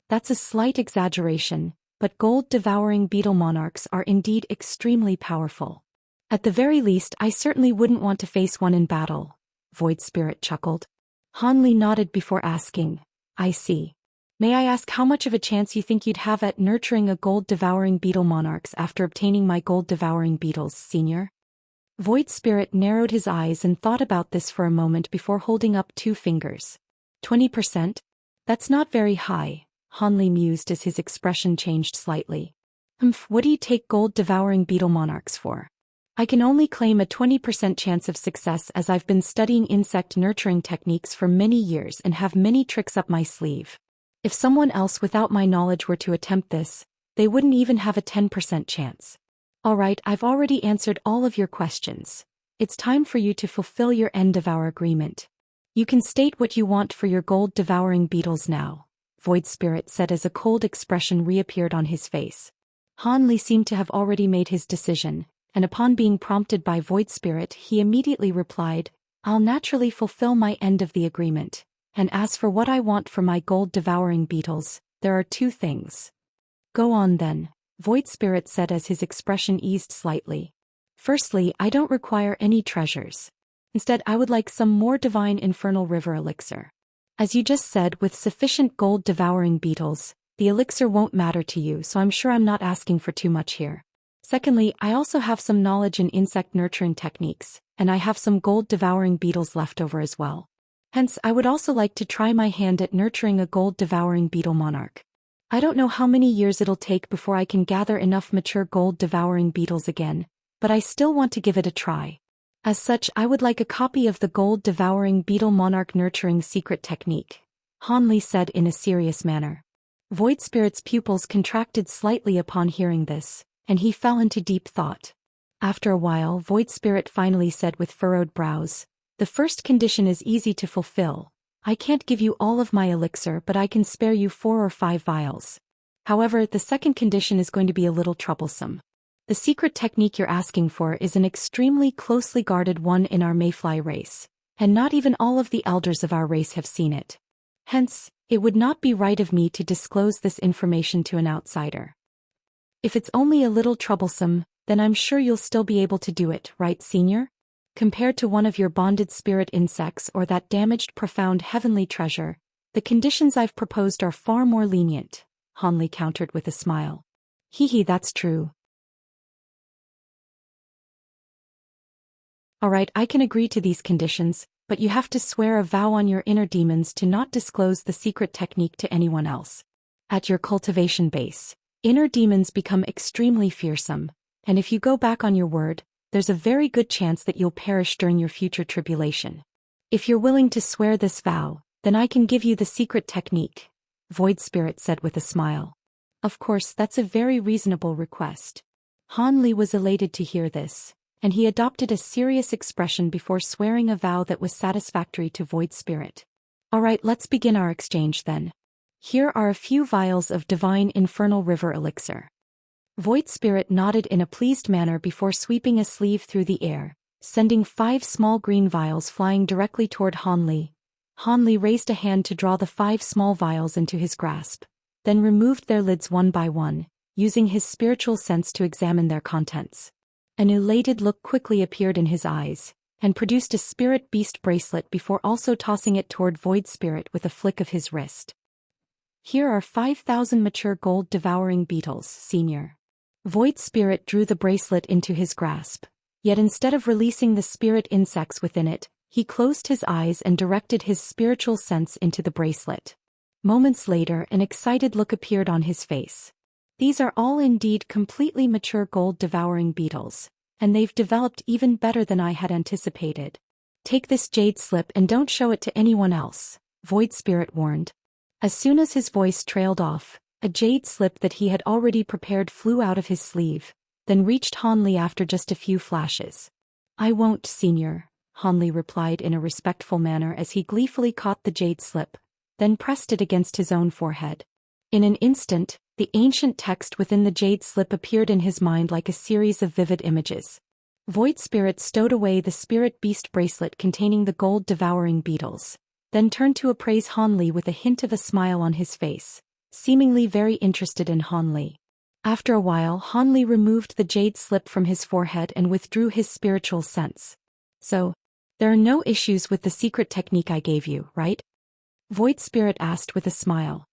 "That's a slight exaggeration, but gold-devouring beetle monarchs are indeed extremely powerful. At the very least, I certainly wouldn't want to face one in battle," Void Spirit chuckled. Han Li nodded before asking, "I see. May I ask how much of a chance you think you'd have at nurturing a gold-devouring beetle monarchs after obtaining my gold-devouring beetles, Senior?" Void Spirit narrowed his eyes and thought about this for a moment before holding up 2 fingers. 20%? That's not very high, Han Li mused as his expression changed slightly. What do you take gold-devouring beetle monarchs for? I can only claim a 20% chance of success as I've been studying insect nurturing techniques for many years and have many tricks up my sleeve. If someone else without my knowledge were to attempt this, they wouldn't even have a 10% chance. Alright, I've already answered all of your questions. It's time for you to fulfill your end of our agreement. You can state what you want for your gold-devouring beetles now, Void Spirit said as a cold expression reappeared on his face. Han Li seemed to have already made his decision, and upon being prompted by Void Spirit he immediately replied, I'll naturally fulfill my end of the agreement, and as for what I want for my gold-devouring beetles, there are two things. Go on then, Void Spirit said as his expression eased slightly. Firstly, I don't require any treasures. Instead, I would like some more divine infernal river elixir. As you just said, with sufficient gold-devouring beetles, the elixir won't matter to you, so I'm sure I'm not asking for too much here. Secondly, I also have some knowledge in insect nurturing techniques, and I have some gold-devouring beetles left over as well. Hence, I would also like to try my hand at nurturing a gold-devouring beetle monarch. I don't know how many years it'll take before I can gather enough mature gold-devouring beetles again, but I still want to give it a try. As such, I would like a copy of the gold-devouring beetle monarch nurturing secret technique, Han Li said in a serious manner. Void Spirit's pupils contracted slightly upon hearing this, and he fell into deep thought. After a while, Void Spirit finally said with furrowed brows, the first condition is easy to fulfill. I can't give you all of my elixir, but I can spare you 4 or 5 vials. However, the second condition is going to be a little troublesome. The secret technique you're asking for is an extremely closely guarded one in our Mayfly race, and not even all of the elders of our race have seen it. Hence, it would not be right of me to disclose this information to an outsider. If it's only a little troublesome, then I'm sure you'll still be able to do it, right, Senior? Compared to one of your bonded spirit insects or that damaged profound heavenly treasure, the conditions I've proposed are far more lenient, Han Li countered with a smile. Hee, that's true. Alright, I can agree to these conditions, but you have to swear a vow on your inner demons to not disclose the secret technique to anyone else. At your cultivation base, inner demons become extremely fearsome, and if you go back on your word, there's a very good chance that you'll perish during your future tribulation. If you're willing to swear this vow, then I can give you the secret technique, Void Spirit said with a smile. Of course, that's a very reasonable request. Han Li was elated to hear this, and he adopted a serious expression before swearing a vow that was satisfactory to Void Spirit. Alright, let's begin our exchange then. Here are a few vials of divine infernal river elixir. Void Spirit nodded in a pleased manner before sweeping a sleeve through the air, sending 5 small green vials flying directly toward Han Li. Han Li raised a hand to draw the 5 small vials into his grasp, then removed their lids one by one, using his spiritual sense to examine their contents. An elated look quickly appeared in his eyes, and produced a spirit beast bracelet before also tossing it toward Void Spirit with a flick of his wrist. Here are 5,000 mature gold-devouring beetles, Senior. Void Spirit drew the bracelet into his grasp, yet instead of releasing the spirit insects within it, he closed his eyes and directed his spiritual sense into the bracelet. Moments later, an excited look appeared on his face. These are all indeed completely mature gold-devouring beetles, and they've developed even better than I had anticipated. Take this jade slip and don't show it to anyone else, Void Spirit warned. As soon as his voice trailed off, a jade slip that he had already prepared flew out of his sleeve, then reached Han Li after just a few flashes. I won't, Senior, Han Li replied in a respectful manner as he gleefully caught the jade slip, then pressed it against his own forehead. In an instant, the ancient text within the jade slip appeared in his mind like a series of vivid images. Void Spirit stowed away the spirit beast bracelet containing the gold-devouring beetles, then turned to appraise Han Li with a hint of a smile on his face, seemingly very interested in Han Li. After a while, Han Li removed the jade slip from his forehead and withdrew his spiritual sense. So, there are no issues with the secret technique I gave you, right? Void Spirit asked with a smile.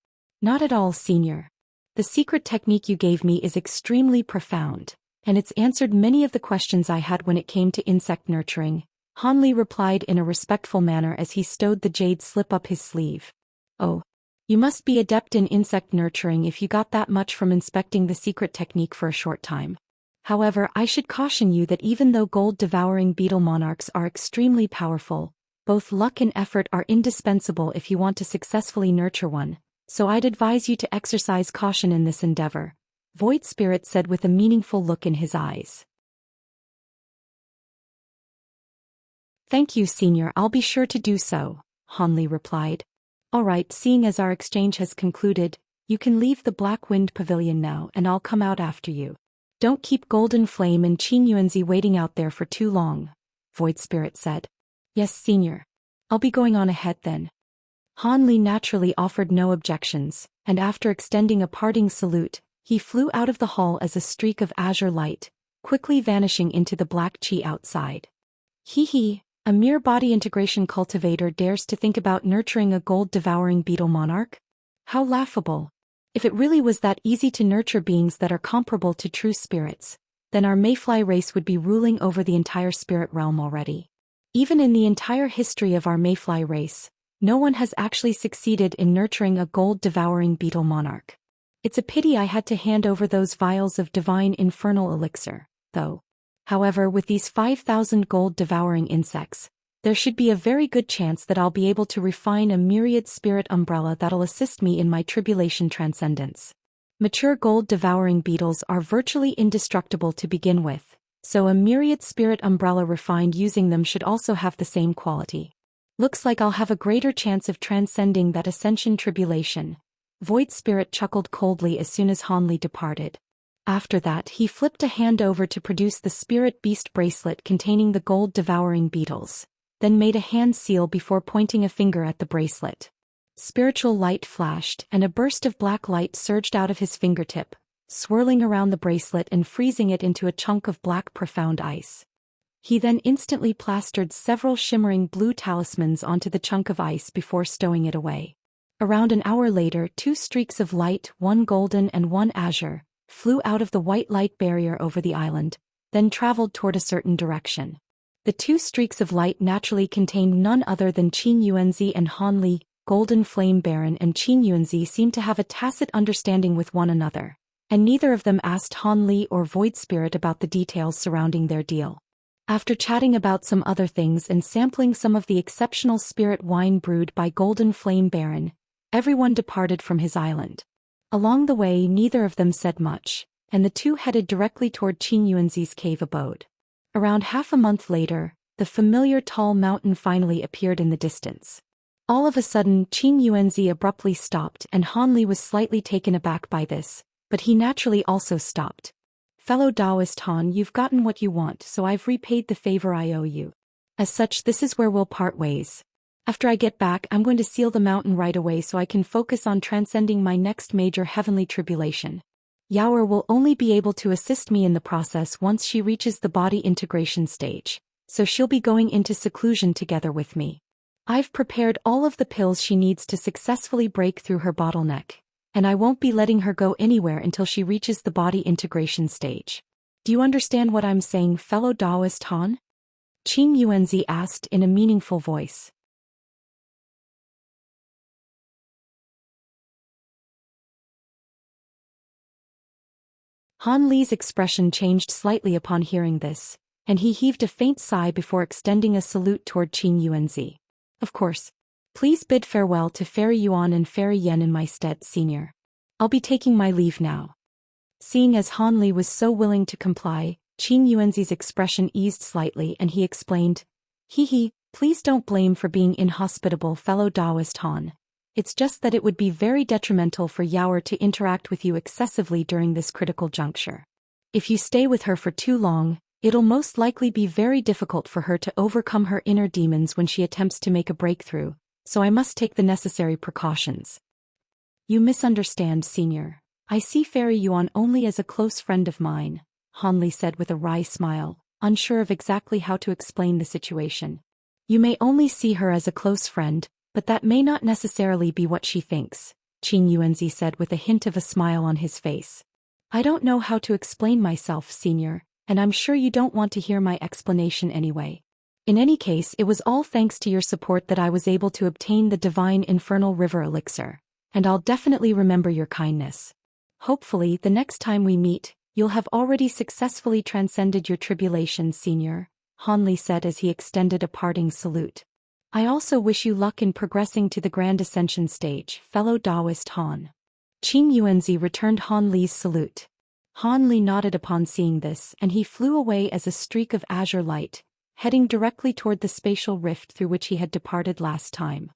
Not at all, Senior. The secret technique you gave me is extremely profound, and it's answered many of the questions I had when it came to insect nurturing, Han Li replied in a respectful manner as he stowed the jade slip up his sleeve. Oh. You must be adept in insect nurturing if you got that much from inspecting the secret technique for a short time. However, I should caution you that even though gold-devouring beetle monarchs are extremely powerful, both luck and effort are indispensable if you want to successfully nurture one, so I'd advise you to exercise caution in this endeavor, Void Spirit said with a meaningful look in his eyes. Thank you, Senior, I'll be sure to do so, Hanli replied. Alright, seeing as our exchange has concluded, you can leave the Black Wind Pavilion now and I'll come out after you. Don't keep Golden Flame and Qin Yuanzi waiting out there for too long, Void Spirit said. Yes, Senior. I'll be going on ahead then. Hanli naturally offered no objections, and after extending a parting salute, he flew out of the hall as a streak of azure light, quickly vanishing into the black chi outside. Hee, a mere body integration cultivator dares to think about nurturing a gold-devouring beetle monarch? How laughable. If it really was that easy to nurture beings that are comparable to true spirits, then our mayfly race would be ruling over the entire spirit realm already. Even in the entire history of our mayfly race, no one has actually succeeded in nurturing a gold-devouring beetle monarch. It's a pity I had to hand over those vials of divine infernal elixir, though. However, with these 5,000 gold-devouring insects, there should be a very good chance that I'll be able to refine a myriad spirit umbrella that'll assist me in my tribulation transcendence. Mature gold-devouring beetles are virtually indestructible to begin with, so a myriad spirit umbrella refined using them should also have the same quality. Looks like I'll have a greater chance of transcending that ascension tribulation. Void Spirit chuckled coldly as soon as Hanli departed. After that, he flipped a hand over to produce the spirit beast bracelet containing the gold-devouring beetles, then made a hand seal before pointing a finger at the bracelet. Spiritual light flashed, and a burst of black light surged out of his fingertip, swirling around the bracelet and freezing it into a chunk of black profound ice. He then instantly plastered several shimmering blue talismans onto the chunk of ice before stowing it away. Around an hour later, 2 streaks of light, one golden and one azure, flew out of the white light barrier over the island, then traveled toward a certain direction. The 2 streaks of light naturally contained none other than Qin Yuanzi and Hanli. Golden Flame Baron and Qin Yuanzi seemed to have a tacit understanding with one another, and neither of them asked Hanli or Void Spirit about the details surrounding their deal. After chatting about some other things and sampling some of the exceptional spirit wine brewed by Golden Flame Baron, everyone departed from his island. Along the way, neither of them said much, and the two headed directly toward Qin Yuanzi's cave abode. Around half a month later, the familiar tall mountain finally appeared in the distance. All of a sudden, Qin Yuanzi abruptly stopped, and Hanli was slightly taken aback by this, but he naturally also stopped. Fellow Taoist Han, you've gotten what you want, so I've repaid the favor I owe you. As such, this is where we'll part ways. After I get back, I'm going to seal the mountain right away so I can focus on transcending my next major heavenly tribulation. Yaoer will only be able to assist me in the process once she reaches the body integration stage, so she'll be going into seclusion together with me. I've prepared all of the pills she needs to successfully break through her bottleneck, and I won't be letting her go anywhere until she reaches the body integration stage. Do you understand what I'm saying, fellow Taoist Han? Qin Yuanzi asked in a meaningful voice. Han Li's expression changed slightly upon hearing this, and he heaved a faint sigh before extending a salute toward Qin Yuanzi. Of course. Please bid farewell to Fairy Yuan and Fairy Yen in my stead, Senior. I'll be taking my leave now. Seeing as Han Li was so willing to comply, Qin Yuanzi's expression eased slightly and he explained, please don't blame for being inhospitable, fellow Taoist Han. It's just that it would be very detrimental for Yaoer to interact with you excessively during this critical juncture. If you stay with her for too long, it'll most likely be very difficult for her to overcome her inner demons when she attempts to make a breakthrough, so I must take the necessary precautions. You misunderstand, Senior. I see Fairy Yuan only as a close friend of mine, Han Li said with a wry smile, unsure of exactly how to explain the situation. You may only see her as a close friend, but that may not necessarily be what she thinks, Qin Yuanzi said with a hint of a smile on his face. I don't know how to explain myself, Senior, and I'm sure you don't want to hear my explanation anyway. In any case, it was all thanks to your support that I was able to obtain the divine infernal river elixir, and I'll definitely remember your kindness. Hopefully, the next time we meet, you'll have already successfully transcended your tribulations, Senior, Han Li said as he extended a parting salute. I also wish you luck in progressing to the Grand Ascension stage, fellow Taoist Han. Qing Yuanzi returned Han Li's salute. Han Li nodded upon seeing this, and he flew away as a streak of azure light, heading directly toward the spatial rift through which he had departed last time.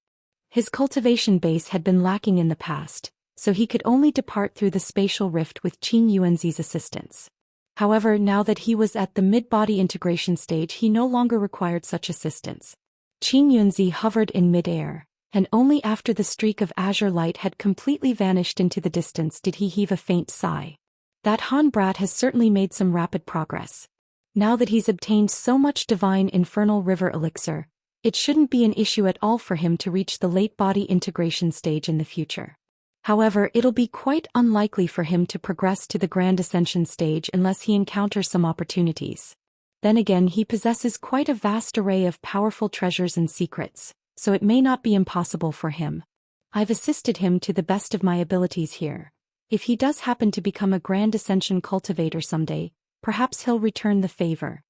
His cultivation base had been lacking in the past, so he could only depart through the spatial rift with Qing Yuanzi's assistance. However, now that he was at the mid-body integration stage, he no longer required such assistance. Qing Yuanzi hovered in mid-air, and only after the streak of azure light had completely vanished into the distance did he heave a faint sigh. That Han brat has certainly made some rapid progress. Now that he's obtained so much divine infernal river elixir, it shouldn't be an issue at all for him to reach the late-body integration stage in the future. However, it'll be quite unlikely for him to progress to the Grand Ascension stage unless he encounters some opportunities. Then again, he possesses quite a vast array of powerful treasures and secrets, so it may not be impossible for him. I've assisted him to the best of my abilities here. If he does happen to become a Grand Ascension cultivator someday, perhaps he'll return the favor.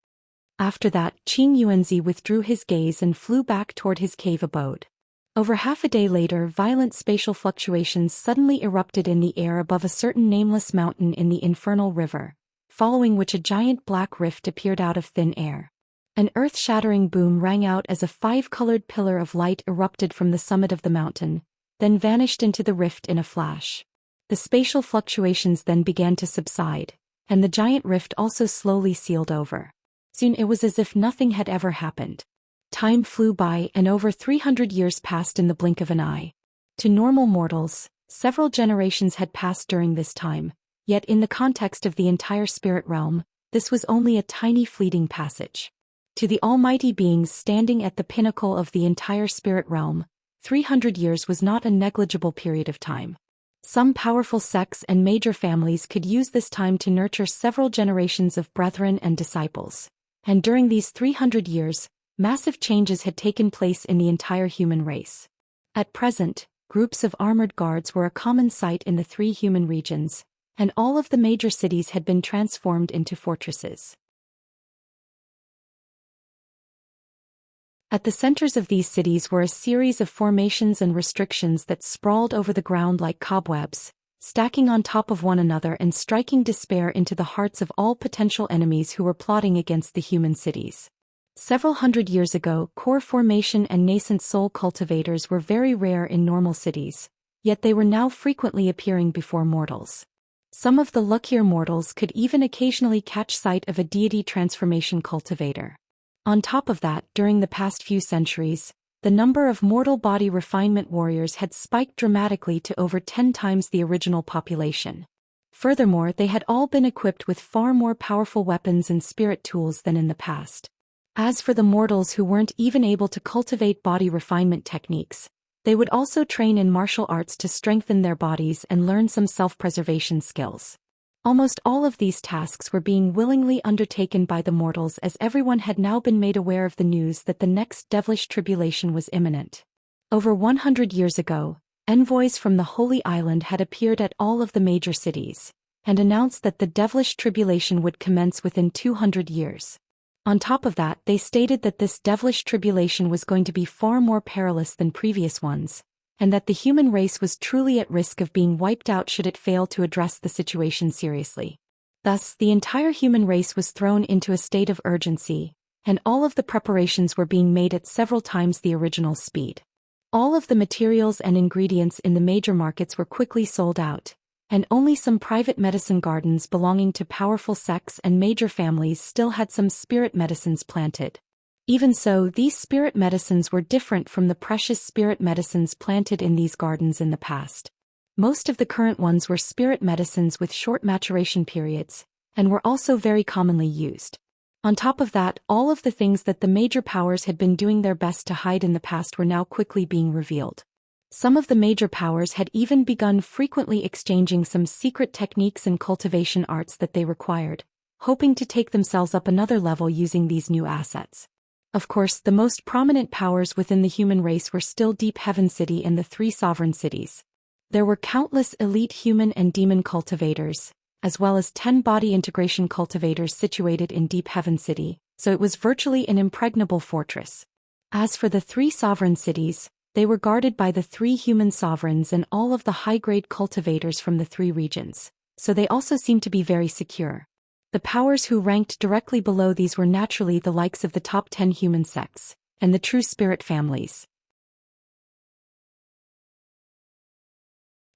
After that, Qing Yuanzi withdrew his gaze and flew back toward his cave abode. Over half a day later, violent spatial fluctuations suddenly erupted in the air above a certain nameless mountain in the infernal river, following which a giant black rift appeared out of thin air. An earth-shattering boom rang out as a five-colored pillar of light erupted from the summit of the mountain, then vanished into the rift in a flash. The spatial fluctuations then began to subside, and the giant rift also slowly sealed over. Soon it was as if nothing had ever happened. Time flew by and over 300 years passed in the blink of an eye. To normal mortals, several generations had passed during this time, yet in the context of the entire spirit realm, this was only a tiny fleeting passage. To the almighty beings standing at the pinnacle of the entire spirit realm, 300 years was not a negligible period of time. Some powerful sects and major families could use this time to nurture several generations of brethren and disciples. And during these 300 years, massive changes had taken place in the entire human race. At present, groups of armored guards were a common sight in the three human regions, and all of the major cities had been transformed into fortresses. At the centers of these cities were a series of formations and restrictions that sprawled over the ground like cobwebs, stacking on top of one another and striking despair into the hearts of all potential enemies who were plotting against the human cities. Several hundred years ago, core formation and nascent soul cultivators were very rare in normal cities, yet they were now frequently appearing before mortals. Some of the luckier mortals could even occasionally catch sight of a deity transformation cultivator. On top of that, during the past few centuries, the number of mortal body refinement warriors had spiked dramatically to over 10 times the original population. Furthermore, they had all been equipped with far more powerful weapons and spirit tools than in the past. As for the mortals who weren't even able to cultivate body refinement techniques, they would also train in martial arts to strengthen their bodies and learn some self-preservation skills. Almost all of these tasks were being willingly undertaken by the mortals as everyone had now been made aware of the news that the next devilish tribulation was imminent. Over 100 years ago, envoys from the Holy Island had appeared at all of the major cities, and announced that the devilish tribulation would commence within 200 years. On top of that, they stated that this devilish tribulation was going to be far more perilous than previous ones, and that the human race was truly at risk of being wiped out should it fail to address the situation seriously. Thus, the entire human race was thrown into a state of urgency, and all of the preparations were being made at several times the original speed. All of the materials and ingredients in the major markets were quickly sold out, and only some private medicine gardens belonging to powerful sects and major families still had some spirit medicines planted. Even so, these spirit medicines were different from the precious spirit medicines planted in these gardens in the past. Most of the current ones were spirit medicines with short maturation periods, and were also very commonly used. On top of that, all of the things that the major powers had been doing their best to hide in the past were now quickly being revealed. Some of the major powers had even begun frequently exchanging some secret techniques and cultivation arts that they required, hoping to take themselves up another level using these new assets. Of course, the most prominent powers within the human race were still Deep Heaven City and the three sovereign cities. There were countless elite human and demon cultivators, as well as 10 body integration cultivators situated in Deep Heaven City, so it was virtually an impregnable fortress. As for the 3 sovereign cities, they were guarded by the 3 human sovereigns and all of the high-grade cultivators from the 3 regions, so they also seemed to be very secure. The powers who ranked directly below these were naturally the likes of the top 10 human sects, and the true spirit families.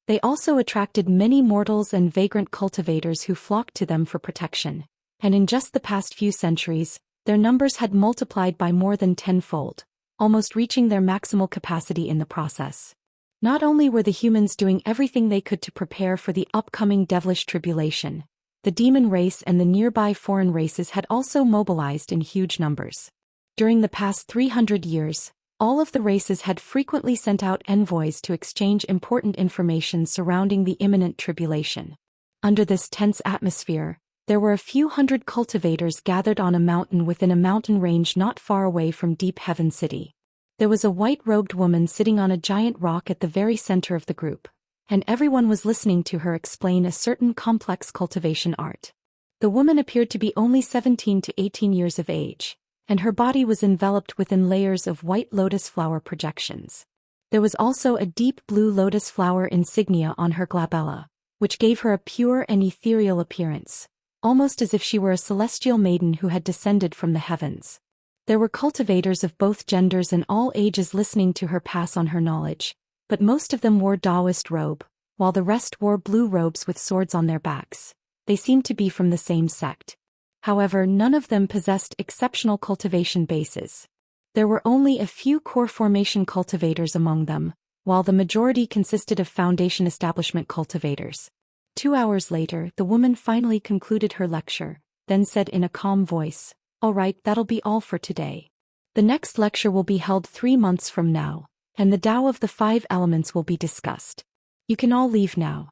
They also attracted many mortals and vagrant cultivators who flocked to them for protection, and in just the past few centuries, their numbers had multiplied by more than 10-fold, almost reaching their maximal capacity in the process. Not only were the humans doing everything they could to prepare for the upcoming devilish tribulation, the demon race and the nearby foreign races had also mobilized in huge numbers. During the past 300 years, all of the races had frequently sent out envoys to exchange important information surrounding the imminent tribulation. Under this tense atmosphere, there were a few hundred cultivators gathered on a mountain within a mountain range not far away from Deep Heaven City. There was a white-robed woman sitting on a giant rock at the very center of the group, and everyone was listening to her explain a certain complex cultivation art. The woman appeared to be only 17 to 18 years of age, and her body was enveloped within layers of white lotus flower projections. There was also a deep blue lotus flower insignia on her glabella, which gave her a pure and ethereal appearance, almost as if she were a celestial maiden who had descended from the heavens. There were cultivators of both genders and all ages listening to her pass on her knowledge, but most of them wore Taoist robe, while the rest wore blue robes with swords on their backs. They seemed to be from the same sect. However, none of them possessed exceptional cultivation bases. There were only a few core formation cultivators among them, while the majority consisted of foundation establishment cultivators. 2 hours later, the woman finally concluded her lecture, then said in a calm voice, "All right, that'll be all for today. The next lecture will be held 3 months from now, and the Tao of the 5 elements will be discussed. You can all leave now."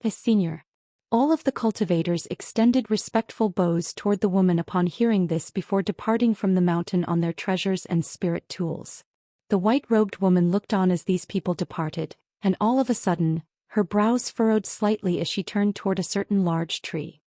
As senior, all of the cultivators extended respectful bows toward the woman upon hearing this before departing from the mountain on their treasures and spirit tools. The white-robed woman looked on as these people departed, and all of a sudden, her brows furrowed slightly as she turned toward a certain large tree.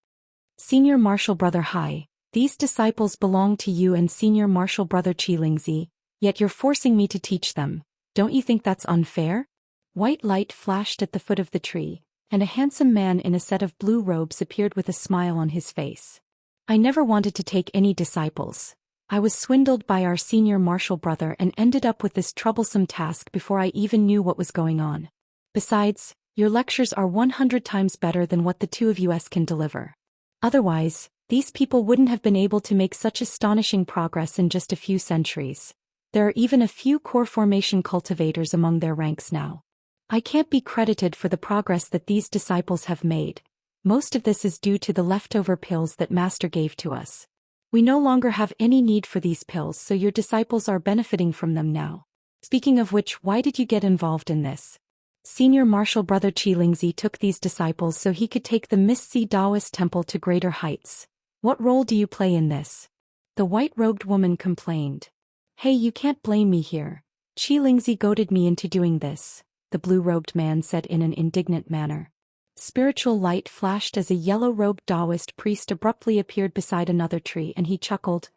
"Senior Martial Brother Hai, these disciples belong to you and Senior Martial Brother Xianxia, yet you're forcing me to teach them. Don't you think that's unfair?" White light flashed at the foot of the tree, and a handsome man in a set of blue robes appeared with a smile on his face. "I never wanted to take any disciples. I was swindled by our Senior Martial Brother and ended up with this troublesome task before I even knew what was going on. Besides, your lectures are 100 times better than what the 2 of us can deliver. Otherwise, these people wouldn't have been able to make such astonishing progress in just a few centuries. There are even a few core formation cultivators among their ranks now. I can't be credited for the progress that these disciples have made. Most of this is due to the leftover pills that Master gave to us. We no longer have any need for these pills, so your disciples are benefiting from them now. Speaking of which, why did you get involved in this?" Senior Martial Brother Xianxia took these disciples so he could take the Misty Taoist temple to greater heights. "What role do you play in this?" the white-robed woman complained. "Hey, you can't blame me here. Xianxia goaded me into doing this," the blue-robed man said in an indignant manner. Spiritual light flashed as a yellow-robed Taoist priest abruptly appeared beside another tree and he chuckled.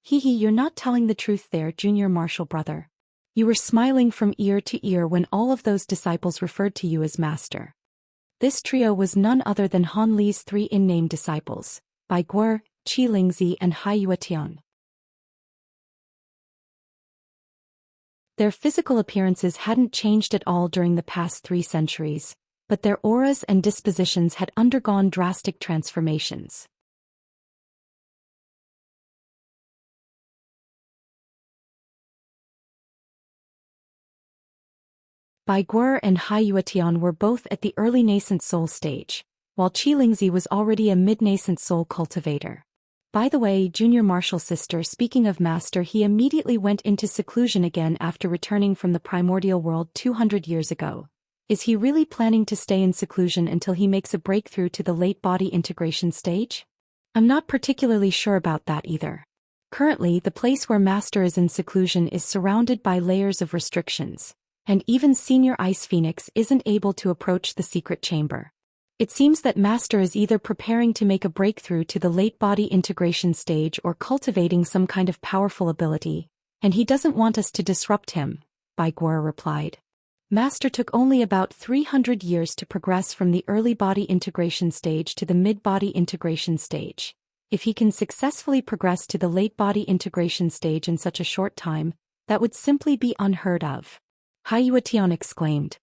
"Hee hee, you're not telling the truth there, Junior Martial Brother. You were smiling from ear to ear when all of those disciples referred to you as Master." This trio was none other than Han Li's 3 in-name disciples, Bai Guo, Xianxia and Hai Yuetian. Their physical appearances hadn't changed at all during the past 3 centuries, but their auras and dispositions had undergone drastic transformations. Bai Guo and Hai Yuetian were both at the early nascent soul stage, while Xianxia was already a mid-nascent soul cultivator. By the way, Junior Martial Sister, speaking of Master, he immediately went into seclusion again after returning from the primordial world 200 years ago. Is he really planning to stay in seclusion until he makes a breakthrough to the late body integration stage? I'm not particularly sure about that either. Currently, the place where Master is in seclusion is surrounded by layers of restrictions, And even Senior Ice Phoenix isn't able to approach the secret chamber. It seems that Master is either preparing to make a breakthrough to the late body integration stage or cultivating some kind of powerful ability, and he doesn't want us to disrupt him, Bai Guo replied. Master took only about 300 years to progress from the early body integration stage to the mid-body integration stage. If he can successfully progress to the late body integration stage in such a short time, that would simply be unheard of. Haiyuetian exclaimed.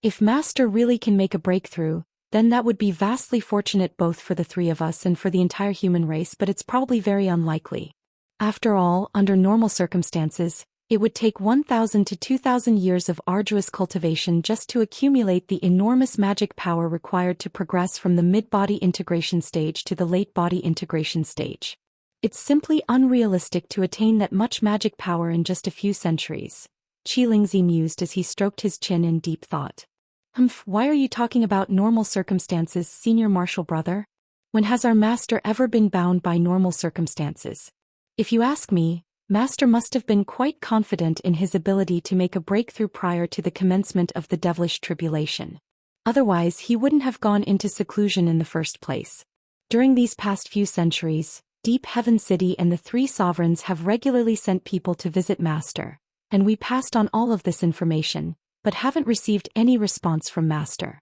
If Master really can make a breakthrough, then that would be vastly fortunate both for the three of us and for the entire human race, but it's probably very unlikely. After all, under normal circumstances, it would take 1,000 to 2,000 years of arduous cultivation just to accumulate the enormous magic power required to progress from the mid-body integration stage to the late body integration stage. It's simply unrealistic to attain that much magic power in just a few centuries, Qilingzi mused as he stroked his chin in deep thought. Why are you talking about normal circumstances, Senior Martial Brother? When has our Master ever been bound by normal circumstances? If you ask me, Master must have been quite confident in his ability to make a breakthrough prior to the commencement of the devilish tribulation. Otherwise, he wouldn't have gone into seclusion in the first place. During these past few centuries, Deep Heaven City and the three sovereigns have regularly sent people to visit Master, and we passed on all of this information, but haven't received any response from Master.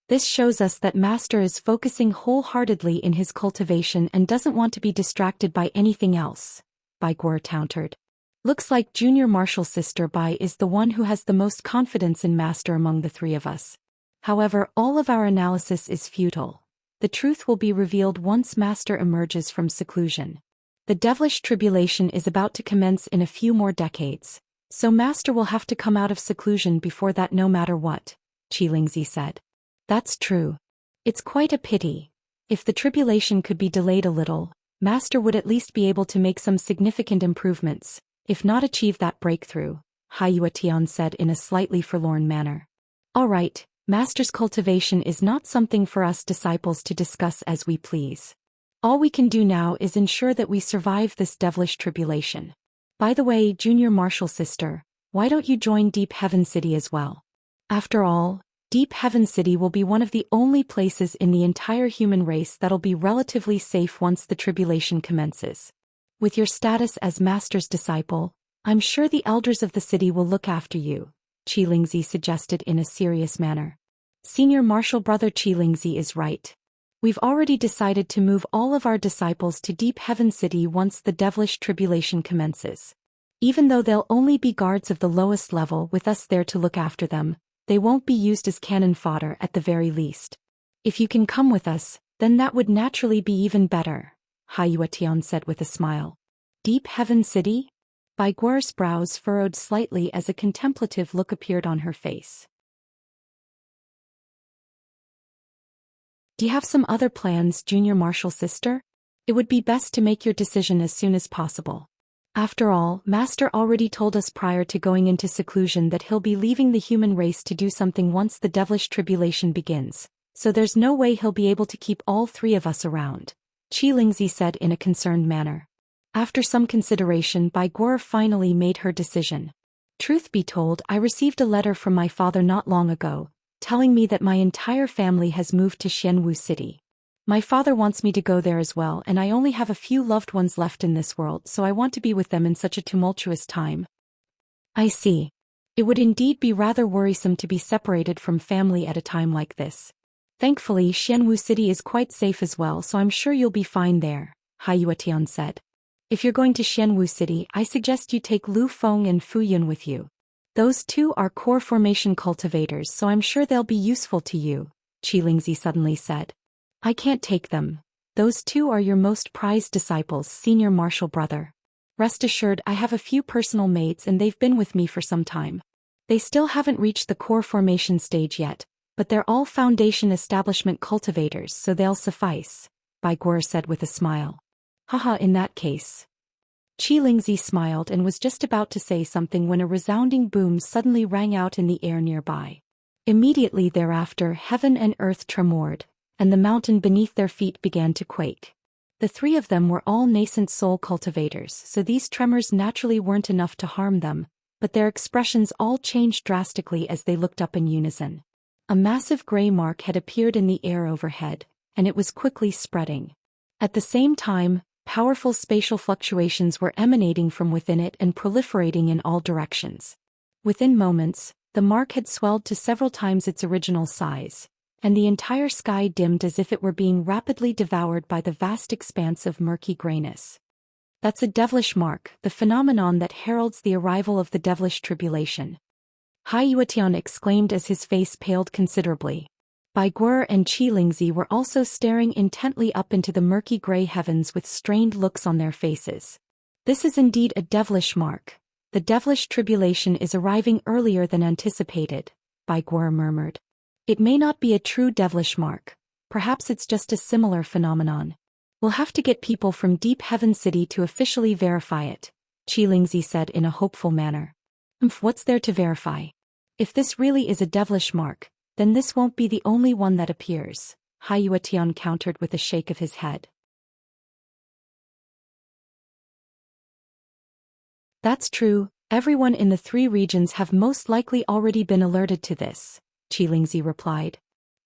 This shows us that Master is focusing wholeheartedly in his cultivation and doesn't want to be distracted by anything else, Bai Guo countered. Looks like Junior Martial Sister Bai is the one who has the most confidence in Master among the three of us. However, all of our analysis is futile. The truth will be revealed once Master emerges from seclusion. The devilish tribulation is about to commence in a few more decades, so Master will have to come out of seclusion before that no matter what, Qilingzi said. That's true. It's quite a pity. If the tribulation could be delayed a little, Master would at least be able to make some significant improvements, if not achieve that breakthrough, Haiyuetian said in a slightly forlorn manner. All right, Master's cultivation is not something for us disciples to discuss as we please. All we can do now is ensure that we survive this devilish tribulation. By the way, Junior Martial Sister, why don't you join Deep Heaven City as well? After all, Deep Heaven City will be one of the only places in the entire human race that'll be relatively safe once the tribulation commences. With your status as Master's disciple, I'm sure the elders of the city will look after you, Qilingzi suggested in a serious manner. Senior Martial Brother Qilingzi is right. We've already decided to move all of our disciples to Deep Heaven City once the devilish tribulation commences. Even though they'll only be guards of the lowest level with us there to look after them, they won't be used as cannon fodder at the very least. If you can come with us, then that would naturally be even better, Haiyuetian said with a smile. Deep Heaven City? Bai Guo's brows furrowed slightly as a contemplative look appeared on her face. Do you have some other plans, Junior Martial Sister? It would be best to make your decision as soon as possible. After all, Master already told us prior to going into seclusion that he'll be leaving the human race to do something once the devilish tribulation begins, so there's no way he'll be able to keep all three of us around, Qilingzi said in a concerned manner. After some consideration, Bai Guo finally made her decision. Truth be told, I received a letter from my father not long ago, telling me that my entire family has moved to Xianwu City. My father wants me to go there as well, and I only have a few loved ones left in this world, so I want to be with them in such a tumultuous time. I see. It would indeed be rather worrisome to be separated from family at a time like this. Thankfully, Xianwu City is quite safe as well, so I'm sure you'll be fine there, Haiyuetian said. If you're going to Xianwu City, I suggest you take Lu Feng and Fu Yun with you. Those two are core formation cultivators, so I'm sure they'll be useful to you, Qilingzi suddenly said. I can't take them. Those two are your most prized disciples, Senior Martial Brother. Rest assured, I have a few personal mates and they've been with me for some time. They still haven't reached the core formation stage yet, but they're all foundation establishment cultivators, so they'll suffice, Bai Guo said with a smile. Haha, in that case. Qilingzi smiled and was just about to say something when a resounding boom suddenly rang out in the air nearby. Immediately thereafter, heaven and earth tremored, and the mountain beneath their feet began to quake. The three of them were all nascent soul cultivators, so these tremors naturally weren't enough to harm them, but their expressions all changed drastically as they looked up in unison. A massive gray mark had appeared in the air overhead, and it was quickly spreading. At the same time, powerful spatial fluctuations were emanating from within it and proliferating in all directions. Within moments, the mark had swelled to several times its original size, and the entire sky dimmed as if it were being rapidly devoured by the vast expanse of murky grayness. That's a devilish mark, the phenomenon that heralds the arrival of the devilish tribulation. Hai Yuetian exclaimed as his face paled considerably. Bai Guer and Qi Lingzi were also staring intently up into the murky gray heavens with strained looks on their faces. This is indeed a devilish mark. The devilish tribulation is arriving earlier than anticipated, Bai Guer murmured. It may not be a true devilish mark. Perhaps it's just a similar phenomenon. We'll have to get people from Deep Heaven City to officially verify it, Qi Lingzi said in a hopeful manner. What's there to verify? If this really is a devilish mark, then this won't be the only one that appears, Hai Yuetian countered with a shake of his head. That's true, everyone in the 3 regions have most likely already been alerted to this, Qi Lingzi replied.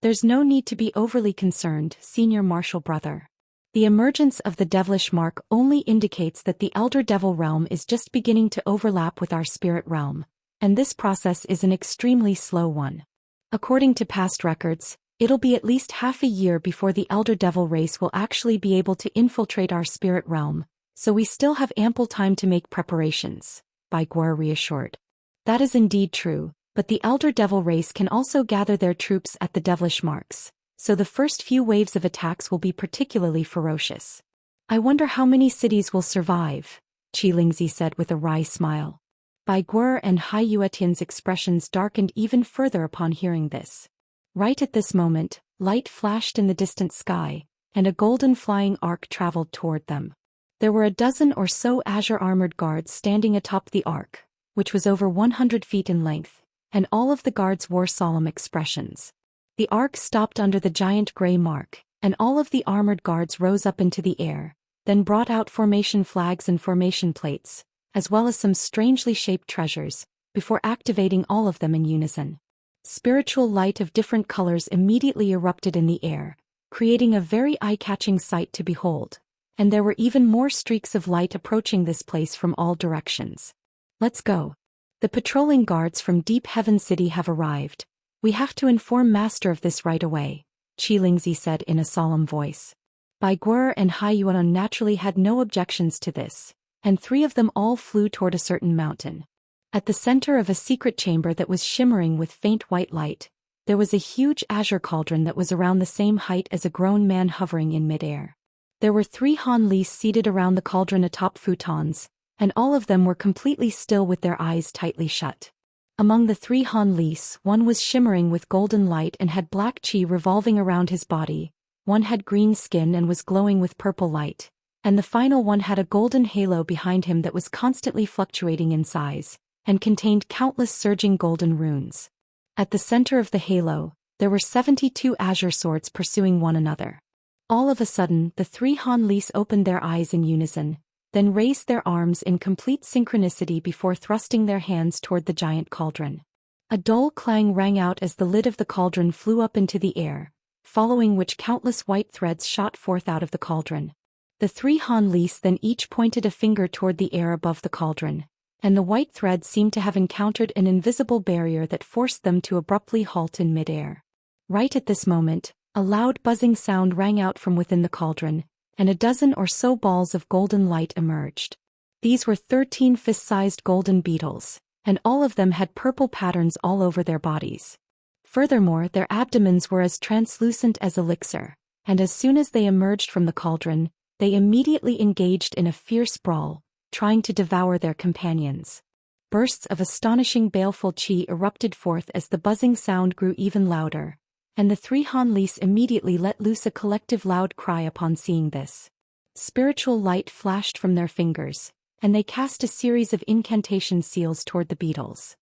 There's no need to be overly concerned, senior martial brother. The emergence of the devilish mark only indicates that the Elder Devil realm is just beginning to overlap with our spirit realm, and this process is an extremely slow one. According to past records, it'll be at least half a year before the Elder Devil race will actually be able to infiltrate our spirit realm, so we still have ample time to make preparations, Bai Guer reassured. That is indeed true, but the Elder Devil race can also gather their troops at the devilish marks, so the first few waves of attacks will be particularly ferocious. I wonder how many cities will survive, Qi Lingzi said with a wry smile. Bai Guer and Hai Yuetian's expressions darkened even further upon hearing this. Right at this moment, light flashed in the distant sky, and a golden flying arc traveled toward them. There were a dozen or so azure-armored guards standing atop the arc, which was over 100 feet in length, and all of the guards wore solemn expressions. The arc stopped under the giant gray mark, and all of the armored guards rose up into the air, then brought out formation flags and formation plates, as well as some strangely shaped treasures, before activating all of them in unison. Spiritual light of different colors immediately erupted in the air, creating a very eye-catching sight to behold, and there were even more streaks of light approaching this place from all directions. Let's go. The patrolling guards from Deep Heaven City have arrived. We have to inform Master of this right away, Qi Lingzi said in a solemn voice. Bai Guer and Hai Yuan naturally had no objections to this, and 3 of them all flew toward a certain mountain. At the center of a secret chamber that was shimmering with faint white light, there was a huge azure cauldron that was around the same height as a grown man hovering in midair. There were 3 Han Lis seated around the cauldron atop futons, and all of them were completely still with their eyes tightly shut. Among the 3 Han Lis, one was shimmering with golden light and had black qi revolving around his body, one had green skin and was glowing with purple light, and the final one had a golden halo behind him that was constantly fluctuating in size, and contained countless surging golden runes. At the center of the halo, there were 72 azure swords pursuing one another. All of a sudden, the 3 Han Lis opened their eyes in unison, then raised their arms in complete synchronicity before thrusting their hands toward the giant cauldron. A dull clang rang out as the lid of the cauldron flew up into the air, following which countless white threads shot forth out of the cauldron. The 3 Han Lis then each pointed a finger toward the air above the cauldron, and the white threads seemed to have encountered an invisible barrier that forced them to abruptly halt in midair. Right at this moment, a loud buzzing sound rang out from within the cauldron, and a dozen or so balls of golden light emerged. These were 13 fist-sized golden beetles, and all of them had purple patterns all over their bodies. Furthermore, their abdomens were as translucent as elixir, and as soon as they emerged from the cauldron, they immediately engaged in a fierce brawl, trying to devour their companions. Bursts of astonishing baleful qi erupted forth as the buzzing sound grew even louder, and the 3 Han Lis immediately let loose a collective loud cry upon seeing this. Spiritual light flashed from their fingers, and they cast a series of incantation seals toward the beetles.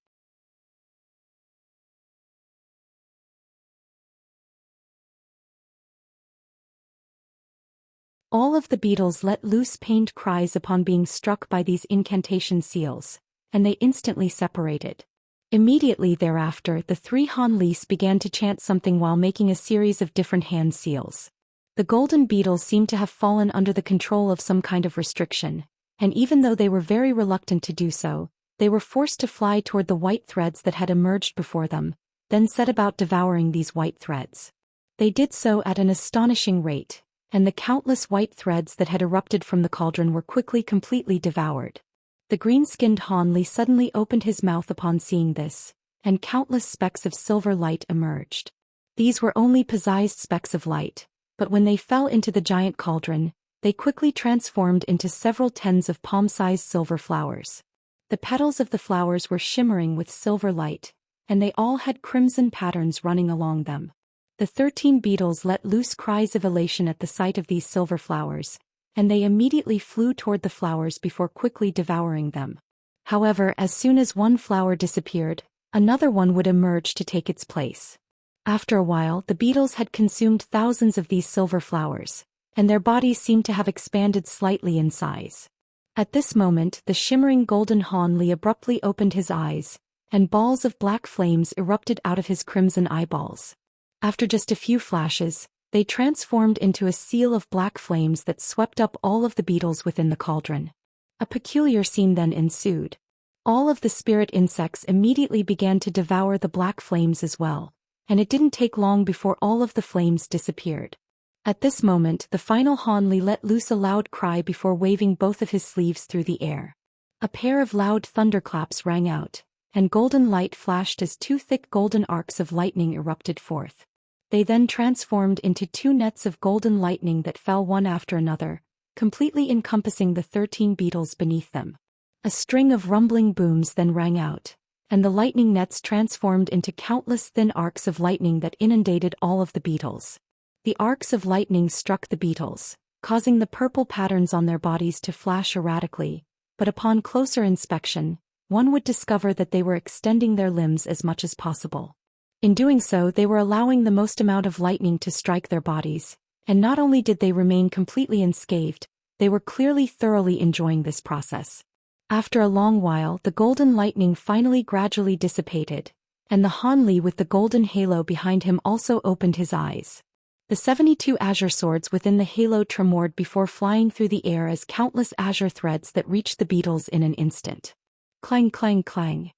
All of the beetles let loose pained cries upon being struck by these incantation seals, and they instantly separated. Immediately thereafter, the three Hanlis began to chant something while making a series of different hand seals. The golden beetles seemed to have fallen under the control of some kind of restriction, and even though they were very reluctant to do so, they were forced to fly toward the white threads that had emerged before them, then set about devouring these white threads. They did so at an astonishing rate, and the countless white threads that had erupted from the cauldron were quickly completely devoured. The green-skinned Hanli suddenly opened his mouth upon seeing this, and countless specks of silver light emerged. These were only poised specks of light, but when they fell into the giant cauldron, they quickly transformed into several tens of palm-sized silver flowers. The petals of the flowers were shimmering with silver light, and they all had crimson patterns running along them. The 13 beetles let loose cries of elation at the sight of these silver flowers, and they immediately flew toward the flowers before quickly devouring them. However, as soon as one flower disappeared, another one would emerge to take its place. After a while, the beetles had consumed thousands of these silver flowers, and their bodies seemed to have expanded slightly in size. At this moment, the shimmering golden Hanli abruptly opened his eyes, and balls of black flames erupted out of his crimson eyeballs. After just a few flashes, they transformed into a seal of black flames that swept up all of the beetles within the cauldron. A peculiar scene then ensued. All of the spirit insects immediately began to devour the black flames as well, and it didn't take long before all of the flames disappeared. At this moment, the final Hanli let loose a loud cry before waving both of his sleeves through the air. A pair of loud thunderclaps rang out, and golden light flashed as two thick golden arcs of lightning erupted forth. They then transformed into two nets of golden lightning that fell one after another, completely encompassing the 13 beetles beneath them. A string of rumbling booms then rang out, and the lightning nets transformed into countless thin arcs of lightning that inundated all of the beetles. The arcs of lightning struck the beetles, causing the purple patterns on their bodies to flash erratically, but upon closer inspection, one would discover that they were extending their limbs as much as possible. In doing so, they were allowing the most amount of lightning to strike their bodies, and not only did they remain completely unscathed, they were clearly thoroughly enjoying this process. After a long while, the golden lightning finally gradually dissipated, and the Hanli with the golden halo behind him also opened his eyes. The 72 azure swords within the halo tremored before flying through the air as countless azure threads that reached the beetles in an instant. Clang, clang, clang.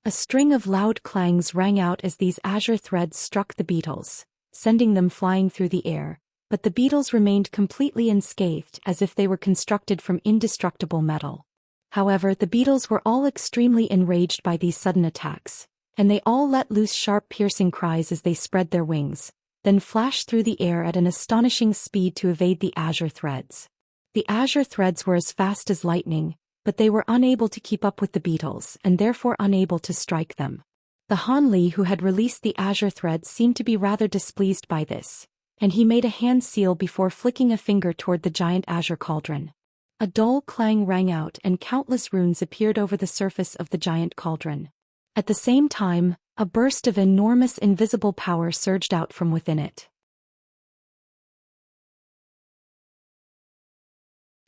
A string of loud clangs rang out as these azure threads struck the beetles, sending them flying through the air, but the beetles remained completely unscathed as if they were constructed from indestructible metal. However, the beetles were all extremely enraged by these sudden attacks, and they all let loose sharp piercing cries as they spread their wings, then flashed through the air at an astonishing speed to evade the azure threads. The azure threads were as fast as lightning, but they were unable to keep up with the beetles and therefore unable to strike them. The Hanli who had released the azure threads seemed to be rather displeased by this, and he made a hand seal before flicking a finger toward the giant azure cauldron. A dull clang rang out and countless runes appeared over the surface of the giant cauldron. At the same time, a burst of enormous invisible power surged out from within it.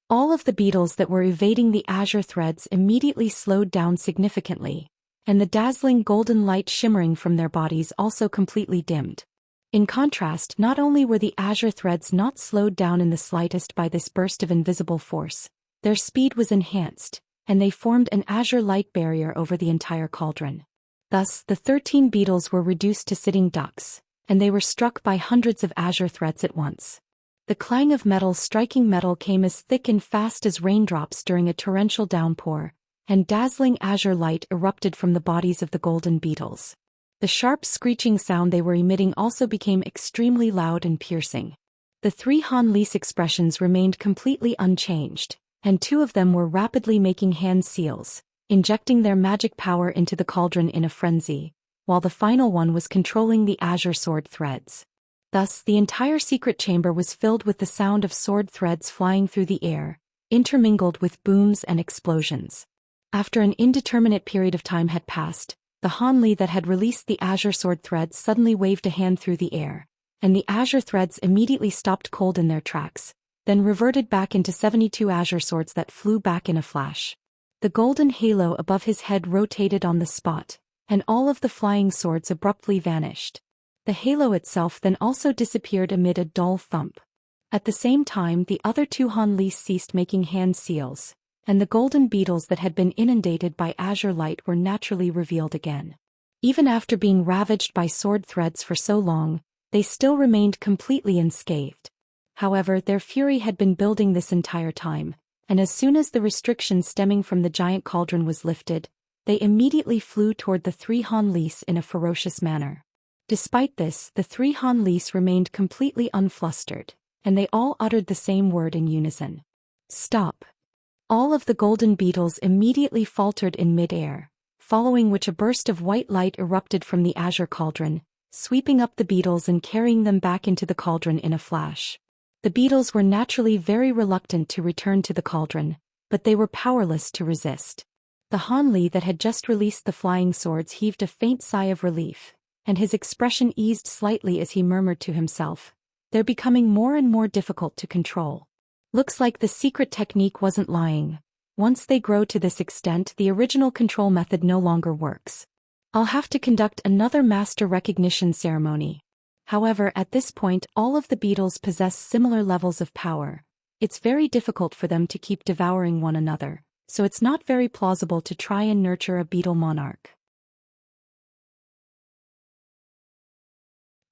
All of the beetles that were evading the azure threads immediately slowed down significantly, and the dazzling golden light shimmering from their bodies also completely dimmed. In contrast, not only were the azure threads not slowed down in the slightest by this burst of invisible force, their speed was enhanced, and they formed an azure light barrier over the entire cauldron. Thus, the 13 beetles were reduced to sitting ducks, and they were struck by hundreds of azure threads at once. The clang of metal striking metal came as thick and fast as raindrops during a torrential downpour, and dazzling azure light erupted from the bodies of the golden beetles. The sharp screeching sound they were emitting also became extremely loud and piercing. The three Hanlis expressions remained completely unchanged, and two of them were rapidly making hand seals, injecting their magic power into the cauldron in a frenzy, while the final one was controlling the azure sword threads. Thus, the entire secret chamber was filled with the sound of sword threads flying through the air, intermingled with booms and explosions. After an indeterminate period of time had passed, the Hanli that had released the azure sword threads suddenly waved a hand through the air, and the azure threads immediately stopped cold in their tracks, then reverted back into 72 azure swords that flew back in a flash. The golden halo above his head rotated on the spot, and all of the flying swords abruptly vanished. The halo itself then also disappeared amid a dull thump. At the same time, the other two Hanlis ceased making hand seals, and the golden beetles that had been inundated by azure light were naturally revealed again. Even after being ravaged by sword threads for so long, they still remained completely unscathed. However, their fury had been building this entire time, and as soon as the restriction stemming from the giant cauldron was lifted, they immediately flew toward the three Hanlis in a ferocious manner. Despite this, the three Hanlis remained completely unflustered, and they all uttered the same word in unison. Stop. All of the golden beetles immediately faltered in mid-air, following which a burst of white light erupted from the azure cauldron, sweeping up the beetles and carrying them back into the cauldron in a flash. The beetles were naturally very reluctant to return to the cauldron, but they were powerless to resist. The Hanli that had just released the flying swords heaved a faint sigh of relief, and his expression eased slightly as he murmured to himself, "They're becoming more and more difficult to control. Looks like the secret technique wasn't lying. Once they grow to this extent, the original control method no longer works. I'll have to conduct another master recognition ceremony." However, at this point, all of the beetles possess similar levels of power. It's very difficult for them to keep devouring one another, so it's not very plausible to try and nurture a beetle monarch.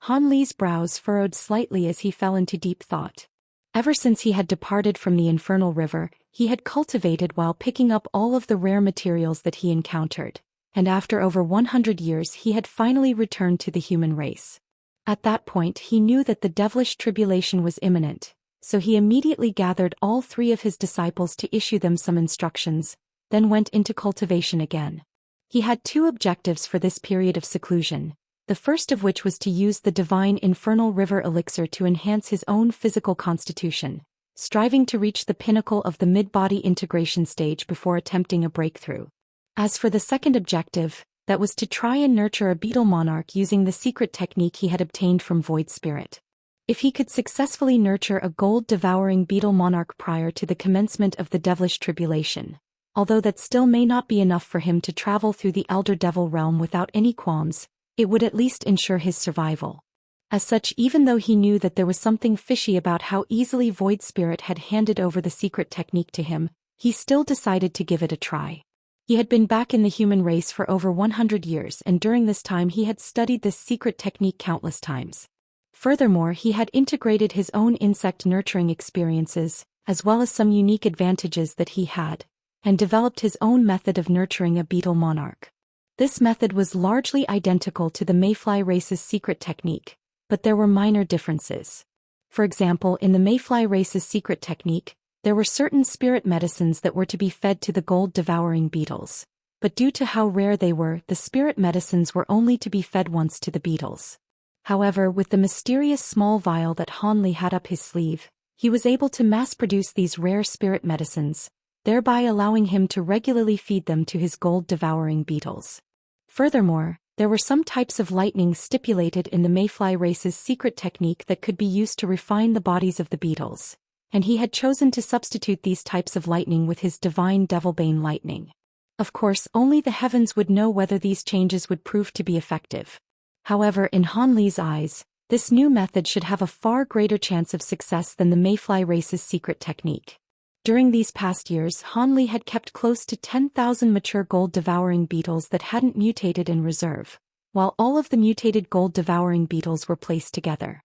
Hanli's brows furrowed slightly as he fell into deep thought. Ever since he had departed from the infernal river, he had cultivated while picking up all of the rare materials that he encountered, and after over 100 years he had finally returned to the human race. At that point he knew that the devilish tribulation was imminent, so he immediately gathered all three of his disciples to issue them some instructions, then went into cultivation again. He had two objectives for this period of seclusion, the first of which was to use the divine infernal river elixir to enhance his own physical constitution, striving to reach the pinnacle of the mid-body integration stage before attempting a breakthrough. As for the second objective, that was to try and nurture a beetle monarch using the secret technique he had obtained from Void Spirit. If he could successfully nurture a gold-devouring beetle monarch prior to the commencement of the devilish tribulation, although that still may not be enough for him to travel through the elder devil realm without any qualms, it would at least ensure his survival. As such, even though he knew that there was something fishy about how easily Void Spirit had handed over the secret technique to him, he still decided to give it a try. He had been back in the human race for over 100 years, and during this time he had studied this secret technique countless times. Furthermore, he had integrated his own insect nurturing experiences, as well as some unique advantages that he had, and developed his own method of nurturing a beetle monarch. This method was largely identical to the mayfly race's secret technique, but there were minor differences. For example, in the mayfly race's secret technique, there were certain spirit medicines that were to be fed to the gold-devouring beetles, but due to how rare they were, the spirit medicines were only to be fed once to the beetles. However, with the mysterious small vial that Hanli had up his sleeve, he was able to mass-produce these rare spirit medicines, thereby allowing him to regularly feed them to his gold-devouring beetles. Furthermore, there were some types of lightning stipulated in the mayfly race's secret technique that could be used to refine the bodies of the beetles, and he had chosen to substitute these types of lightning with his divine Devilbane lightning. Of course, only the heavens would know whether these changes would prove to be effective. However, in Hanli's eyes, this new method should have a far greater chance of success than the mayfly race's secret technique. During these past years, Hanli had kept close to 10,000 mature gold-devouring beetles that hadn't mutated in reserve, while all of the mutated gold-devouring beetles were placed together.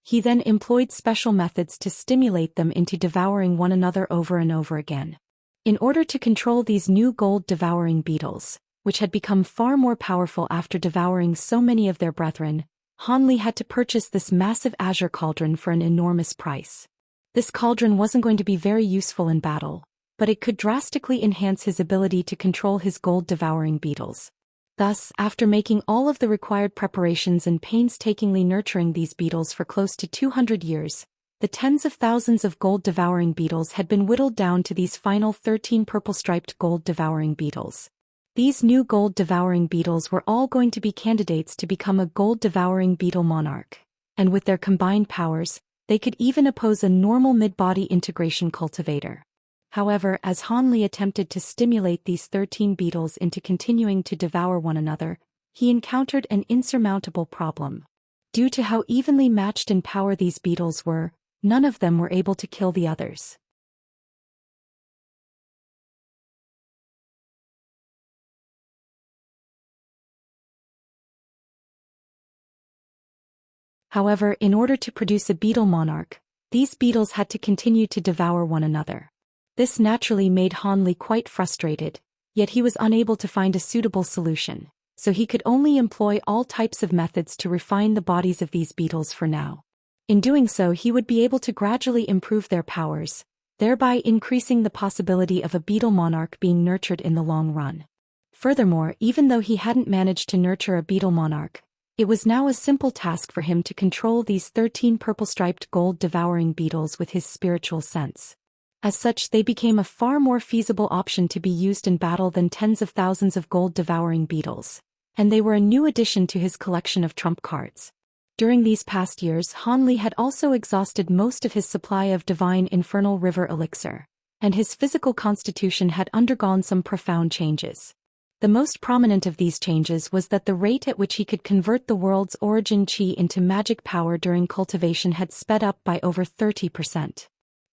He then employed special methods to stimulate them into devouring one another over and over again. In order to control these new gold-devouring beetles, which had become far more powerful after devouring so many of their brethren, Hanli had to purchase this massive azure cauldron for an enormous price. This cauldron wasn't going to be very useful in battle, but it could drastically enhance his ability to control his gold-devouring beetles. Thus, after making all of the required preparations and painstakingly nurturing these beetles for close to 200 years, the tens of thousands of gold-devouring beetles had been whittled down to these final 13 purple-striped gold-devouring beetles. These new gold-devouring beetles were all going to be candidates to become a gold-devouring beetle monarch, and with their combined powers, they could even oppose a normal mid-body integration cultivator. However, as Han Li attempted to stimulate these 13 beetles into continuing to devour one another, he encountered an insurmountable problem. Due to how evenly matched in power these beetles were, none of them were able to kill the others. However, in order to produce a beetle monarch, these beetles had to continue to devour one another. This naturally made Han Li quite frustrated, yet he was unable to find a suitable solution, so he could only employ all types of methods to refine the bodies of these beetles for now. In doing so, he would be able to gradually improve their powers, thereby increasing the possibility of a beetle monarch being nurtured in the long run. Furthermore, even though he hadn't managed to nurture a beetle monarch, it was now a simple task for him to control these 13 purple-striped gold-devouring beetles with his spiritual sense. As such, they became a far more feasible option to be used in battle than tens of thousands of gold-devouring beetles, and they were a new addition to his collection of trump cards. During these past years, Han Li had also exhausted most of his supply of divine infernal river elixir, and his physical constitution had undergone some profound changes. The most prominent of these changes was that the rate at which he could convert the world's origin qi into magic power during cultivation had sped up by over 30%.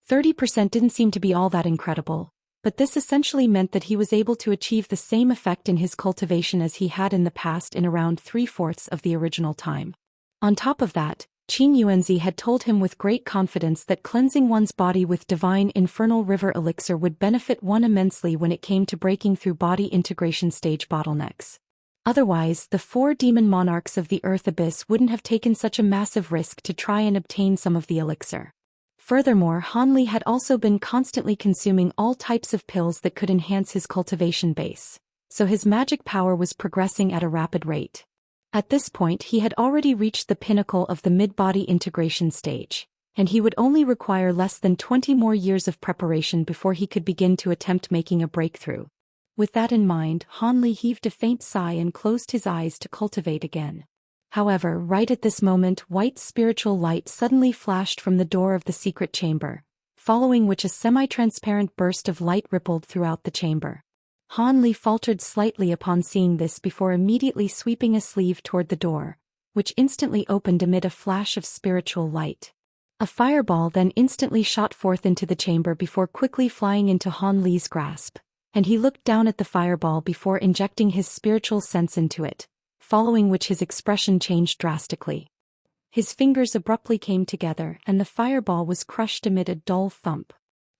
30% didn't seem to be all that incredible, but this essentially meant that he was able to achieve the same effect in his cultivation as he had in the past in around 3/4 of the original time. On top of that, Qin Yuanzi had told him with great confidence that cleansing one's body with divine infernal river elixir would benefit one immensely when it came to breaking through body integration stage bottlenecks. Otherwise, the 4 demon monarchs of the earth abyss wouldn't have taken such a massive risk to try and obtain some of the elixir. Furthermore, Han Li had also been constantly consuming all types of pills that could enhance his cultivation base, so his magic power was progressing at a rapid rate. At this point, he had already reached the pinnacle of the mid-body integration stage, and he would only require less than 20 more years of preparation before he could begin to attempt making a breakthrough. With that in mind, Han Li heaved a faint sigh and closed his eyes to cultivate again. However, right at this moment, white spiritual light suddenly flashed from the door of the secret chamber, following which a semi-transparent burst of light rippled throughout the chamber. Han Li faltered slightly upon seeing this before immediately sweeping a sleeve toward the door, which instantly opened amid a flash of spiritual light. A fireball then instantly shot forth into the chamber before quickly flying into Han Li's grasp, and he looked down at the fireball before injecting his spiritual sense into it, following which his expression changed drastically. His fingers abruptly came together and the fireball was crushed amid a dull thump.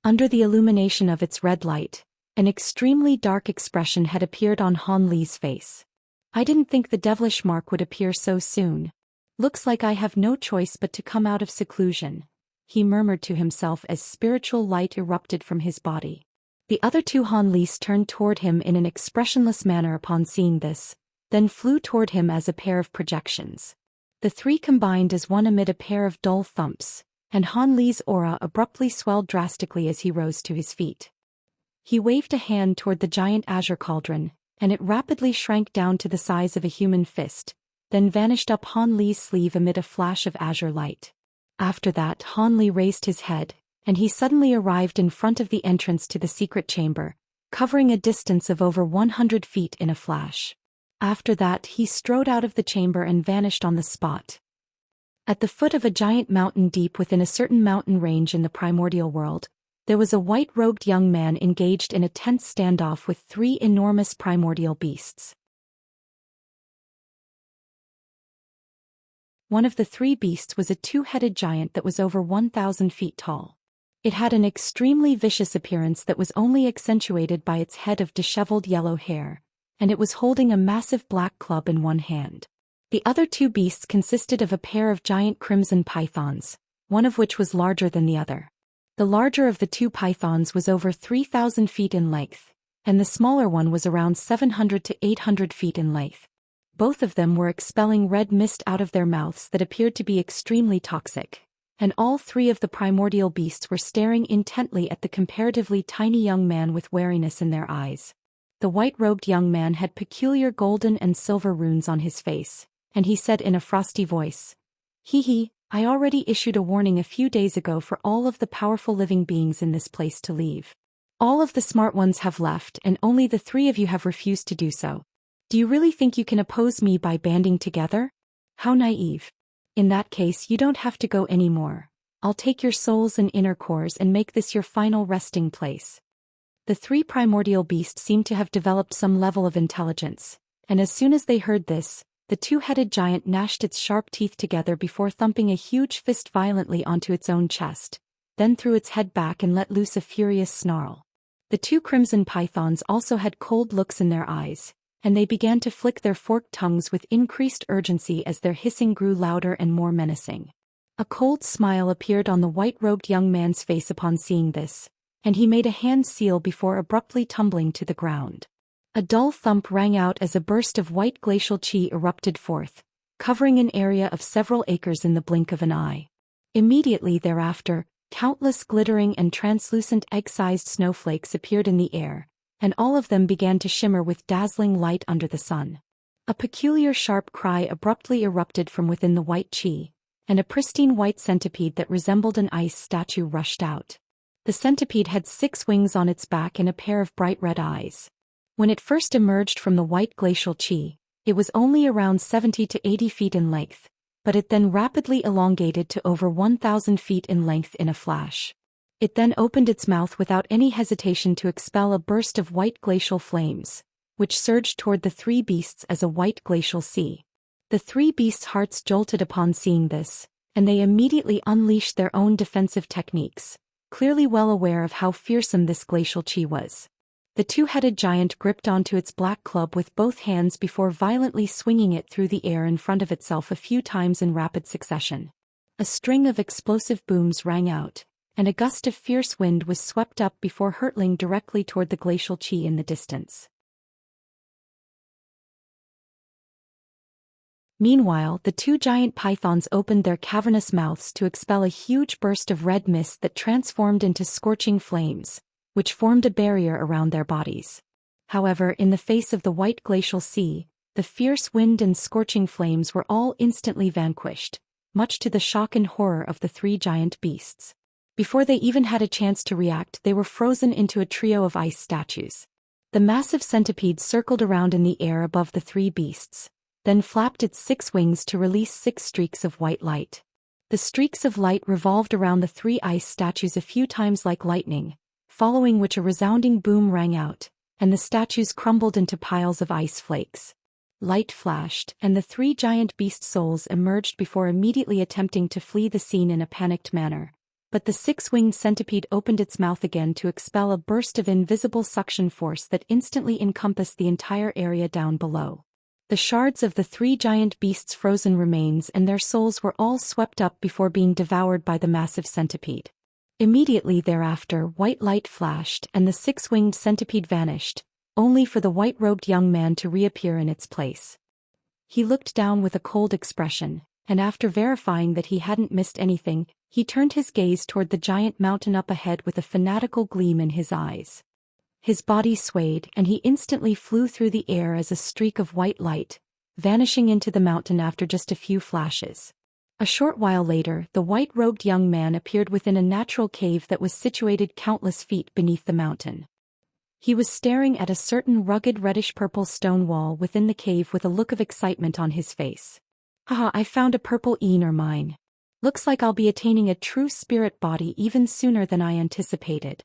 Under the illumination of its red light, an extremely dark expression had appeared on Han Li's face. "I didn't think the devilish mark would appear so soon. Looks like I have no choice but to come out of seclusion," he murmured to himself as spiritual light erupted from his body. The other 2 Han Lis turned toward him in an expressionless manner upon seeing this, then flew toward him as a pair of projections. The 3 combined as one amid a pair of dull thumps, and Han Li's aura abruptly swelled drastically as he rose to his feet. He waved a hand toward the giant azure cauldron, and it rapidly shrank down to the size of a human fist, then vanished up Han Li's sleeve amid a flash of azure light. After that, Han Li raised his head, and he suddenly arrived in front of the entrance to the secret chamber, covering a distance of over 100 feet in a flash. After that, he strode out of the chamber and vanished on the spot. At the foot of a giant mountain deep within a certain mountain range in the primordial world, there was a white-robed young man engaged in a tense standoff with 3 enormous primordial beasts. One of the 3 beasts was a 2-headed giant that was over 1,000 feet tall. It had an extremely vicious appearance that was only accentuated by its head of disheveled yellow hair, and it was holding a massive black club in one hand. The other 2 beasts consisted of a pair of giant crimson pythons, one of which was larger than the other. The larger of the 2 pythons was over 3,000 feet in length, and the smaller one was around 700 to 800 feet in length. Both of them were expelling red mist out of their mouths that appeared to be extremely toxic, and all 3 of the primordial beasts were staring intently at the comparatively tiny young man with wariness in their eyes. The white-robed young man had peculiar golden and silver runes on his face, and he said in a frosty voice, "Hee, I already issued a warning a few days ago for all of the powerful living beings in this place to leave. All of the smart ones have left and only the three of you have refused to do so. Do you really think you can oppose me by banding together? How naive. In that case you don't have to go anymore. I'll take your souls and inner cores and make this your final resting place. The three primordial beasts seemed to have developed some level of intelligence, and as soon as they heard this, the two-headed giant gnashed its sharp teeth together before thumping a huge fist violently onto its own chest, then threw its head back and let loose a furious snarl. The two crimson pythons also had cold looks in their eyes, and they began to flick their forked tongues with increased urgency as their hissing grew louder and more menacing. A cold smile appeared on the white-robed young man's face upon seeing this, and he made a hand seal before abruptly tumbling to the ground. A dull thump rang out as a burst of white glacial chi erupted forth, covering an area of several acres in the blink of an eye. Immediately thereafter, countless glittering and translucent egg-sized snowflakes appeared in the air, and all of them began to shimmer with dazzling light under the sun. A peculiar sharp cry abruptly erupted from within the white chi, and a pristine white centipede that resembled an ice statue rushed out. The centipede had 6 wings on its back and a pair of bright red eyes. When it first emerged from the white glacial chi, it was only around 70 to 80 feet in length, but it then rapidly elongated to over 1,000 feet in length in a flash. It then opened its mouth without any hesitation to expel a burst of white glacial flames, which surged toward the three beasts as a white glacial sea. The three beasts' hearts jolted upon seeing this, and they immediately unleashed their own defensive techniques, clearly well aware of how fearsome this glacial chi was. The two-headed giant gripped onto its black club with both hands before violently swinging it through the air in front of itself a few times in rapid succession. A string of explosive booms rang out, and a gust of fierce wind was swept up before hurtling directly toward the glacial chi in the distance. Meanwhile, the two giant pythons opened their cavernous mouths to expel a huge burst of red mist that transformed into scorching flames, which formed a barrier around their bodies. However, in the face of the white glacial sea, the fierce wind and scorching flames were all instantly vanquished, much to the shock and horror of the three giant beasts. Before they even had a chance to react, they were frozen into a trio of ice statues. The massive centipede circled around in the air above the three beasts, then flapped its 6 wings to release 6 streaks of white light. The streaks of light revolved around the 3 ice statues a few times like lightning, following which a resounding boom rang out, and the statues crumbled into piles of ice flakes. Light flashed, and the 3 giant beast souls emerged before immediately attempting to flee the scene in a panicked manner. But the 6-winged centipede opened its mouth again to expel a burst of invisible suction force that instantly encompassed the entire area down below. The shards of the 3 giant beasts' frozen remains and their souls were all swept up before being devoured by the massive centipede. Immediately thereafter, white light flashed and the 6-winged centipede vanished, only for the white-robed young man to reappear in its place. He looked down with a cold expression, and after verifying that he hadn't missed anything, he turned his gaze toward the giant mountain up ahead with a fanatical gleam in his eyes. His body swayed and he instantly flew through the air as a streak of white light, vanishing into the mountain after just a few flashes. A short while later, the white-robed young man appeared within a natural cave that was situated countless feet beneath the mountain. He was staring at a certain rugged reddish-purple stone wall within the cave with a look of excitement on his face. Haha, I found a purple inner mine. Looks like I'll be attaining a true spirit body even sooner than I anticipated.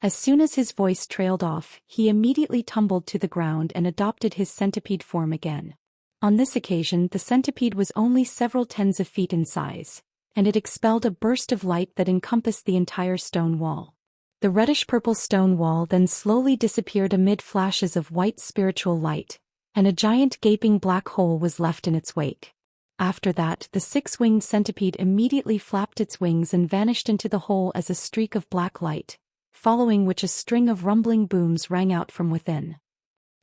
As soon as his voice trailed off, he immediately tumbled to the ground and adopted his centipede form again. On this occasion, the centipede was only several tens of feet in size, and it expelled a burst of light that encompassed the entire stone wall. The reddish-purple stone wall then slowly disappeared amid flashes of white spiritual light, and a giant gaping black hole was left in its wake. After that, the 6-winged centipede immediately flapped its wings and vanished into the hole as a streak of black light, following which a string of rumbling booms rang out from within.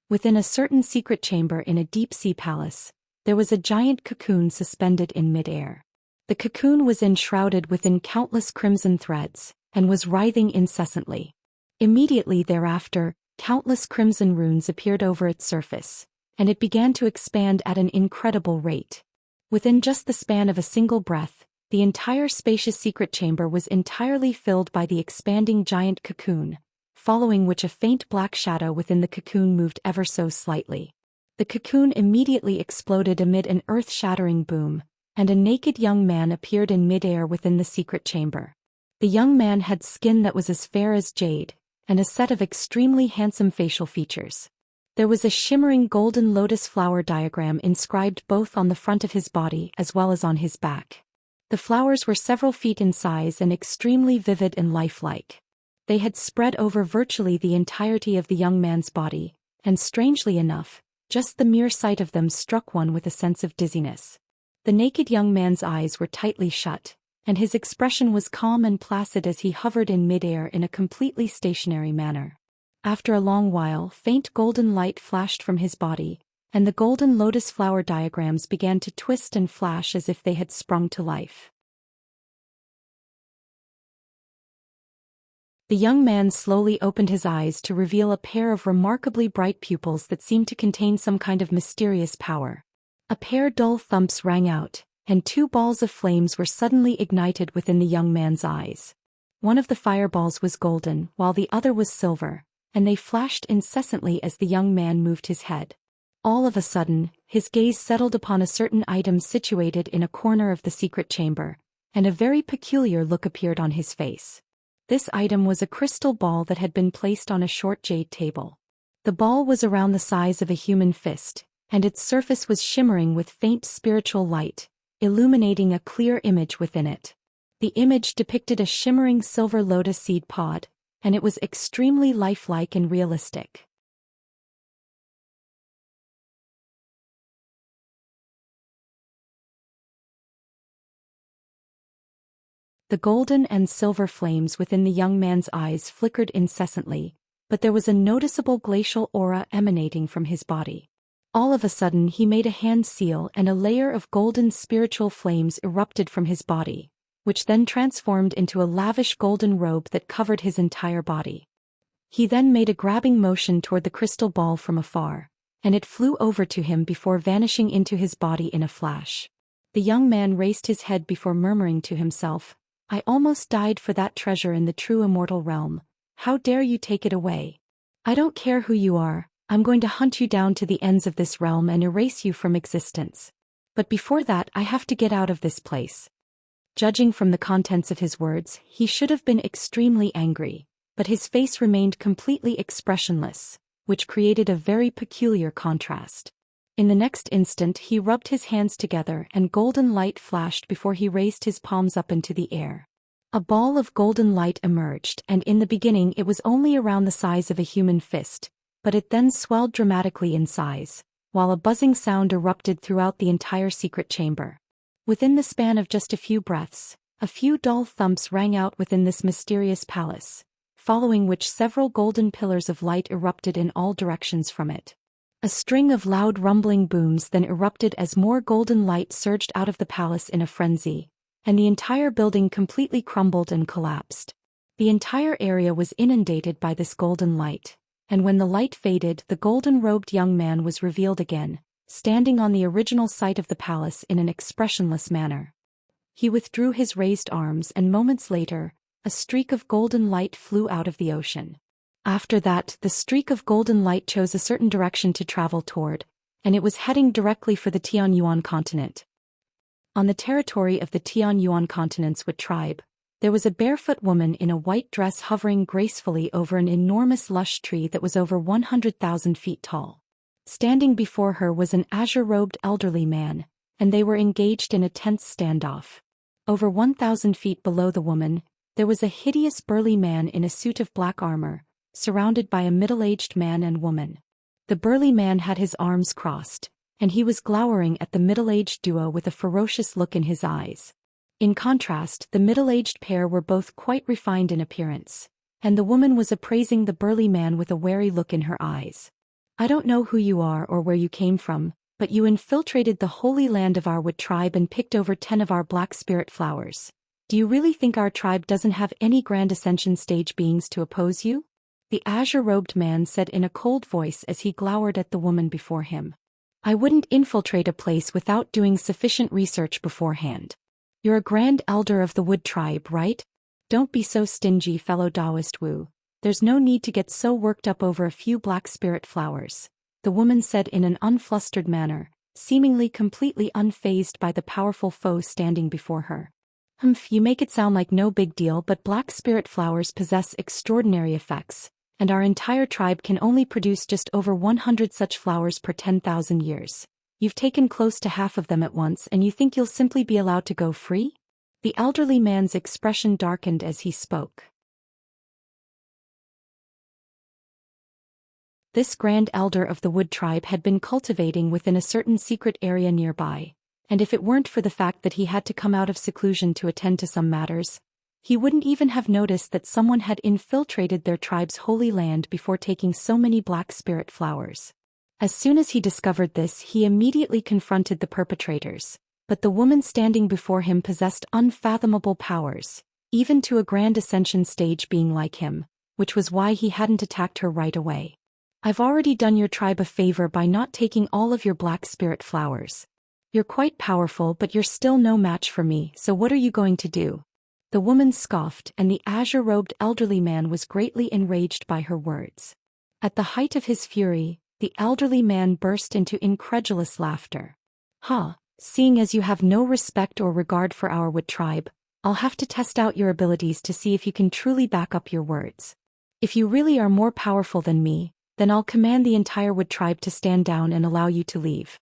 Within a certain secret chamber in a deep-sea palace, there was a giant cocoon suspended in mid-air. The cocoon was enshrouded within countless crimson threads, and was writhing incessantly. Immediately thereafter, countless crimson runes appeared over its surface, and it began to expand at an incredible rate. Within just the span of a single breath, the entire spacious secret chamber was entirely filled by the expanding giant cocoon, following which a faint black shadow within the cocoon moved ever so slightly. The cocoon immediately exploded amid an earth-shattering boom, and a naked young man appeared in midair within the secret chamber. The young man had skin that was as fair as jade, and a set of extremely handsome facial features. There was a shimmering golden lotus flower diagram inscribed both on the front of his body as well as on his back. The flowers were several feet in size and extremely vivid and lifelike. They had spread over virtually the entirety of the young man's body, and strangely enough, just the mere sight of them struck one with a sense of dizziness. The naked young man's eyes were tightly shut, and his expression was calm and placid as he hovered in midair in a completely stationary manner. After a long while, faint golden light flashed from his body, and the golden lotus flower diagrams began to twist and flash as if they had sprung to life. The young man slowly opened his eyes to reveal a pair of remarkably bright pupils that seemed to contain some kind of mysterious power. A pair dull thumps rang out, and two balls of flames were suddenly ignited within the young man's eyes. One of the fireballs was golden, while the other was silver, and they flashed incessantly as the young man moved his head. All of a sudden, his gaze settled upon a certain item situated in a corner of the secret chamber, and a very peculiar look appeared on his face. This item was a crystal ball that had been placed on a short jade table. The ball was around the size of a human fist, and its surface was shimmering with faint spiritual light, illuminating a clear image within it. The image depicted a shimmering silver lotus seed pod, and it was extremely lifelike and realistic. The golden and silver flames within the young man's eyes flickered incessantly, but there was a noticeable glacial aura emanating from his body. All of a sudden he made a hand seal and a layer of golden spiritual flames erupted from his body, which then transformed into a lavish golden robe that covered his entire body. He then made a grabbing motion toward the crystal ball from afar, and it flew over to him before vanishing into his body in a flash. The young man raised his head before murmuring to himself, "I almost died for that treasure in the true immortal realm. How dare you take it away? I don't care who you are, I'm going to hunt you down to the ends of this realm and erase you from existence. But before that I have to get out of this place." Judging from the contents of his words, he should have been extremely angry, but his face remained completely expressionless, which created a very peculiar contrast. In the next instant he rubbed his hands together and golden light flashed before he raised his palms up into the air. A ball of golden light emerged, and in the beginning it was only around the size of a human fist, but it then swelled dramatically in size, while a buzzing sound erupted throughout the entire secret chamber. Within the span of just a few breaths, a few dull thumps rang out within this mysterious palace, following which several golden pillars of light erupted in all directions from it. A string of loud rumbling booms then erupted as more golden light surged out of the palace in a frenzy, and the entire building completely crumbled and collapsed. The entire area was inundated by this golden light, and when the light faded, the golden-robed young man was revealed again, standing on the original site of the palace in an expressionless manner. He withdrew his raised arms, and moments later, a streak of golden light flew out of the ocean. After that, the streak of golden light chose a certain direction to travel toward, and it was heading directly for the Tianyuan continent. On the territory of the Tianyuan continent's Wood tribe, there was a barefoot woman in a white dress hovering gracefully over an enormous lush tree that was over 100,000 feet tall. Standing before her was an azure-robed elderly man, and they were engaged in a tense standoff. Over 1,000 feet below the woman, there was a hideous burly man in a suit of black armor, surrounded by a middle-aged man and woman. The burly man had his arms crossed, and he was glowering at the middle-aged duo with a ferocious look in his eyes. In contrast, the middle-aged pair were both quite refined in appearance, and the woman was appraising the burly man with a wary look in her eyes. "I don't know who you are or where you came from, but you infiltrated the holy land of our Wood tribe and picked over 10 of our black spirit flowers. Do you really think our tribe doesn't have any grand ascension stage beings to oppose you?" The azure-robed man said in a cold voice as he glowered at the woman before him. "I wouldn't infiltrate a place without doing sufficient research beforehand. You're a grand elder of the Wood tribe, right? Don't be so stingy, fellow Taoist Wu. There's no need to get so worked up over a few black spirit flowers, the woman said in an unflustered manner, seemingly completely unfazed by the powerful foe standing before her. You make it sound like no big deal, but black spirit flowers possess extraordinary effects, and our entire tribe can only produce just over 100 such flowers per 10,000 years. You've taken close to half of them at once and you think you'll simply be allowed to go free? The elderly man's expression darkened as he spoke. This grand elder of the wood tribe had been cultivating within a certain secret area nearby, and if it weren't for the fact that he had to come out of seclusion to attend to some matters, he wouldn't even have noticed that someone had infiltrated their tribe's holy land before taking so many black spirit flowers. As soon as he discovered this, he immediately confronted the perpetrators, but the woman standing before him possessed unfathomable powers, even to a grand ascension stage being like him, which was why he hadn't attacked her right away. I've already done your tribe a favor by not taking all of your black spirit flowers. You're quite powerful, but you're still no match for me, so what are you going to do? The woman scoffed, and the azure-robed elderly man was greatly enraged by her words. At the height of his fury, the elderly man burst into incredulous laughter. Seeing as you have no respect or regard for our wood tribe, I'll have to test out your abilities to see if you can truly back up your words. If you really are more powerful than me, then I'll command the entire wood tribe to stand down and allow you to leave.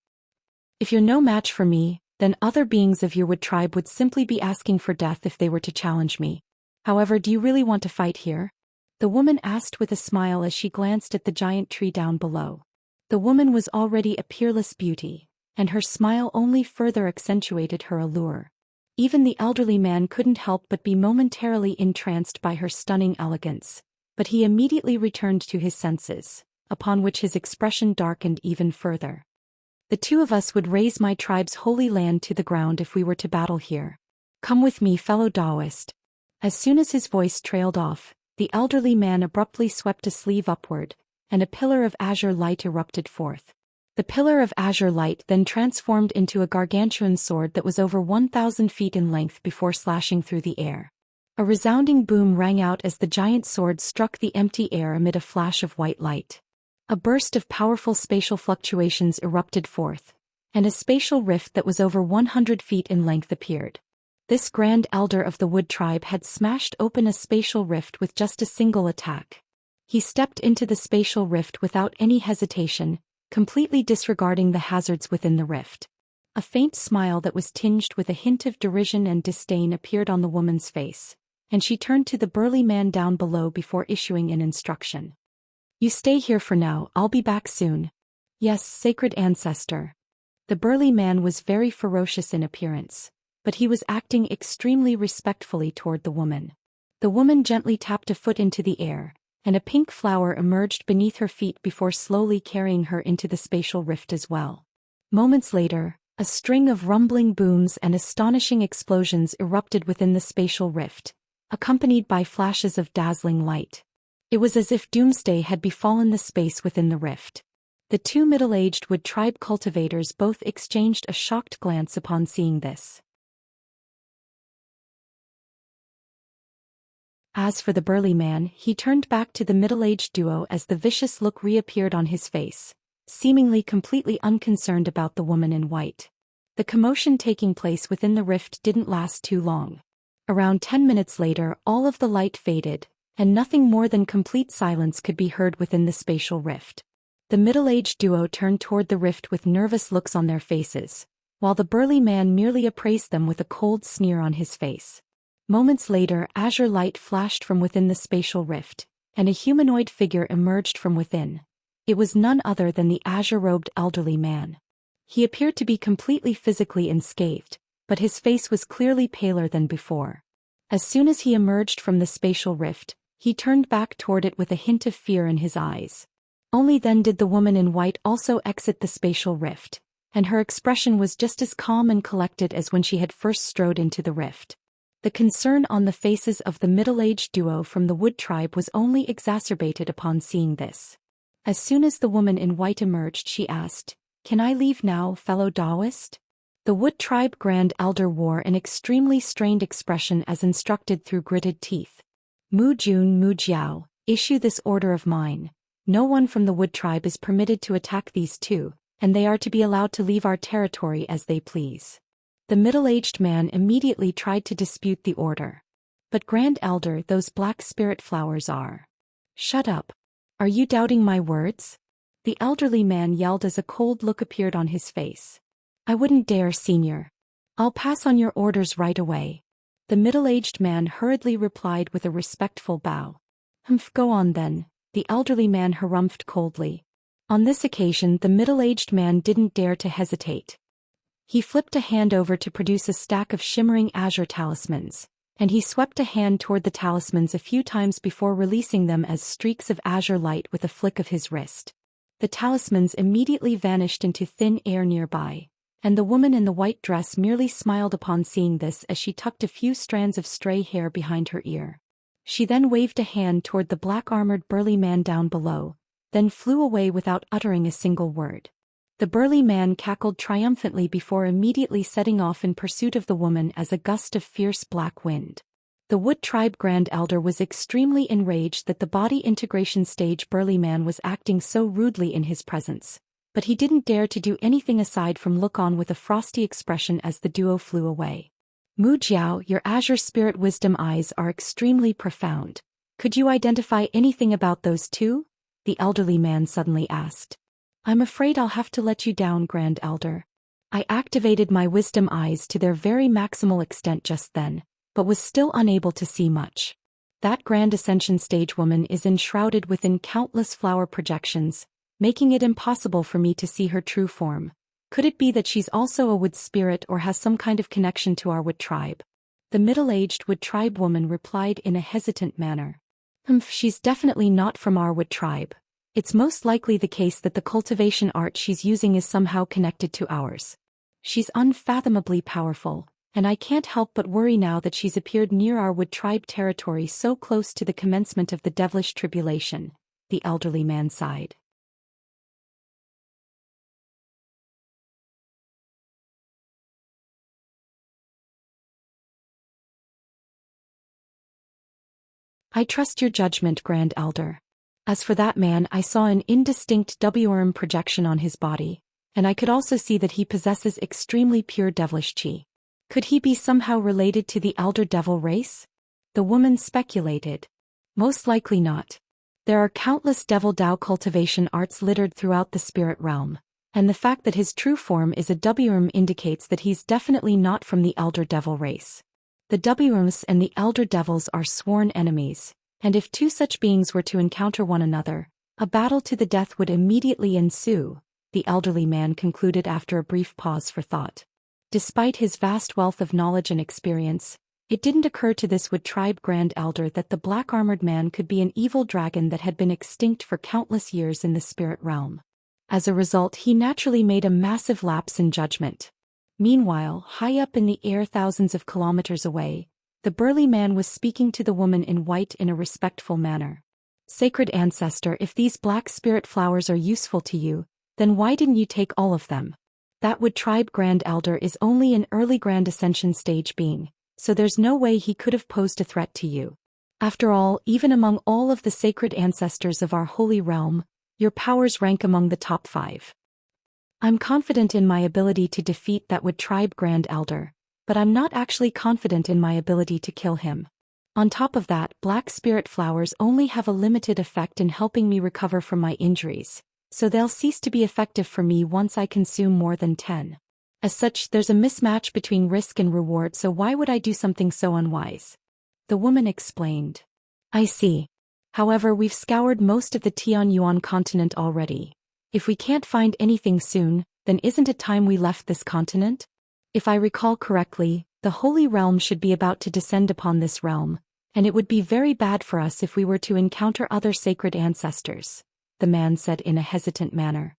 If you're no match for me, then other beings of your wood tribe would simply be asking for death if they were to challenge me. However, do you really want to fight here? The woman asked with a smile as she glanced at the giant tree down below. The woman was already a peerless beauty, and her smile only further accentuated her allure. Even the elderly man couldn't help but be momentarily entranced by her stunning elegance, but he immediately returned to his senses, upon which his expression darkened even further. The two of us would raise my tribe's holy land to the ground if we were to battle here. Come with me, fellow Taoist. As soon as his voice trailed off, the elderly man abruptly swept a sleeve upward, and a pillar of azure light erupted forth. The pillar of azure light then transformed into a gargantuan sword that was over 1,000 feet in length before slashing through the air. A resounding boom rang out as the giant sword struck the empty air amid a flash of white light. A burst of powerful spatial fluctuations erupted forth, and a spatial rift that was over 100 feet in length appeared. This grand elder of the wood tribe had smashed open a spatial rift with just a single attack. He stepped into the spatial rift without any hesitation, completely disregarding the hazards within the rift. A faint smile that was tinged with a hint of derision and disdain appeared on the woman's face, and she turned to the burly man down below before issuing an instruction. You stay here for now, I'll be back soon. Yes, sacred ancestor. The burly man was very ferocious in appearance, but he was acting extremely respectfully toward the woman. The woman gently tapped a foot into the air, and a pink flower emerged beneath her feet before slowly carrying her into the spatial rift as well. Moments later, a string of rumbling booms and astonishing explosions erupted within the spatial rift, accompanied by flashes of dazzling light. It was as if doomsday had befallen the space within the rift. The two middle-aged wood tribe cultivators both exchanged a shocked glance upon seeing this. As for the burly man, he turned back to the middle-aged duo as the vicious look reappeared on his face, seemingly completely unconcerned about the woman in white. The commotion taking place within the rift didn't last too long. Around 10 minutes later, all of the light faded, and nothing more than complete silence could be heard within the spatial rift. The middle-aged duo turned toward the rift with nervous looks on their faces, while the burly man merely appraised them with a cold sneer on his face. Moments later, azure light flashed from within the spatial rift, and a humanoid figure emerged from within. It was none other than the azure-robed elderly man. He appeared to be completely physically unscathed, but his face was clearly paler than before. As soon as he emerged from the spatial rift, he turned back toward it with a hint of fear in his eyes. Only then did the woman in white also exit the spatial rift, and her expression was just as calm and collected as when she had first strode into the rift. The concern on the faces of the middle-aged duo from the wood tribe was only exacerbated upon seeing this. As soon as the woman in white emerged, she asked, "Can I leave now, fellow Taoist?" The wood tribe grand elder wore an extremely strained expression as instructed through gritted teeth. Mu Jun Mu Jiao, issue this order of mine. No one from the Wood tribe is permitted to attack these two, and they are to be allowed to leave our territory as they please." The middle-aged man immediately tried to dispute the order. "But Grand Elder, those black spirit flowers are—" "Shut up. Are you doubting my words?" the elderly man yelled as a cold look appeared on his face. "I wouldn't dare, Senior. I'll pass on your orders right away." The middle-aged man hurriedly replied with a respectful bow. "Humph, go on then," the elderly man harumphed coldly. On this occasion the middle-aged man didn't dare to hesitate. He flipped a hand over to produce a stack of shimmering azure talismans, and he swept a hand toward the talismans a few times before releasing them as streaks of azure light with a flick of his wrist. The talismans immediately vanished into thin air nearby, and the woman in the white dress merely smiled upon seeing this as she tucked a few strands of stray hair behind her ear. She then waved a hand toward the black-armored burly man down below, then flew away without uttering a single word. The burly man cackled triumphantly before immediately setting off in pursuit of the woman as a gust of fierce black wind. The Wood Tribe Grand Elder was extremely enraged that the body integration stage burly man was acting so rudely in his presence, but he didn't dare to do anything aside from look on with a frosty expression as the duo flew away. "Mu Jiao, your azure spirit wisdom eyes are extremely profound. Could you identify anything about those two?" the elderly man suddenly asked. "I'm afraid I'll have to let you down, Grand Elder. I activated my wisdom eyes to their very maximal extent just then, but was still unable to see much. That Grand Ascension stage woman is enshrouded within countless flower projections, making it impossible for me to see her true form. Could it be that she's also a wood spirit or has some kind of connection to our Wood tribe?" The middle-aged Wood tribe woman replied in a hesitant manner. She's definitely not from our Wood tribe. It's most likely the case that the cultivation art she's using is somehow connected to ours. She's unfathomably powerful, and I can't help but worry now that she's appeared near our Wood tribe territory so close to the commencement of the devilish tribulation," the elderly man sighed. "I trust your judgment, Grand Elder. As for that man, I saw an indistinct WRM projection on his body, and I could also see that he possesses extremely pure devilish chi. Could he be somehow related to the Elder Devil race?" the woman speculated. "Most likely not. There are countless Devil Dao cultivation arts littered throughout the spirit realm, and the fact that his true form is a WRM indicates that he's definitely not from the Elder Devil race. The WRMs and the Elder Devils are sworn enemies, and if two such beings were to encounter one another, a battle to the death would immediately ensue," the elderly man concluded after a brief pause for thought. Despite his vast wealth of knowledge and experience, it didn't occur to this Wood Tribe Grand Elder that the black-armored man could be an evil dragon that had been extinct for countless years in the spirit realm. As a result, he naturally made a massive lapse in judgment. Meanwhile, high up in the air thousands of kilometers away, the burly man was speaking to the woman in white in a respectful manner. "Sacred Ancestor, if these black spirit flowers are useful to you, then why didn't you take all of them? That Wood Tribe Grand Elder is only an early Grand Ascension stage being, so there's no way he could have posed a threat to you. After all, even among all of the sacred ancestors of our holy realm, your powers rank among the top 5. I'm confident in my ability to defeat that Wood Tribe Grand Elder, but I'm not actually confident in my ability to kill him. On top of that, black spirit flowers only have a limited effect in helping me recover from my injuries, so they'll cease to be effective for me once I consume more than 10. As such, there's a mismatch between risk and reward, so why would I do something so unwise?" the woman explained. "I see. However, we've scoured most of the Tianyuan continent already. If we can't find anything soon, then isn't it time we left this continent? If I recall correctly, the Holy Realm should be about to descend upon this realm, and it would be very bad for us if we were to encounter other sacred ancestors," the man said in a hesitant manner.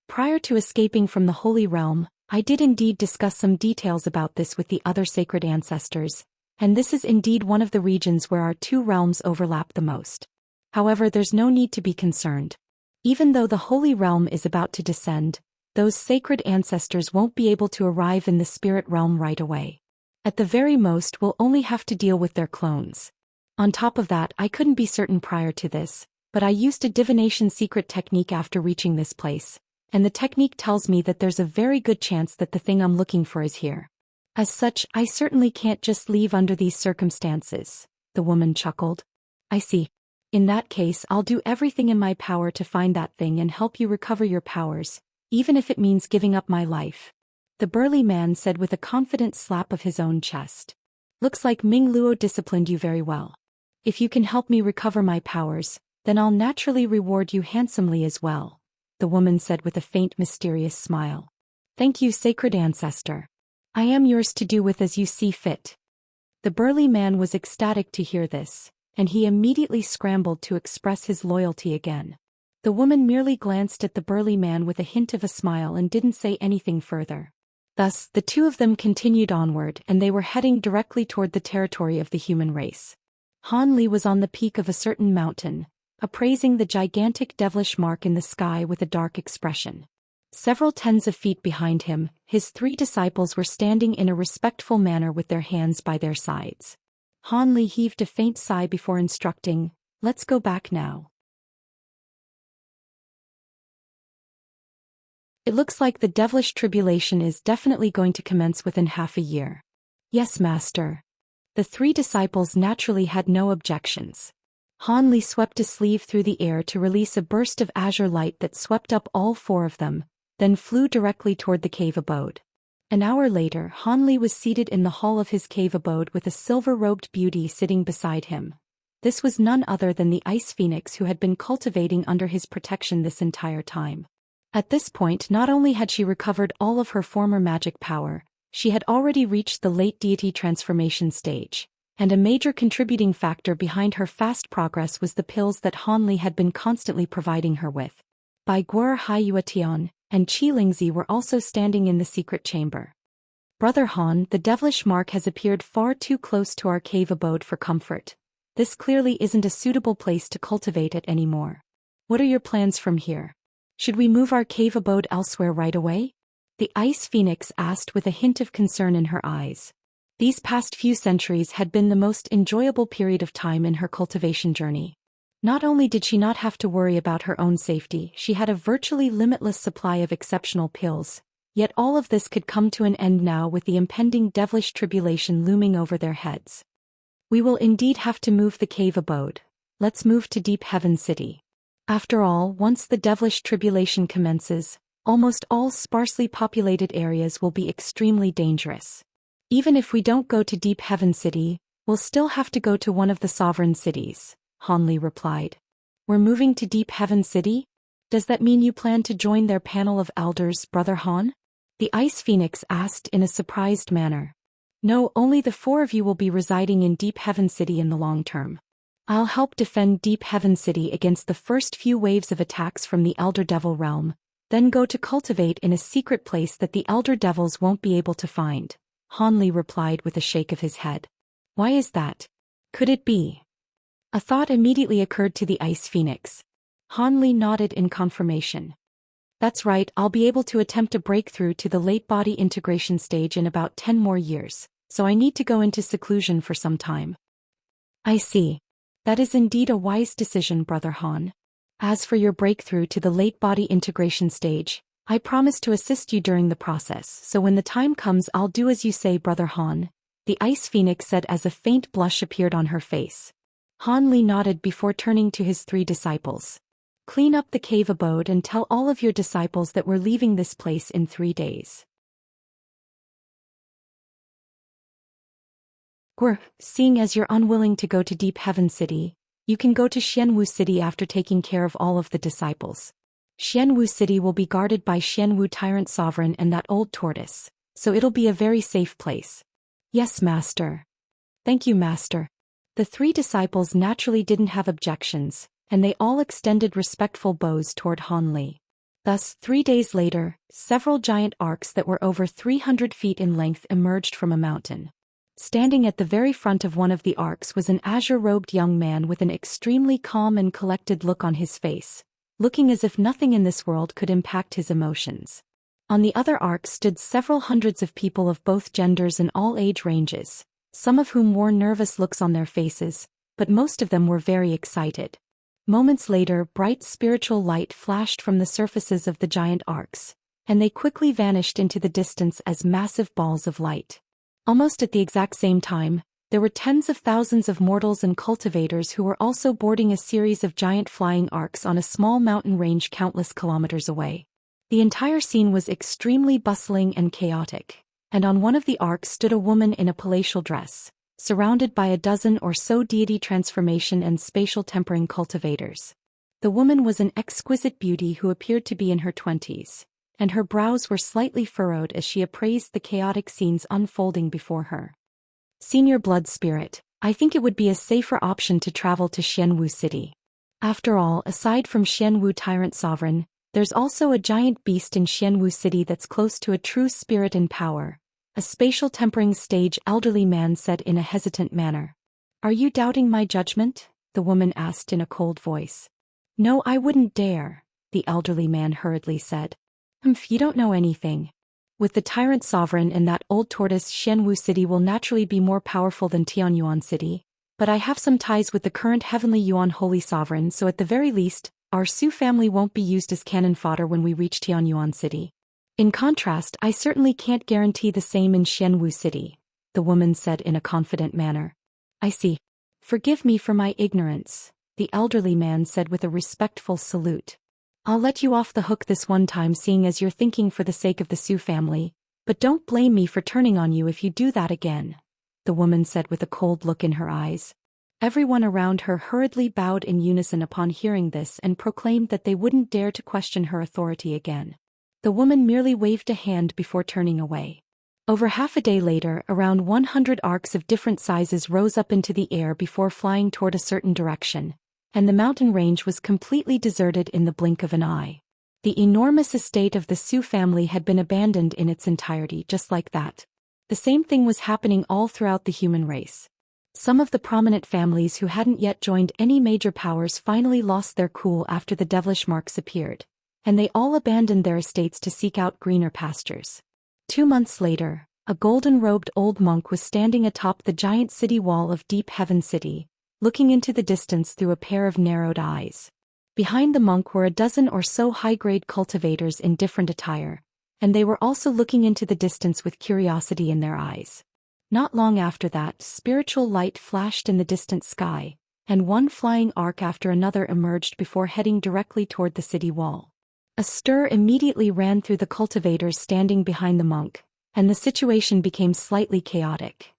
Prior to escaping from the Holy Realm, I did indeed discuss some details about this with the other sacred ancestors, and this is indeed one of the regions where our two realms overlap the most. However, there's no need to be concerned. Even though the Holy Realm is about to descend, those sacred ancestors won't be able to arrive in the spirit realm right away. At the very most, we'll only have to deal with their clones. On top of that, I couldn't be certain prior to this, but I used a divination secret technique after reaching this place, and the technique tells me that there's a very good chance that the thing I'm looking for is here. As such, I certainly can't just leave under these circumstances, the woman chuckled. I see. In that case, I'll do everything in my power to find that thing and help you recover your powers, even if it means giving up my life. The burly man said with a confident slap of his own chest. Looks like Ming Luo disciplined you very well. If you can help me recover my powers, then I'll naturally reward you handsomely as well, the woman said with a faint mysterious smile. Thank you, sacred ancestor. I am yours to do with as you see fit. The burly man was ecstatic to hear this, and he immediately scrambled to express his loyalty again. The woman merely glanced at the burly man with a hint of a smile and didn't say anything further. Thus, the two of them continued onward and they were heading directly toward the territory of the human race. Han Li was on the peak of a certain mountain, appraising the gigantic devilish mark in the sky with a dark expression. Several tens of feet behind him, his 3 disciples were standing in a respectful manner with their hands by their sides. Han Li heaved a faint sigh before instructing, "Let's go back now." It looks like the devilish tribulation is definitely going to commence within half a year. Yes, master. The 3 disciples naturally had no objections. Han Li swept a sleeve through the air to release a burst of azure light that swept up all 4 of them, then flew directly toward the cave abode. An hour later, Han Li was seated in the hall of his cave abode with a silver-robed beauty sitting beside him. This was none other than the ice phoenix who had been cultivating under his protection this entire time. At this point, not only had she recovered all of her former magic power, she had already reached the late deity transformation stage, and a major contributing factor behind her fast progress was the pills that Han Li had been constantly providing her with. Bai Guer Haiyuatian and Qi Lingzi were also standing in the secret chamber. Brother Han, the devilish mark has appeared far too close to our cave abode for comfort. This clearly isn't a suitable place to cultivate it anymore. What are your plans from here? Should we move our cave abode elsewhere right away? The ice phoenix asked with a hint of concern in her eyes. These past few centuries had been the most enjoyable period of time in her cultivation journey. Not only did she not have to worry about her own safety, she had a virtually limitless supply of exceptional pills, yet all of this could come to an end now with the impending devilish tribulation looming over their heads. We will indeed have to move the cave abode. Let's move to Deep Heaven City. After all, once the devilish tribulation commences, almost all sparsely populated areas will be extremely dangerous. Even if we don't go to Deep Heaven City, we'll still have to go to one of the sovereign cities, Han Li replied. We're moving to Deep Heaven City? Does that mean you plan to join their panel of elders, Brother Han? The Ice Phoenix asked in a surprised manner. No, only the 4 of you will be residing in Deep Heaven City in the long term. I'll help defend Deep Heaven City against the first few waves of attacks from the Elder Devil realm, then go to cultivate in a secret place that the Elder Devils won't be able to find, Han Li replied with a shake of his head. Why is that? Could it be? A thought immediately occurred to the Ice Phoenix. Han Li nodded in confirmation. That's right, I'll be able to attempt a breakthrough to the late body integration stage in about 10 more years, so I need to go into seclusion for some time. I see. That is indeed a wise decision, Brother Han. As for your breakthrough to the late body integration stage, I promise to assist you during the process, so when the time comes I'll do as you say, Brother Han, the Ice Phoenix said as a faint blush appeared on her face. Han Li nodded before turning to his 3 disciples. Clean up the cave abode and tell all of your disciples that we're leaving this place in 3 days. Seeing as you're unwilling to go to Deep Heaven City, you can go to Xianwu City after taking care of all of the disciples. Xianwu City will be guarded by Xianwu Tyrant Sovereign and that old tortoise, so it'll be a very safe place. Yes, Master. Thank you, Master. The 3 disciples naturally didn't have objections, and they all extended respectful bows toward Han Li. Thus, 3 days later, several giant arcs that were over 300 feet in length emerged from a mountain. Standing at the very front of one of the arcs was an azure-robed young man with an extremely calm and collected look on his face, looking as if nothing in this world could impact his emotions. On the other arc stood several hundreds of people of both genders and all age ranges, some of whom wore nervous looks on their faces, but most of them were very excited. Moments later, bright spiritual light flashed from the surfaces of the giant arcs, and they quickly vanished into the distance as massive balls of light. Almost at the exact same time, there were tens of thousands of mortals and cultivators who were also boarding a series of giant flying arcs on a small mountain range countless kilometers away. The entire scene was extremely bustling and chaotic, and on one of the arcs stood a woman in a palatial dress, surrounded by a dozen or so deity transformation and spatial tempering cultivators. The woman was an exquisite beauty who appeared to be in her 20s, and her brows were slightly furrowed as she appraised the chaotic scenes unfolding before her. Senior Blood Spirit, I think it would be a safer option to travel to Xianwu City. After all, aside from Xianwu Tyrant Sovereign, there's also a giant beast in Xianwu City that's close to a true spirit and power. A spatial tempering stage elderly man said in a hesitant manner. Are you doubting my judgment? The woman asked in a cold voice. No, I wouldn't dare, the elderly man hurriedly said. You don't know anything. With the Tyrant Sovereign and that old tortoise, Xianwu City will naturally be more powerful than Tianyuan City, but I have some ties with the current Heavenly Yuan Holy Sovereign, so at the very least, our Su family won't be used as cannon fodder when we reach Tianyuan City. In contrast, I certainly can't guarantee the same in Xianwu City, the woman said in a confident manner. I see. Forgive me for my ignorance, the elderly man said with a respectful salute. I'll let you off the hook this one time seeing as you're thinking for the sake of the Su family, but don't blame me for turning on you if you do that again, the woman said with a cold look in her eyes. Everyone around her hurriedly bowed in unison upon hearing this and proclaimed that they wouldn't dare to question her authority again. The woman merely waved a hand before turning away. Over half a day later, around 100 arcs of different sizes rose up into the air before flying toward a certain direction, and the mountain range was completely deserted in the blink of an eye. The enormous estate of the Su family had been abandoned in its entirety just like that. The same thing was happening all throughout the human race. Some of the prominent families who hadn't yet joined any major powers finally lost their cool after the devilish marks appeared, and they all abandoned their estates to seek out greener pastures. 2 months later, a golden-robed old monk was standing atop the giant city wall of Deep Heaven City, looking into the distance through a pair of narrowed eyes. Behind the monk were a dozen or so high-grade cultivators in different attire, and they were also looking into the distance with curiosity in their eyes. Not long after that, spiritual light flashed in the distant sky, and one flying arc after another emerged before heading directly toward the city wall. A stir immediately ran through the cultivators standing behind the monk, and the situation became slightly chaotic.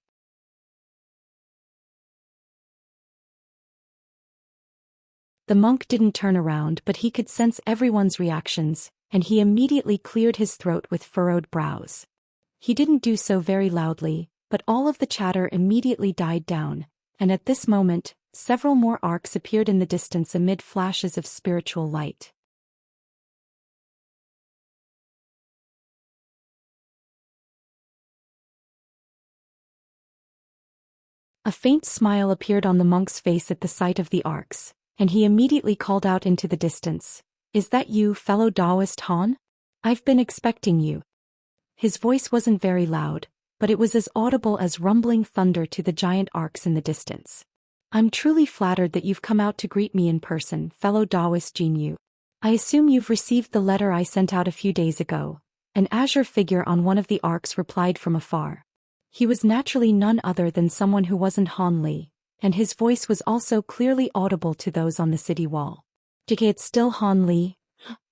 The monk didn't turn around, but he could sense everyone's reactions, and he immediately cleared his throat with furrowed brows. He didn't do so very loudly, but all of the chatter immediately died down, and at this moment, several more arcs appeared in the distance amid flashes of spiritual light. A faint smile appeared on the monk's face at the sight of the arcs, and he immediately called out into the distance, "Is that you, fellow Taoist Han? I've been expecting you." His voice wasn't very loud, but it was as audible as rumbling thunder to the giant arcs in the distance. "I'm truly flattered that you've come out to greet me in person, fellow Taoist Jinyu. I assume you've received the letter I sent out a few days ago." An azure figure on one of the arcs replied from afar. He was naturally none other than someone who wasn't Han Li, and his voice was also clearly audible to those on the city wall. "JK, it's still Han Li.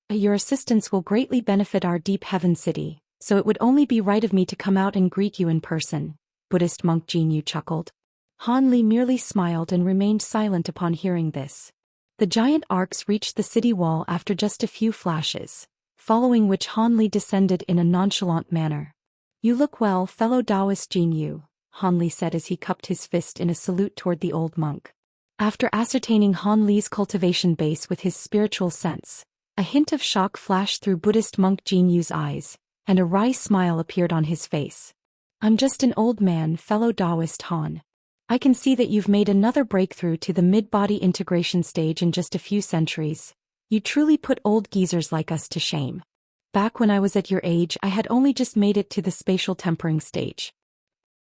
Your assistance will greatly benefit our Deep Heaven City, so it would only be right of me to come out and greet you in person," Buddhist monk Jinyu chuckled. Han Li merely smiled and remained silent upon hearing this. The giant arcs reached the city wall after just a few flashes, following which Han Li descended in a nonchalant manner. "You look well, fellow Taoist Jinyu," Han Li said as he cupped his fist in a salute toward the old monk. After ascertaining Han Li's cultivation base with his spiritual sense, a hint of shock flashed through Buddhist monk Jinyu's eyes, and a wry smile appeared on his face. "I'm just an old man, fellow Taoist Han. I can see that you've made another breakthrough to the mid-body integration stage in just a few centuries. You truly put old geezers like us to shame. Back when I was at your age, I had only just made it to the spatial tempering stage."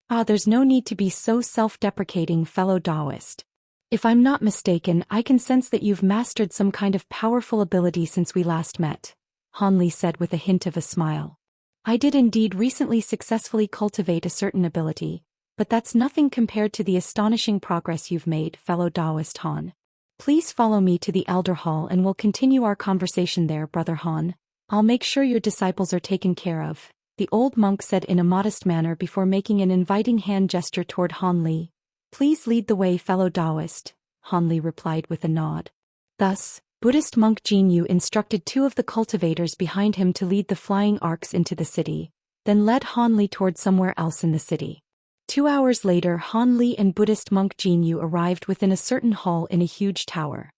"There's no need to be so self-deprecating, fellow Taoist. If I'm not mistaken, I can sense that you've mastered some kind of powerful ability since we last met, Han Li said with a hint of a smile. I did indeed recently successfully cultivate a certain ability, but that's nothing compared to the astonishing progress you've made, fellow Taoist Han. Please follow me to the Elder Hall and we'll continue our conversation there, Brother Han. I'll make sure your disciples are taken care of, the old monk said in a modest manner before making an inviting hand gesture toward Han Li. Please lead the way, fellow Taoist, Han Li replied with a nod. Thus, Buddhist monk Jin Yu instructed two of the cultivators behind him to lead the flying arcs into the city, then led Han Li toward somewhere else in the city. 2 hours later, Han Li and Buddhist monk Jin Yu arrived within a certain hall in a huge tower.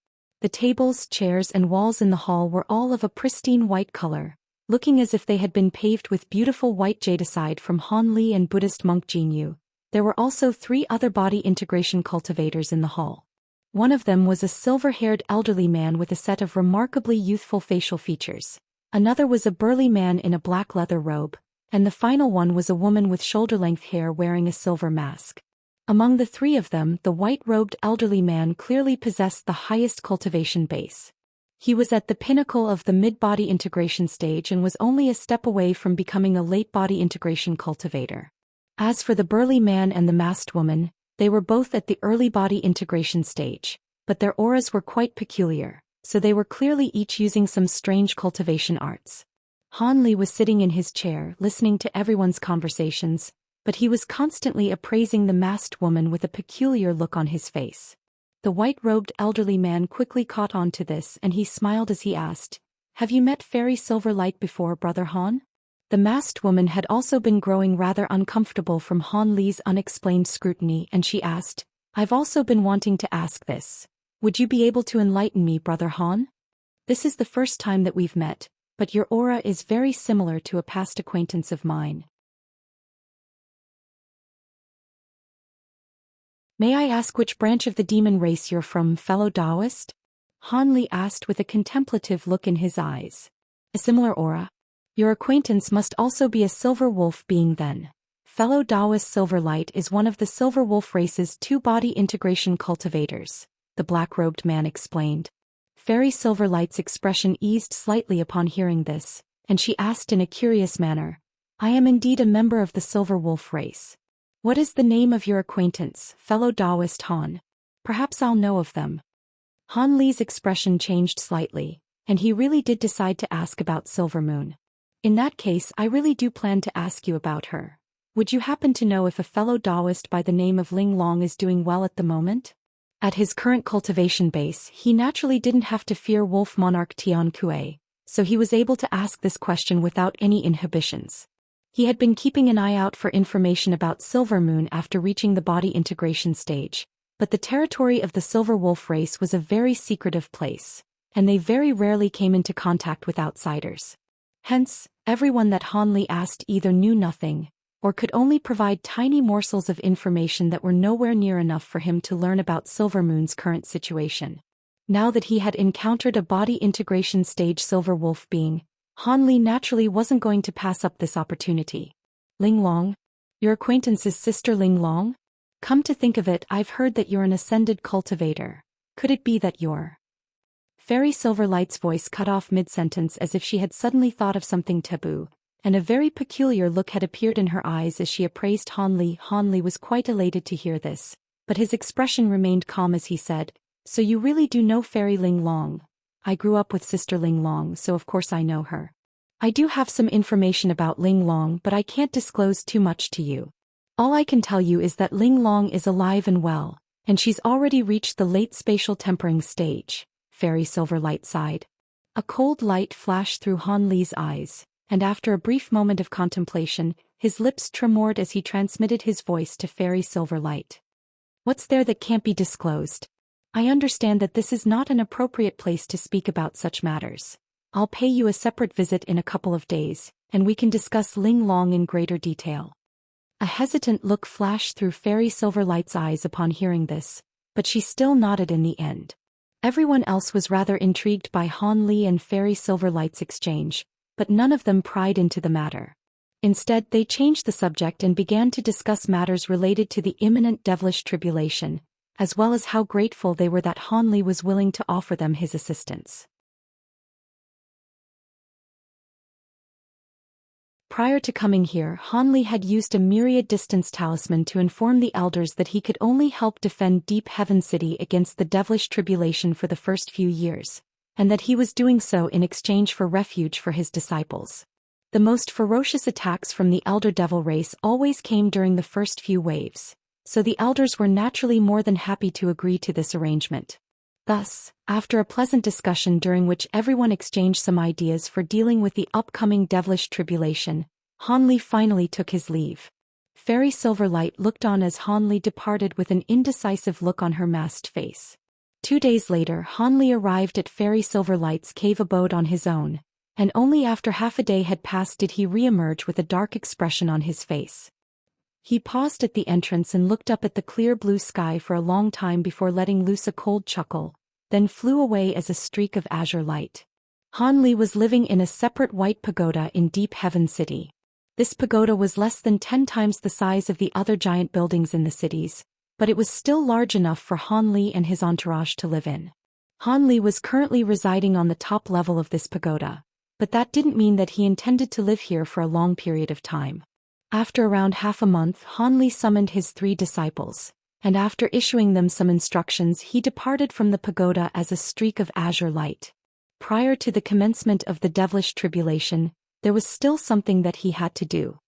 The tables, chairs and walls in the hall were all of a pristine white color, looking as if they had been paved with beautiful white jade. Aside from Han Li and Buddhist monk Jin Yu, there were also 3 other body integration cultivators in the hall. One of them was a silver-haired elderly man with a set of remarkably youthful facial features. Another was a burly man in a black leather robe, and the final one was a woman with shoulder-length hair wearing a silver mask. Among the 3 of them, the white-robed elderly man clearly possessed the highest cultivation base. He was at the pinnacle of the mid-body integration stage and was only a step away from becoming a late-body integration cultivator. As for the burly man and the masked woman, they were both at the early body integration stage, but their auras were quite peculiar, so they were clearly each using some strange cultivation arts. Han Li was sitting in his chair listening to everyone's conversations, but he was constantly appraising the masked woman with a peculiar look on his face. The white-robed elderly man quickly caught on to this and he smiled as he asked, "Have you met Fairy Silverlight before, Brother Han?" The masked woman had also been growing rather uncomfortable from Han Li's unexplained scrutiny and she asked, "I've also been wanting to ask this. Would you be able to enlighten me, Brother Han? This is the first time that we've met, but your aura is very similar to a past acquaintance of mine. May I ask which branch of the demon race you're from, fellow Taoist?" Han Li asked with a contemplative look in his eyes. "A similar aura? Your acquaintance must also be a silver wolf being then. Fellow Taoist Silverlight is one of the silver wolf race's 2 body integration cultivators," the black-robed man explained. Fairy Silverlight's expression eased slightly upon hearing this, and she asked in a curious manner, "I am indeed a member of the silver wolf race. What is the name of your acquaintance, fellow Taoist Han? Perhaps I'll know of them." Han Li's expression changed slightly, and he really did decide to ask about Silver Moon. "In that case, I really do plan to ask you about her. Would you happen to know if a fellow Taoist by the name of Ling Long is doing well at the moment?" At his current cultivation base, he naturally didn't have to fear Wolf Monarch Tian Kuei, so he was able to ask this question without any inhibitions. He had been keeping an eye out for information about Silver Moon after reaching the body integration stage, but the territory of the Silver Wolf race was a very secretive place, and they very rarely came into contact with outsiders. Hence, everyone that Han Li asked either knew nothing, or could only provide tiny morsels of information that were nowhere near enough for him to learn about Silver Moon's current situation. Now that he had encountered a body integration stage silver wolf being, Han Li naturally wasn't going to pass up this opportunity. "Ling Long? Your acquaintance's sister Ling Long? Come to think of it, I've heard that you're an ascended cultivator. Could it be that you're—" Fairy Silverlight's voice cut off mid-sentence as if she had suddenly thought of something taboo, and a very peculiar look had appeared in her eyes as she appraised Han Li. Han Li was quite elated to hear this, but his expression remained calm as he said, "So you really do know Fairy Ling Long? I grew up with Sister Ling Long, so of course I know her. I do have some information about Ling Long, but I can't disclose too much to you. All I can tell you is that Ling Long is alive and well, and she's already reached the late spatial tempering stage." Fairy Silverlight sighed. A cold light flashed through Han Li's eyes, and after a brief moment of contemplation, his lips tremored as he transmitted his voice to Fairy Silverlight. "What's there that can't be disclosed? I understand that this is not an appropriate place to speak about such matters. I'll pay you a separate visit in a couple of days, and we can discuss Ling Long in greater detail." A hesitant look flashed through Fairy Silverlight's eyes upon hearing this, but she still nodded in the end. Everyone else was rather intrigued by Han Li and Fairy Silverlight's exchange, but none of them pried into the matter. Instead, they changed the subject and began to discuss matters related to the imminent devilish tribulation, as well as how grateful they were that Han Li was willing to offer them his assistance. Prior to coming here, Han Li had used a myriad distance talisman to inform the elders that he could only help defend Deep Heaven City against the devilish tribulation for the first few years, and that he was doing so in exchange for refuge for his disciples. The most ferocious attacks from the elder devil race always came during the first few waves, so the elders were naturally more than happy to agree to this arrangement. Thus, after a pleasant discussion during which everyone exchanged some ideas for dealing with the upcoming devilish tribulation, Han Li finally took his leave. Fairy Silverlight looked on as Han Li departed with an indecisive look on her masked face. 2 days later, Han Li arrived at Fairy Silverlight's cave abode on his own, and only after half a day had passed did he re-emerge with a dark expression on his face. He paused at the entrance and looked up at the clear blue sky for a long time before letting loose a cold chuckle, then flew away as a streak of azure light. Han Li was living in a separate white pagoda in Deep Heaven City. This pagoda was less than 10 times the size of the other giant buildings in the cities, but it was still large enough for Han Li and his entourage to live in. Han Li was currently residing on the top level of this pagoda, but that didn't mean that he intended to live here for a long period of time. After around half a month, Han Li summoned his 3 disciples, and after issuing them some instructions he departed from the pagoda as a streak of azure light. Prior to the commencement of the devilish tribulation, there was still something that he had to do.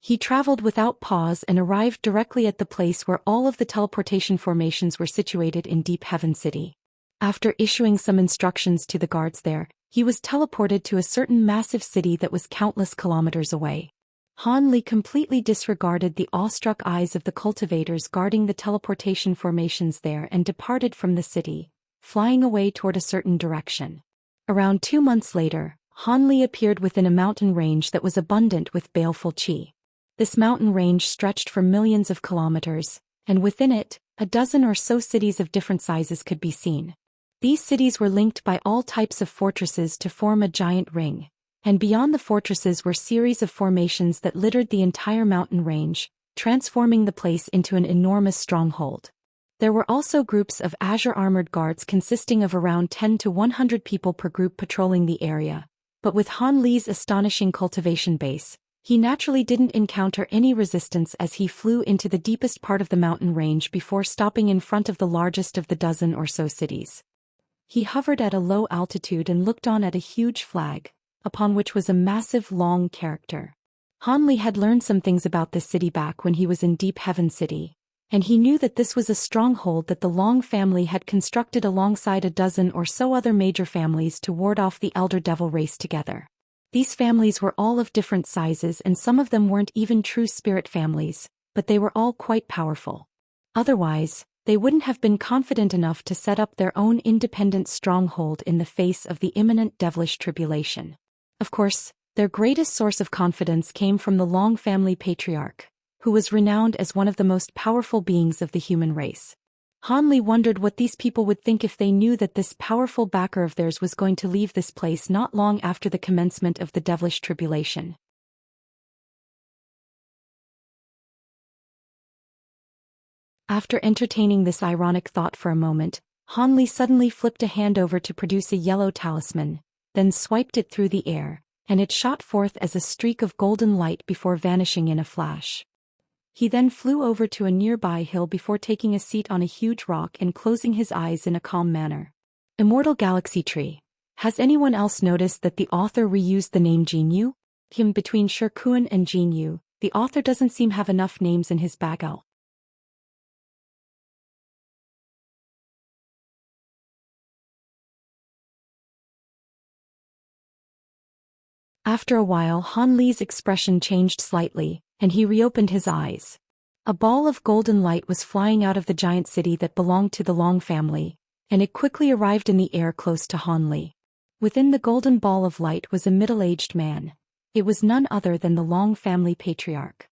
He traveled without pause and arrived directly at the place where all of the teleportation formations were situated in Deep Heaven City. After issuing some instructions to the guards there, he was teleported to a certain massive city that was countless kilometers away. Han Li completely disregarded the awestruck eyes of the cultivators guarding the teleportation formations there and departed from the city, flying away toward a certain direction. Around 2 months later, Han Li appeared within a mountain range that was abundant with baleful qi. This mountain range stretched for millions of kilometers, and within it, a dozen or so cities of different sizes could be seen. These cities were linked by all types of fortresses to form a giant ring, and beyond the fortresses were series of formations that littered the entire mountain range, transforming the place into an enormous stronghold. There were also groups of azure armored guards consisting of around 10 to 100 people per group patrolling the area, but with Han Li's astonishing cultivation base, he naturally didn't encounter any resistance as he flew into the deepest part of the mountain range before stopping in front of the largest of the dozen or so cities. He hovered at a low altitude and looked on at a huge flag, upon which was a massive long character. Han Li had learned some things about this city back when he was in Deep Heaven City, and he knew that this was a stronghold that the Long family had constructed alongside a dozen or so other major families to ward off the Elder Devil race together. These families were all of different sizes and some of them weren't even true spirit families, but they were all quite powerful. Otherwise, they wouldn't have been confident enough to set up their own independent stronghold in the face of the imminent devilish tribulation. Of course, their greatest source of confidence came from the Long family patriarch, who was renowned as one of the most powerful beings of the human race. Han Li wondered what these people would think if they knew that this powerful backer of theirs was going to leave this place not long after the commencement of the devilish tribulation. After entertaining this ironic thought for a moment, Han Li suddenly flipped a hand over to produce a yellow talisman, then swiped it through the air, and it shot forth as a streak of golden light before vanishing in a flash. He then flew over to a nearby hill before taking a seat on a huge rock and closing his eyes in a calm manner. Immortal Galaxy Tree. Has anyone else noticed that the author reused the name Jinyu? Between Shikuan and Jinyu, the author doesn't seem have enough names in his bagel. After a while, Han Li's expression changed slightly, and he reopened his eyes. A ball of golden light was flying out of the giant city that belonged to the Long family, and it quickly arrived in the air close to Han Li. Within the golden ball of light was a middle-aged man. It was none other than the Long family patriarch.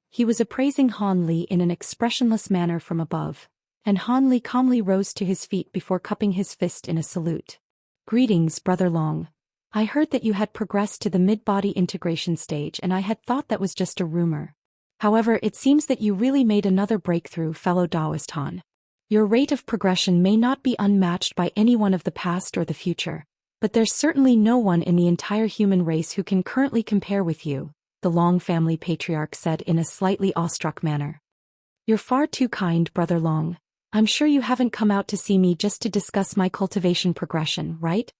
He was appraising Han Li in an expressionless manner from above, and Han Li calmly rose to his feet before cupping his fist in a salute. "Greetings, Brother Long. I heard that you had progressed to the mid-body integration stage and I had thought that was just a rumor. However, it seems that you really made another breakthrough, fellow Taoist Han. Your rate of progression may not be unmatched by anyone of the past or the future, but there's certainly no one in the entire human race who can currently compare with you, the Long family patriarch said in a slightly awestruck manner. You're far too kind, Brother Long. I'm sure you haven't come out to see me just to discuss my cultivation progression, right?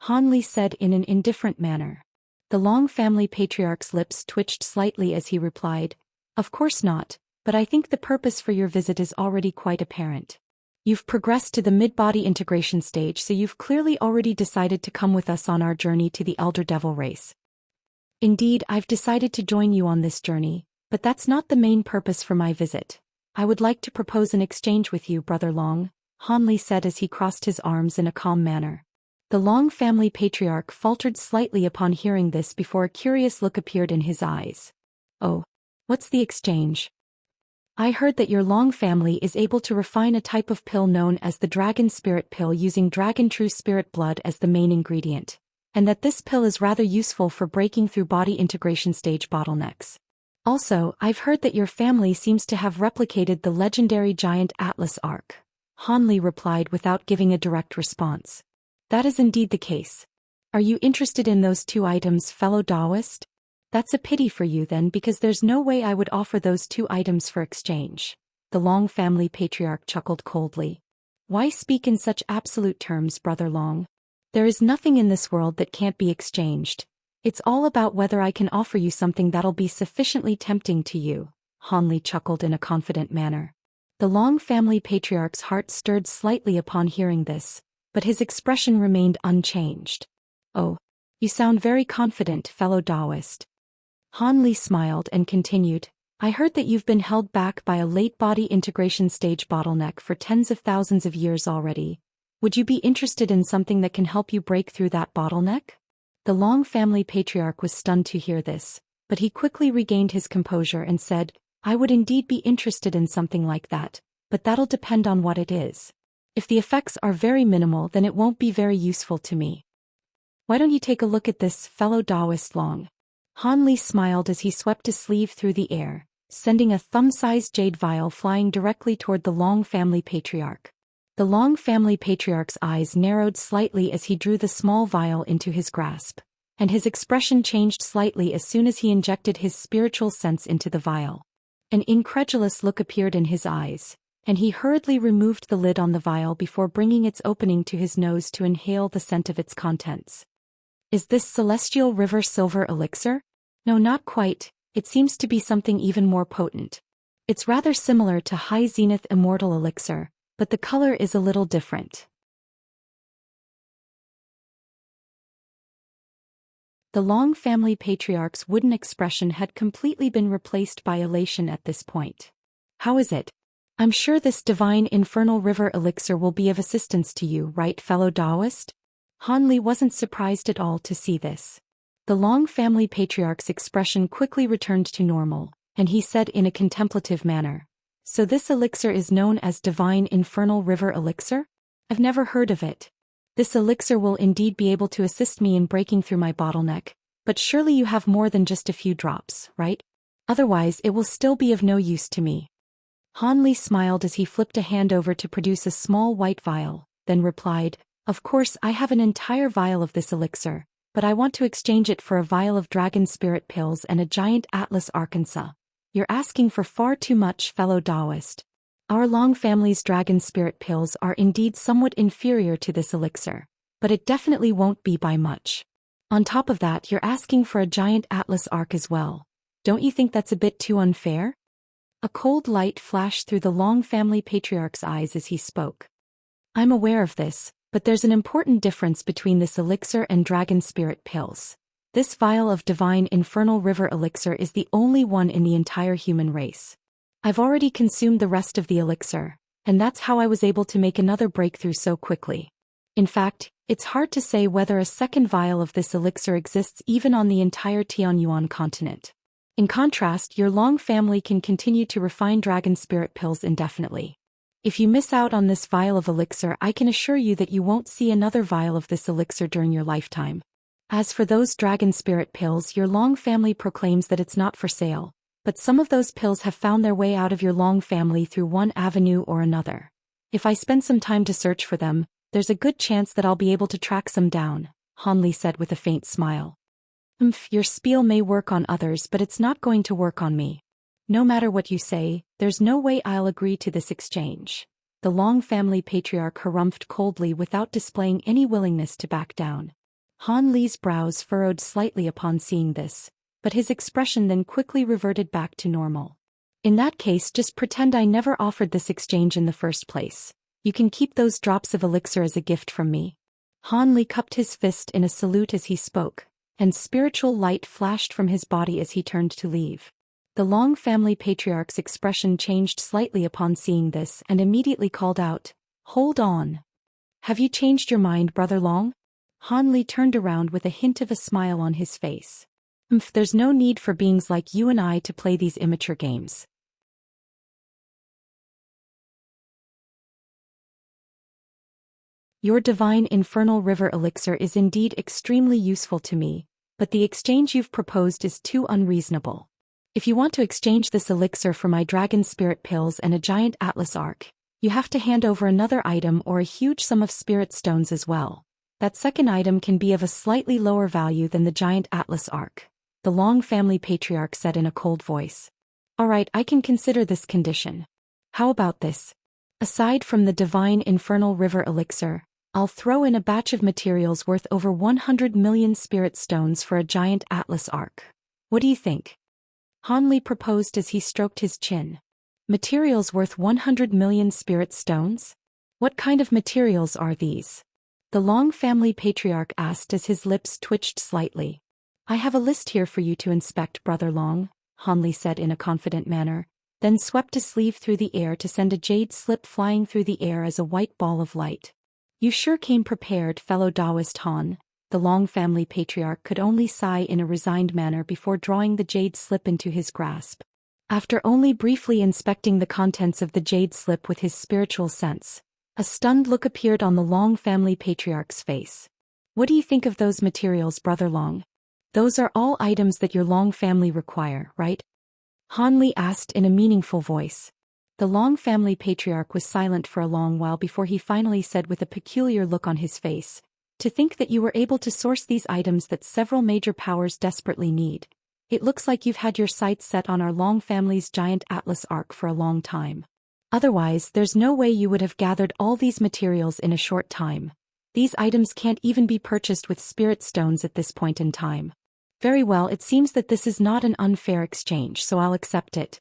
Han Li said in an indifferent manner. The Long family patriarch's lips twitched slightly as he replied, Of course not, but I think the purpose for your visit is already quite apparent. You've progressed to the mid-body integration stage, so you've clearly already decided to come with us on our journey to the Elder Devil race. Indeed, I've decided to join you on this journey, but that's not the main purpose for my visit. I would like to propose an exchange with you, Brother Long, Han Li said as he crossed his arms in a calm manner. The Long family patriarch faltered slightly upon hearing this before a curious look appeared in his eyes. Oh, what's the exchange? I heard that your Long family is able to refine a type of pill known as the Dragon Spirit Pill using Dragon True Spirit blood as the main ingredient, and that this pill is rather useful for breaking through body integration stage bottlenecks. Also, I've heard that your family seems to have replicated the legendary giant Atlas Arc. Han Li replied without giving a direct response. That is indeed the case. Are you interested in those two items, fellow Taoist? That's a pity for you then, because there's no way I would offer those two items for exchange. The Long family patriarch chuckled coldly. Why speak in such absolute terms, Brother Long? There is nothing in this world that can't be exchanged. It's all about whether I can offer you something that'll be sufficiently tempting to you, Han Li chuckled in a confident manner. The Long family patriarch's heart stirred slightly upon hearing this, but his expression remained unchanged. Oh, you sound very confident, fellow Taoist. Han Li smiled and continued, I heard that you've been held back by a late body integration stage bottleneck for tens of thousands of years already. Would you be interested in something that can help you break through that bottleneck? The Long family patriarch was stunned to hear this, but he quickly regained his composure and said, I would indeed be interested in something like that, but that'll depend on what it is. If the effects are very minimal, then it won't be very useful to me. Why don't you take a look at this, fellow Taoist Long? Han Li smiled as he swept his sleeve through the air, sending a thumb-sized jade vial flying directly toward the Long family patriarch. The Long family patriarch's eyes narrowed slightly as he drew the small vial into his grasp, and his expression changed slightly as soon as he injected his spiritual sense into the vial. An incredulous look appeared in his eyes, and he hurriedly removed the lid on the vial before bringing its opening to his nose to inhale the scent of its contents. Is this Celestial River Silver Elixir? No, not quite. It seems to be something even more potent. It's rather similar to High Zenith Immortal Elixir, but the color is a little different. The Long family patriarch's wooden expression had completely been replaced by elation at this point. How is it? I'm sure this divine infernal river elixir will be of assistance to you, right, fellow Taoist? Han Li wasn't surprised at all to see this. The Long family patriarch's expression quickly returned to normal, and he said in a contemplative manner, So this elixir is known as Divine Infernal River Elixir? I've never heard of it. This elixir will indeed be able to assist me in breaking through my bottleneck, but surely you have more than just a few drops, right? Otherwise it will still be of no use to me. Han Li smiled as he flipped a hand over to produce a small white vial, then replied, Of course I have an entire vial of this elixir, but I want to exchange it for a vial of Dragon Spirit Pills and a giant Atlas Arkansas. You're asking for far too much, fellow Taoist. Our Long family's Dragon Spirit Pills are indeed somewhat inferior to this elixir, but it definitely won't be by much. On top of that, you're asking for a giant Atlas Arc as well. Don't you think that's a bit too unfair? A cold light flashed through the Long family patriarch's eyes as he spoke. I'm aware of this, but there's an important difference between this elixir and Dragon Spirit Pills. This vial of Divine Infernal River Elixir is the only one in the entire human race. I've already consumed the rest of the elixir, and that's how I was able to make another breakthrough so quickly. In fact, it's hard to say whether a second vial of this elixir exists even on the entire Tianyuan continent. In contrast, your Long family can continue to refine Dragon Spirit Pills indefinitely. If you miss out on this vial of elixir, I can assure you that you won't see another vial of this elixir during your lifetime. As for those Dragon Spirit Pills, your Long family proclaims that it's not for sale, but some of those pills have found their way out of your Long family through one avenue or another. If I spend some time to search for them, there's a good chance that I'll be able to track some down, Han Li said with a faint smile. Your spiel may work on others, but it's not going to work on me. No matter what you say, there's no way I'll agree to this exchange. The Long family patriarch harumphed coldly without displaying any willingness to back down. Han Li's brows furrowed slightly upon seeing this, but his expression then quickly reverted back to normal. In that case, just pretend I never offered this exchange in the first place. You can keep those drops of elixir as a gift from me. Han Li cupped his fist in a salute as he spoke, and spiritual light flashed from his body as he turned to leave. The Long family patriarch's expression changed slightly upon seeing this and immediately called out, "Hold on. Have you changed your mind, Brother Long?" Han Li turned around with a hint of a smile on his face. There's no need for beings like you and I to play these immature games. Your divine infernal river elixir is indeed extremely useful to me, but the exchange you've proposed is too unreasonable. If you want to exchange this elixir for my dragon spirit pills and a giant atlas arc, you have to hand over another item or a huge sum of spirit stones as well. That second item can be of a slightly lower value than the giant atlas arc, the Long family patriarch said in a cold voice. All right, I can consider this condition. How about this? Aside from the divine infernal river elixir, I'll throw in a batch of materials worth over 100 million spirit stones for a giant atlas arc. What do you think? Han Li proposed as he stroked his chin. Materials worth 100 million spirit stones? What kind of materials are these? The Long family patriarch asked as his lips twitched slightly. I have a list here for you to inspect, Brother Long, Han Li said in a confident manner, then swept a sleeve through the air to send a jade slip flying through the air as a white ball of light. You sure came prepared, fellow Taoist Han. The Long family patriarch could only sigh in a resigned manner before drawing the jade slip into his grasp. After only briefly inspecting the contents of the jade slip with his spiritual sense, a stunned look appeared on the Long family patriarch's face. What do you think of those materials, Brother Long? Those are all items that your Long family require, right? Han Li asked in a meaningful voice. The Long family patriarch was silent for a long while before he finally said with a peculiar look on his face, "To think that you were able to source these items that several major powers desperately need. It looks like you've had your sights set on our Long family's giant atlas arc for a long time. Otherwise, there's no way you would have gathered all these materials in a short time. These items can't even be purchased with spirit stones at this point in time. Very well, it seems that this is not an unfair exchange, so I'll accept it.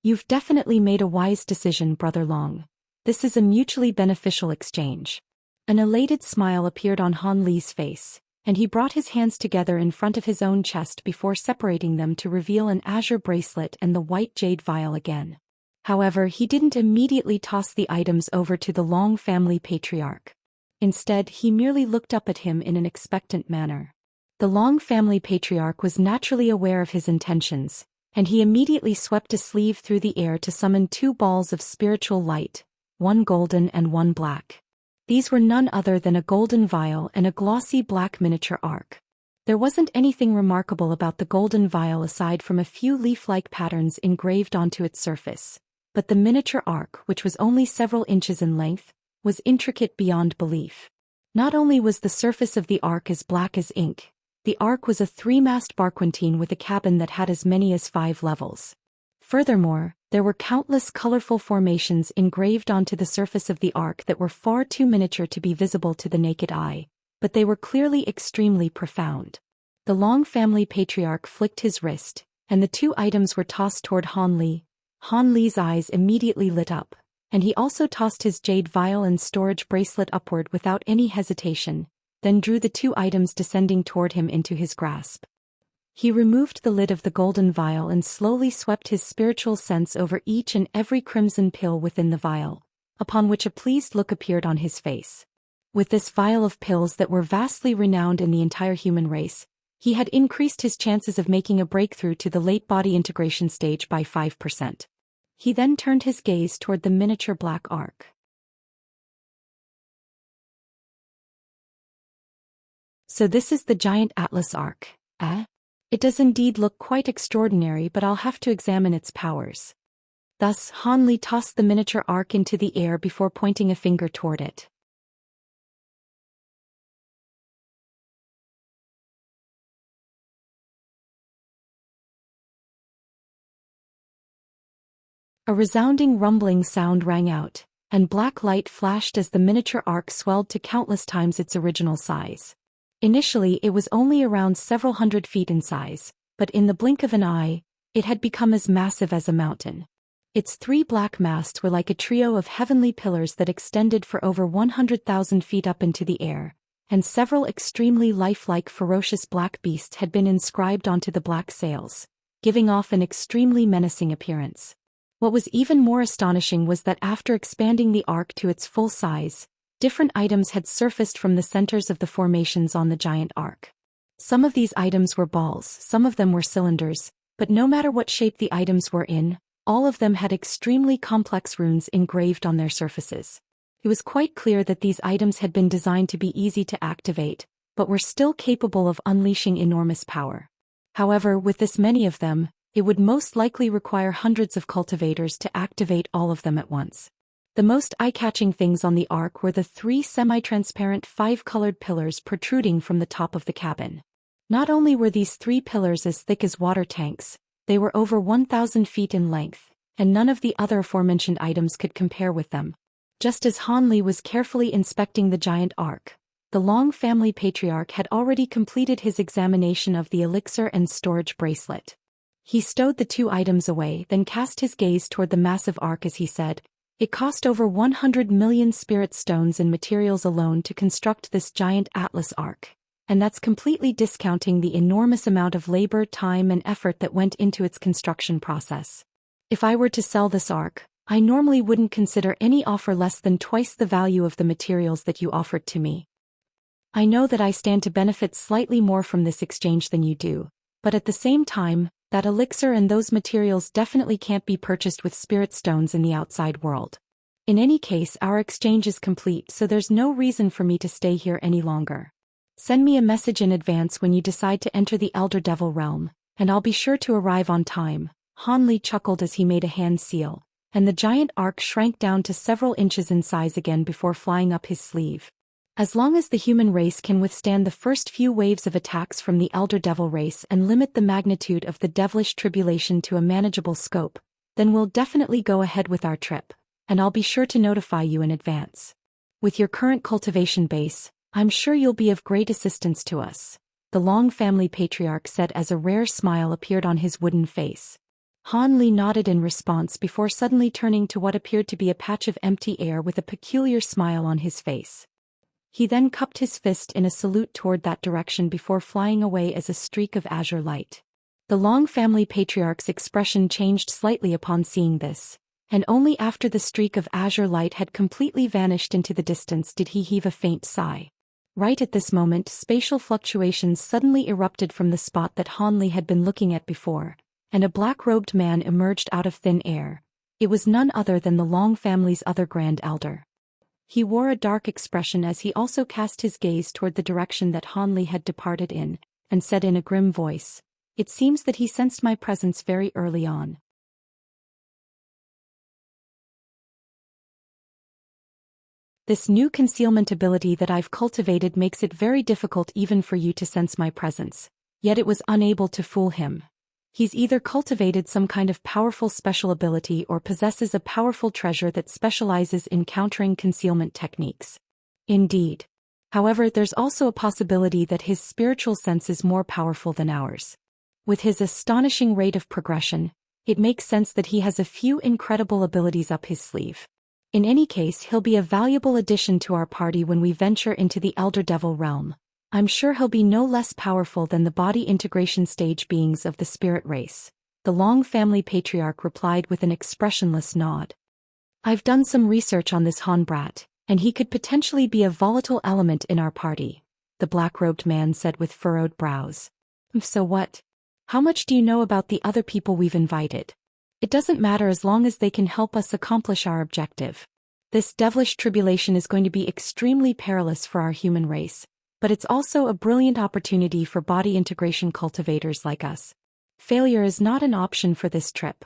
You've definitely made a wise decision, Brother Long. This is a mutually beneficial exchange." An elated smile appeared on Han Li's face, and he brought his hands together in front of his own chest before separating them to reveal an azure bracelet and the white jade vial again. However, he didn't immediately toss the items over to the Long family patriarch. Instead, he merely looked up at him in an expectant manner. The Long family patriarch was naturally aware of his intentions, and he immediately swept a sleeve through the air to summon 2 balls of spiritual light, one golden and one black. These were none other than a golden vial and a glossy black miniature arc. There wasn't anything remarkable about the golden vial aside from a few leaf-like patterns engraved onto its surface, but the miniature arc, which was only several inches in length, was intricate beyond belief. Not only was the surface of the arc as black as ink, the arc was a 3-mast barquentine with a cabin that had as many as 5 levels. Furthermore, there were countless colorful formations engraved onto the surface of the arc that were far too miniature to be visible to the naked eye, but they were clearly extremely profound. The Long family patriarch flicked his wrist, and the 2 items were tossed toward Han Li. Han Li's eyes immediately lit up, and he also tossed his jade vial and storage bracelet upward without any hesitation, then drew the 2 items descending toward him into his grasp. He removed the lid of the golden vial and slowly swept his spiritual sense over each and every crimson pill within the vial, upon which a pleased look appeared on his face. With this vial of pills that were vastly renowned in the entire human race, he had increased his chances of making a breakthrough to the late body integration stage by 5%. He then turned his gaze toward the miniature black arc. So this is the giant atlas arc, eh? It does indeed look quite extraordinary, but I'll have to examine its powers. Thus, Han Li tossed the miniature ark into the air before pointing a finger toward it. A resounding rumbling sound rang out, and black light flashed as the miniature ark swelled to countless times its original size. Initially it was only around several hundred feet in size, but in the blink of an eye, it had become as massive as a mountain. Its 3 black masts were like a trio of heavenly pillars that extended for over 100,000 feet up into the air, and several extremely lifelike ferocious black beasts had been inscribed onto the black sails, giving off an extremely menacing appearance. What was even more astonishing was that after expanding the ark to its full size, different items had surfaced from the centers of the formations on the giant ark. Some of these items were balls, some of them were cylinders, but no matter what shape the items were in, all of them had extremely complex runes engraved on their surfaces. It was quite clear that these items had been designed to be easy to activate, but were still capable of unleashing enormous power. However, with this many of them, it would most likely require hundreds of cultivators to activate all of them at once. The most eye-catching things on the ark were the 3 semi-transparent 5-colored pillars protruding from the top of the cabin. Not only were these 3 pillars as thick as water tanks, they were over 1,000 feet in length, and none of the other aforementioned items could compare with them. Just as Han Li was carefully inspecting the giant ark, the Long family patriarch had already completed his examination of the elixir and storage bracelet. He stowed the 2 items away, then cast his gaze toward the massive ark as he said, "It cost over 100 million spirit stones and materials alone to construct this giant Atlas ark, and that's completely discounting the enormous amount of labor, time and effort that went into its construction process. If I were to sell this ark, I normally wouldn't consider any offer less than twice the value of the materials that you offered to me. I know that I stand to benefit slightly more from this exchange than you do, but at the same time, that elixir and those materials definitely can't be purchased with spirit stones in the outside world. In any case, our exchange is complete, so there's no reason for me to stay here any longer. Send me a message in advance when you decide to enter the Elder Devil realm, and I'll be sure to arrive on time." Han Li chuckled as he made a hand seal, and the giant ark shrank down to several inches in size again before flying up his sleeve. As long as the human race can withstand the first few waves of attacks from the Elder Devil race and limit the magnitude of the devilish tribulation to a manageable scope, then we'll definitely go ahead with our trip, and I'll be sure to notify you in advance. With your current cultivation base, I'm sure you'll be of great assistance to us," the Long family patriarch said as a rare smile appeared on his wooden face. Han Li nodded in response before suddenly turning to what appeared to be a patch of empty air with a peculiar smile on his face. He then cupped his fist in a salute toward that direction before flying away as a streak of azure light. The Long family patriarch's expression changed slightly upon seeing this, and only after the streak of azure light had completely vanished into the distance did he heave a faint sigh. Right at this moment, spatial fluctuations suddenly erupted from the spot that Han Li had been looking at before, and a black-robed man emerged out of thin air. It was none other than the Long family's other grand elder. He wore a dark expression as he also cast his gaze toward the direction that Han Li had departed in, and said in a grim voice, "It seems that he sensed my presence very early on." This new concealment ability that I've cultivated makes it very difficult even for you to sense my presence, yet it was unable to fool him. He's either cultivated some kind of powerful special ability or possesses a powerful treasure that specializes in countering concealment techniques. Indeed. However, there's also a possibility that his spiritual sense is more powerful than ours. With his astonishing rate of progression, it makes sense that he has a few incredible abilities up his sleeve. In any case, he'll be a valuable addition to our party when we venture into the Elder Devil realm. I'm sure he'll be no less powerful than the body integration stage beings of the spirit race, the Long family patriarch replied with an expressionless nod. I've done some research on this Han brat, and he could potentially be a volatile element in our party, the black-robed man said with furrowed brows. So what? How much do you know about the other people we've invited? It doesn't matter as long as they can help us accomplish our objective. This devilish tribulation is going to be extremely perilous for our human race, but it's also a brilliant opportunity for body integration cultivators like us. Failure is not an option for this trip.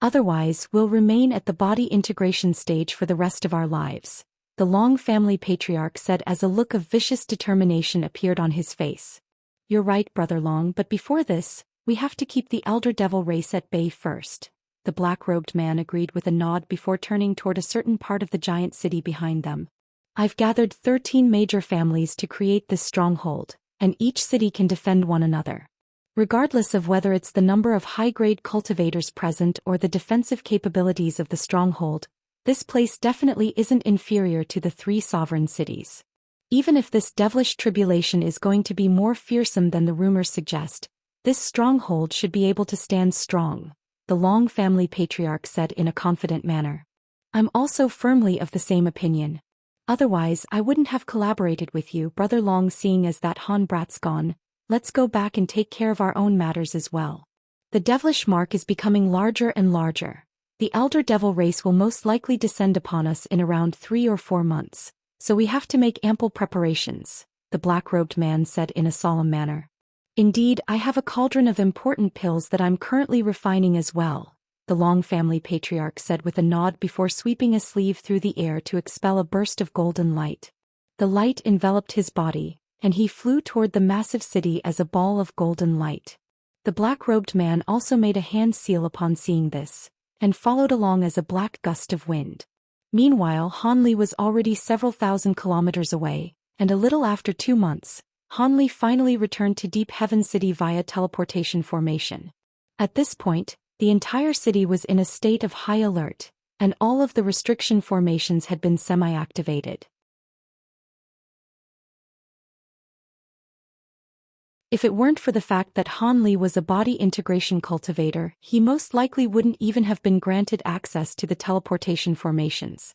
Otherwise, we'll remain at the body integration stage for the rest of our lives, the Long family patriarch said as a look of vicious determination appeared on his face. You're right, Brother Long, but before this, we have to keep the elder devil race at bay first. The black-robed man agreed with a nod before turning toward a certain part of the giant city behind them. I've gathered 13 major families to create this stronghold, and each city can defend one another. Regardless of whether it's the number of high-grade cultivators present or the defensive capabilities of the stronghold, this place definitely isn't inferior to the 3 sovereign cities. Even if this devilish tribulation is going to be more fearsome than the rumors suggest, this stronghold should be able to stand strong, the Long family patriarch said in a confident manner. I'm also firmly of the same opinion. Otherwise, I wouldn't have collaborated with you, Brother Long, seeing as that Han brat's gone. Let's go back and take care of our own matters as well. The devilish mark is becoming larger and larger. The elder devil race will most likely descend upon us in around 3 or 4 months, so we have to make ample preparations, the black-robed man said in a solemn manner. Indeed, I have a cauldron of important pills that I'm currently refining as well, the Long family patriarch said with a nod before sweeping a sleeve through the air to expel a burst of golden light. The light enveloped his body, and he flew toward the massive city as a ball of golden light. The black-robed man also made a hand seal upon seeing this, and followed along as a black gust of wind. Meanwhile, Hanli was already several thousand kilometers away, and a little after 2 months, Hanli finally returned to Deep Heaven City via teleportation formation. At this point, the entire city was in a state of high alert, and all of the restriction formations had been semi-activated. If it weren't for the fact that Hanli was a body integration cultivator, he most likely wouldn't even have been granted access to the teleportation formations.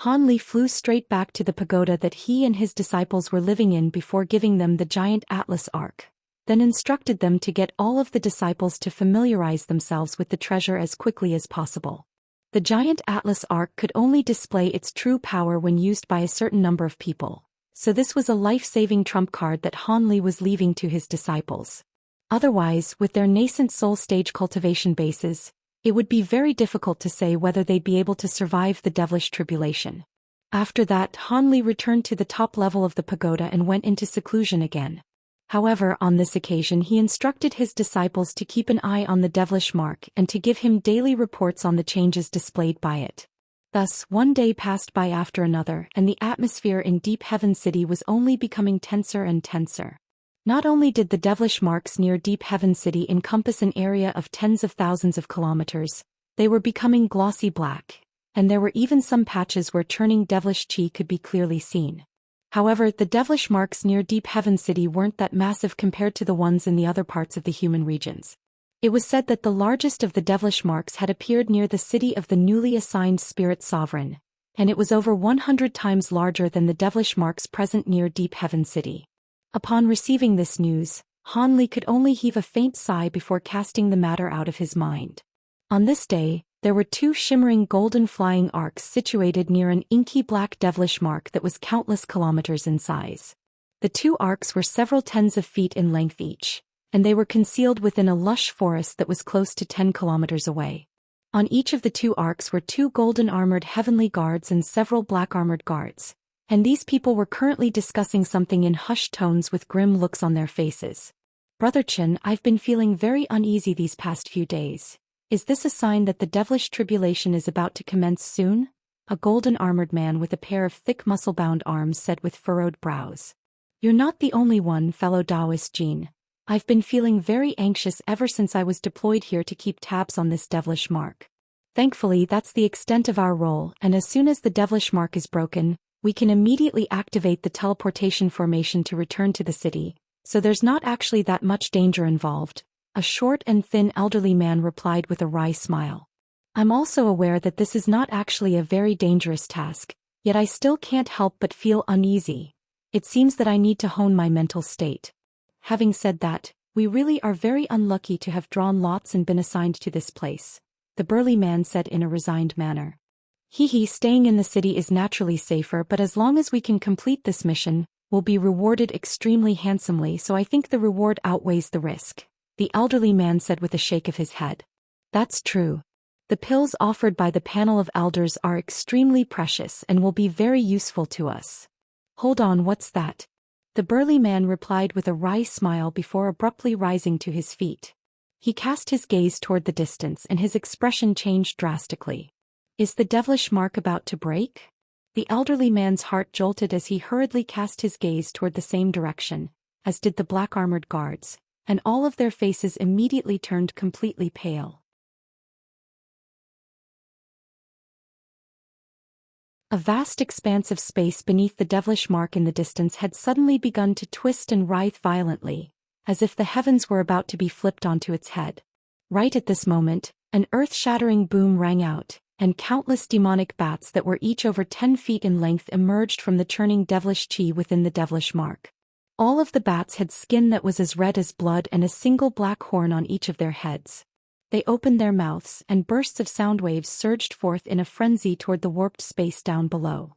Hanli flew straight back to the pagoda that he and his disciples were living in before giving them the giant Atlas Ark, then instructed them to get all of the disciples to familiarize themselves with the treasure as quickly as possible. The giant Atlas Ark could only display its true power when used by a certain number of people, so this was a life-saving trump card that Hanli was leaving to his disciples. Otherwise, with their nascent soul stage cultivation bases, it would be very difficult to say whether they'd be able to survive the devilish tribulation. After that, Hanli returned to the top level of the pagoda and went into seclusion again. However, on this occasion he instructed his disciples to keep an eye on the devilish mark and to give him daily reports on the changes displayed by it. Thus, one day passed by after another, and the atmosphere in Deep Heaven City was only becoming tenser and tenser. Not only did the devilish marks near Deep Heaven City encompass an area of tens of thousands of kilometers, they were becoming glossy black, and there were even some patches where churning devilish chi could be clearly seen. However, the devilish marks near Deep Heaven City weren't that massive compared to the ones in the other parts of the human regions. It was said that the largest of the devilish marks had appeared near the city of the newly assigned spirit sovereign, and it was over 100 times larger than the devilish marks present near Deep Heaven City. Upon receiving this news, Hanli could only heave a faint sigh before casting the matter out of his mind. On this day, there were 2 shimmering golden flying arcs situated near an inky black devilish mark that was countless kilometers in size. The 2 arcs were several tens of feet in length each, and they were concealed within a lush forest that was close to 10 kilometers away. On each of the 2 arcs were 2 golden armored heavenly guards and several black armored guards, and these people were currently discussing something in hushed tones with grim looks on their faces. Brother Chen, I've been feeling very uneasy these past few days. Is this a sign that the devilish tribulation is about to commence soon? A golden armored man with a pair of thick muscle-bound arms said with furrowed brows. You're not the only one, fellow Taoist Jean. I've been feeling very anxious ever since I was deployed here to keep tabs on this devilish mark. Thankfully, that's the extent of our role, and as soon as the devilish mark is broken, we can immediately activate the teleportation formation to return to the city, so there's not actually that much danger involved, a short and thin elderly man replied with a wry smile. I'm also aware that this is not actually a very dangerous task, yet I still can't help but feel uneasy. It seems that I need to hone my mental state. Having said that, we really are very unlucky to have drawn lots and been assigned to this place, the burly man said in a resigned manner. Staying in the city is naturally safer, but as long as we can complete this mission, we'll be rewarded extremely handsomely, so I think the reward outweighs the risk, the elderly man said with a shake of his head. That's true. The pills offered by the panel of elders are extremely precious and will be very useful to us. Hold on, what's that? The burly man replied with a wry smile before abruptly rising to his feet. He cast his gaze toward the distance and his expression changed drastically. Is the devilish mark about to break? The elderly man's heart jolted as he hurriedly cast his gaze toward the same direction, as did the black-armored guards, and all of their faces immediately turned completely pale. A vast expanse of space beneath the devilish mark in the distance had suddenly begun to twist and writhe violently, as if the heavens were about to be flipped onto its head. Right at this moment, an earth-shattering boom rang out, and countless demonic bats that were each over 10 feet in length emerged from the churning devilish chi within the devilish mark. All of the bats had skin that was as red as blood and a single black horn on each of their heads. They opened their mouths and bursts of sound waves surged forth in a frenzy toward the warped space down below.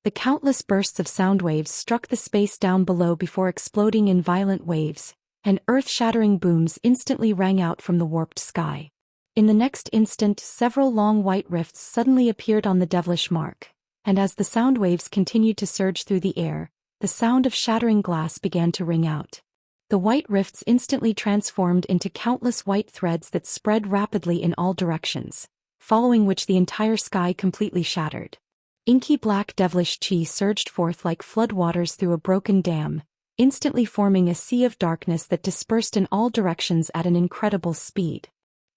The countless bursts of sound waves struck the space down below before exploding in violent waves, and earth-shattering booms instantly rang out from the warped sky. In the next instant, several long white rifts suddenly appeared on the devilish mark, and as the sound waves continued to surge through the air, the sound of shattering glass began to ring out. The white rifts instantly transformed into countless white threads that spread rapidly in all directions, following which the entire sky completely shattered. Inky black devilish chi surged forth like floodwaters through a broken dam, instantly forming a sea of darkness that dispersed in all directions at an incredible speed.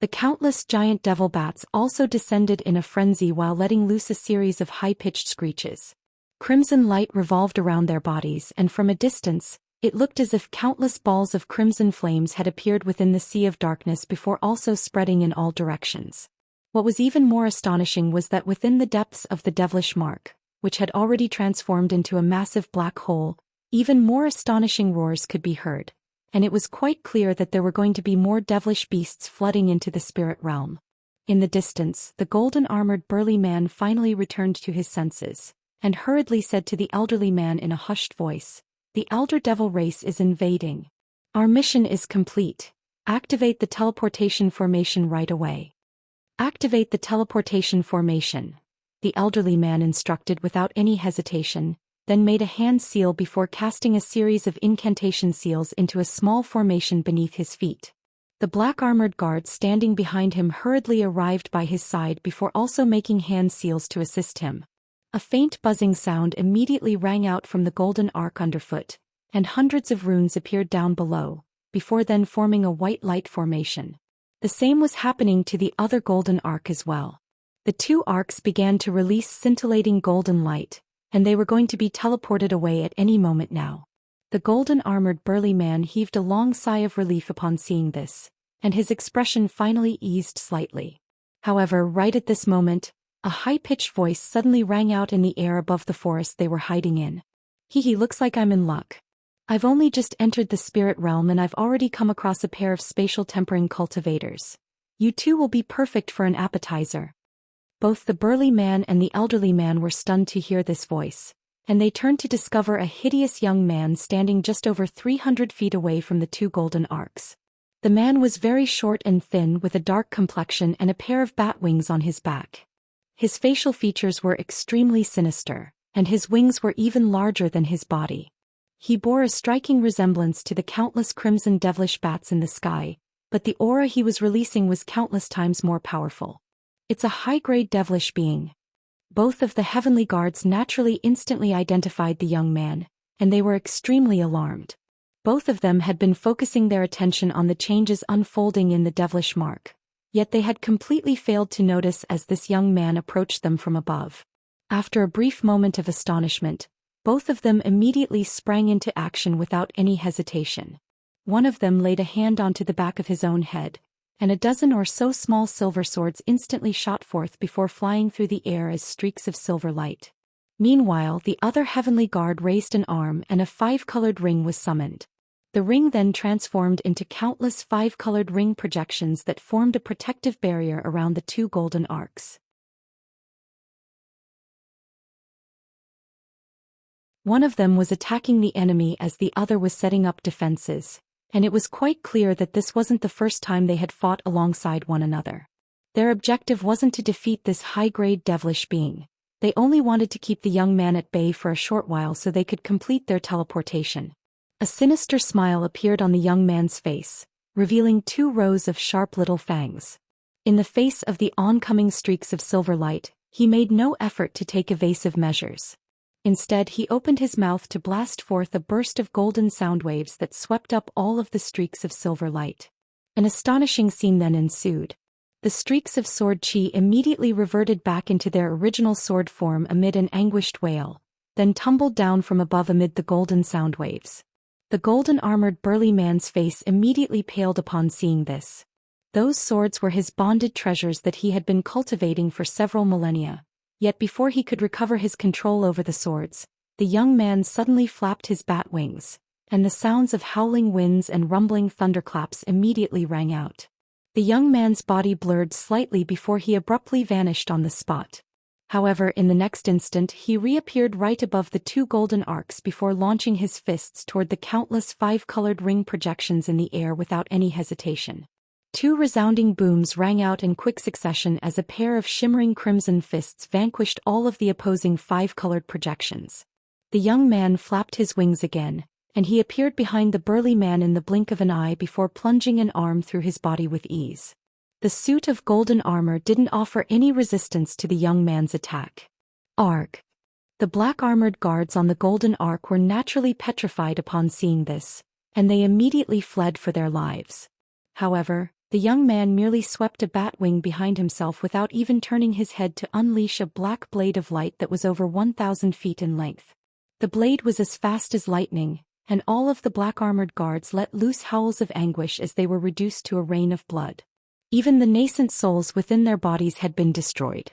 The countless giant devil bats also descended in a frenzy while letting loose a series of high-pitched screeches. Crimson light revolved around their bodies, and from a distance, it looked as if countless balls of crimson flames had appeared within the sea of darkness before also spreading in all directions. What was even more astonishing was that within the depths of the devilish mark, which had already transformed into a massive black hole, even more astonishing roars could be heard, and it was quite clear that there were going to be more devilish beasts flooding into the spirit realm. In the distance, the golden-armored burly man finally returned to his senses, and hurriedly said to the elderly man in a hushed voice, "The elder devil race is invading. Our mission is complete. Activate the teleportation formation right away." "Activate the teleportation formation," the elderly man instructed without any hesitation, then made a hand seal before casting a series of incantation seals into a small formation beneath his feet. The black-armored guard standing behind him hurriedly arrived by his side before also making hand seals to assist him. A faint buzzing sound immediately rang out from the golden arc underfoot, and hundreds of runes appeared down below, before then forming a white light formation. The same was happening to the other golden arc as well. The two arcs began to release scintillating golden light, and they were going to be teleported away at any moment now. The golden-armored burly man heaved a long sigh of relief upon seeing this, and his expression finally eased slightly. However, right at this moment, a high-pitched voice suddenly rang out in the air above the forest they were hiding in. "He looks like I'm in luck. I've only just entered the spirit realm and I've already come across a pair of spatial tempering cultivators. You two will be perfect for an appetizer." Both the burly man and the elderly man were stunned to hear this voice, and they turned to discover a hideous young man standing just over 300 feet away from the two golden arcs. The man was very short and thin with a dark complexion and a pair of bat wings on his back. His facial features were extremely sinister, and his wings were even larger than his body. He bore a striking resemblance to the countless crimson devilish bats in the sky, but the aura he was releasing was countless times more powerful. "It's a high-grade devilish being." Both of the heavenly guards naturally instantly identified the young man, and they were extremely alarmed. Both of them had been focusing their attention on the changes unfolding in the devilish mark, yet they had completely failed to notice as this young man approached them from above. After a brief moment of astonishment, both of them immediately sprang into action without any hesitation. One of them laid a hand onto the back of his own head, and a dozen or so small silver swords instantly shot forth before flying through the air as streaks of silver light. Meanwhile, the other heavenly guard raised an arm and a five-colored ring was summoned. The ring then transformed into countless five-colored ring projections that formed a protective barrier around the two golden arcs. One of them was attacking the enemy as the other was setting up defenses, and it was quite clear that this wasn't the first time they had fought alongside one another. Their objective wasn't to defeat this high-grade devilish being. They only wanted to keep the young man at bay for a short while so they could complete their teleportation. A sinister smile appeared on the young man's face, revealing 2 rows of sharp little fangs. In the face of the oncoming streaks of silver light, he made no effort to take evasive measures. Instead, he opened his mouth to blast forth a burst of golden sound waves that swept up all of the streaks of silver light. An astonishing scene then ensued. The streaks of sword chi immediately reverted back into their original sword form amid an anguished wail, then tumbled down from above amid the golden sound waves. The golden-armored burly man's face immediately paled upon seeing this. Those swords were his bonded treasures that he had been cultivating for several millennia. Yet before he could recover his control over the swords, the young man suddenly flapped his bat wings, and the sounds of howling winds and rumbling thunderclaps immediately rang out. The young man's body blurred slightly before he abruptly vanished on the spot. However, in the next instant he reappeared right above the 2 golden arcs before launching his fists toward the countless 5-colored ring projections in the air without any hesitation. 2 resounding booms rang out in quick succession as a pair of shimmering crimson fists vanquished all of the opposing 5-colored projections. The young man flapped his wings again, and he appeared behind the burly man in the blink of an eye before plunging an arm through his body with ease. The suit of golden armor didn't offer any resistance to the young man's attack. Arg! The black-armored guards on the golden arc were naturally petrified upon seeing this, and they immediately fled for their lives. However, the young man merely swept a bat wing behind himself without even turning his head to unleash a black blade of light that was over 1,000 feet in length. The blade was as fast as lightning, and all of the black-armored guards let loose howls of anguish as they were reduced to a rain of blood. Even the nascent souls within their bodies had been destroyed.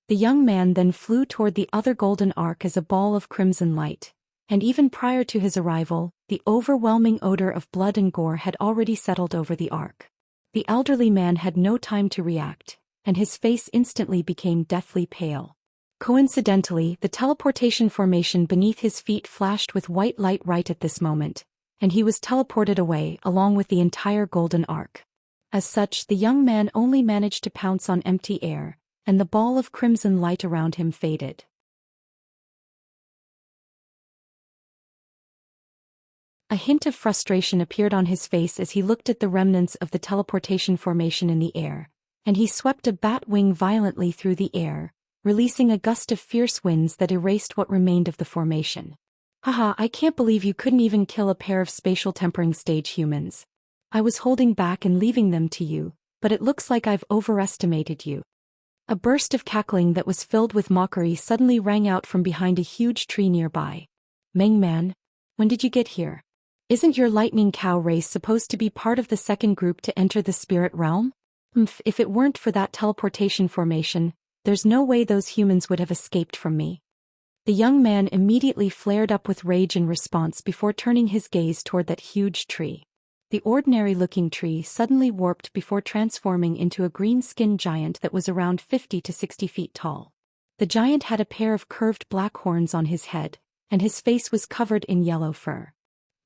The young man then flew toward the other golden arc as a ball of crimson light, and even prior to his arrival, the overwhelming odor of blood and gore had already settled over the arc. The elderly man had no time to react, and his face instantly became deathly pale. Coincidentally, the teleportation formation beneath his feet flashed with white light right at this moment, and he was teleported away along with the entire golden arc. As such, the young man only managed to pounce on empty air, and the ball of crimson light around him faded. A hint of frustration appeared on his face as he looked at the remnants of the teleportation formation in the air, and he swept a bat wing violently through the air, releasing a gust of fierce winds that erased what remained of the formation. Haha, I can't believe you couldn't even kill a pair of spatial tempering stage humans. I was holding back and leaving them to you, but it looks like I've overestimated you. A burst of cackling that was filled with mockery suddenly rang out from behind a huge tree nearby. Meng Man, when did you get here? Isn't your lightning cow race supposed to be part of the second group to enter the spirit realm? If it weren't for that teleportation formation, there's no way those humans would have escaped from me. The young man immediately flared up with rage in response before turning his gaze toward that huge tree. The ordinary-looking tree suddenly warped before transforming into a green-skinned giant that was around 50 to 60 feet tall. The giant had a pair of curved black horns on his head, and his face was covered in yellow fur.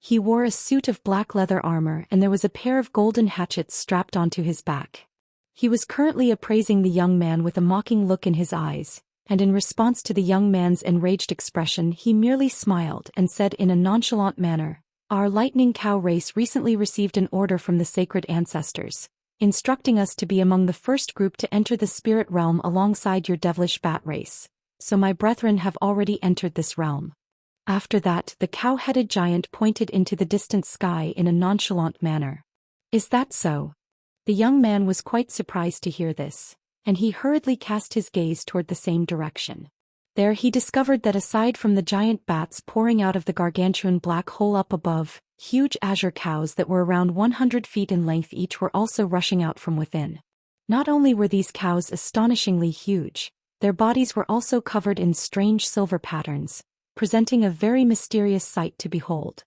He wore a suit of black leather armor and there was a pair of golden hatchets strapped onto his back. He was currently appraising the young man with a mocking look in his eyes, and in response to the young man's enraged expression he merely smiled and said in a nonchalant manner, "Our lightning cow race recently received an order from the sacred ancestors, instructing us to be among the first group to enter the spirit realm alongside your devilish bat race, so my brethren have already entered this realm." After that, the cow-headed giant pointed into the distant sky in a nonchalant manner. "Is that so?" The young man was quite surprised to hear this, and he hurriedly cast his gaze toward the same direction. There he discovered that aside from the giant bats pouring out of the gargantuan black hole up above, huge azure cows that were around 100 feet in length each were also rushing out from within. Not only were these cows astonishingly huge, their bodies were also covered in strange silver patterns, presenting a very mysterious sight to behold.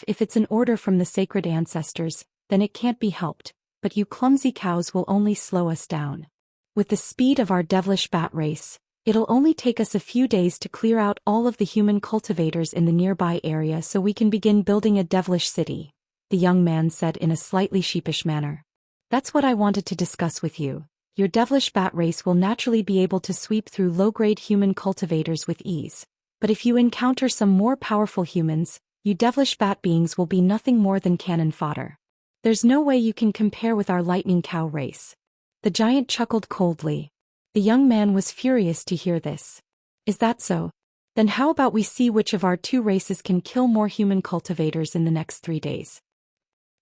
If it's an order from the sacred ancestors, then it can't be helped, but you clumsy cows will only slow us down. With the speed of our devilish bat race, It'll only take us a few days to clear out all of the human cultivators in the nearby area so we can begin building a devilish city, the young man said in a slightly sheepish manner. That's what I wanted to discuss with you. Your devilish bat race will naturally be able to sweep through low-grade human cultivators with ease. But if you encounter some more powerful humans, you devilish bat beings will be nothing more than cannon fodder. There's no way you can compare with our lightning cow race. The giant chuckled coldly. The young man was furious to hear this. Is that so? Then how about we see which of our two races can kill more human cultivators in the next 3 days?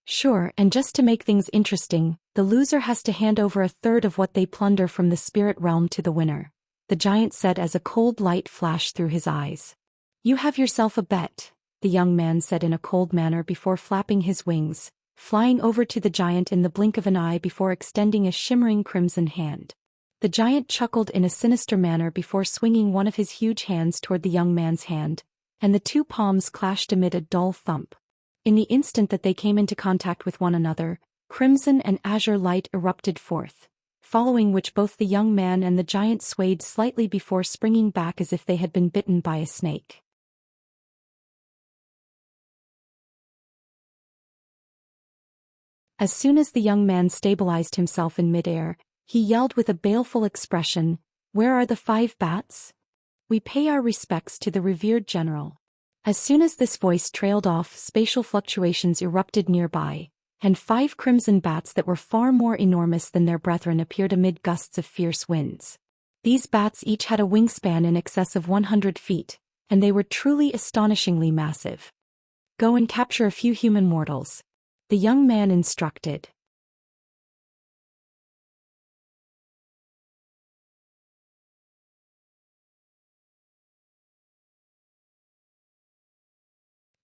Sure, and just to make things interesting, the loser has to hand over a third of what they plunder from the spirit realm to the winner, the giant said as a cold light flashed through his eyes. You have yourself a bet, the young man said in a cold manner before flapping his wings, flying over to the giant in the blink of an eye before extending a shimmering crimson hand. The giant chuckled in a sinister manner before swinging one of his huge hands toward the young man's hand, and the two palms clashed amid a dull thump. In the instant that they came into contact with one another, crimson and azure light erupted forth, following which both the young man and the giant swayed slightly before springing back as if they had been bitten by a snake. As soon as the young man stabilized himself in midair, he yelled with a baleful expression, "Where are the 5 bats? We pay our respects to the revered general." As soon as this voice trailed off, spatial fluctuations erupted nearby, and 5 crimson bats that were far more enormous than their brethren appeared amid gusts of fierce winds. These bats each had a wingspan in excess of 100 feet, and they were truly astonishingly massive. Go and capture a few human mortals, the young man instructed.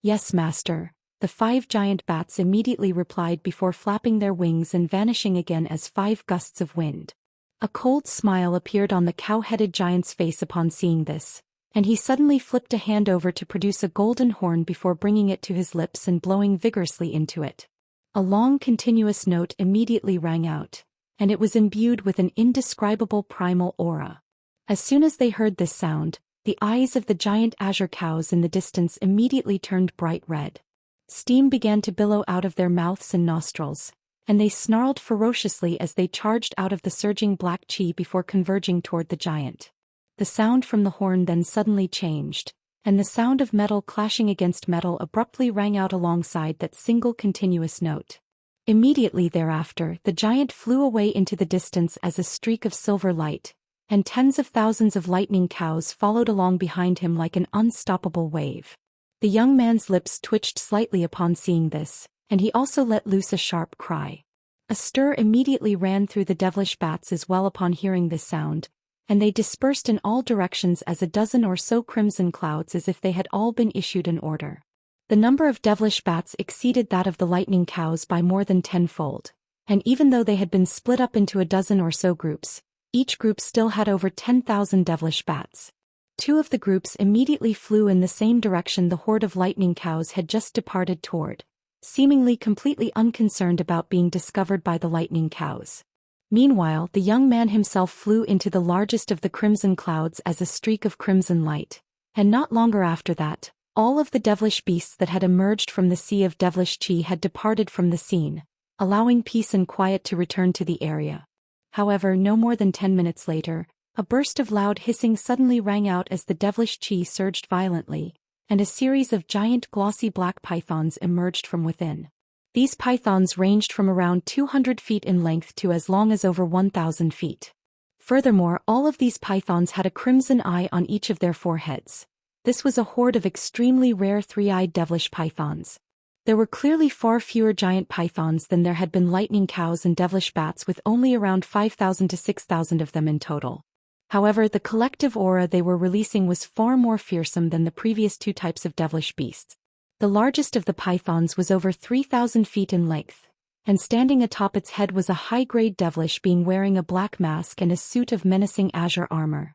Yes, master, the 5 giant bats immediately replied before flapping their wings and vanishing again as 5 gusts of wind. A cold smile appeared on the cow-headed giant's face upon seeing this, and he suddenly flipped a hand over to produce a golden horn before bringing it to his lips and blowing vigorously into it. A long continuous note immediately rang out, and it was imbued with an indescribable primal aura. As soon as they heard this sound, the eyes of the giant azure cows in the distance immediately turned bright red. Steam began to billow out of their mouths and nostrils, and they snarled ferociously as they charged out of the surging black chi before converging toward the giant. The sound from the horn then suddenly changed, and the sound of metal clashing against metal abruptly rang out alongside that single continuous note. Immediately thereafter, the giant flew away into the distance as a streak of silver light, and tens of thousands of lightning cows followed along behind him like an unstoppable wave. The young man's lips twitched slightly upon seeing this, and he also let loose a sharp cry. A stir immediately ran through the devilish bats as well upon hearing this sound, and they dispersed in all directions as a dozen or so crimson clouds as if they had all been issued an order. The number of devilish bats exceeded that of the lightning cows by more than 10-fold, and even though they had been split up into a dozen or so groups, each group still had over 10,000 devilish bats. 2 of the groups immediately flew in the same direction the horde of lightning cows had just departed toward, seemingly completely unconcerned about being discovered by the lightning cows. Meanwhile, the young man himself flew into the largest of the crimson clouds as a streak of crimson light, and not longer after that, all of the devilish beasts that had emerged from the sea of devilish chi had departed from the scene, allowing peace and quiet to return to the area. However, no more than 10 minutes later, a burst of loud hissing suddenly rang out as the devilish chi surged violently, and a series of giant glossy black pythons emerged from within. These pythons ranged from around 200 feet in length to as long as over 1,000 feet. Furthermore, all of these pythons had a crimson eye on each of their foreheads. This was a horde of extremely rare 3-eyed devilish pythons. There were clearly far fewer giant pythons than there had been lightning cows and devilish bats, with only around 5,000 to 6,000 of them in total. However, the collective aura they were releasing was far more fearsome than the previous 2 types of devilish beasts. The largest of the pythons was over 3,000 feet in length, and standing atop its head was a high-grade devilish being wearing a black mask and a suit of menacing azure armor.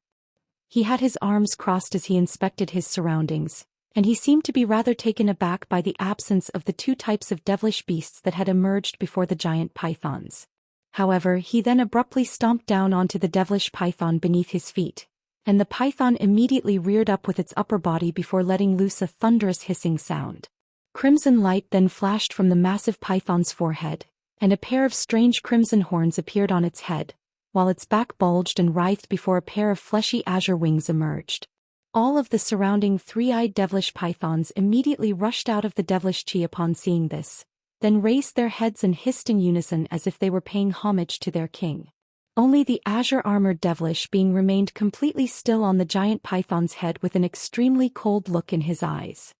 He had his arms crossed as he inspected his surroundings, and he seemed to be rather taken aback by the absence of the 2 types of devilish beasts that had emerged before the giant pythons. However, he then abruptly stomped down onto the devilish python beneath his feet, and the python immediately reared up with its upper body before letting loose a thunderous hissing sound. Crimson light then flashed from the massive python's forehead, and a pair of strange crimson horns appeared on its head, while its back bulged and writhed before a pair of fleshy azure wings emerged. All of the surrounding three-eyed devilish pythons immediately rushed out of the devilish chi upon seeing this, then raised their heads and hissed in unison as if they were paying homage to their king. Only the azure-armored devilish being remained completely still on the giant python's head with an extremely cold look in his eyes.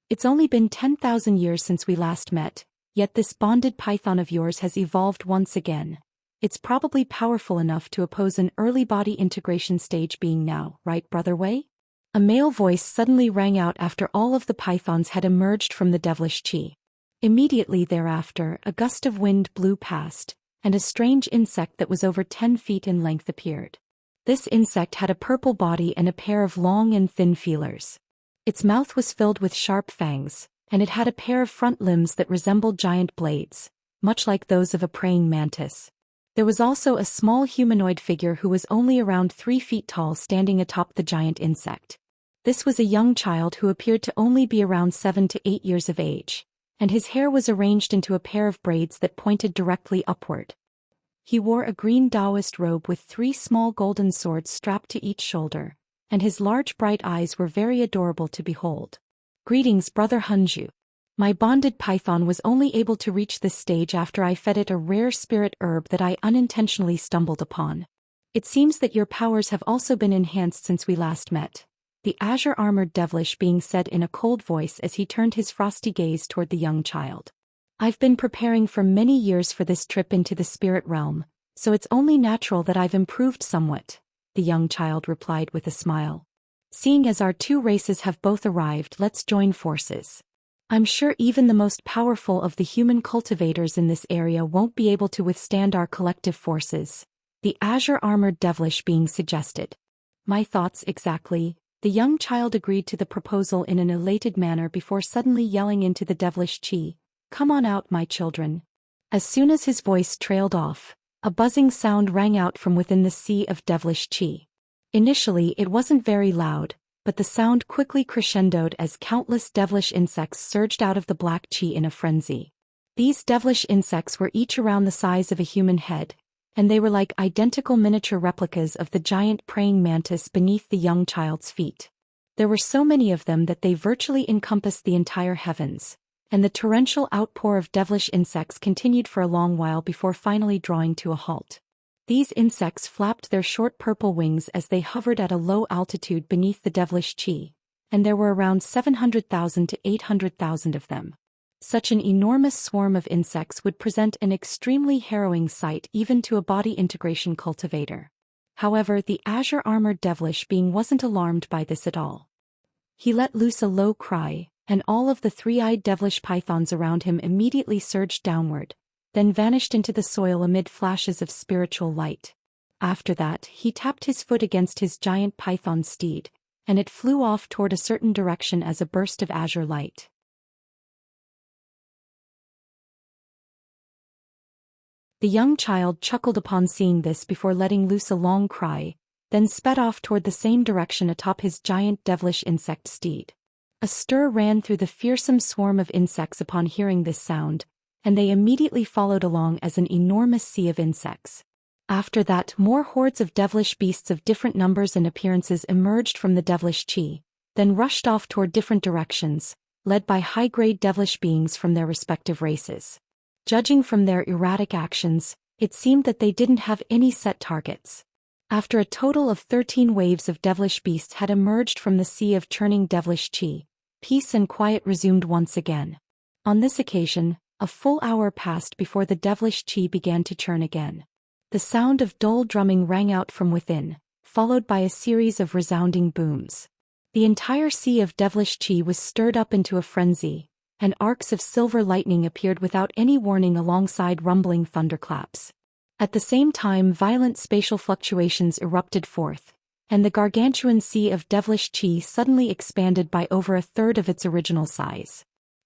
It's only been 10,000 years since we last met, yet this bonded python of yours has evolved once again. It's probably powerful enough to oppose an early body integration stage being now, right, Brother Wei? A male voice suddenly rang out after all of the pythons had emerged from the devilish chi. Immediately thereafter, a gust of wind blew past, and a strange insect that was over 10 feet in length appeared. This insect had a purple body and a pair of long and thin feelers. Its mouth was filled with sharp fangs, and it had a pair of front limbs that resembled giant blades, much like those of a praying mantis. There was also a small humanoid figure who was only around 3 feet tall standing atop the giant insect. This was a young child who appeared to only be around 7 to 8 years of age, and his hair was arranged into a pair of braids that pointed directly upward. He wore a green Taoist robe with 3 small golden swords strapped to each shoulder, and his large bright eyes were very adorable to behold. Greetings, Brother Hunju. My bonded python was only able to reach this stage after I fed it a rare spirit herb that I unintentionally stumbled upon. It seems that your powers have also been enhanced since we last met, the azure-armored devilish being said in a cold voice as he turned his frosty gaze toward the young child. I've been preparing for many years for this trip into the spirit realm, so it's only natural that I've improved somewhat, the young child replied with a smile. Seeing as our 2 races have both arrived, let's join forces. I'm sure even the most powerful of the human cultivators in this area won't be able to withstand our collective forces, the azure-armored devilish being suggested. My thoughts exactly, the young child agreed to the proposal in an elated manner before suddenly yelling into the devilish chi, "Come on out, my children." As soon as his voice trailed off, a buzzing sound rang out from within the sea of devilish chi. Initially it wasn't very loud, but the sound quickly crescendoed as countless devilish insects surged out of the black chi in a frenzy. These devilish insects were each around the size of a human head, and they were like identical miniature replicas of the giant praying mantis beneath the young child's feet. There were so many of them that they virtually encompassed the entire heavens, and the torrential outpour of devilish insects continued for a long while before finally drawing to a halt. These insects flapped their short purple wings as they hovered at a low altitude beneath the devilish chi, and there were around 700,000 to 800,000 of them. Such an enormous swarm of insects would present an extremely harrowing sight even to a body integration cultivator. However, the azure-armored devilish being wasn't alarmed by this at all. He let loose a low cry, and all of the 3-eyed devilish pythons around him immediately surged downward, then vanished into the soil amid flashes of spiritual light. After that, he tapped his foot against his giant python steed, and it flew off toward a certain direction as a burst of azure light. The young child chuckled upon seeing this before letting loose a long cry, then sped off toward the same direction atop his giant devilish insect steed. A stir ran through the fearsome swarm of insects upon hearing this sound, and they immediately followed along as an enormous sea of insects. After that, more hordes of devilish beasts of different numbers and appearances emerged from the devilish chi, then rushed off toward different directions, led by high-grade devilish beings from their respective races. Judging from their erratic actions, it seemed that they didn't have any set targets. After a total of 13 waves of devilish beasts had emerged from the sea of churning devilish chi, peace and quiet resumed once again. On this occasion, a full hour passed before the devilish chi began to churn again. The sound of dull drumming rang out from within, followed by a series of resounding booms. The entire sea of devilish chi was stirred up into a frenzy, and arcs of silver lightning appeared without any warning alongside rumbling thunderclaps. At the same time, violent spatial fluctuations erupted forth, and the gargantuan sea of devilish chi suddenly expanded by over a third of its original size.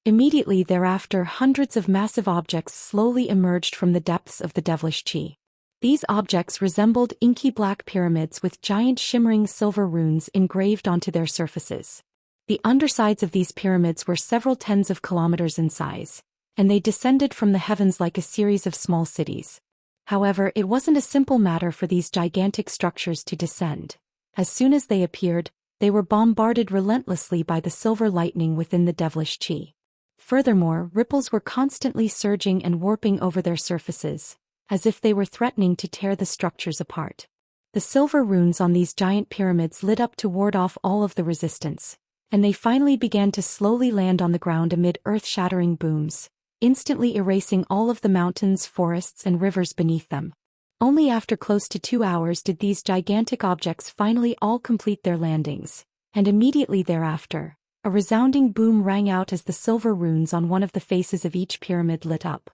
Immediately thereafter, hundreds of massive objects slowly emerged from the depths of the devilish qi. These objects resembled inky black pyramids with giant shimmering silver runes engraved onto their surfaces. The undersides of these pyramids were several tens of kilometers in size, and they descended from the heavens like a series of small cities. However, it wasn't a simple matter for these gigantic structures to descend. As soon as they appeared, they were bombarded relentlessly by the silver lightning within the devilish qi. Furthermore, ripples were constantly surging and warping over their surfaces, as if they were threatening to tear the structures apart. The silver runes on these giant pyramids lit up to ward off all of the resistance, and they finally began to slowly land on the ground amid earth-shattering booms, instantly erasing all of the mountains, forests, and rivers beneath them. Only after close to 2 hours did these gigantic objects finally all complete their landings, and immediately thereafter, a resounding boom rang out as the silver runes on one of the faces of each pyramid lit up.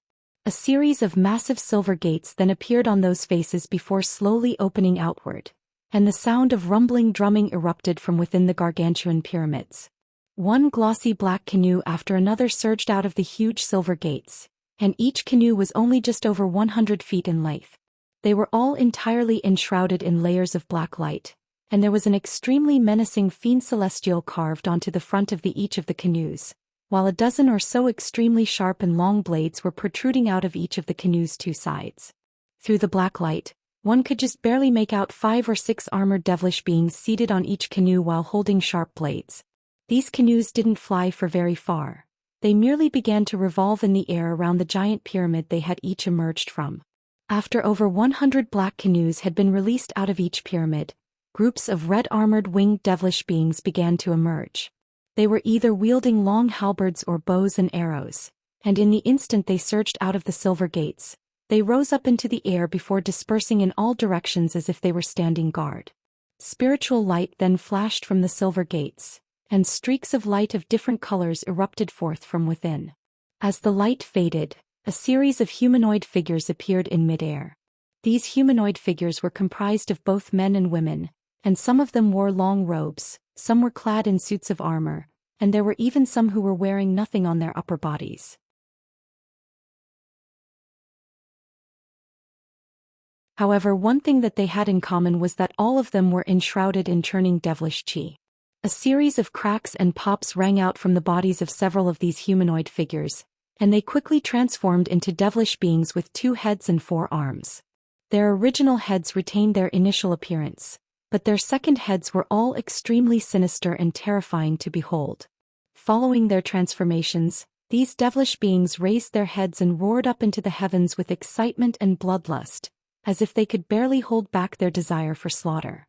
A series of massive silver gates then appeared on those faces before slowly opening outward, and the sound of rumbling drumming erupted from within the gargantuan pyramids. One glossy black canoe after another surged out of the huge silver gates, and each canoe was only just over 100 feet in length. They were all entirely enshrouded in layers of black light, and there was an extremely menacing fiend celestial carved onto the front of each of the canoes, while a dozen or so extremely sharp and long blades were protruding out of each of the canoe's 2 sides. Through the black light, one could just barely make out 5 or 6 armored devilish beings seated on each canoe while holding sharp blades. These canoes didn't fly for very far. They merely began to revolve in the air around the giant pyramid they had each emerged from. After over 100 black canoes had been released out of each pyramid, groups of red armored winged devilish beings began to emerge. They were either wielding long halberds or bows and arrows, and in the instant they surged out of the silver gates, they rose up into the air before dispersing in all directions as if they were standing guard. Spiritual light then flashed from the silver gates, and streaks of light of different colors erupted forth from within. As the light faded, a series of humanoid figures appeared in midair. These humanoid figures were comprised of both men and women, and some of them wore long robes, some were clad in suits of armor, and there were even some who were wearing nothing on their upper bodies. However, one thing that they had in common was that all of them were enshrouded in churning devilish qi. A series of cracks and pops rang out from the bodies of several of these humanoid figures, and they quickly transformed into devilish beings with 2 heads and 4 arms. Their original heads retained their initial appearance, but their second heads were all extremely sinister and terrifying to behold. Following their transformations, these devilish beings raised their heads and roared up into the heavens with excitement and bloodlust, as if they could barely hold back their desire for slaughter.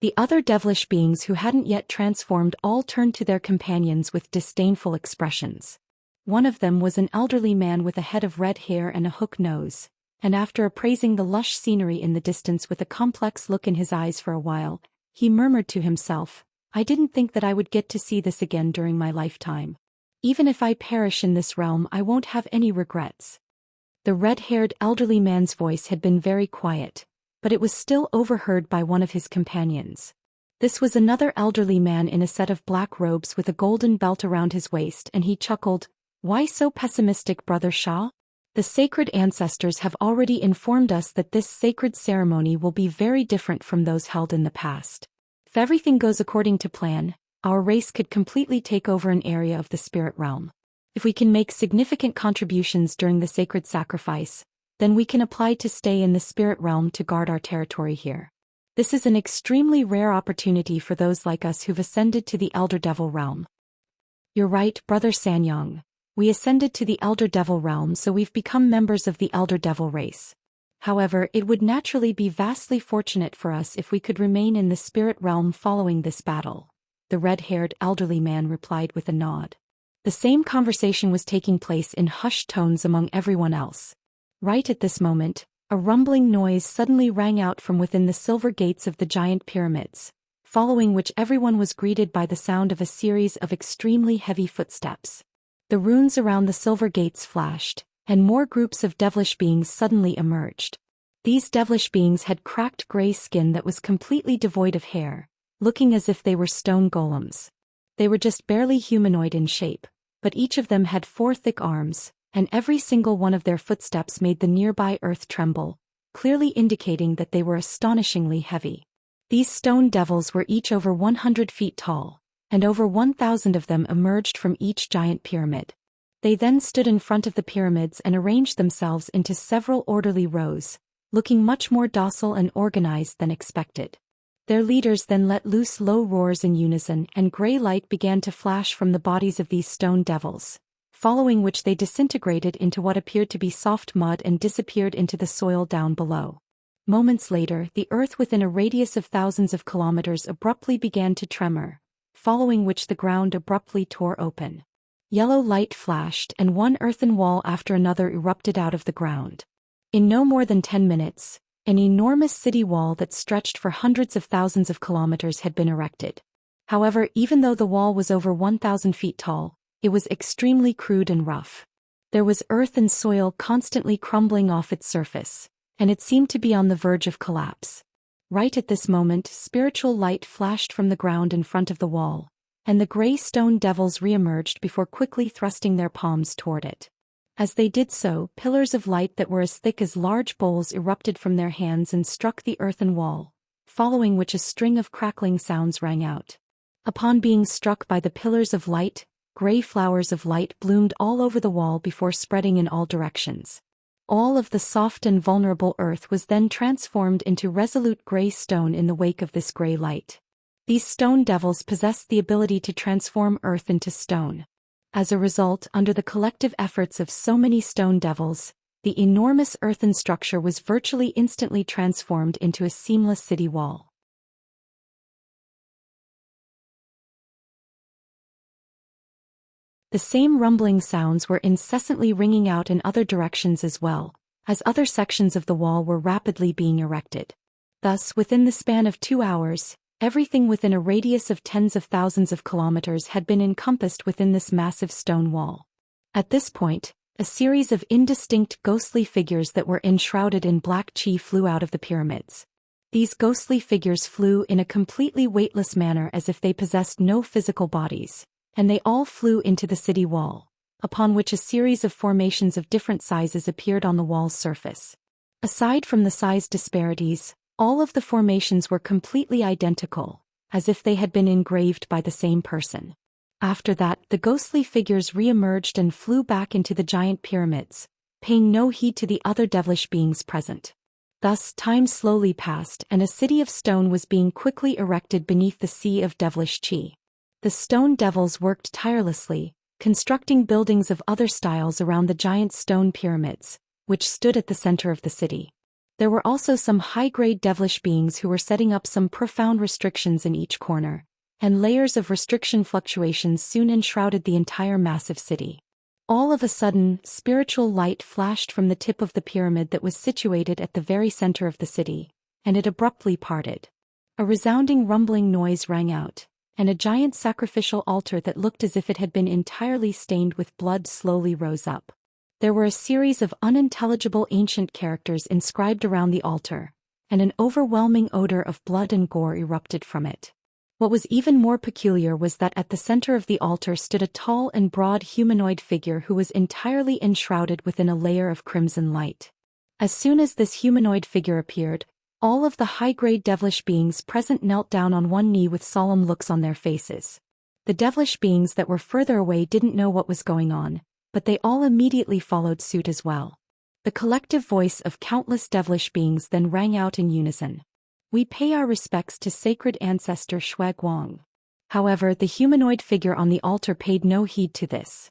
The other devilish beings who hadn't yet transformed all turned to their companions with disdainful expressions. One of them was an elderly man with a head of red hair and a hook nose, and after appraising the lush scenery in the distance with a complex look in his eyes for a while, he murmured to himself, "I didn't think that I would get to see this again during my lifetime. Even if I perish in this realm, I won't have any regrets." The red-haired elderly man's voice had been very quiet, but it was still overheard by one of his companions. This was another elderly man in a set of black robes with a golden belt around his waist, and he chuckled, "Why so pessimistic, Brother Shah? The sacred ancestors have already informed us that this sacred ceremony will be very different from those held in the past. If everything goes according to plan, our race could completely take over an area of the spirit realm. If we can make significant contributions during the sacred sacrifice, then we can apply to stay in the spirit realm to guard our territory here. This is an extremely rare opportunity for those like us who've ascended to the Elder Devil realm." "You're right, Brother Sanyang. We ascended to the Elder Devil realm, so we've become members of the Elder Devil race. However, it would naturally be vastly fortunate for us if we could remain in the spirit realm following this battle," the red-haired elderly man replied with a nod. The same conversation was taking place in hushed tones among everyone else. Right at this moment, a rumbling noise suddenly rang out from within the silver gates of the giant pyramids, following which everyone was greeted by the sound of a series of extremely heavy footsteps. The runes around the silver gates flashed, and more groups of devilish beings suddenly emerged. These devilish beings had cracked gray skin that was completely devoid of hair, looking as if they were stone golems. They were just barely humanoid in shape, but each of them had 4 thick arms, and every single one of their footsteps made the nearby earth tremble, clearly indicating that they were astonishingly heavy. These stone devils were each over 100 feet tall, and over 1,000 of them emerged from each giant pyramid. They then stood in front of the pyramids and arranged themselves into several orderly rows, looking much more docile and organized than expected. Their leaders then let loose low roars in unison, and gray light began to flash from the bodies of these stone devils, following which they disintegrated into what appeared to be soft mud and disappeared into the soil down below. Moments later, the earth within a radius of thousands of kilometers abruptly began to tremor, following which the ground abruptly tore open. Yellow light flashed, and one earthen wall after another erupted out of the ground. In no more than 10 minutes, an enormous city wall that stretched for hundreds of thousands of kilometers had been erected. However, even though the wall was over 1,000 feet tall, it was extremely crude and rough. There was earth and soil constantly crumbling off its surface, and it seemed to be on the verge of collapse. Right at this moment, spiritual light flashed from the ground in front of the wall, and the gray stone devils re-emerged before quickly thrusting their palms toward it. As they did so, pillars of light that were as thick as large bowls erupted from their hands and struck the earthen wall, following which a string of crackling sounds rang out. Upon being struck by the pillars of light, gray flowers of light bloomed all over the wall before spreading in all directions. All of the soft and vulnerable earth was then transformed into resolute gray stone in the wake of this gray light. These stone devils possessed the ability to transform earth into stone. As a result, under the collective efforts of so many stone devils, the enormous earthen structure was virtually instantly transformed into a seamless city wall. The same rumbling sounds were incessantly ringing out in other directions as well, as other sections of the wall were rapidly being erected. Thus, within the span of 2 hours, everything within a radius of tens of thousands of kilometers had been encompassed within this massive stone wall. At this point, a series of indistinct ghostly figures that were enshrouded in black chi flew out of the pyramids. These ghostly figures flew in a completely weightless manner as if they possessed no physical bodies, and they all flew into the city wall, upon which a series of formations of different sizes appeared on the wall's surface. Aside from the size disparities, all of the formations were completely identical, as if they had been engraved by the same person. After that, the ghostly figures re-emerged and flew back into the giant pyramids, paying no heed to the other devilish beings present. Thus, time slowly passed and a city of stone was being quickly erected beneath the sea of devilish chi. The stone devils worked tirelessly, constructing buildings of other styles around the giant stone pyramids, which stood at the center of the city. There were also some high-grade devilish beings who were setting up some profound restrictions in each corner, and layers of restriction fluctuations soon enshrouded the entire massive city. All of a sudden, spiritual light flashed from the tip of the pyramid that was situated at the very center of the city, and it abruptly parted. A resounding rumbling noise rang out, and a giant sacrificial altar that looked as if it had been entirely stained with blood slowly rose up. There were a series of unintelligible ancient characters inscribed around the altar, and an overwhelming odor of blood and gore erupted from it. What was even more peculiar was that at the center of the altar stood a tall and broad humanoid figure who was entirely enshrouded within a layer of crimson light. As soon as this humanoid figure appeared, all of the high-grade devilish beings present knelt down on one knee with solemn looks on their faces. The devilish beings that were further away didn't know what was going on, but they all immediately followed suit as well. The collective voice of countless devilish beings then rang out in unison. "We pay our respects to sacred ancestor Shui Guang." However, the humanoid figure on the altar paid no heed to this.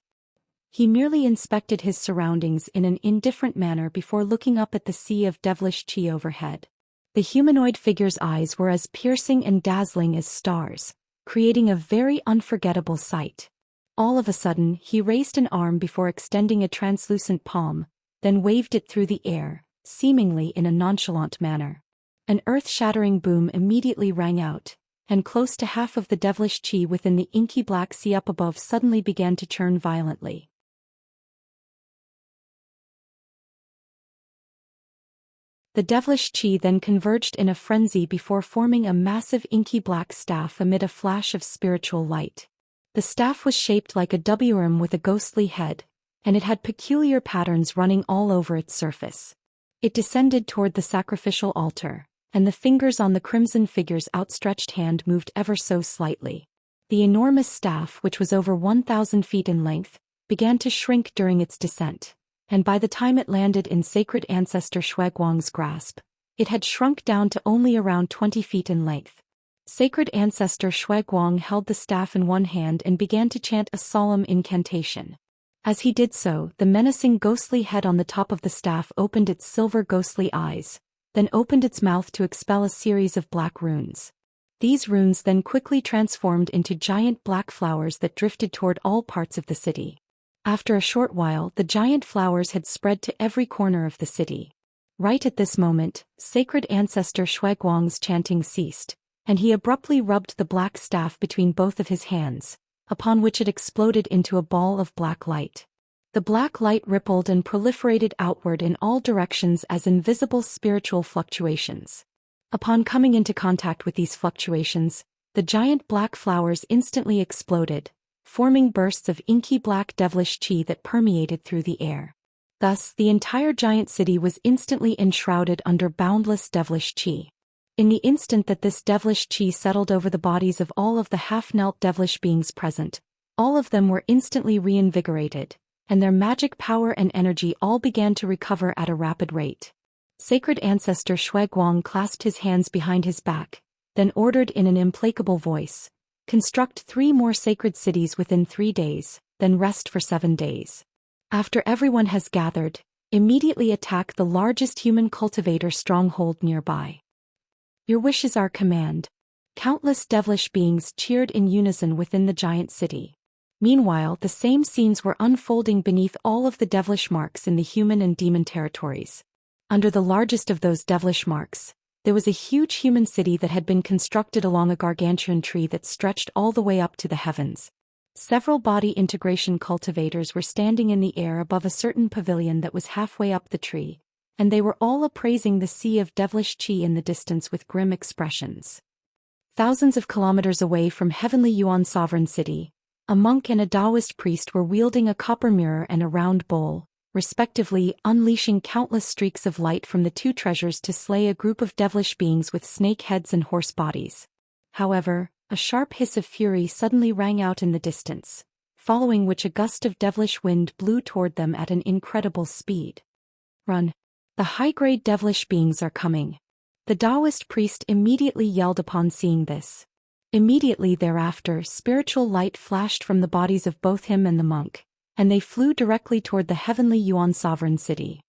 He merely inspected his surroundings in an indifferent manner before looking up at the sea of devilish chi overhead. The humanoid figure's eyes were as piercing and dazzling as stars, creating a very unforgettable sight. All of a sudden, he raised an arm before extending a translucent palm, then waved it through the air, seemingly in a nonchalant manner. An earth-shattering boom immediately rang out, and close to half of the devilish chi within the inky black sea up above suddenly began to churn violently. The devilish chi then converged in a frenzy before forming a massive inky black staff amid a flash of spiritual light. The staff was shaped like a wurm with a ghostly head, and it had peculiar patterns running all over its surface. It descended toward the sacrificial altar, and the fingers on the crimson figure's outstretched hand moved ever so slightly. The enormous staff, which was over 1,000 feet in length, began to shrink during its descent, and by the time it landed in sacred ancestor Shuiguang's grasp, it had shrunk down to only around 20 feet in length. Sacred ancestor Shuiguang held the staff in one hand and began to chant a solemn incantation. As he did so, the menacing ghostly head on the top of the staff opened its silver ghostly eyes, then opened its mouth to expel a series of black runes. These runes then quickly transformed into giant black flowers that drifted toward all parts of the city. After a short while, the giant flowers had spread to every corner of the city. Right at this moment, sacred ancestor Shuiguang's chanting ceased, and he abruptly rubbed the black staff between both of his hands, upon which it exploded into a ball of black light. The black light rippled and proliferated outward in all directions as invisible spiritual fluctuations. Upon coming into contact with these fluctuations, the giant black flowers instantly exploded, forming bursts of inky black devilish chi that permeated through the air. Thus, the entire giant city was instantly enshrouded under boundless devilish chi. In the instant that this devilish chi settled over the bodies of all of the half-knelt devilish beings present, all of them were instantly reinvigorated, and their magic power and energy all began to recover at a rapid rate. Sacred ancestor Shuiguang clasped his hands behind his back, then ordered in an implacable voice, "Construct 3 more sacred cities within 3 days, then rest for 7 days. After everyone has gathered, immediately attack the largest human cultivator stronghold nearby." "Your wish is our command." Countless devilish beings cheered in unison within the giant city. Meanwhile, the same scenes were unfolding beneath all of the devilish marks in the human and demon territories. Under the largest of those devilish marks, there was a huge human city that had been constructed along a gargantuan tree that stretched all the way up to the heavens. Several body integration cultivators were standing in the air above a certain pavilion that was halfway up the tree, and they were all appraising the sea of devilish chi in the distance with grim expressions. Thousands of kilometers away from heavenly Yuan sovereign city, a monk and a Taoist priest were wielding a copper mirror and a round bowl, respectively, unleashing countless streaks of light from the 2 treasures to slay a group of devilish beings with snake heads and horse bodies. However, a sharp hiss of fury suddenly rang out in the distance, following which a gust of devilish wind blew toward them at an incredible speed. "Run! The high-grade devilish beings are coming!" The Taoist priest immediately yelled upon seeing this. Immediately thereafter, spiritual light flashed from the bodies of both him and the monk, and they flew directly toward the heavenly Yuan sovereign city.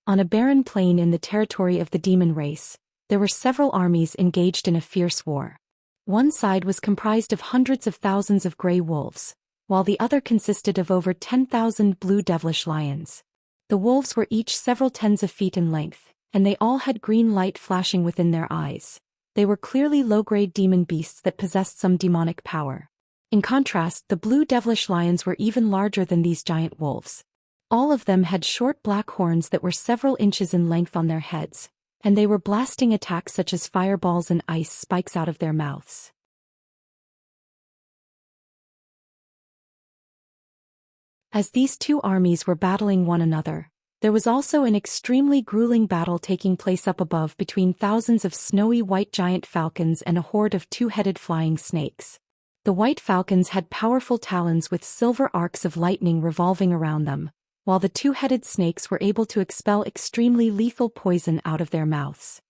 On a barren plain in the territory of the demon race, there were several armies engaged in a fierce war. One side was comprised of hundreds of thousands of gray wolves, while the other consisted of over 10,000 blue devilish lions. The wolves were each several tens of feet in length, and they all had green light flashing within their eyes. They were clearly low-grade demon beasts that possessed some demonic power. In contrast, the blue devilish lions were even larger than these giant wolves. All of them had short black horns that were several inches in length on their heads, and they were blasting attacks such as fireballs and ice spikes out of their mouths. As these 2 armies were battling one another, there was also an extremely grueling battle taking place up above between thousands of snowy white giant falcons and a horde of 2-headed flying snakes. The white falcons had powerful talons with silver arcs of lightning revolving around them, while the 2-headed snakes were able to expel extremely lethal poison out of their mouths.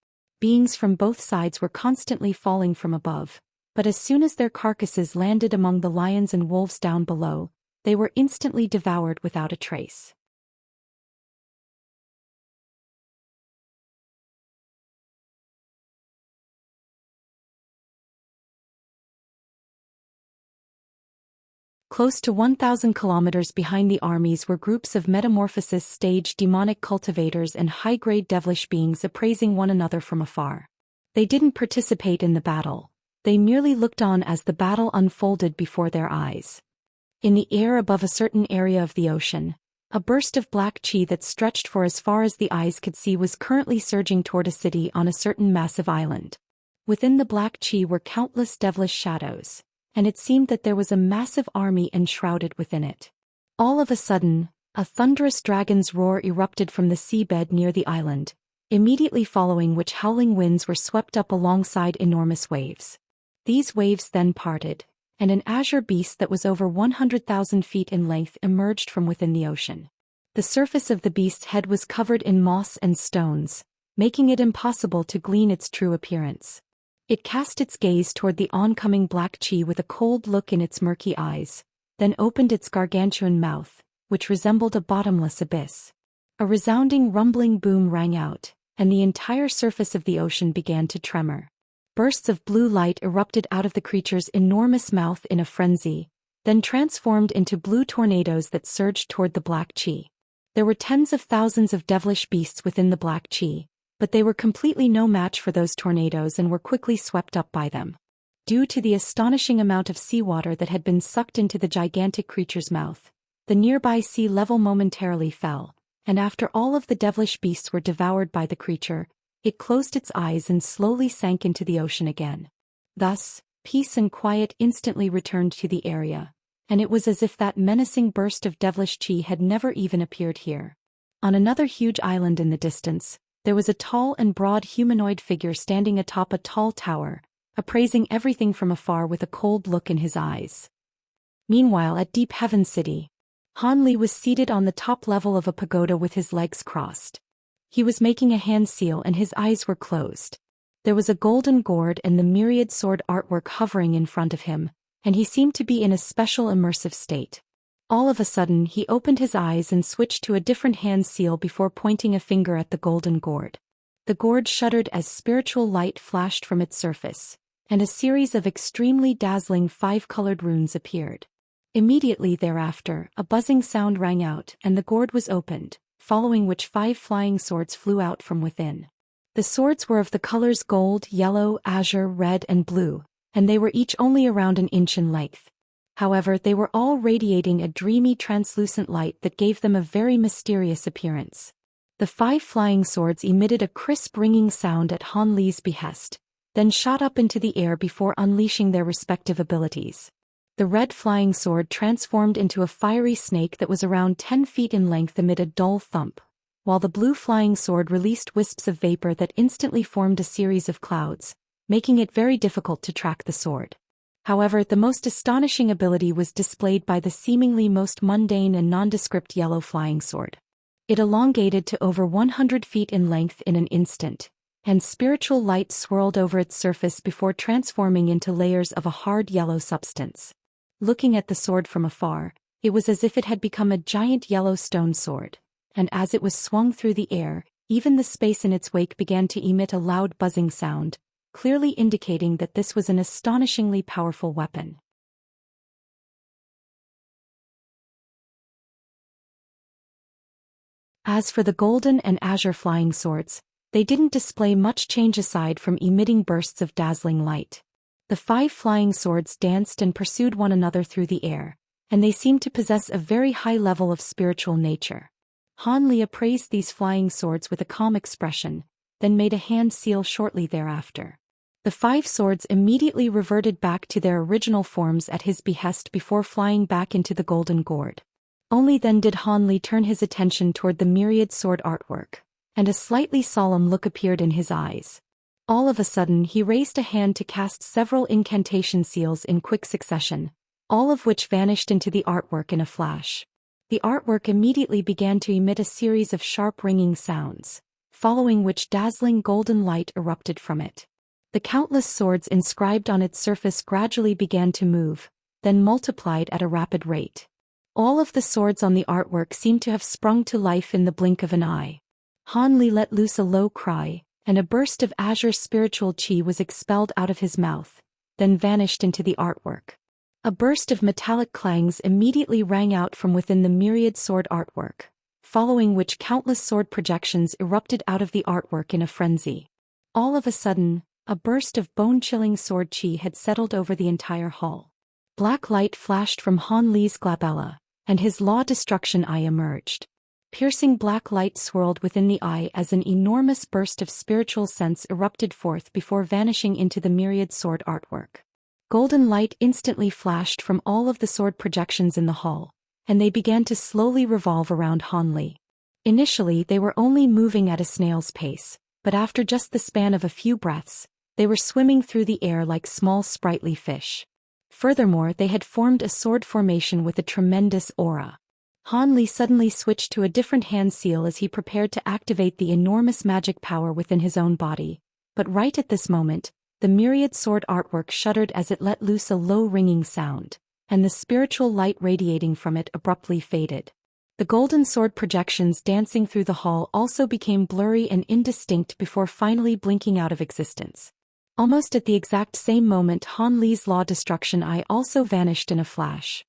Beings from both sides were constantly falling from above, but as soon as their carcasses landed among the lions and wolves down below, they were instantly devoured without a trace. Close to 1,000 kilometers behind the armies were groups of metamorphosis stage demonic cultivators and high-grade devilish beings appraising one another from afar. They didn't participate in the battle. They merely looked on as the battle unfolded before their eyes. In the air above a certain area of the ocean, A burst of black qi that stretched for as far as the eyes could see was currently surging toward a city on a certain massive island. Within the black qi were countless devilish shadows, and it seemed that there was a massive army enshrouded within it. All of a sudden, a thunderous dragon's roar erupted from the seabed near the island, immediately following which howling winds were swept up alongside enormous waves. These waves then parted, and an azure beast that was over 100,000 feet in length emerged from within the ocean. The surface of the beast's head was covered in moss and stones, making it impossible to glean its true appearance. It cast its gaze toward the oncoming black qi with a cold look in its murky eyes, then opened its gargantuan mouth, which resembled a bottomless abyss. A resounding rumbling boom rang out, and the entire surface of the ocean began to tremor. Bursts of blue light erupted out of the creature's enormous mouth in a frenzy, then transformed into blue tornadoes that surged toward the black qi. There were tens of thousands of devilish beasts within the black qi, but they were completely no match for those tornadoes and were quickly swept up by them. Due to the astonishing amount of seawater that had been sucked into the gigantic creature's mouth, the nearby sea level momentarily fell, and after all of the devilish beasts were devoured by the creature, it closed its eyes and slowly sank into the ocean again. Thus, peace and quiet instantly returned to the area, and it was as if that menacing burst of devilish qi had never even appeared here. On another huge island in the distance, there was a tall and broad humanoid figure standing atop a tall tower, appraising everything from afar with a cold look in his eyes. Meanwhile, at Deep Heaven City, Han Li was seated on the top level of a pagoda with his legs crossed. He was making a hand seal and his eyes were closed. There was a golden gourd and the myriad sword artwork hovering in front of him, and he seemed to be in a special immersive state. All of a sudden he opened his eyes and switched to a different hand seal before pointing a finger at the golden gourd. The gourd shuddered as spiritual light flashed from its surface, and a series of extremely dazzling 5-colored runes appeared. Immediately thereafter, a buzzing sound rang out and the gourd was opened, following which 5 flying swords flew out from within. The swords were of the colors gold, yellow, azure, red, and blue, and they were each only around an inch in length. However, they were all radiating a dreamy translucent light that gave them a very mysterious appearance. The 5 flying swords emitted a crisp ringing sound at Han Li's behest, then shot up into the air before unleashing their respective abilities. The red flying sword transformed into a fiery snake that was around 10 feet in length amid a dull thump, while the blue flying sword released wisps of vapor that instantly formed a series of clouds, making it very difficult to track the sword. However, the most astonishing ability was displayed by the seemingly most mundane and nondescript yellow flying sword. It elongated to over 100 feet in length in an instant, and spiritual light swirled over its surface before transforming into layers of a hard yellow substance. Looking at the sword from afar, it was as if it had become a giant yellow stone sword, and as it was swung through the air, even the space in its wake began to emit a loud buzzing sound, clearly indicating that this was an astonishingly powerful weapon. As for the golden and azure flying swords, they didn't display much change aside from emitting bursts of dazzling light. The 5 flying swords danced and pursued one another through the air, and they seemed to possess a very high level of spiritual nature. Han Li appraised these flying swords with a calm expression, then made a hand seal shortly thereafter. The 5 swords immediately reverted back to their original forms at his behest before flying back into the golden gourd. Only then did Han Li turn his attention toward the myriad sword artwork, and a slightly solemn look appeared in his eyes. All of a sudden he raised a hand to cast several incantation seals in quick succession, all of which vanished into the artwork in a flash. The artwork immediately began to emit a series of sharp ringing sounds, following which dazzling golden light erupted from it. The countless swords inscribed on its surface gradually began to move, then multiplied at a rapid rate. All of the swords on the artwork seemed to have sprung to life in the blink of an eye. Han Li let loose a low cry, and a burst of azure spiritual qi was expelled out of his mouth, then vanished into the artwork. A burst of metallic clangs immediately rang out from within the myriad sword artwork, following which countless sword projections erupted out of the artwork in a frenzy. All of a sudden, a burst of bone-chilling sword qi had settled over the entire hall. Black light flashed from Han Li's glabella, and his law destruction eye emerged. Piercing black light swirled within the eye as an enormous burst of spiritual sense erupted forth before vanishing into the myriad sword artwork. Golden light instantly flashed from all of the sword projections in the hall, and they began to slowly revolve around Han Li. Initially they were only moving at a snail's pace, but after just the span of a few breaths, they were swimming through the air like small sprightly fish. Furthermore, they had formed a sword formation with a tremendous aura. Han Li suddenly switched to a different hand seal as he prepared to activate the enormous magic power within his own body, but right at this moment, the myriad sword artwork shuddered as it let loose a low ringing sound, and the spiritual light radiating from it abruptly faded. The golden sword projections dancing through the hall also became blurry and indistinct before finally blinking out of existence. Almost at the exact same moment, Han Li's law destruction eye also vanished in a flash.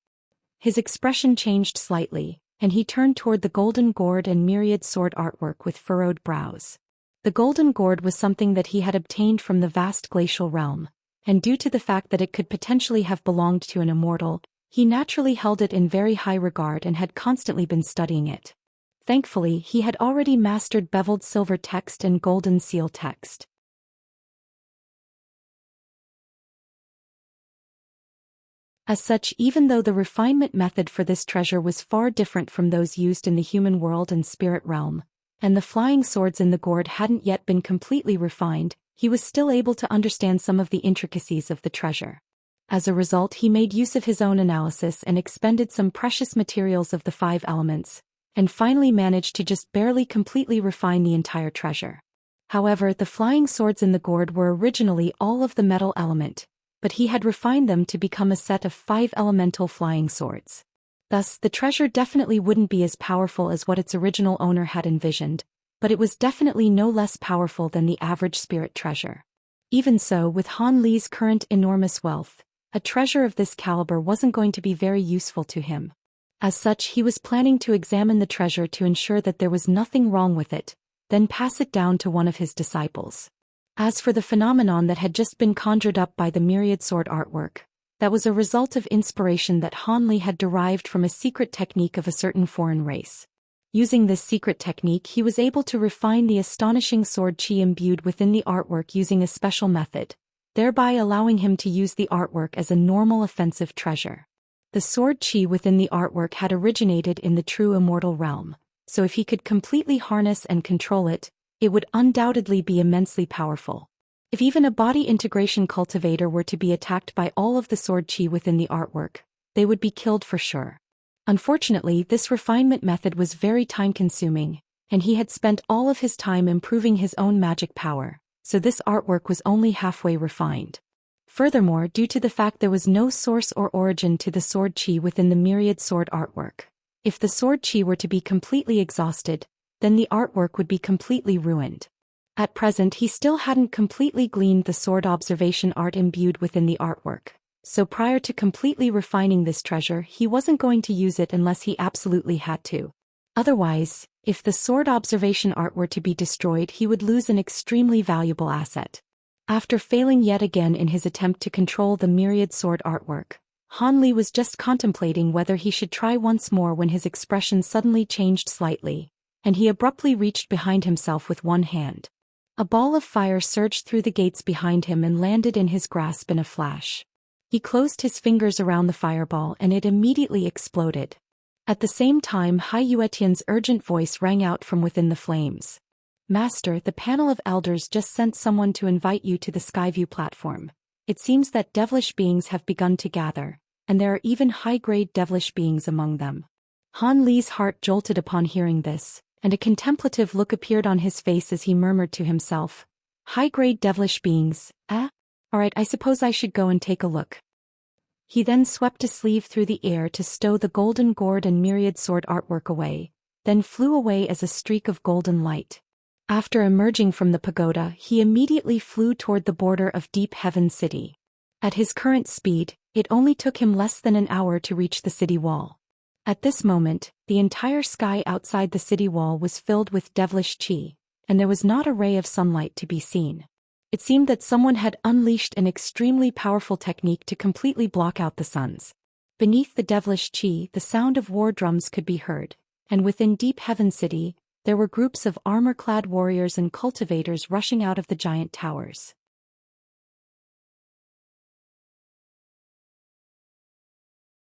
His expression changed slightly, and he turned toward the golden gourd and myriad sword artwork with furrowed brows. The golden gourd was something that he had obtained from the vast glacial realm, and due to the fact that it could potentially have belonged to an immortal, he naturally held it in very high regard and had constantly been studying it. Thankfully, he had already mastered beveled silver text and golden seal text. As such, even though the refinement method for this treasure was far different from those used in the human world and spirit realm, and the flying swords in the gourd hadn't yet been completely refined, he was still able to understand some of the intricacies of the treasure. As a result, he made use of his own analysis and expended some precious materials of the 5 elements, and finally managed to just barely completely refine the entire treasure. However, the flying swords in the gourd were originally all of the metal element, but he had refined them to become a set of 5 elemental flying swords. Thus, the treasure definitely wouldn't be as powerful as what its original owner had envisioned, but it was definitely no less powerful than the average spirit treasure. Even so, with Han Li's current enormous wealth, a treasure of this caliber wasn't going to be very useful to him. As such, he was planning to examine the treasure to ensure that there was nothing wrong with it, then pass it down to one of his disciples. As for the phenomenon that had just been conjured up by the myriad sword artwork, that was a result of inspiration that Han Li had derived from a secret technique of a certain foreign race. Using this secret technique, he was able to refine the astonishing sword chi imbued within the artwork using a special method, thereby allowing him to use the artwork as a normal offensive treasure. The sword chi within the artwork had originated in the true immortal realm, so if he could completely harness and control it, it would undoubtedly be immensely powerful. If even a body integration cultivator were to be attacked by all of the sword chi within the artwork, they would be killed for sure. Unfortunately, this refinement method was very time-consuming, and he had spent all of his time improving his own magic power, so this artwork was only halfway refined. Furthermore, due to the fact there was no source or origin to the sword chi within the myriad sword artwork, if the sword chi were to be completely exhausted, then the artwork would be completely ruined. At present, he still hadn't completely gleaned the sword observation art imbued within the artwork, so prior to completely refining this treasure, he wasn't going to use it unless he absolutely had to. Otherwise, if the sword observation art were to be destroyed, he would lose an extremely valuable asset. After failing yet again in his attempt to control the myriad sword artwork, Han Li was just contemplating whether he should try once more when his expression suddenly changed slightly, and he abruptly reached behind himself with one hand. A ball of fire surged through the gates behind him and landed in his grasp in a flash. He closed his fingers around the fireball and it immediately exploded. At the same time, Hai Yuetian's urgent voice rang out from within the flames. "Master, the panel of elders just sent someone to invite you to the Skyview platform. It seems that devilish beings have begun to gather, and there are even high-grade devilish beings among them." Han Li's heart jolted upon hearing this, and a contemplative look appeared on his face as he murmured to himself, "High-grade devilish beings, eh? Alright, I suppose I should go and take a look." He then swept a sleeve through the air to stow the golden gourd and myriad sword artwork away, then flew away as a streak of golden light. After emerging from the pagoda, he immediately flew toward the border of Deep Heaven City. At his current speed, it only took him less than an hour to reach the city wall. At this moment, the entire sky outside the city wall was filled with devilish chi, and there was not a ray of sunlight to be seen. It seemed that someone had unleashed an extremely powerful technique to completely block out the suns. Beneath the devilish chi, the sound of war drums could be heard, and within Deep Heaven City, there were groups of armor-clad warriors and cultivators rushing out of the giant towers.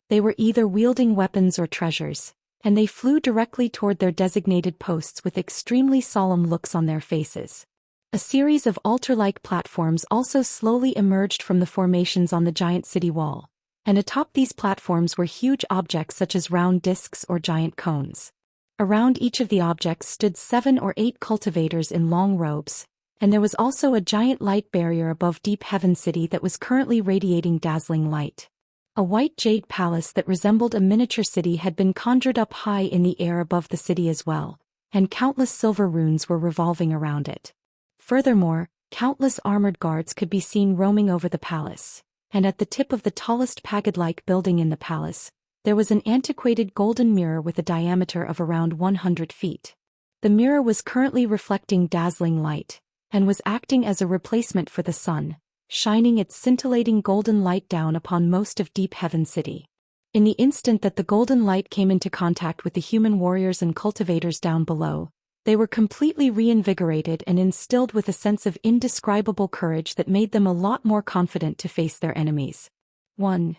They were either wielding weapons or treasures, and they flew directly toward their designated posts with extremely solemn looks on their faces. A series of altar-like platforms also slowly emerged from the formations on the giant city wall, and atop these platforms were huge objects such as round discs or giant cones. Around each of the objects stood 7 or 8 cultivators in long robes, and there was also a giant light barrier above Deep Heaven City that was currently radiating dazzling light. A white jade palace that resembled a miniature city had been conjured up high in the air above the city as well, and countless silver runes were revolving around it. Furthermore, countless armored guards could be seen roaming over the palace, and at the tip of the tallest pagod-like building in the palace, there was an antiquated golden mirror with a diameter of around 100 feet. The mirror was currently reflecting dazzling light, and was acting as a replacement for the sun, shining its scintillating golden light down upon most of Deep Heaven City. In the instant that the golden light came into contact with the human warriors and cultivators down below, they were completely reinvigorated and instilled with a sense of indescribable courage that made them a lot more confident to face their enemies. 1.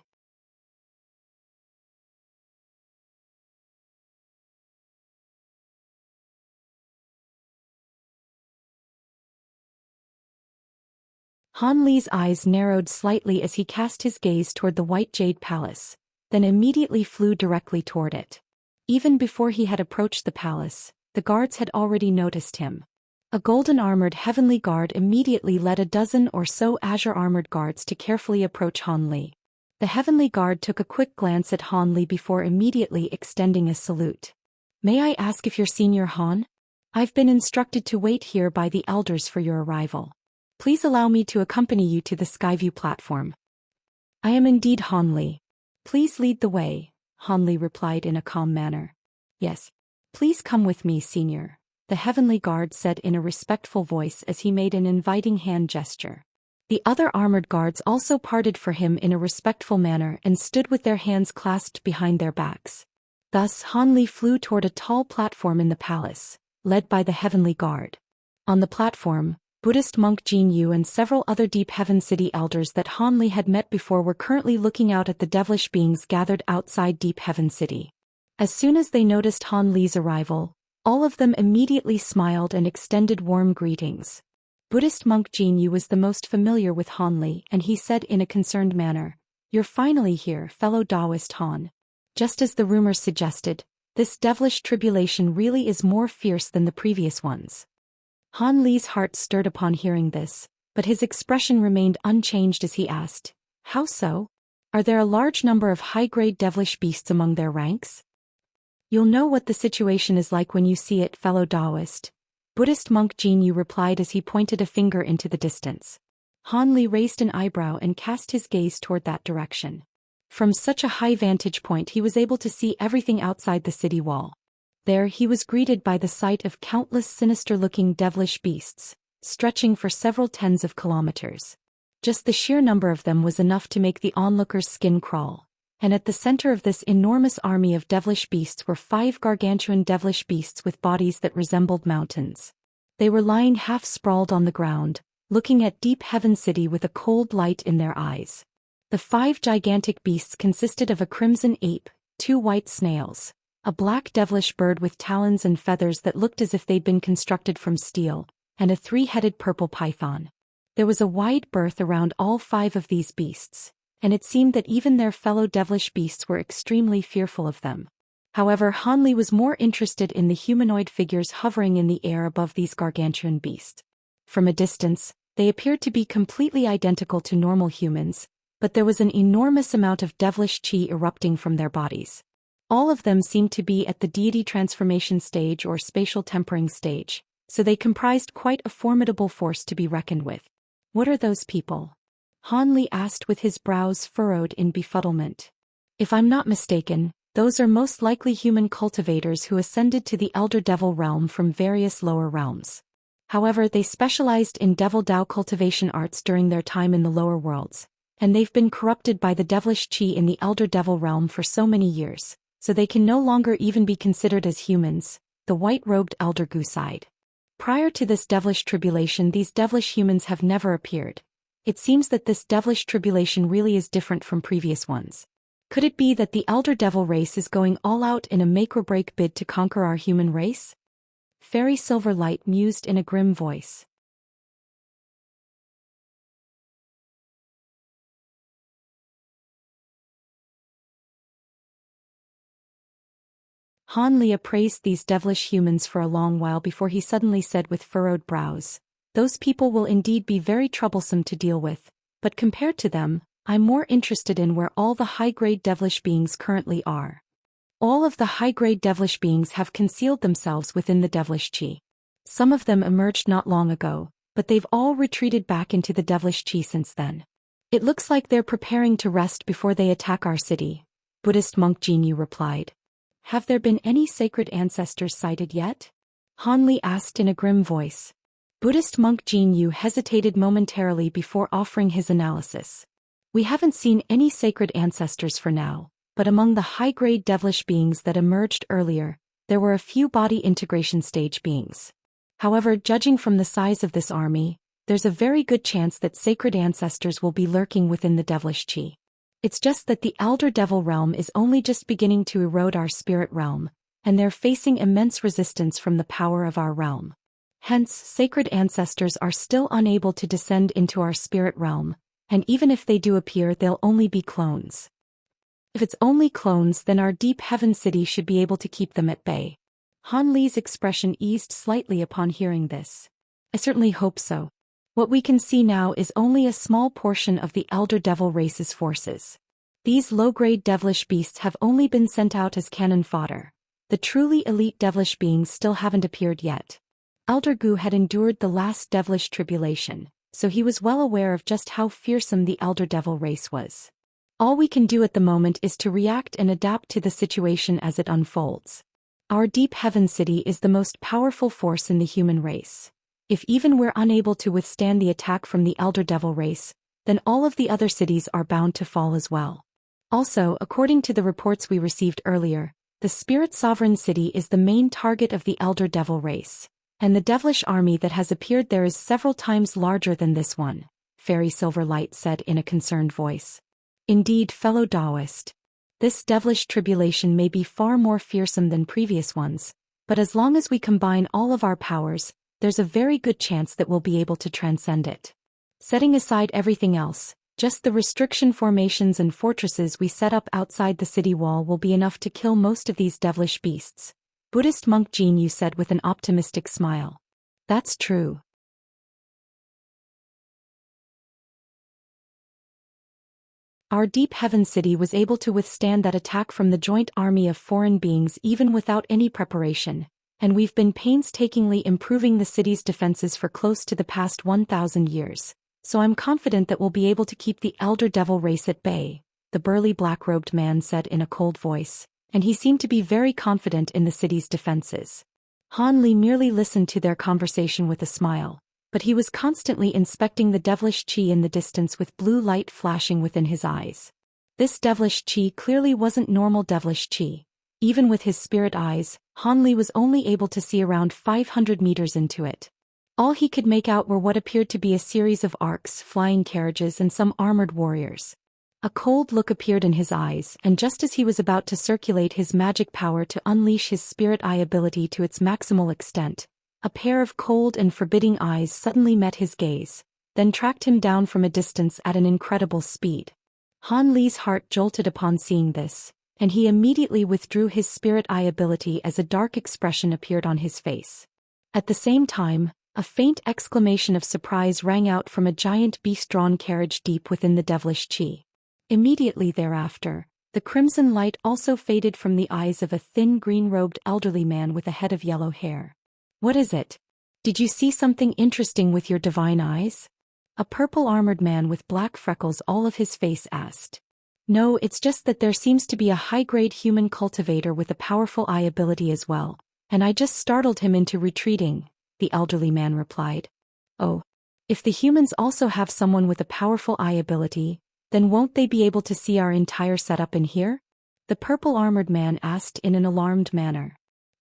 Han Li's eyes narrowed slightly as he cast his gaze toward the white jade palace, then immediately flew directly toward it. Even before he had approached the palace, the guards had already noticed him. A golden-armored heavenly guard immediately led a dozen or so azure-armored guards to carefully approach Han Li. The heavenly guard took a quick glance at Han Li before immediately extending a salute. "May I ask if you're Senior Han? I've been instructed to wait here by the elders for your arrival. Please allow me to accompany you to the Skyview platform." "I am indeed Han Li. Please lead the way," Han Li replied in a calm manner. "Yes. Please come with me, Senior," the heavenly guard said in a respectful voice as he made an inviting hand gesture. The other armored guards also parted for him in a respectful manner and stood with their hands clasped behind their backs. Thus Han Li flew toward a tall platform in the palace, led by the heavenly guard. On the platform, Buddhist monk Jin Yu and several other Deep Heaven City elders that Han Li had met before were currently looking out at the devilish beings gathered outside Deep Heaven City. As soon as they noticed Han Li's arrival, all of them immediately smiled and extended warm greetings. Buddhist monk Jin Yu was the most familiar with Han Li, and he said in a concerned manner, "You're finally here, fellow Taoist Han. Just as the rumors suggested, this devilish tribulation really is more fierce than the previous ones." Han Li's heart stirred upon hearing this, but his expression remained unchanged as he asked, "How so? Are there a large number of high-grade devilish beasts among their ranks?" "You'll know what the situation is like when you see it, fellow Taoist," Buddhist monk Jin Yu replied as he pointed a finger into the distance. Han Li raised an eyebrow and cast his gaze toward that direction. From such a high vantage point he was able to see everything outside the city wall. There he was greeted by the sight of countless sinister-looking devilish beasts, stretching for several tens of kilometers. Just the sheer number of them was enough to make the onlooker's skin crawl, and at the center of this enormous army of devilish beasts were 5 gargantuan devilish beasts with bodies that resembled mountains. They were lying half-sprawled on the ground, looking at Deep Heaven City with a cold light in their eyes. The 5 gigantic beasts consisted of a crimson ape, 2 white snails, a black devilish bird with talons and feathers that looked as if they'd been constructed from steel, and a 3-headed purple python. There was a wide berth around all 5 of these beasts, and it seemed that even their fellow devilish beasts were extremely fearful of them. However, Han Li was more interested in the humanoid figures hovering in the air above these gargantuan beasts. From a distance, they appeared to be completely identical to normal humans, but there was an enormous amount of devilish chi erupting from their bodies. All of them seemed to be at the deity transformation stage or spatial tempering stage, so they comprised quite a formidable force to be reckoned with. "What are those people?" Han Li asked with his brows furrowed in befuddlement. "If I'm not mistaken, those are most likely human cultivators who ascended to the Elder Devil realm from various lower realms. However, they specialized in Devil Dao cultivation arts during their time in the lower worlds, and they've been corrupted by the devilish qi in the elder devil realm for so many years, so they can no longer even be considered as humans, the white-robed elder Gu sighed. Prior to this devilish tribulation, these devilish humans have never appeared. It seems that this devilish tribulation really is different from previous ones. Could it be that the elder devil race is going all out in a make-or-break bid to conquer our human race? Fairy Silverlight mused in a grim voice. Han Li appraised these devilish humans for a long while before he suddenly said with furrowed brows, "Those people will indeed be very troublesome to deal with, but compared to them, I'm more interested in where all the high-grade devilish beings currently are. All of the high-grade devilish beings have concealed themselves within the devilish qi. Some of them emerged not long ago, but they've all retreated back into the devilish qi since then. It looks like they're preparing to rest before they attack our city," Buddhist monk Jinyu replied. "Have there been any sacred ancestors sighted yet?" Han Li asked in a grim voice. Buddhist monk Jinyu hesitated momentarily before offering his analysis. "We haven't seen any sacred ancestors for now, but among the high-grade devilish beings that emerged earlier, there were a few body integration stage beings. However, judging from the size of this army, there's a very good chance that sacred ancestors will be lurking within the devilish qi. It's just that the elder devil realm is only just beginning to erode our spirit realm, and they're facing immense resistance from the power of our realm. Hence, sacred ancestors are still unable to descend into our spirit realm, and even if they do appear, they'll only be clones. If it's only clones, then our deep heaven city should be able to keep them at bay." Han Li's expression eased slightly upon hearing this. "I certainly hope so. What we can see now is only a small portion of the elder devil race's forces. These low-grade devilish beasts have only been sent out as cannon fodder. The truly elite devilish beings still haven't appeared yet." Elder Gu had endured the last devilish tribulation, so he was well aware of just how fearsome the elder devil race was. "All we can do at the moment is to react and adapt to the situation as it unfolds. Our deep heaven city is the most powerful force in the human race. If even we're unable to withstand the attack from the elder devil race, then all of the other cities are bound to fall as well. Also, according to the reports we received earlier, the Spirit Sovereign City is the main target of the elder devil race, and the devilish army that has appeared there is several times larger than this one," Fairy Silverlight said in a concerned voice. "Indeed, fellow Taoist. This devilish tribulation may be far more fearsome than previous ones, but as long as we combine all of our powers, there's a very good chance that we'll be able to transcend it. Setting aside everything else, just the restriction formations and fortresses we set up outside the city wall will be enough to kill most of these devilish beasts," Buddhist monk Jinyu said with an optimistic smile. "That's true. Our deep heaven city was able to withstand that attack from the joint army of foreign beings even without any preparation, and we've been painstakingly improving the city's defenses for close to the past 1,000 years, so I'm confident that we'll be able to keep the elder devil race at bay," the burly black-robed man said in a cold voice, and he seemed to be very confident in the city's defenses. Han Li merely listened to their conversation with a smile, but he was constantly inspecting the devilish qi in the distance with blue light flashing within his eyes. This devilish qi clearly wasn't normal devilish qi. Even with his spirit eyes, Han Li was only able to see around 500 meters into it. All he could make out were what appeared to be a series of arcs, flying carriages, and some armored warriors. A cold look appeared in his eyes, and just as he was about to circulate his magic power to unleash his spirit eye ability to its maximal extent, a pair of cold and forbidding eyes suddenly met his gaze, then tracked him down from a distance at an incredible speed. Han Li's heart jolted upon seeing this, and he immediately withdrew his spirit eye ability as a dark expression appeared on his face. At the same time, a faint exclamation of surprise rang out from a giant beast-drawn carriage deep within the devilish qi. Immediately thereafter, the crimson light also faded from the eyes of a thin green-robed elderly man with a head of yellow hair. "What is it? Did you see something interesting with your divine eyes?" A purple-armored man with black freckles all of his face asked. "No, it's just that there seems to be a high-grade human cultivator with a powerful eye ability as well, and I just startled him into retreating," the elderly man replied. "Oh. If the humans also have someone with a powerful eye ability, Then won't they be able to see our entire setup in here? The purple-armored man asked in an alarmed manner.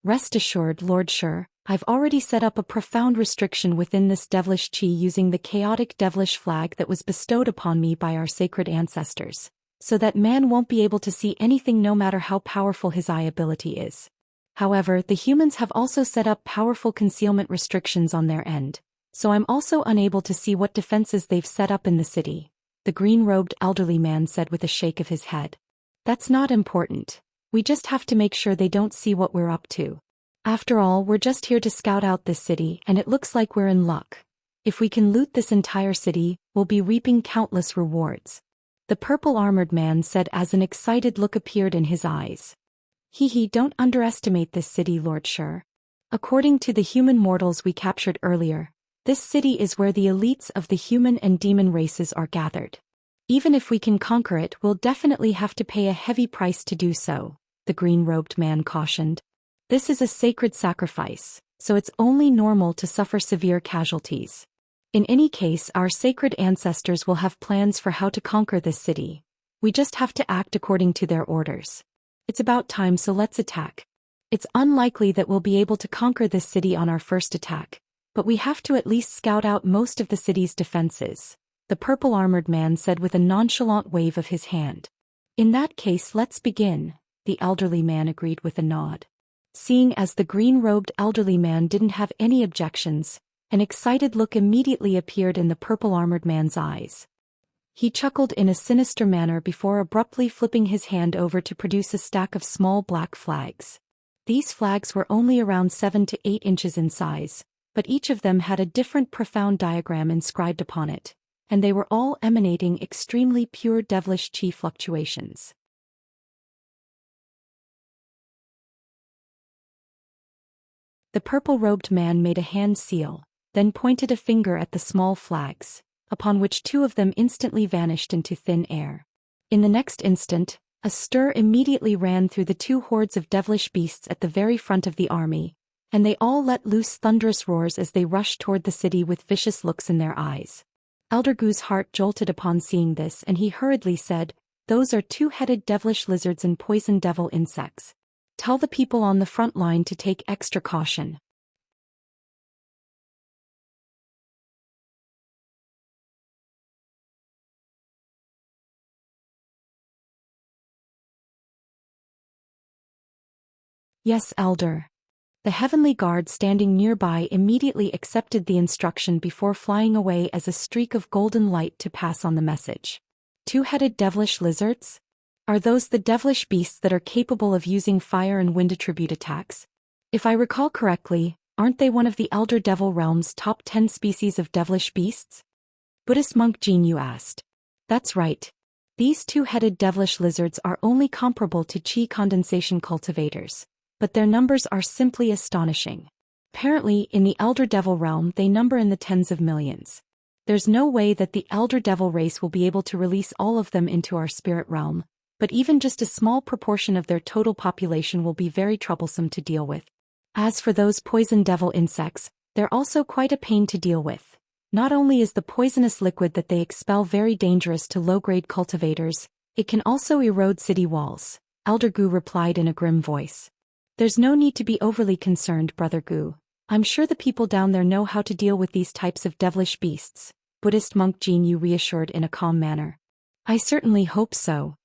Rest assured, Lord Shi, I've already set up a profound restriction within this devilish chi using the chaotic devilish flag that was bestowed upon me by our sacred ancestors, so that man won't be able to see anything no matter how powerful his eye ability is. However, the humans have also set up powerful concealment restrictions on their end, so I'm also unable to see what defenses they've set up in the city, the green-robed elderly man said with a shake of his head. That's not important. We just have to make sure they don't see what we're up to. After all, we're just here to scout out this city, and it looks like we're in luck. If we can loot this entire city, we'll be reaping countless rewards. The purple-armored man said as an excited look appeared in his eyes. Don't underestimate this city, Lord Shi. According to the human mortals we captured earlier, this city is where the elites of the human and demon races are gathered. Even if we can conquer it, we'll definitely have to pay a heavy price to do so, the green-robed man cautioned. This is a sacred sacrifice, so it's only normal to suffer severe casualties. In any case, our sacred ancestors will have plans for how to conquer this city. We just have to act according to their orders. It's about time, so let's attack. It's unlikely that we'll be able to conquer this city on our first attack, but we have to at least scout out most of the city's defenses, the purple-armored man said with a nonchalant wave of his hand. In that case, let's begin, the elderly man agreed with a nod. Seeing as the green-robed elderly man didn't have any objections, an excited look immediately appeared in the purple-armored man's eyes. He chuckled in a sinister manner before abruptly flipping his hand over to produce a stack of small black flags. These flags were only around 7 to 8 inches in size, but each of them had a different profound diagram inscribed upon it, and they were all emanating extremely pure devilish chi fluctuations. The purple-robed man made a hand seal, then pointed a finger at the small flags, upon which 2 of them instantly vanished into thin air. In the next instant, a stir immediately ran through the 2 hordes of devilish beasts at the very front of the army, and they all let loose thunderous roars as they rushed toward the city with vicious looks in their eyes. Elder Gu's heart jolted upon seeing this, and he hurriedly said, "Those are 2-headed devilish lizards and poison devil insects. Tell the people on the front line to take extra caution." Yes, Elder. The heavenly guard standing nearby immediately accepted the instruction before flying away as a streak of golden light to pass on the message. 2-headed devilish lizards? Are those the devilish beasts that are capable of using fire and wind attribute attacks? If I recall correctly, aren't they one of the Elder Devil Realm's top 10 species of devilish beasts? Buddhist monk Jinyu asked. That's right. These 2-headed devilish lizards are only comparable to chi condensation cultivators, but their numbers are simply astonishing. Apparently, in the Elder Devil Realm they number in the tens of millions. There's no way that the Elder Devil race will be able to release all of them into our spirit realm, but even just a small proportion of their total population will be very troublesome to deal with. As for those poison devil insects, they're also quite a pain to deal with. Not only is the poisonous liquid that they expel very dangerous to low-grade cultivators, it can also erode city walls, Elder Gu replied in a grim voice. There's no need to be overly concerned, Brother Gu. I'm sure the people down there know how to deal with these types of devilish beasts, Buddhist monk Jinyu reassured in a calm manner. I certainly hope so.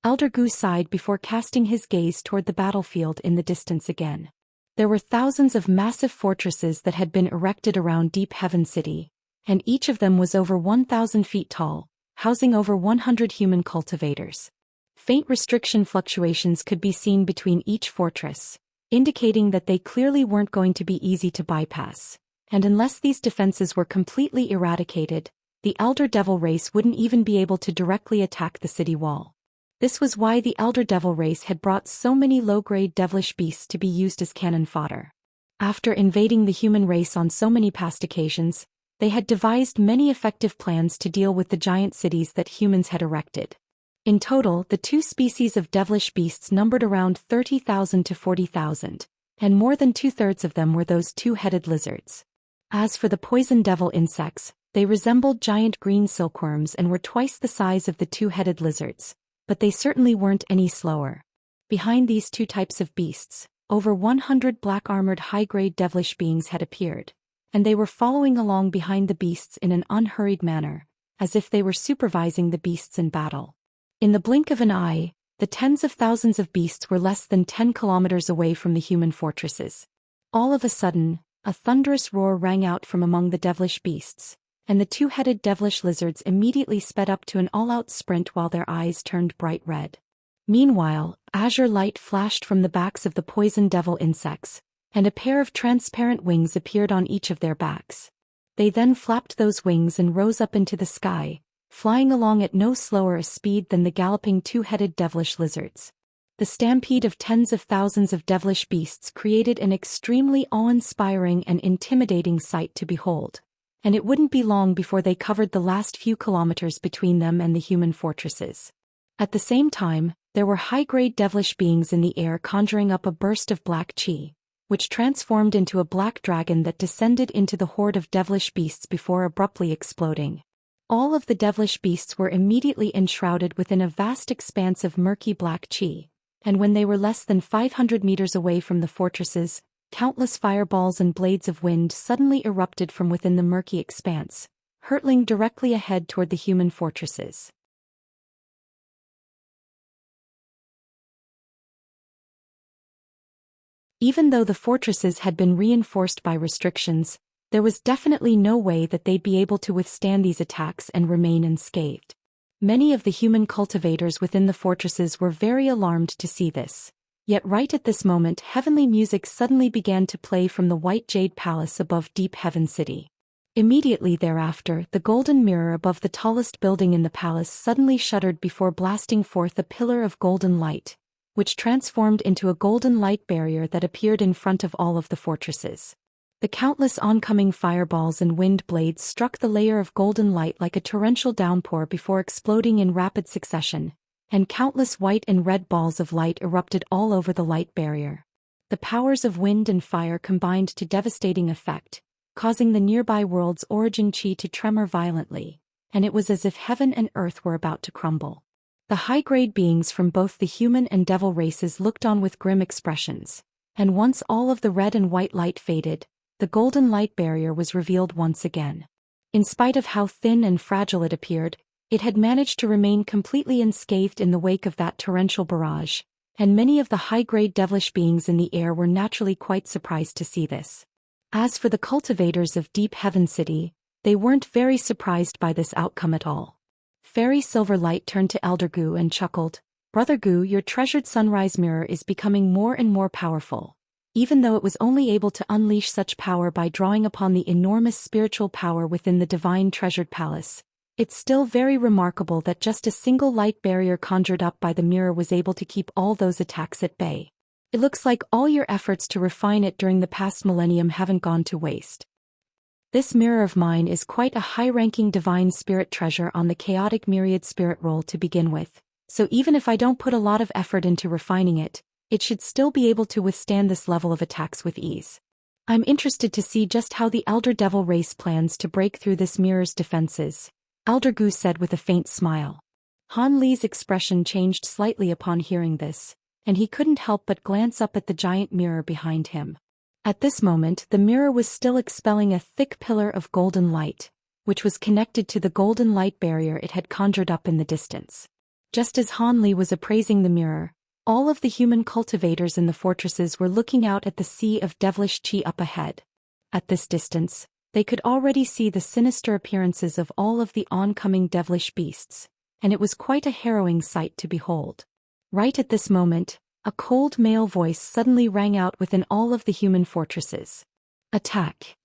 Elder Gu sighed before casting his gaze toward the battlefield in the distance again. There were thousands of massive fortresses that had been erected around Deep Heaven City, and each of them was over 1,000 feet tall, housing over 100 human cultivators. Faint restriction fluctuations could be seen between each fortress, indicating that they clearly weren't going to be easy to bypass, and unless these defenses were completely eradicated, the Elder Devil race wouldn't even be able to directly attack the city wall. This was why the Elder Devil race had brought so many low-grade devilish beasts to be used as cannon fodder. After invading the human race on so many past occasions, they had devised many effective plans to deal with the giant cities that humans had erected. In total, the 2 species of devilish beasts numbered around 30,000 to 40,000, and more than 2/3 of them were those 2-headed lizards. As for the poison devil insects, They resembled giant green silkworms and were twice the size of the two-headed lizards, but they certainly weren't any slower. Behind these two types of beasts, over 100 black-armored high-grade devilish beings had appeared, and they were following along behind the beasts in an unhurried manner, as if they were supervising the beasts in battle. In the blink of an eye, the tens of thousands of beasts were less than 10 kilometers away from the human fortresses. All of a sudden, a thunderous roar rang out from among the devilish beasts, and the two-headed devilish lizards immediately sped up to an all-out sprint while their eyes turned bright red. Meanwhile, azure light flashed from the backs of the poison devil insects, and a pair of transparent wings appeared on each of their backs. They then flapped those wings and rose up into the sky, flying along at no slower a speed than the galloping two-headed devilish lizards. The stampede of tens of thousands of devilish beasts created an extremely awe-inspiring and intimidating sight to behold, and it wouldn't be long before they covered the last few kilometers between them and the human fortresses. At the same time, there were high-grade devilish beings in the air conjuring up a burst of black chi, which transformed into a black dragon that descended into the horde of devilish beasts before abruptly exploding. All of the devilish beasts were immediately enshrouded within a vast expanse of murky black chi, and when they were less than 500 meters away from the fortresses, countless fireballs and blades of wind suddenly erupted from within the murky expanse, hurtling directly ahead toward the human fortresses. Even though the fortresses had been reinforced by restrictions, there was definitely no way that they'd be able to withstand these attacks and remain unscathed. Many of the human cultivators within the fortresses were very alarmed to see this. Yet right at this moment, heavenly music suddenly began to play from the white jade palace above Deep Heaven City. Immediately thereafter, the golden mirror above the tallest building in the palace suddenly shuddered before blasting forth a pillar of golden light, which transformed into a golden light barrier that appeared in front of all of the fortresses. The countless oncoming fireballs and wind blades struck the layer of golden light like a torrential downpour before exploding in rapid succession, and countless white and red balls of light erupted all over the light barrier. The powers of wind and fire combined to devastating effect, causing the nearby world's origin chi to tremor violently, and it was as if heaven and earth were about to crumble. The high-grade beings from both the human and devil races looked on with grim expressions, and once all of the red and white light faded, the golden light barrier was revealed once again. In spite of how thin and fragile it appeared, it had managed to remain completely unscathed in the wake of that torrential barrage, and many of the high-grade devilish beings in the air were naturally quite surprised to see this. As for the cultivators of Deep Heaven City, they weren't very surprised by this outcome at all. Fairy Silverlight turned to Elder Gu and chuckled, "Brother Gu, your treasured sunrise mirror is becoming more and more powerful. Even though it was only able to unleash such power by drawing upon the enormous spiritual power within the divine treasured palace, it's still very remarkable that just a single light barrier conjured up by the mirror was able to keep all those attacks at bay. It looks like all your efforts to refine it during the past millennium haven't gone to waste. This mirror of mine is quite a high-ranking divine spirit treasure on the chaotic myriad spirit roll to begin with, so even if I don't put a lot of effort into refining it, it should still be able to withstand this level of attacks with ease. I'm interested to see just how the Elder Devil race plans to break through this mirror's defenses," Elder Gu said with a faint smile. Han Li's expression changed slightly upon hearing this, and he couldn't help but glance up at the giant mirror behind him. At this moment, the mirror was still expelling a thick pillar of golden light, which was connected to the golden light barrier it had conjured up in the distance. Just as Han Li was appraising the mirror, all of the human cultivators in the fortresses were looking out at the sea of devilish chi up ahead. At this distance, they could already see the sinister appearances of all of the oncoming devilish beasts, and it was quite a harrowing sight to behold. Right at this moment, a cold male voice suddenly rang out within all of the human fortresses. "Attack!"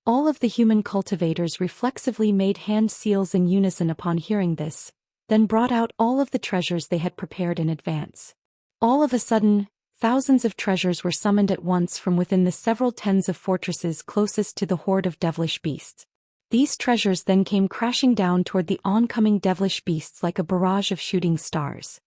All of the human cultivators reflexively made hand seals in unison upon hearing this, then brought out all of the treasures they had prepared in advance. All of a sudden, thousands of treasures were summoned at once from within the several tens of fortresses closest to the horde of devilish beasts. These treasures then came crashing down toward the oncoming devilish beasts like a barrage of shooting stars.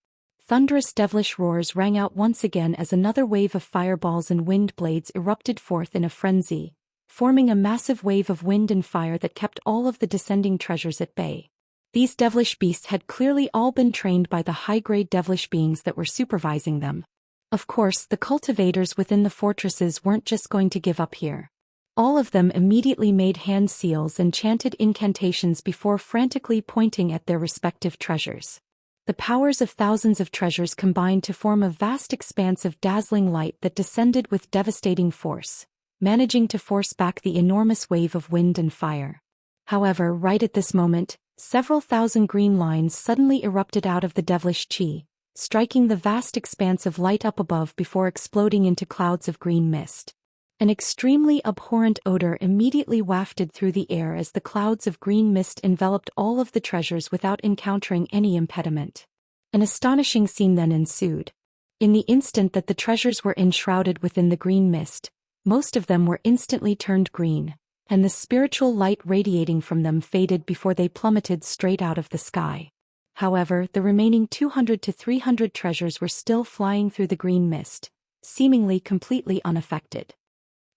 thunderous devilish roars rang out once again as another wave of fireballs and wind blades erupted forth in a frenzy, forming a massive wave of wind and fire that kept all of the descending treasures at bay. These devilish beasts had clearly all been trained by the high-grade devilish beings that were supervising them. Of course, the cultivators within the fortresses weren't just going to give up here. All of them immediately made hand seals and chanted incantations before frantically pointing at their respective treasures. The powers of thousands of treasures combined to form a vast expanse of dazzling light that descended with devastating force, managing to force back the enormous wave of wind and fire. However, right at this moment, several thousand green lines suddenly erupted out of the devilish chi, striking the vast expanse of light up above before exploding into clouds of green mist. An extremely abhorrent odor immediately wafted through the air as the clouds of green mist enveloped all of the treasures without encountering any impediment. An astonishing scene then ensued. In the instant that the treasures were enshrouded within the green mist, most of them were instantly turned green, and the spiritual light radiating from them faded before they plummeted straight out of the sky. However, the remaining 200 to 300 treasures were still flying through the green mist, seemingly completely unaffected.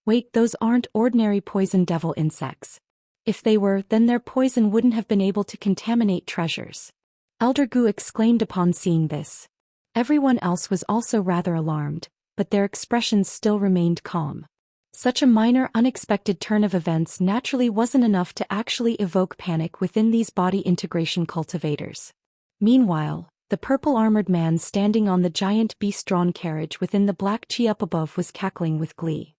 Wait, those aren't ordinary poison devil insects. If they were, then their poison wouldn't have been able to contaminate treasures. Elder Gu exclaimed upon seeing this. Everyone else was also rather alarmed, but their expressions still remained calm. Such a minor unexpected turn of events naturally wasn't enough to actually evoke panic within these body integration cultivators. Meanwhile, the purple-armored man standing on the giant beast-drawn carriage within the black chi up above was cackling with glee.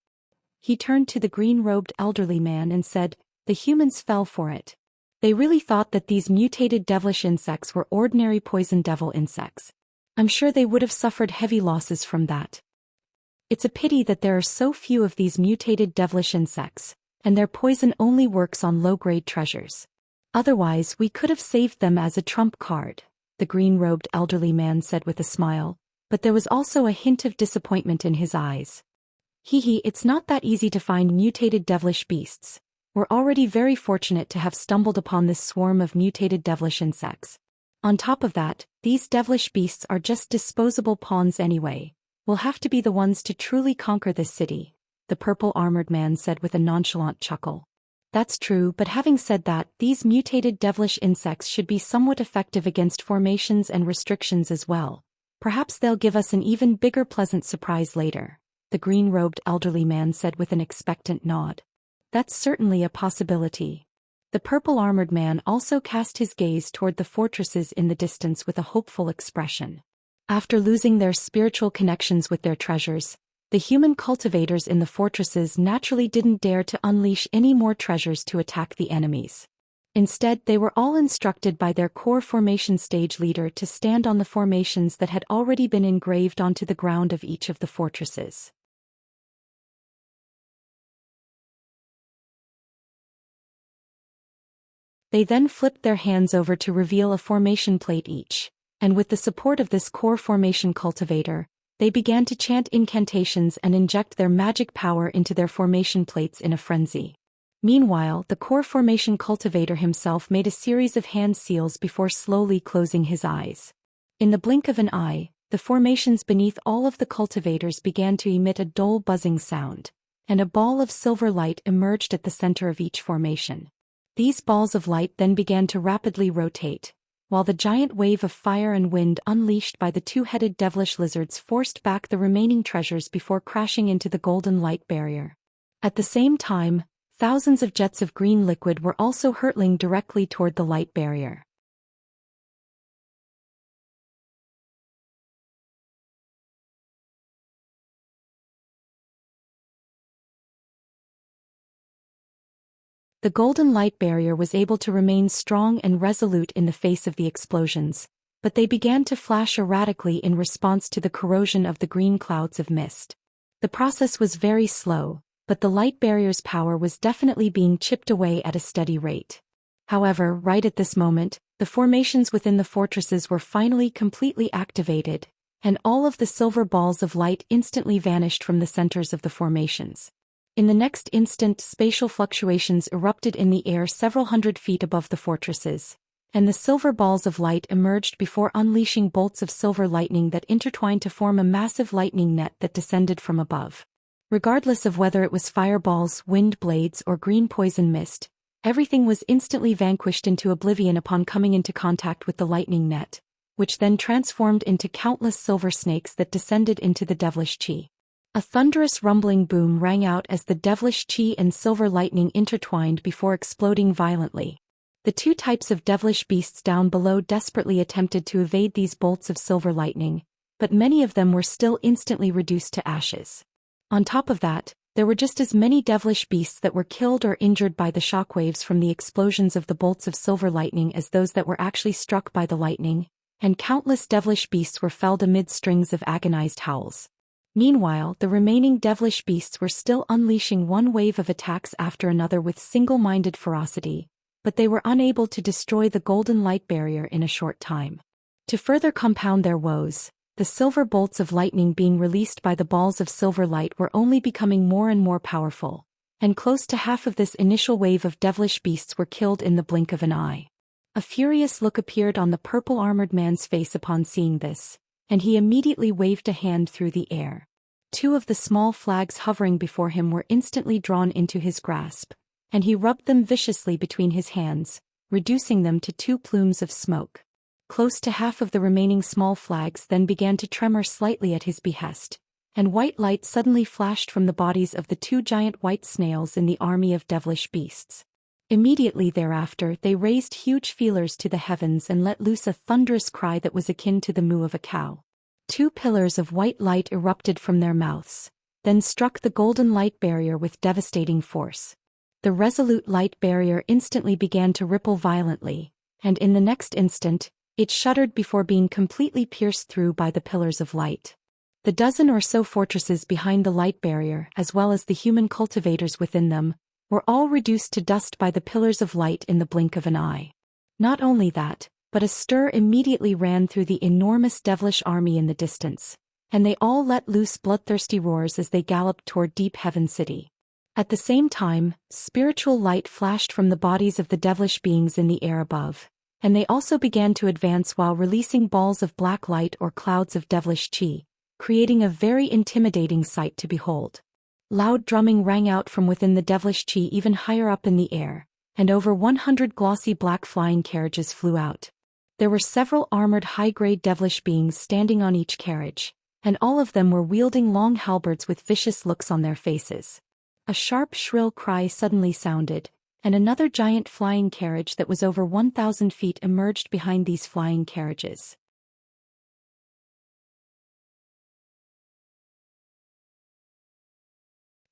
He turned to the green-robed elderly man and said, "The humans fell for it. They really thought that these mutated devilish insects were ordinary poison devil insects. I'm sure they would have suffered heavy losses from that. It's a pity that there are so few of these mutated devilish insects, and their poison only works on low-grade treasures. Otherwise, we could have saved them as a trump card," the green-robed elderly man said with a smile, but there was also a hint of disappointment in his eyes. It's not that easy to find mutated devilish beasts. We're already very fortunate to have stumbled upon this swarm of mutated devilish insects. On top of that, these devilish beasts are just disposable pawns anyway. We'll have to be the ones to truly conquer this city," the purple-armored man said with a nonchalant chuckle. "That's true, but having said that, these mutated devilish insects should be somewhat effective against formations and restrictions as well. Perhaps they'll give us an even bigger pleasant surprise later," the green-robed elderly man said with an expectant nod. "That's certainly a possibility." The purple-armored man also cast his gaze toward the fortresses in the distance with a hopeful expression. After losing their spiritual connections with their treasures, the human cultivators in the fortresses naturally didn't dare to unleash any more treasures to attack the enemies. Instead, they were all instructed by their core formation stage leader to stand on the formations that had already been engraved onto the ground of each of the fortresses. They then flipped their hands over to reveal a formation plate each, and with the support of this core formation cultivator, they began to chant incantations and inject their magic power into their formation plates in a frenzy. Meanwhile, the core formation cultivator himself made a series of hand seals before slowly closing his eyes. In the blink of an eye, the formations beneath all of the cultivators began to emit a dull buzzing sound, and a ball of silver light emerged at the center of each formation. These balls of light then began to rapidly rotate, while the giant wave of fire and wind unleashed by the two-headed devilish lizards forced back the remaining treasures before crashing into the golden light barrier. At the same time, thousands of jets of green liquid were also hurtling directly toward the light barrier. The golden light barrier was able to remain strong and resolute in the face of the explosions, but they began to flash erratically in response to the corrosion of the green clouds of mist. The process was very slow, but the light barrier's power was definitely being chipped away at a steady rate. However, right at this moment, the formations within the fortresses were finally completely activated, and all of the silver balls of light instantly vanished from the centers of the formations. In the next instant, spatial fluctuations erupted in the air several hundred feet above the fortresses, and the silver balls of light emerged before unleashing bolts of silver lightning that intertwined to form a massive lightning net that descended from above. Regardless of whether it was fireballs, wind blades, or green poison mist, everything was instantly vanquished into oblivion upon coming into contact with the lightning net, which then transformed into countless silver snakes that descended into the devilish chi. A thunderous rumbling boom rang out as the devilish chi and silver lightning intertwined before exploding violently. The two types of devilish beasts down below desperately attempted to evade these bolts of silver lightning, but many of them were still instantly reduced to ashes. On top of that, there were just as many devilish beasts that were killed or injured by the shockwaves from the explosions of the bolts of silver lightning as those that were actually struck by the lightning, and countless devilish beasts were felled amid strings of agonized howls. Meanwhile, the remaining devilish beasts were still unleashing one wave of attacks after another with single-minded ferocity, but they were unable to destroy the golden light barrier in a short time. To further compound their woes, the silver bolts of lightning being released by the balls of silver light were only becoming more and more powerful, and close to half of this initial wave of devilish beasts were killed in the blink of an eye. A furious look appeared on the purple-armored man's face upon seeing this, and he immediately waved a hand through the air. Two of the small flags hovering before him were instantly drawn into his grasp, and he rubbed them viciously between his hands, reducing them to two plumes of smoke. Close to half of the remaining small flags then began to tremor slightly at his behest, and white light suddenly flashed from the bodies of the two giant white snails in the army of devilish beasts. Immediately thereafter they raised huge feelers to the heavens and let loose a thunderous cry that was akin to the moo of a cow. Two pillars of white light erupted from their mouths, then struck the golden light barrier with devastating force. The resolute light barrier instantly began to ripple violently, and in the next instant, it shuddered before being completely pierced through by the pillars of light. The dozen or so fortresses behind the light barrier, as well as the human cultivators within them, were all reduced to dust by the pillars of light in the blink of an eye. Not only that, but a stir immediately ran through the enormous devilish army in the distance, and they all let loose bloodthirsty roars as they galloped toward Deep Heaven City. At the same time, spiritual light flashed from the bodies of the devilish beings in the air above, and they also began to advance while releasing balls of black light or clouds of devilish chi, creating a very intimidating sight to behold. Loud drumming rang out from within the devilish chi even higher up in the air, and over 100 glossy black flying carriages flew out. There were several armored high-grade devilish beings standing on each carriage, and all of them were wielding long halberds with vicious looks on their faces. A sharp, shrill cry suddenly sounded, and another giant flying carriage that was over 1,000 feet emerged behind these flying carriages.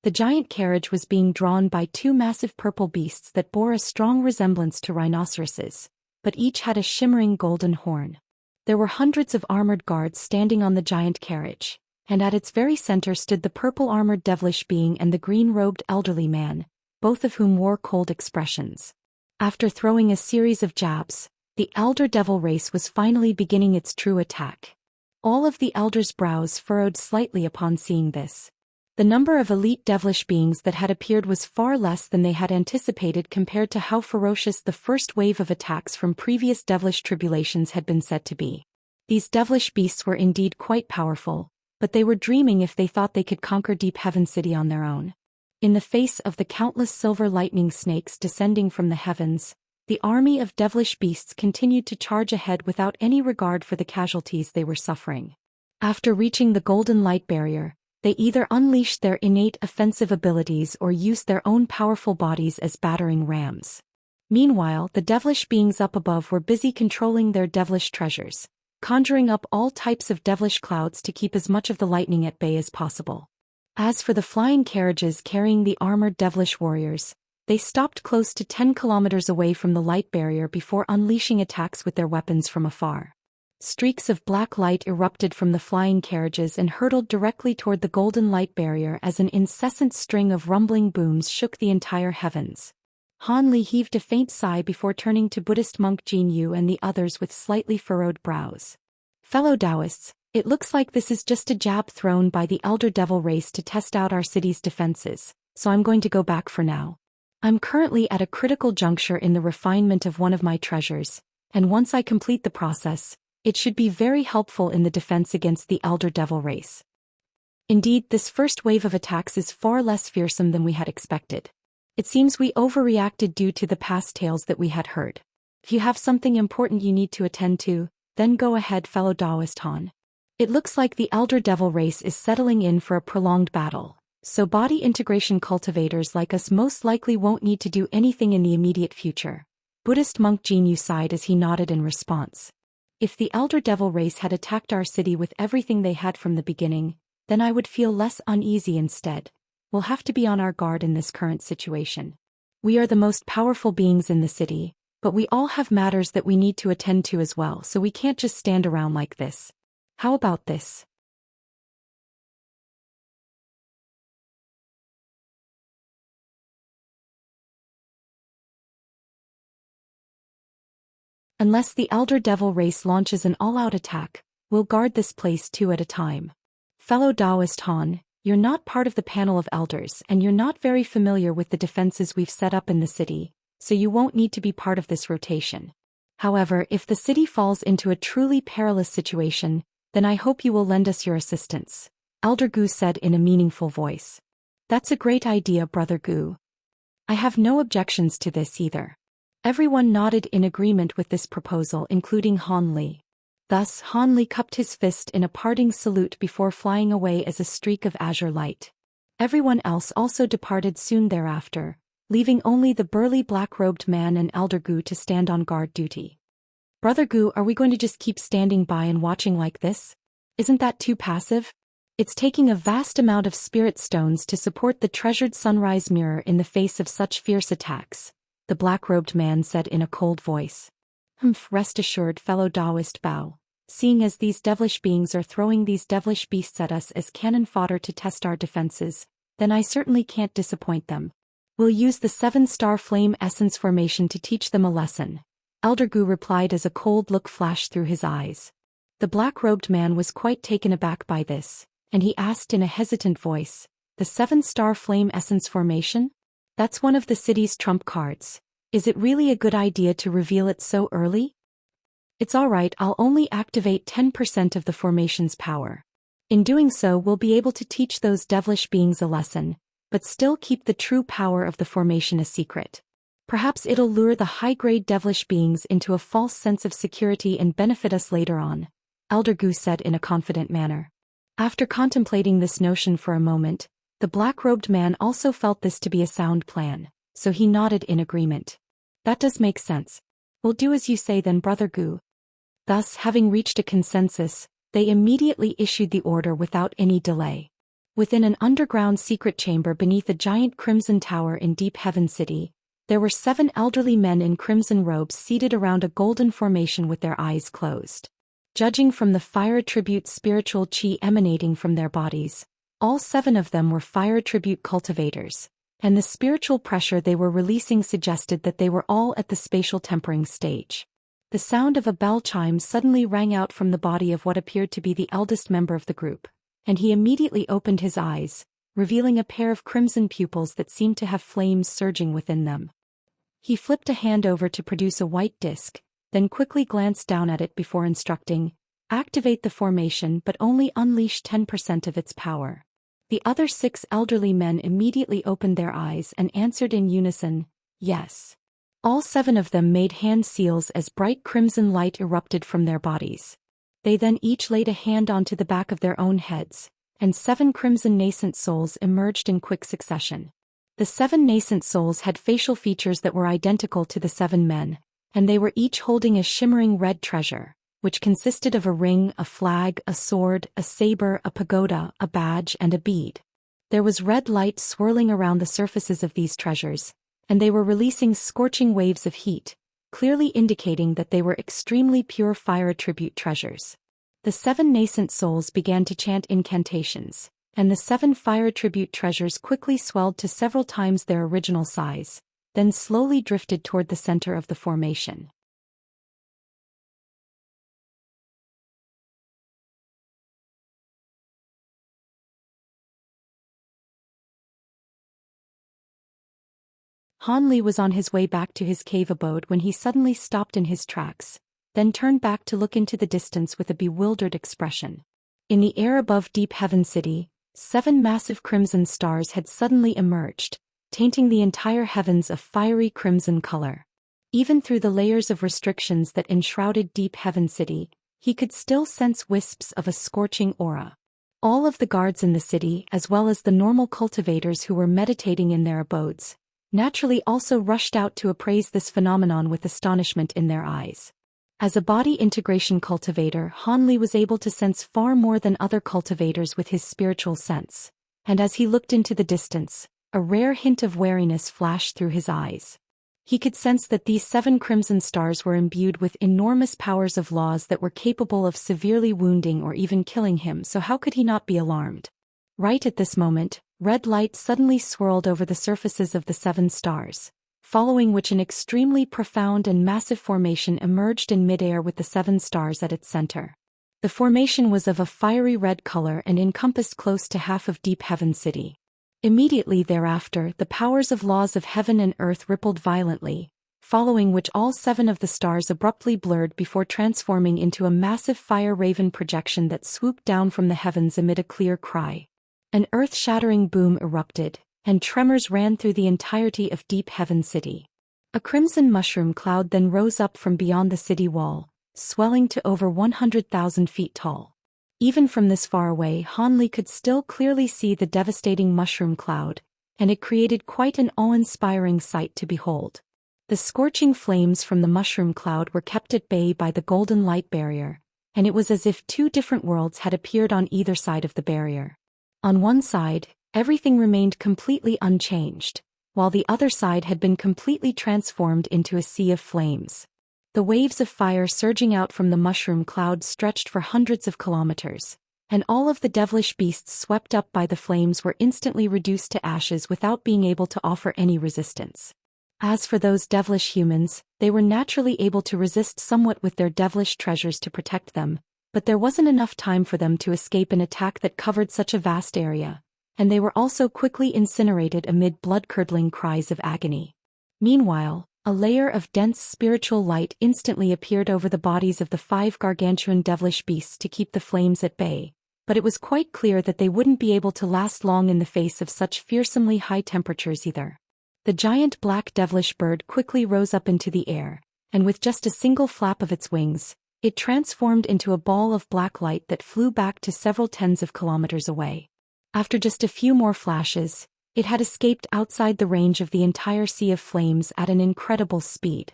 The giant carriage was being drawn by two massive purple beasts that bore a strong resemblance to rhinoceroses, but each had a shimmering golden horn. There were hundreds of armored guards standing on the giant carriage, and at its very center stood the purple-armored devilish being and the green-robed elderly man, both of whom wore cold expressions. After throwing a series of jabs, the elder devil race was finally beginning its true attack. All of the elders' brows furrowed slightly upon seeing this. The number of elite devilish beings that had appeared was far less than they had anticipated compared to how ferocious the first wave of attacks from previous devilish tribulations had been said to be. These devilish beasts were indeed quite powerful, but they were dreaming if they thought they could conquer Deep Heaven City on their own. In the face of the countless silver lightning snakes descending from the heavens, the army of devilish beasts continued to charge ahead without any regard for the casualties they were suffering. After reaching the golden light barrier, they either unleashed their innate offensive abilities or used their own powerful bodies as battering rams. Meanwhile, the devilish beings up above were busy controlling their devilish treasures, conjuring up all types of devilish clouds to keep as much of the lightning at bay as possible. As for the flying carriages carrying the armored devilish warriors, they stopped close to 10 kilometers away from the light barrier before unleashing attacks with their weapons from afar. Streaks of black light erupted from the flying carriages and hurtled directly toward the golden light barrier as an incessant string of rumbling booms shook the entire heavens. Han Li heaved a faint sigh before turning to Buddhist monk Jin Yu and the others with slightly furrowed brows. Fellow Taoists, it looks like this is just a jab thrown by the elder devil race to test out our city's defenses, so I'm going to go back for now. I'm currently at a critical juncture in the refinement of one of my treasures, and once I complete the process, it should be very helpful in the defense against the Elder Devil race. Indeed, this first wave of attacks is far less fearsome than we had expected. It seems we overreacted due to the past tales that we had heard. If you have something important you need to attend to, then go ahead, fellow Taoist Han. It looks like the Elder Devil race is settling in for a prolonged battle, so body integration cultivators like us most likely won't need to do anything in the immediate future. Buddhist monk Jinyu sighed as he nodded in response. If the Elder Devil race had attacked our city with everything they had from the beginning, then I would feel less uneasy instead. We'll have to be on our guard in this current situation. We are the most powerful beings in the city, but we all have matters that we need to attend to as well, so we can't just stand around like this. How about this? Unless the Elder Devil race launches an all-out attack, we'll guard this place two at a time. Fellow Taoist Han, you're not part of the panel of elders and you're not very familiar with the defenses we've set up in the city, so you won't need to be part of this rotation. However, if the city falls into a truly perilous situation, then I hope you will lend us your assistance, Elder Gu said in a meaningful voice. That's a great idea, Brother Gu. I have no objections to this either. Everyone nodded in agreement with this proposal, including Han Li. Thus, Han Li cupped his fist in a parting salute before flying away as a streak of azure light. Everyone else also departed soon thereafter, leaving only the burly black-robed man and Elder Gu to stand on guard duty. Brother Gu, are we going to just keep standing by and watching like this? Isn't that too passive? It's taking a vast amount of spirit stones to support the treasured sunrise mirror in the face of such fierce attacks, the black-robed man said in a cold voice. Rest assured, fellow Taoist Bao. Seeing as these devilish beings are throwing these devilish beasts at us as cannon fodder to test our defenses, then I certainly can't disappoint them. We'll use the 7-star flame essence formation to teach them a lesson, Elder Gu replied as a cold look flashed through his eyes. The black-robed man was quite taken aback by this, and he asked in a hesitant voice, the 7-star flame essence formation? That's one of the city's trump cards. Is it really a good idea to reveal it so early? It's alright, I'll only activate 10% of the formation's power. In doing so, we'll be able to teach those devilish beings a lesson, but still keep the true power of the formation a secret. Perhaps it'll lure the high-grade devilish beings into a false sense of security and benefit us later on, Elder Gu said in a confident manner. After contemplating this notion for a moment, the black-robed man also felt this to be a sound plan, so he nodded in agreement. That does make sense. We'll do as you say then, Brother Gu. Thus, having reached a consensus, they immediately issued the order without any delay. Within an underground secret chamber beneath a giant crimson tower in Deep Heaven City, there were 7 elderly men in crimson robes seated around a golden formation with their eyes closed. Judging from the fire attribute spiritual chi emanating from their bodies, all 7 of them were fire attribute cultivators, and the spiritual pressure they were releasing suggested that they were all at the spatial tempering stage. The sound of a bell chime suddenly rang out from the body of what appeared to be the eldest member of the group, and he immediately opened his eyes, revealing a pair of crimson pupils that seemed to have flames surging within them. He flipped a hand over to produce a white disc, then quickly glanced down at it before instructing, "Activate the formation but only unleash 10% of its power." The other 6 elderly men immediately opened their eyes and answered in unison, "Yes." All 7 of them made hand seals as bright crimson light erupted from their bodies. They then each laid a hand onto the back of their own heads, and 7 crimson nascent souls emerged in quick succession. The 7 nascent souls had facial features that were identical to the 7 men, and they were each holding a shimmering red treasure, which consisted of a ring, a flag, a sword, a saber, a pagoda, a badge, and a bead. There was red light swirling around the surfaces of these treasures, and they were releasing scorching waves of heat, clearly indicating that they were extremely pure fire attribute treasures. The 7 nascent souls began to chant incantations, and the 7 fire attribute treasures quickly swelled to several times their original size, then slowly drifted toward the center of the formation. Han Li was on his way back to his cave abode when he suddenly stopped in his tracks, then turned back to look into the distance with a bewildered expression. In the air above Deep Heaven City, 7 massive crimson stars had suddenly emerged, tainting the entire heavens a fiery crimson color. Even through the layers of restrictions that enshrouded Deep Heaven City, he could still sense wisps of a scorching aura. All of the guards in the city, as well as the normal cultivators who were meditating in their abodes, naturally also rushed out to appraise this phenomenon with astonishment in their eyes. As a body integration cultivator, Han Li was able to sense far more than other cultivators with his spiritual sense, and as he looked into the distance, a rare hint of wariness flashed through his eyes. He could sense that these 7 crimson stars were imbued with enormous powers of laws that were capable of severely wounding or even killing him, so how could he not be alarmed? Right at this moment, red light suddenly swirled over the surfaces of the 7 stars, following which an extremely profound and massive formation emerged in midair with the 7 stars at its center. The formation was of a fiery red color and encompassed close to half of Deep Heaven City. Immediately thereafter, the powers of laws of heaven and earth rippled violently, following which all 7 of the stars abruptly blurred before transforming into a massive fire raven projection that swooped down from the heavens amid a clear cry. An earth-shattering boom erupted, and tremors ran through the entirety of Deep Heaven City. A crimson mushroom cloud then rose up from beyond the city wall, swelling to over 100,000 feet tall. Even from this far away, Han Li could still clearly see the devastating mushroom cloud, and it created quite an awe-inspiring sight to behold. The scorching flames from the mushroom cloud were kept at bay by the golden light barrier, and it was as if 2 different worlds had appeared on either side of the barrier. On one side, everything remained completely unchanged, while the other side had been completely transformed into a sea of flames. The waves of fire surging out from the mushroom cloud stretched for hundreds of kilometers, and all of the devilish beasts swept up by the flames were instantly reduced to ashes without being able to offer any resistance. As for those devilish humans, they were naturally able to resist somewhat with their devilish treasures to protect them, but there wasn't enough time for them to escape an attack that covered such a vast area, and they were also quickly incinerated amid blood-curdling cries of agony. Meanwhile, a layer of dense spiritual light instantly appeared over the bodies of the 5 gargantuan devilish beasts to keep the flames at bay, but it was quite clear that they wouldn't be able to last long in the face of such fearsomely high temperatures either. The giant black devilish bird quickly rose up into the air, and with just a single flap of its wings, it transformed into a ball of black light that flew back to several tens of kilometers away. After just a few more flashes, it had escaped outside the range of the entire sea of flames at an incredible speed.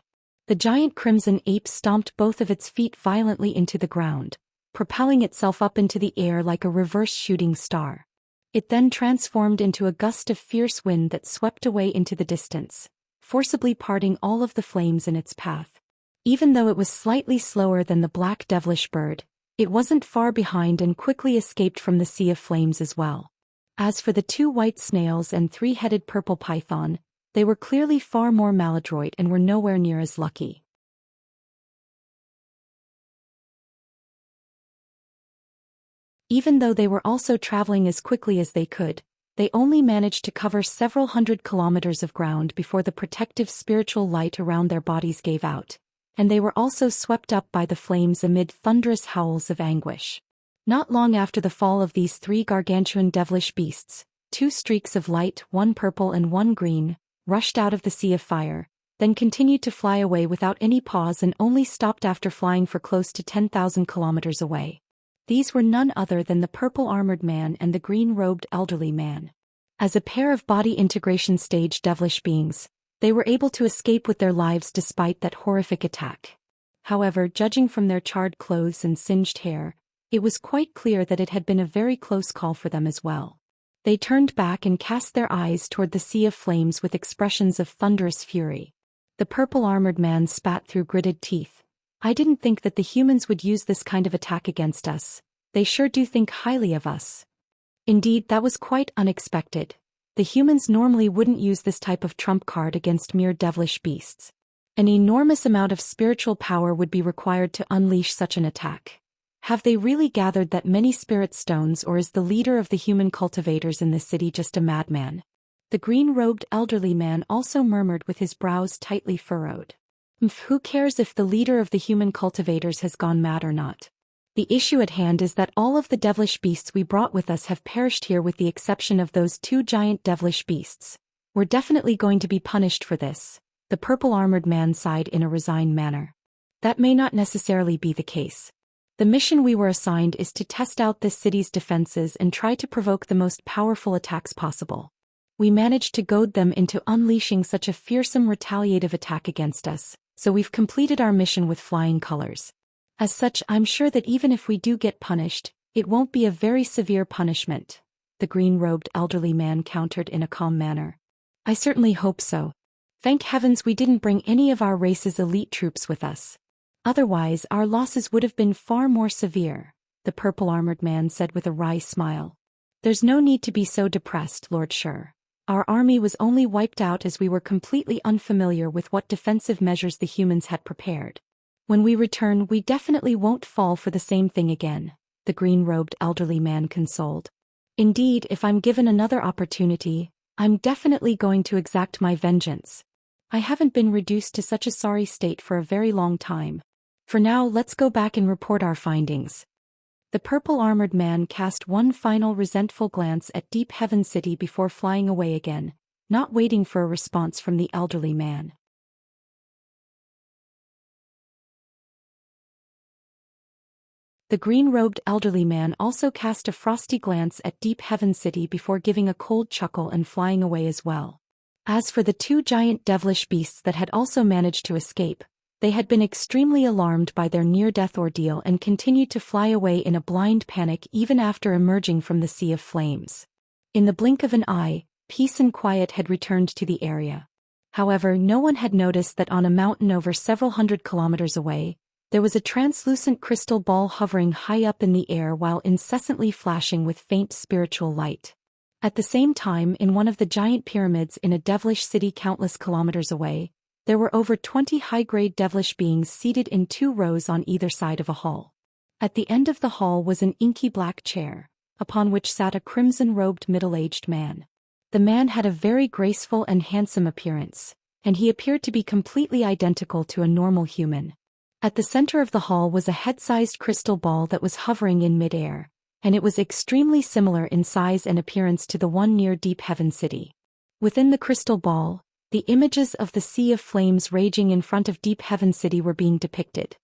The giant crimson ape stomped both of its feet violently into the ground, propelling itself up into the air like a reverse shooting star. It then transformed into a gust of fierce wind that swept away into the distance, forcibly parting all of the flames in its path. Even though it was slightly slower than the black devilish bird, it wasn't far behind and quickly escaped from the sea of flames as well. As for the 2 white snails and 3-headed purple python, they were clearly far more maladroit and were nowhere near as lucky. Even though they were also traveling as quickly as they could, they only managed to cover several hundred kilometers of ground before the protective spiritual light around their bodies gave out, and they were also swept up by the flames amid thunderous howls of anguish. Not long after the fall of these 3 gargantuan devilish beasts, 2 streaks of light, 1 purple and 1 green, rushed out of the sea of fire, then continued to fly away without any pause and only stopped after flying for close to 10,000 kilometers away. These were none other than the purple-armored man and the green-robed elderly man. As a pair of body integration stage devilish beings, they were able to escape with their lives despite that horrific attack. However, judging from their charred clothes and singed hair, it was quite clear that it had been a very close call for them as well. They turned back and cast their eyes toward the sea of flames with expressions of thunderous fury. The purple-armored man spat through gritted teeth. "I didn't think that the humans would use this kind of attack against us. They sure do think highly of us." Indeed, that was quite unexpected. The humans normally wouldn't use this type of trump card against mere devilish beasts. An enormous amount of spiritual power would be required to unleash such an attack. Have they really gathered that many spirit stones, or is the leader of the human cultivators in this city just a madman? The green-robed elderly man also murmured with his brows tightly furrowed. Who cares if the leader of the human cultivators has gone mad or not? The issue at hand is that all of the devilish beasts we brought with us have perished here with the exception of those 2 giant devilish beasts. We're definitely going to be punished for this, the purple-armored man sighed in a resigned manner. That may not necessarily be the case. The mission we were assigned is to test out this city's defenses and try to provoke the most powerful attacks possible. We managed to goad them into unleashing such a fearsome retaliative attack against us, so we've completed our mission with flying colors. As such, I'm sure that even if we do get punished, it won't be a very severe punishment, the green-robed elderly man countered in a calm manner. I certainly hope so. Thank heavens we didn't bring any of our race's elite troops with us. Otherwise, our losses would have been far more severe, the purple-armored man said with a wry smile. There's no need to be so depressed, Lord Sher. Our army was only wiped out as we were completely unfamiliar with what defensive measures the humans had prepared. When we return, we definitely won't fall for the same thing again, the green-robed elderly man consoled. Indeed, if I'm given another opportunity, I'm definitely going to exact my vengeance. I haven't been reduced to such a sorry state for a very long time. For now, let's go back and report our findings. The purple-armored man cast one final resentful glance at Deep Heaven City before flying away again, not waiting for a response from the elderly man. The green-robed elderly man also cast a frosty glance at Deep Heaven City before giving a cold chuckle and flying away as well. As for the 2 giant devilish beasts that had also managed to escape, they had been extremely alarmed by their near-death ordeal and continued to fly away in a blind panic even after emerging from the sea of flames. In the blink of an eye, peace and quiet had returned to the area. However, no one had noticed that on a mountain over several hundred kilometers away, there was a translucent crystal ball hovering high up in the air while incessantly flashing with faint spiritual light. At the same time, in one of the giant pyramids in a devilish city countless kilometers away, there were over 20 high-grade devilish beings seated in 2 rows on either side of a hall. At the end of the hall was an inky black chair, upon which sat a crimson-robed middle-aged man. The man had a very graceful and handsome appearance, and he appeared to be completely identical to a normal human. At the center of the hall was a head-sized crystal ball that was hovering in mid-air, and it was extremely similar in size and appearance to the one near Deep Heaven City. Within the crystal ball, the images of the sea of flames raging in front of Deep Heaven City were being depicted.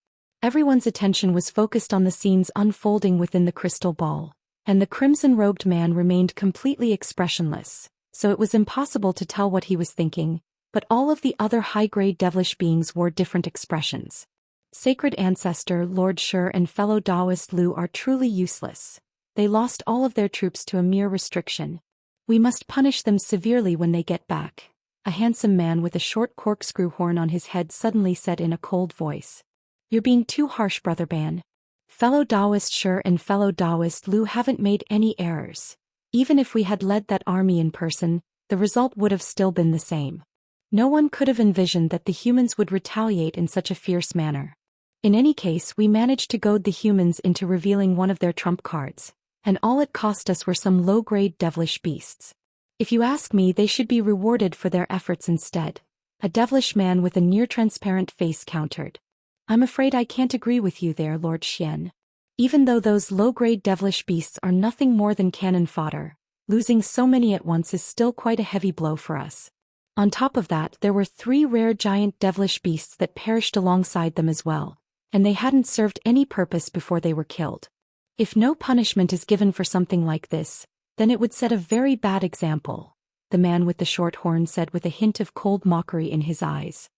Everyone's attention was focused on the scenes unfolding within the crystal ball, and the crimson-robed man remained completely expressionless, so it was impossible to tell what he was thinking, but all of the other high-grade devilish beings wore different expressions. Sacred Ancestor, Lord Sher and fellow Taoist Lu are truly useless. They lost all of their troops to a mere restriction. We must punish them severely when they get back. A handsome man with a short corkscrew horn on his head suddenly said in a cold voice. You're being too harsh, Brother Ban. Fellow Taoist Sher and fellow Taoist Lu haven't made any errors. Even if we had led that army in person, the result would have still been the same. No one could have envisioned that the humans would retaliate in such a fierce manner. In any case, we managed to goad the humans into revealing one of their trump cards, and all it cost us were some low-grade devilish beasts. If you ask me, they should be rewarded for their efforts instead, a devilish man with a near-transparent face countered. I'm afraid I can't agree with you there, Lord Xian. Even though those low-grade devilish beasts are nothing more than cannon fodder, losing so many at once is still quite a heavy blow for us. On top of that, there were 3 rare giant devilish beasts that perished alongside them as well, and they hadn't served any purpose before they were killed. If no punishment is given for something like this, then it would set a very bad example, the man with the short horn said with a hint of cold mockery in his eyes.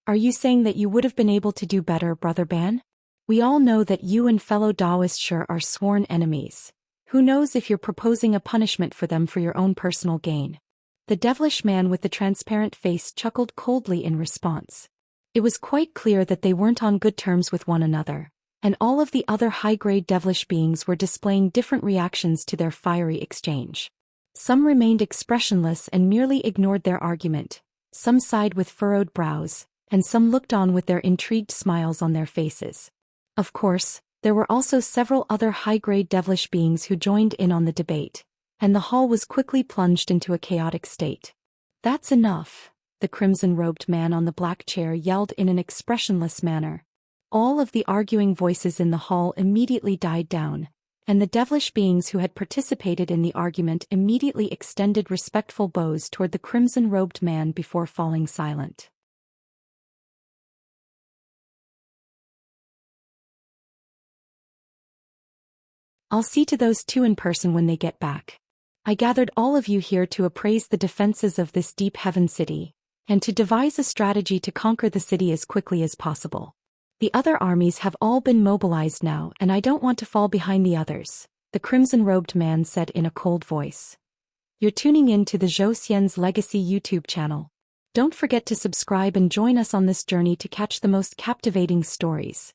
Are you saying that you would have been able to do better, Brother Ban? We all know that you and fellow Taoist Sher are sworn enemies. Who knows if you're proposing a punishment for them for your own personal gain? The devilish man with the transparent face chuckled coldly in response. It was quite clear that they weren't on good terms with one another, and all of the other high-grade devilish beings were displaying different reactions to their fiery exchange. Some remained expressionless and merely ignored their argument, some sighed with furrowed brows, and some looked on with their intrigued smiles on their faces. Of course, there were also several other high-grade devilish beings who joined in on the debate, and the hall was quickly plunged into a chaotic state. That's enough. the crimson-robed man on the black chair yelled in an expressionless manner. All of the arguing voices in the hall immediately died down, and the devilish beings who had participated in the argument immediately extended respectful bows toward the crimson-robed man before falling silent. I'll see to those two in person when they get back. I gathered all of you here to appraise the defenses of this deep heaven city, and to devise a strategy to conquer the city as quickly as possible. The other armies have all been mobilized now, and I don't want to fall behind the others, the crimson-robed man said in a cold voice. You're tuning in to the Zhou Xian's Legacy YouTube channel. Don't forget to subscribe and join us on this journey to catch the most captivating stories.